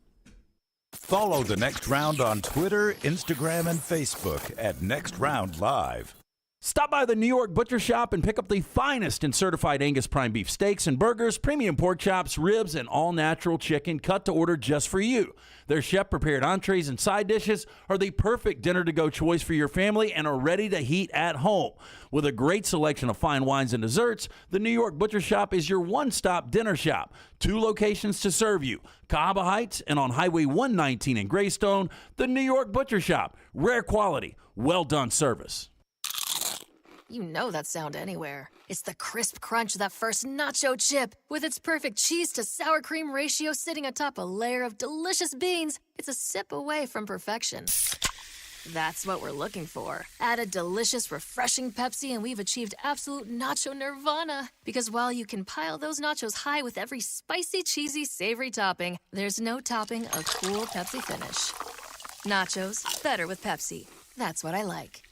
Follow the Next Round on Twitter, Instagram, and Facebook at Next Round Live. Stop by the New York Butcher Shop and pick up the finest in certified Angus prime beef steaks and burgers, premium pork chops, ribs, and all-natural chicken cut to order just for you. Their chef-prepared entrees and side dishes are the perfect dinner-to-go choice for your family and are ready to heat at home. With a great selection of fine wines and desserts, the New York Butcher Shop is your one-stop dinner shop. 2 locations to serve you, Cahaba Heights and on Highway 119 in Greystone. The New York Butcher Shop, rare quality, well-done service. You know that sound anywhere. It's the crisp crunch of that first nacho chip. With its perfect cheese to sour cream ratio sitting atop a layer of delicious beans, it's a sip away from perfection. That's what we're looking for. Add a delicious, refreshing Pepsi and we've achieved absolute nacho nirvana. Because while you can pile those nachos high with every spicy, cheesy, savory topping, there's no topping a cool Pepsi finish. Nachos, better with Pepsi. That's what I like.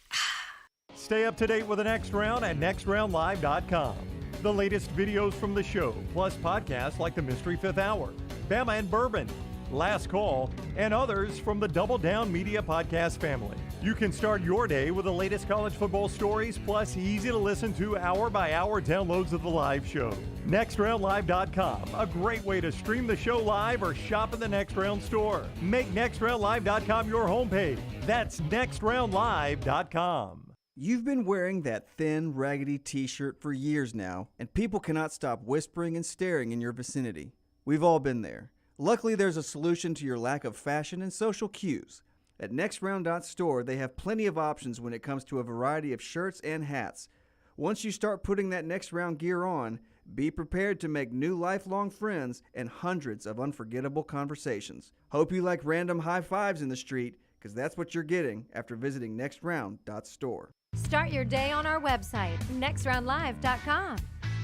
Stay up to date with the Next Round at nextroundlive.com. The latest videos from the show, plus podcasts like the Mystery Fifth Hour, Bama and Bourbon, Last Call, and others from the Double Down Media podcast family. You can start your day with the latest college football stories, plus easy-to-listen to hour-by-hour downloads of the live show. NextRoundLive.com, a great way to stream the show live or shop in the Next Round store. Make NextRoundLive.com your homepage. That's NextRoundLive.com. You've been wearing that thin, raggedy t-shirt for years now, and people cannot stop whispering and staring in your vicinity. We've all been there. Luckily, there's a solution to your lack of fashion and social cues. At nextround.store, they have plenty of options when it comes to a variety of shirts and hats. Once you start putting that Next Round gear on, be prepared to make new lifelong friends and hundreds of unforgettable conversations. Hope you like random high fives in the street, because that's what you're getting after visiting nextround.store. Start your day on our website, nextroundlive.com.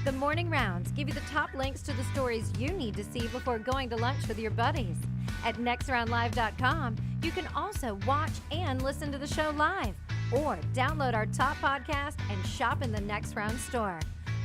The morning rounds give you the top links to the stories you need to see before going to lunch with your buddies. At nextroundlive.com, you can also watch and listen to the show live, or download our top podcast and shop in the Next Round store.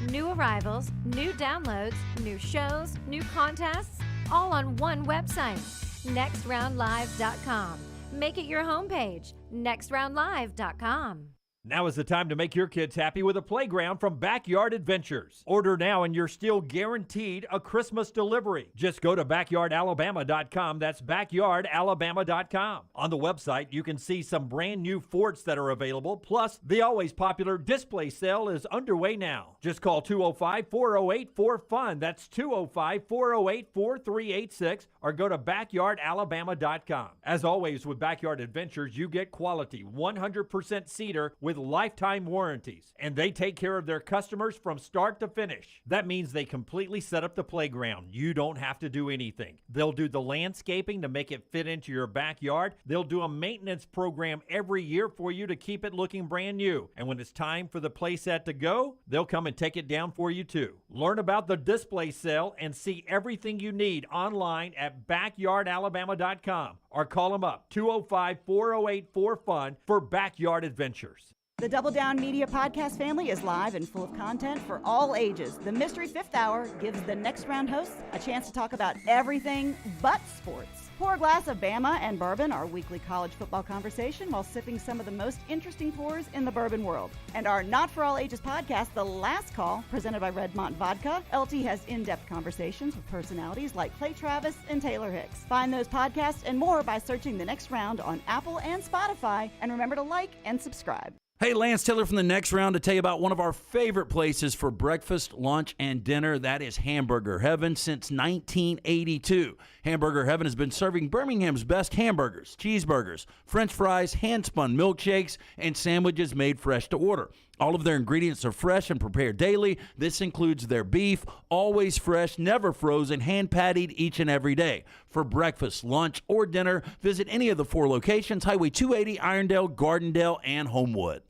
New arrivals, new downloads, new shows, new contests, all on one website, nextroundlive.com. Make it your homepage, nextroundlive.com. Now is the time to make your kids happy with a playground from Backyard Adventures. Order now and you're still guaranteed a Christmas delivery. Just go to backyardalabama.com. That's backyardalabama.com. On the website, you can see some brand new forts that are available. Plus, the always popular display sale is underway now. Just call 205-408-4FUN. That's 205-408-4386 or go to backyardalabama.com. As always with Backyard Adventures, you get quality 100% cedar with lifetime warranties, and they take care of their customers from start to finish. That means they completely set up the playground. You don't have to do anything. They'll do the landscaping to make it fit into your backyard. They'll do a maintenance program every year for you to keep it looking brand new. And when it's time for the playset to go, they'll come and take it down for you too. Learn about the display sale and see everything you need online at backyardalabama.com or call them up 205-408-4FUN for Backyard Adventures. The Double Down Media podcast family is live and full of content for all ages. The Mystery Fifth Hour gives the Next Round hosts a chance to talk about everything but sports. Pour a glass of Bama and bourbon, our weekly college football conversation, while sipping some of the most interesting pours in the bourbon world. And our Not For All Ages podcast, The Last Call, presented by Redmont Vodka. LT has in-depth conversations with personalities like Clay Travis and Taylor Hicks. Find those podcasts and more by searching The Next Round on Apple and Spotify. And remember to like and subscribe. Hey, Lance Taylor from the Next Round to tell you about one of our favorite places for breakfast, lunch, and dinner. That is Hamburger Heaven since 1982. Hamburger Heaven has been serving Birmingham's best hamburgers, cheeseburgers, French fries, hand-spun milkshakes, and sandwiches made fresh to order. All of their ingredients are fresh and prepared daily. This includes their beef, always fresh, never frozen, hand-pattied each and every day. For breakfast, lunch, or dinner, visit any of the 4 locations, Highway 280, Irondale, Gardendale, and Homewood.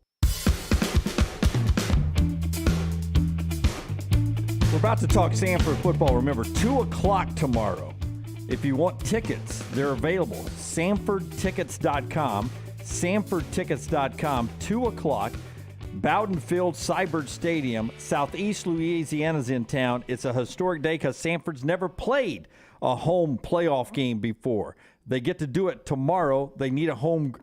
We're about to talk Sanford football. Remember, 2 o'clock tomorrow. If you want tickets, they're available. SanfordTickets.com. SanfordTickets.com, 2 o'clock. Bowden Field, Cybert Stadium. Southeast Louisiana's in town. It's a historic day because Sanford's never played a home playoff game before. They get to do it tomorrow. They need a home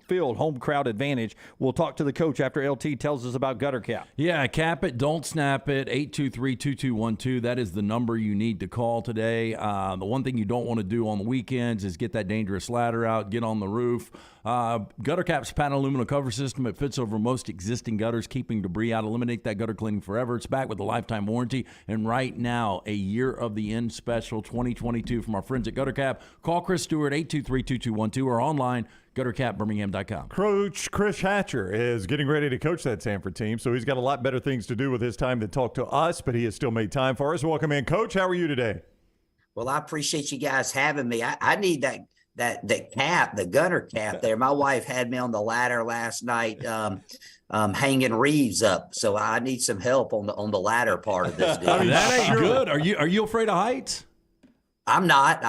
field, home crowd advantage. We'll talk to the coach after LT tells us about gutter cap. Yeah, cap it, don't snap it, 823-2212. That is the number you need to call today. The one thing you don't want to do on the weekends is get that dangerous ladder out, get on the roof. Gutter Cap's patent aluminum cover system. It fits over most existing gutters, keeping debris out. Eliminate that gutter cleaning forever. It's back with a lifetime warranty. And right now, a year of the end special 2022 from our friends at Gutter Cap. Call Chris Stewart, 823-2212, or online, guttercapbirmingham.com. Coach Chris Hatcher is getting ready to coach that Sanford team, so he's got a lot better things to do with his time than talk to us, but he has still made time for us. Welcome in, Coach. How are you today? Well, I appreciate you guys having me. I need that cap, the gunner cap there. My wife had me on the ladder last night, hanging Reeves up. So I need some help on the ladder part of this deal. I mean, that ain't good. Are you afraid of heights? I'm not,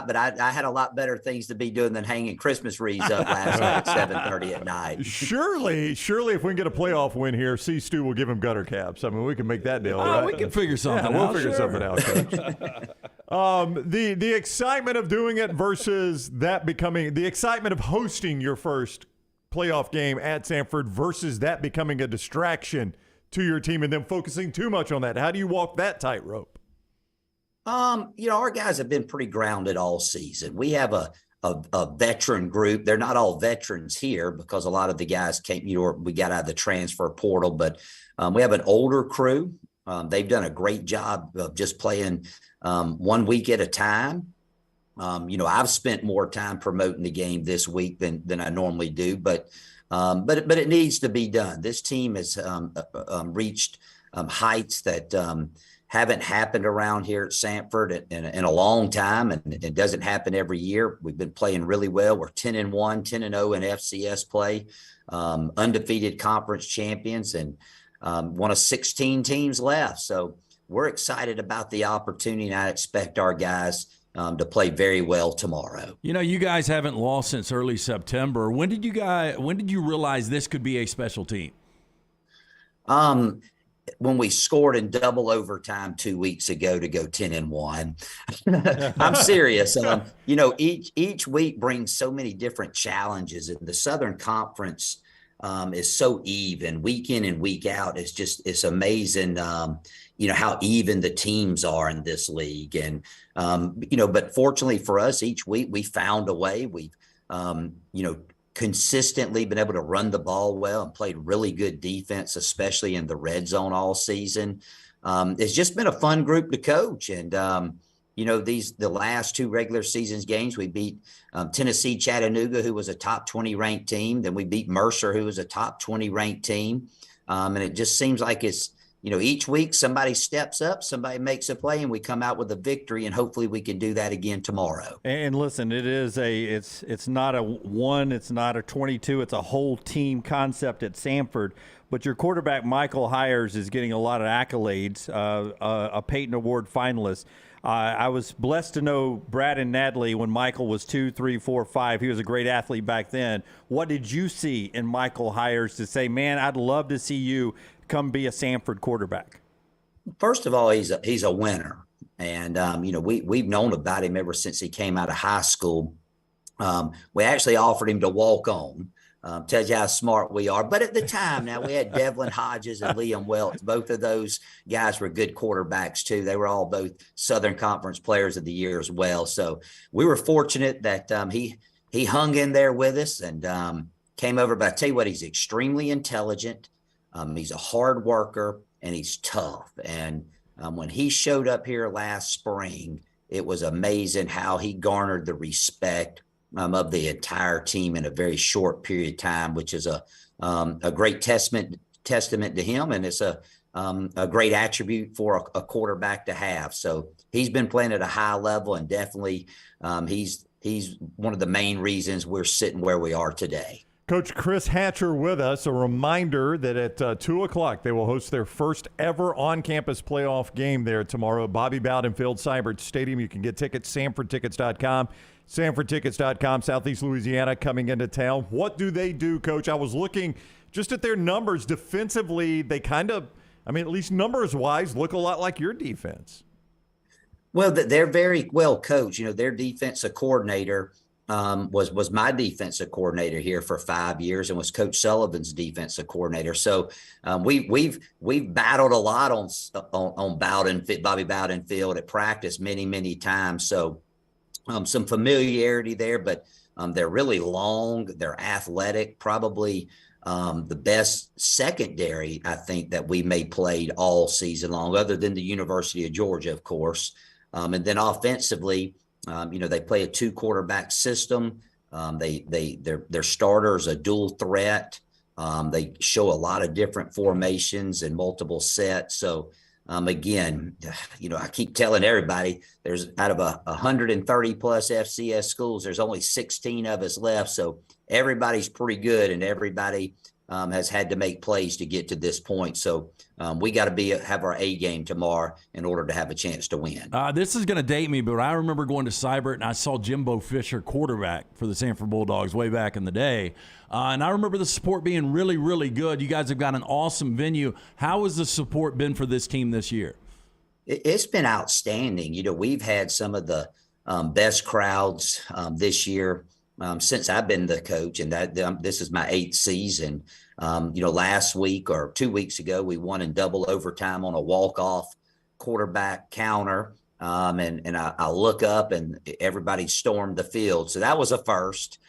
but I had a lot better things to be doing than hanging Christmas wreaths up last night at 7:30 at night. Surely, if we can get a playoff win here, Stu will give him gutter caps. I mean, we can make that deal, right? We can figure something out. We'll figure something out, Coach. The excitement of doing it versus that becoming the excitement of hosting your first playoff game at Sanford versus that becoming a distraction to your team and then focusing too much on that. How do you walk that tightrope? Our guys have been pretty grounded all season. We have a veteran group. They're not all veterans here because a lot of the guys came, we got out of the transfer portal, but we have an older crew. They've done a great job of just playing 1 week at a time. I've spent more time promoting the game this week than I normally do, but it needs to be done. This team has reached heights that haven't happened around here at Sanford in a long time, and it doesn't happen every year. We've been playing really well. We're 10-1, 10-0 in FCS play, undefeated conference champions, and one of 16 teams left. So we're excited about the opportunity, and I expect our guys to play very well tomorrow. You guys haven't lost since early September. When did you realize this could be a special team? When we scored in double overtime 2 weeks ago to go 10-1. I'm serious. Each week brings so many different challenges, and the Southern Conference is so even week in and week out. It's amazing, how even the teams are in this league. And, but fortunately for us, each week we found a way. We've, consistently been able to run the ball well and played really good defense, especially in the red zone all season. It's just been a fun group to coach. And, the last two regular seasons games, we beat Tennessee Chattanooga, who was a top 20 ranked team. Then we beat Mercer, who was a top 20 ranked team. And it just seems like it's, each week somebody steps up, somebody makes a play, and we come out with a victory, and hopefully we can do that again tomorrow. And listen, it's not a 1, it's not a 22, it's a whole team concept at Sanford. But your quarterback, Michael Hires, is getting a lot of accolades, a Peyton Award finalist. I was blessed to know Brad and Natalie when Michael was 2, 3, 4, 5. He was a great athlete back then. What did you see in Michael Hires to say, man, I'd love to see you come be a Sanford quarterback? First of all, he's a winner. And, we've known about him ever since he came out of high school. We actually offered him to walk on. Tells you how smart we are. But at the time, now we had Devlin Hodges and Liam Welch. Both of those guys were good quarterbacks too. They were all both Southern Conference Players of the Year as well. So we were fortunate that he hung in there with us and came over. But I tell you what, he's extremely intelligent. He's a hard worker, and he's tough. And when he showed up here last spring, it was amazing how he garnered the respect of the entire team in a very short period of time, which is a great testament to him, and it's a great attribute for a quarterback to have. So he's been playing at a high level, and definitely he's one of the main reasons we're sitting where we are today. Coach Chris Hatcher with us. A reminder that at 2 o'clock they will host their first ever on-campus playoff game there tomorrow at Bobby Bowden Field, Cybert Stadium. You can get tickets, SanfordTickets.com. SanfordTickets.com, Southeast Louisiana coming into town. What do they do, Coach? I was looking just at their numbers. Defensively, they kind of, at least numbers-wise, look a lot like your defense. Well, they're very well coached. Their defensive coordinator was my defensive coordinator here for 5 years and was Coach Sullivan's defensive coordinator. So we've battled a lot on Bobby Bowden Field at practice many times. So some familiarity there, but they're really long. They're athletic. Probably the best secondary I think that we may played all season long, other than the University of Georgia, of course. And then offensively, they play a 2-quarterback system. Their starters a dual threat. They show a lot of different formations and multiple sets. So again, I keep telling everybody there's out of 130 plus FCS schools, there's only 16 of us left. So everybody's pretty good, and everybody has had to make plays to get to this point. So we got to have our A game tomorrow in order to have a chance to win. This is going to date me, but I remember going to Cybert and I saw Jimbo Fisher, quarterback for the Sanford Bulldogs way back in the day. And I remember the support being really, really good. You guys have got an awesome venue. How has the support been for this team this year? It's been outstanding. We've had some of the best crowds this year since I've been the coach, and this is my 8th season. Last week or 2 weeks ago, we won in double overtime on a walk-off quarterback counter. And I look up and everybody stormed the field. So that was a first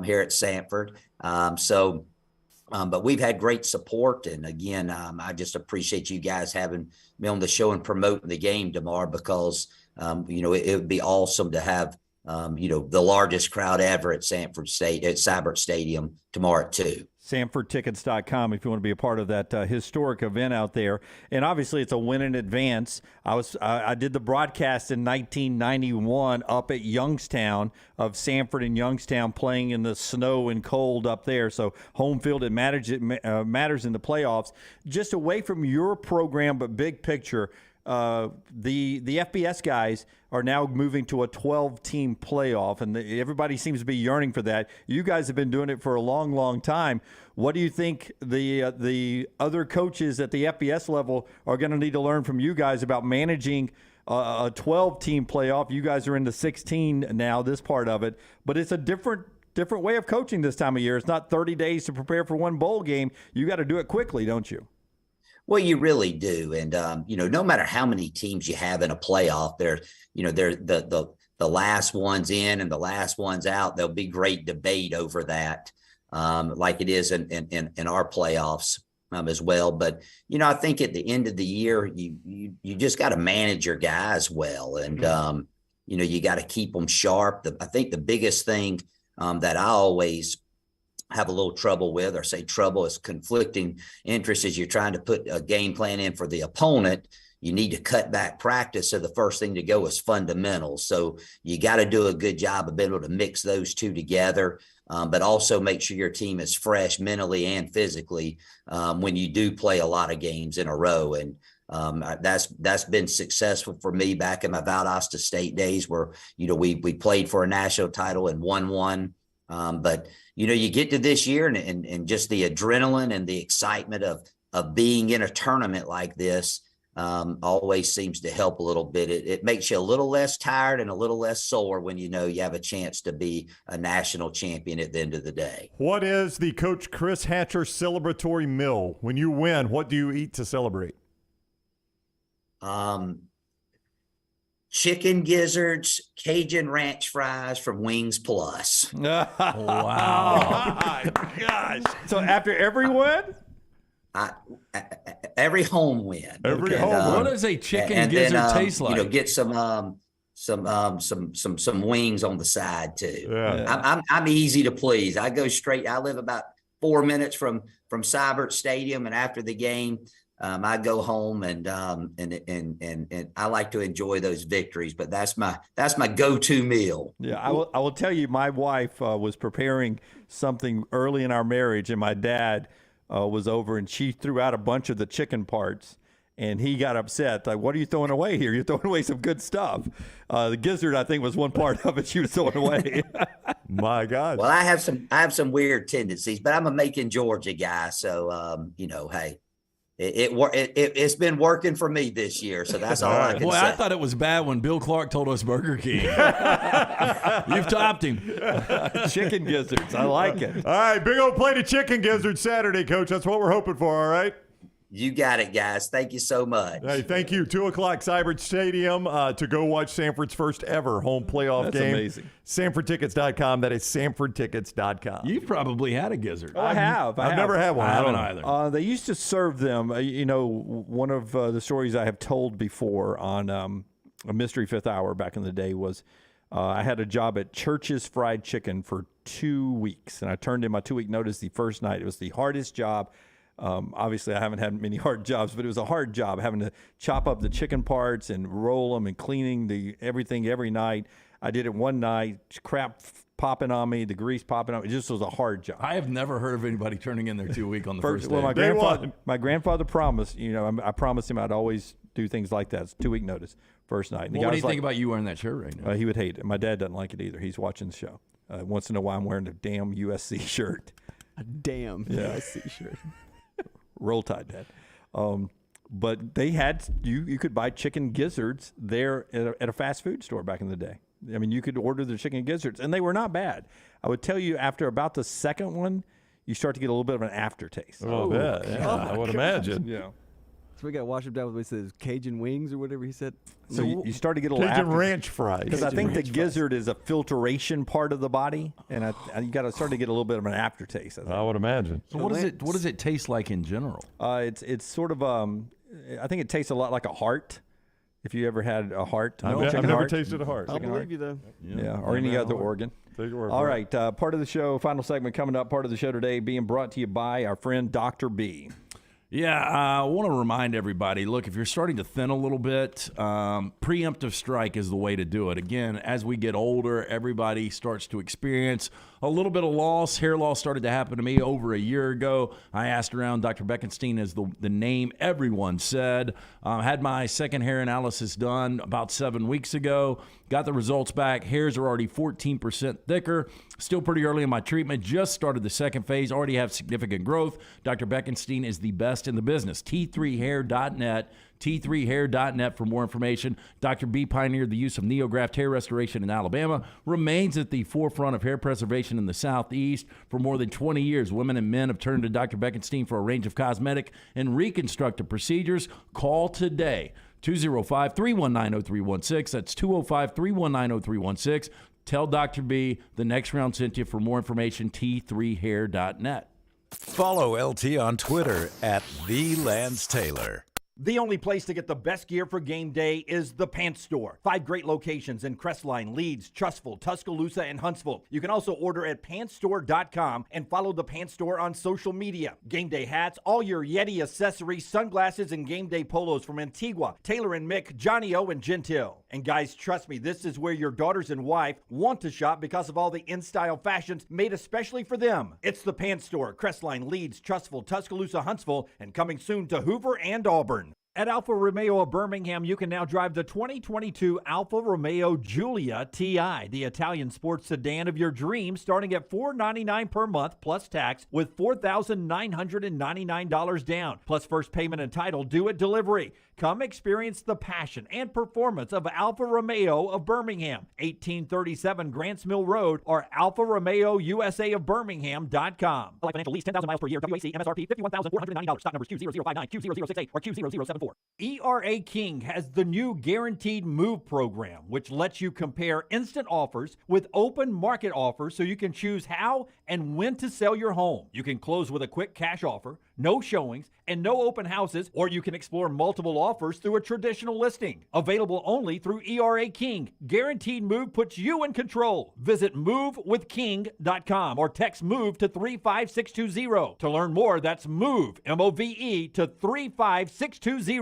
here at Sanford. But we've had great support. And again, I just appreciate you guys having me on the show and promoting the game tomorrow, because, it would be awesome to have the largest crowd ever at Cybert Stadium tomorrow at 2. SanfordTickets.com if you want to be a part of that historic event out there. And obviously it's a win in advance. I did the broadcast in 1991 up at Youngstown of Sanford and Youngstown playing in the snow and cold up there. So home field, it matters in the playoffs. Just away from your program, but big picture, the FBS guys are now moving to a 12-team playoff, and everybody seems to be yearning for that. You guys have been doing it for a long, long time. What do you think the other coaches at the FBS level are going to need to learn from you guys about managing a 12-team playoff? You guys are into 16 now, this part of it, but it's a different way of coaching this time of year. It's not 30 days to prepare for one bowl game. You got to do it quickly, don't you? Well, you really do. And, no matter how many teams you have in a playoff, they're the last ones in and the last ones out. There'll be great debate over that, like it is in our playoffs as well. But, I think at the end of the year, you just got to manage your guys well. And, you got to keep them sharp. I think the biggest thing that I always have a little trouble with, or say trouble is conflicting interests, as you're trying to put a game plan in for the opponent. You need to cut back practice. So the first thing to go is fundamentals. So you got to do a good job of being able to mix those two together, but also make sure your team is fresh mentally and physically when you do play a lot of games in a row. And that's been successful for me back in my Valdosta State days, where, we played for a national title and won one. But you get to this year and just the adrenaline and the excitement of being in a tournament like this always seems to help a little bit. It makes you a little less tired and a little less sore when you have a chance to be a national champion at the end of the day. What is the Coach Chris Hatcher celebratory meal? When you win, what do you eat to celebrate? Chicken gizzards, Cajun ranch fries from Wings Plus. Wow. Oh, my gosh. So after every win? Every home win. Every home win. What does a chicken gizzard taste like? Get some wings on the side too. Yeah. I'm easy to please. I go straight. I live about 4 minutes from Cybert Stadium, and after the game, I go home and I like to enjoy those victories, but that's my go-to meal. Yeah, I will tell you, my wife was preparing something early in our marriage, and my dad was over, and she threw out a bunch of the chicken parts, and he got upset. Like, what are you throwing away here? You're throwing away some good stuff. The gizzard, I think, was one part of it she was throwing away. My God. Well, I have some weird tendencies, but I'm a Macon, Georgia guy, so hey. It's been working for me this year, so that's all I can say. Boy, I thought it was bad when Bill Clark told us Burger King. You've topped him. Chicken gizzards. I like it. All right, big old plate of chicken gizzards Saturday, Coach. That's what we're hoping for, all right? You got it, guys. Thank you so much. Hey, thank you. 2 o'clock, Cybert Stadium, to go watch Sanford's first ever home playoff game. That's amazing. SanfordTickets.com. That is SanfordTickets.com. You've probably had a gizzard. Oh, I have. I've never had one. I haven't either. They used to serve them. One of the stories I have told before on a Mystery Fifth Hour back in the day was I had a job at Church's Fried Chicken for 2 weeks, and I turned in my 2-week notice the first night. It was the hardest job. Obviously, I haven't had many hard jobs, but it was a hard job having to chop up the chicken parts and roll them and cleaning everything every night. I did it one night, crap popping on me, the grease popping on me. It just was a hard job. I have never heard of anybody turning in their 2 week on the first day. Well, my grandfather promised, I promised him I'd always do things like that. It's 2-week notice, first night. Well, what do you think about you wearing that shirt right now? He would hate it. My dad doesn't like it either. He's watching the show. Wants to know why I'm wearing a damn USC shirt. A damn USC shirt. Roll Tide, Dad. But they had you could buy chicken gizzards there at a fast food store back in the day. I mean, you could order the chicken gizzards, and they were not bad. I would tell you, after about the second one, you start to get a little bit of an aftertaste. Oh, yeah, I would imagine. Yeah. So we got to wash him down with what he says, Cajun wings or whatever he said. So you start to get a little Cajun ranch fries. Because I think the gizzard is a filtration part of the body, and you got to start to get a little bit of an aftertaste. I would imagine. So what does it taste like in general? It's sort of I think it tastes a lot like a heart. If you ever had a heart, I've never tasted a heart. I'll believe you though. Yeah, or any other organ. Take your word All for right, part of the show, final segment coming up. Part of the show today being brought to you by our friend Dr. B. Yeah, I want to remind everybody, look, if you're starting to thin a little bit, preemptive strike is the way to do it. Again, as we get older, everybody starts to experience a little bit of loss. Hair loss started to happen to me over a year ago. I asked around. Dr. Beckenstein is the name everyone said. Had my second hair analysis done about 7 weeks ago. Got the results back. Hairs are already 14% thicker. Still pretty early in my treatment. Just started the second phase. Already have significant growth. Dr. Beckenstein is the best in the business. T3hair.net. T3hair.net for more information. Dr. B pioneered the use of NeoGraft hair restoration in Alabama, remains at the forefront of hair preservation in the Southeast. For more than 20 years, women and men have turned to Dr. Beckenstein for a range of cosmetic and reconstructive procedures. Call today, 205-319-0316. That's 205-319-0316. Tell Dr. B the next round sent you. For more information, T3hair.net. Follow LT on Twitter at @TheLanceTaylor. The only place to get the best gear for game day is the Pants Store. 5 great locations in Crestline, Leeds, Trustful, Tuscaloosa, and Huntsville. You can also order at pantsstore.com and follow the Pants Store on social media. Game day hats, all your Yeti accessories, sunglasses, and game day polos from Antigua, Taylor and Mick, Johnny O, and Gentile. And guys, trust me, this is where your daughters and wife want to shop because of all the in-style fashions made especially for them. It's the Pants Store, Crestline, Leeds, Trustful, Tuscaloosa, Huntsville, and coming soon to Hoover and Auburn. At Alfa Romeo of Birmingham, you can now drive the 2022 Alfa Romeo Giulia TI, the Italian sports sedan of your dreams, starting at $499 per month plus tax with $4,999 down, plus first payment and title due at delivery. Come experience the passion and performance of Alfa Romeo of Birmingham, 1837 Grants Mill Road, or Alfa Romeo USA of Birmingham.com. Life financial lease, 10,000 miles per year, WAC, MSRP, $51,490. Stock numbers Q0059, Q0068, or Q0074. ERA King has the new Guaranteed Move program, which lets you compare instant offers with open market offers so you can choose how and when to sell your home. You can close with a quick cash offer, no showings, and no open houses, or you can explore multiple offers through a traditional listing. Available only through ERA King. Guaranteed Move puts you in control. Visit movewithking.com or text MOVE to 35620. To learn more, that's MOVE, M-O-V-E, to 35620.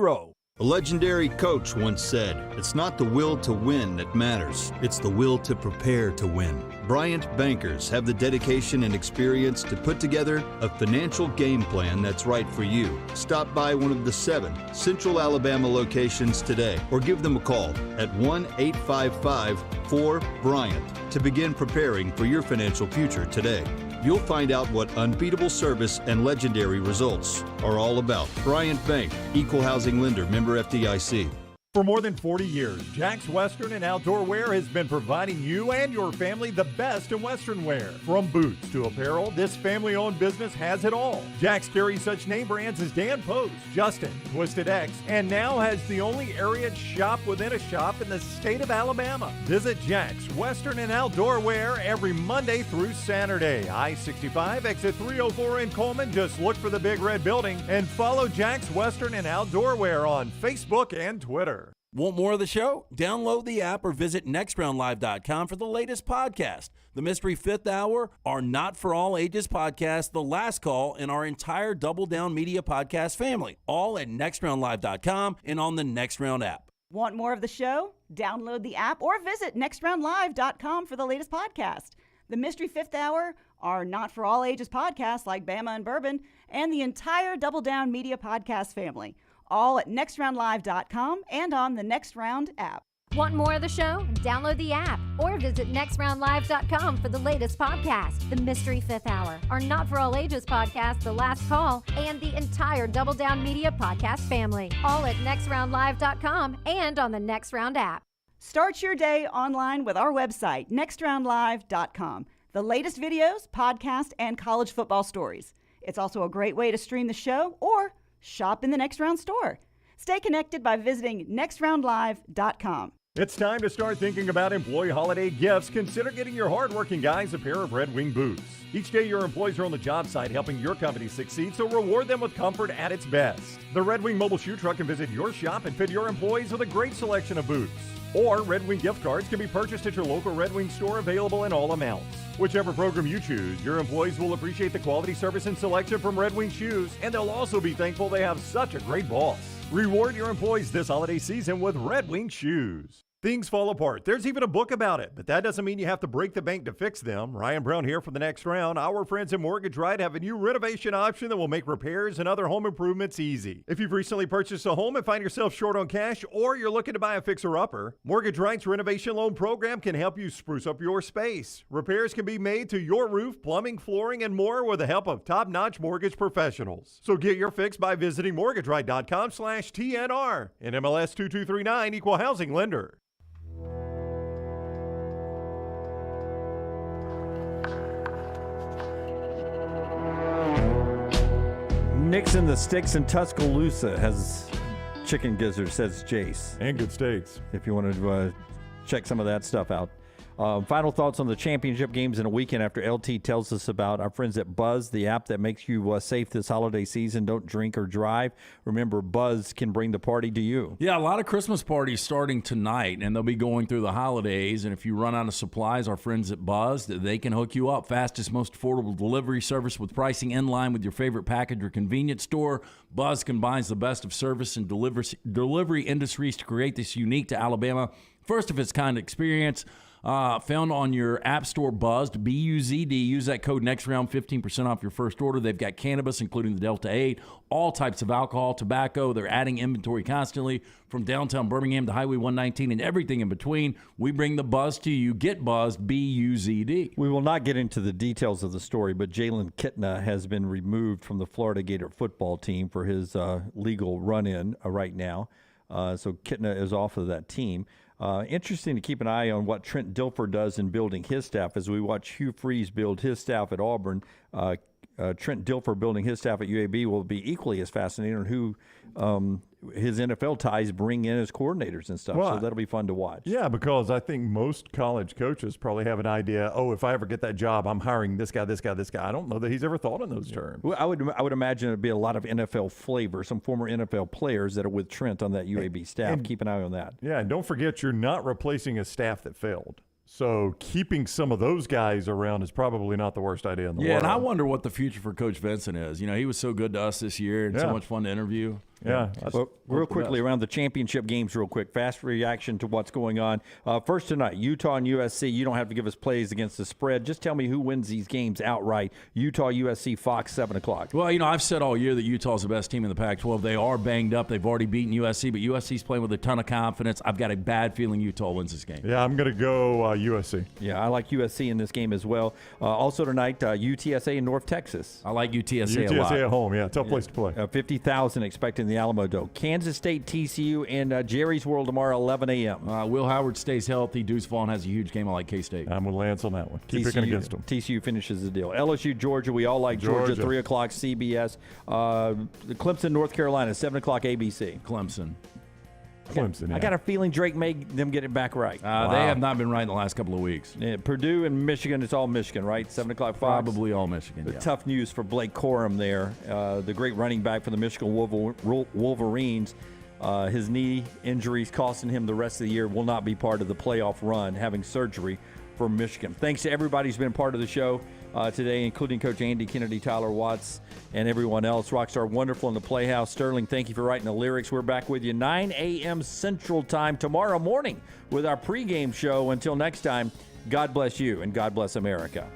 A legendary coach once said, "It's not the will to win that matters, it's the will to prepare to win." Bryant bankers have the dedication and experience to put together a financial game plan that's right for you. Stop by one of the 7 Central Alabama locations today or give them a call at 1-855-4-BRYANT to begin preparing for your financial future today. You'll find out what unbeatable service and legendary results are all about. Bryant Bank, Equal Housing Lender, member FDIC. For more than 40 years, Jack's Western and Outdoor Wear has been providing you and your family the best in Western wear. From boots to apparel, this family-owned business has it all. Jack's carries such name brands as Dan Post, Justin, Twisted X, and now has the only area shop within a shop in the state of Alabama. Visit Jack's Western and Outdoor Wear every Monday through Saturday. I-65, exit 304 in Coleman. Just look for the big red building and follow Jack's Western and Outdoor Wear on Facebook and Twitter. Want more of the show? Download the app or visit nextroundlive.com for the latest podcast. The Mystery Fifth Hour, our Not For All Ages podcast, The Last Call, and our entire Double Down Media podcast family. All at nextroundlive.com and on the Next Round app. Want more of the show? Download the app or visit nextroundlive.com for the latest podcast. The Mystery Fifth Hour, our Not For All Ages podcast like Bama and Bourbon, and the entire Double Down Media podcast family. All at nextroundlive.com and on the Next Round app. Want more of the show? Download the app or visit nextroundlive.com for the latest podcast. The Mystery Fifth Hour, our Not For All Ages podcast, The Last Call, and the entire Double Down Media podcast family. All at nextroundlive.com and on the Next Round app. Start your day online with our website, nextroundlive.com. The latest videos, podcasts, and college football stories. It's also a great way to stream the show or shop in the Next Round store. Stay connected by visiting nextroundlive.com. It's time to start thinking about employee holiday gifts. Consider getting your hardworking guys a pair of Red Wing boots. Each day, your employees are on the job site helping your company succeed, so reward them with comfort at its best. The Red Wing mobile shoe truck can visit your shop and fit your employees with a great selection of boots. Or Red Wing gift cards can be purchased at your local Red Wing store, available in all amounts. Whichever program you choose, your employees will appreciate the quality service and selection from Red Wing shoes, and they'll also be thankful they have such a great boss. Reward your employees this holiday season with Red Wing shoes. Things fall apart. There's even a book about it, but that doesn't mean you have to break the bank to fix them. Ryan Brown here for the next round. Our friends at Mortgage Right have a new renovation option that will make repairs and other home improvements easy. If you've recently purchased a home and find yourself short on cash, or you're looking to buy a fixer-upper, Mortgage Right's renovation loan program can help you spruce up your space. Repairs can be made to your roof, plumbing, flooring, and more with the help of top-notch mortgage professionals. So get your fix by visiting mortgageright.com/TNR. And MLS 2239, Equal Housing Lender. Nixon the Sticks in Tuscaloosa has chicken gizzards, says Jace. And good steaks. If you want to check some of that stuff out. Final thoughts on the championship games in a weekend after LT tells us about our friends at Buzz, the app that makes you safe this holiday season. Don't drink or drive. Remember, Buzz can bring the party to you. Yeah, a lot of Christmas parties starting tonight, and they'll be going through the holidays. And if you run out of supplies, our friends at Buzz, they can hook you up. Fastest, most affordable delivery service with pricing in line with your favorite package or convenience store. Buzz combines the best of service and delivery industries to create this unique to Alabama, first of its kind experience. Found on your app store, Buzzed, B-U-Z-D. Use that code NEXTROUND, 15% off your first order. They've got cannabis, including the Delta 8, all types of alcohol, tobacco. They're adding inventory constantly from downtown Birmingham to Highway 119 and everything in between. We bring the buzz to you. Get Buzzed, B-U-Z-D. We will not get into the details of the story, but Jalen Kitna has been removed from the Florida Gator football team for his legal run-in right now. So Kitna is off of that team. Interesting to keep an eye on what Trent Dilfer does in building his staff as we watch Hugh Freeze build his staff at Auburn. Trent Dilfer building his staff at UAB will be equally as fascinating on who his NFL ties bring in as coordinators and stuff. Well, so that'll be fun to watch. Yeah, because I think most college coaches probably have an idea, if I ever get that job, I'm hiring this guy, this guy, this guy. I don't know that he's ever thought in those terms. Well, I would imagine it'd be a lot of NFL flavor, some former NFL players that are with Trent on that UAB staff. Keep an eye on that. Yeah, and don't forget you're not replacing a staff that failed. So keeping some of those guys around is probably not the worst idea in the world. Yeah, and I wonder what the future for Coach Vincent is. You know, he was so good to us this year and so much fun to interview. Yeah. Well, real quickly around the championship games real quick. Fast reaction to what's going on. First tonight, Utah and USC. You don't have to give us plays against the spread. Just tell me who wins these games outright. Utah, USC, Fox, 7 o'clock. Well, you know, I've said all year that Utah's the best team in the Pac-12. They are banged up. They've already beaten USC, but USC's playing with a ton of confidence. I've got a bad feeling Utah wins this game. Yeah, I'm going to go USC. Yeah, I like USC in this game as well. Also tonight, UTSA in North Texas. I like UTSA a lot. UTSA at home, yeah, tough place to play. 50,000 expecting the Alamo Dome. Kansas State, TCU, and Jerry's World tomorrow, 11 a.m. Will Howard stays healthy. Deuce Vaughn has a huge game. I like K-State. I'm with Lance on that one. Keep picking against them. TCU finishes the deal. LSU, Georgia. We all like Georgia. 3 o'clock CBS. Clemson, North Carolina, 7 o'clock ABC. Clemson. I got a feeling Drake made them get it back right. They have not been right in the last couple of weeks. Yeah, Purdue and Michigan, it's all Michigan, right? 7 o'clock Fox. Probably all Michigan, yeah. Tough news for Blake Corum there, the great running back for the Michigan Wolverines. His knee injuries costing him the rest of the year, will not be part of the playoff run, having surgery for Michigan. Thanks to everybody who's been part of the show today, including Coach Andy Kennedy, Tyler Watts, and everyone else. Rockstar Wonderful in the Playhouse. Sterling, thank you for writing the lyrics. We're back with you 9 a.m. Central Time tomorrow morning with our pregame show. Until next time, God bless you and God bless America.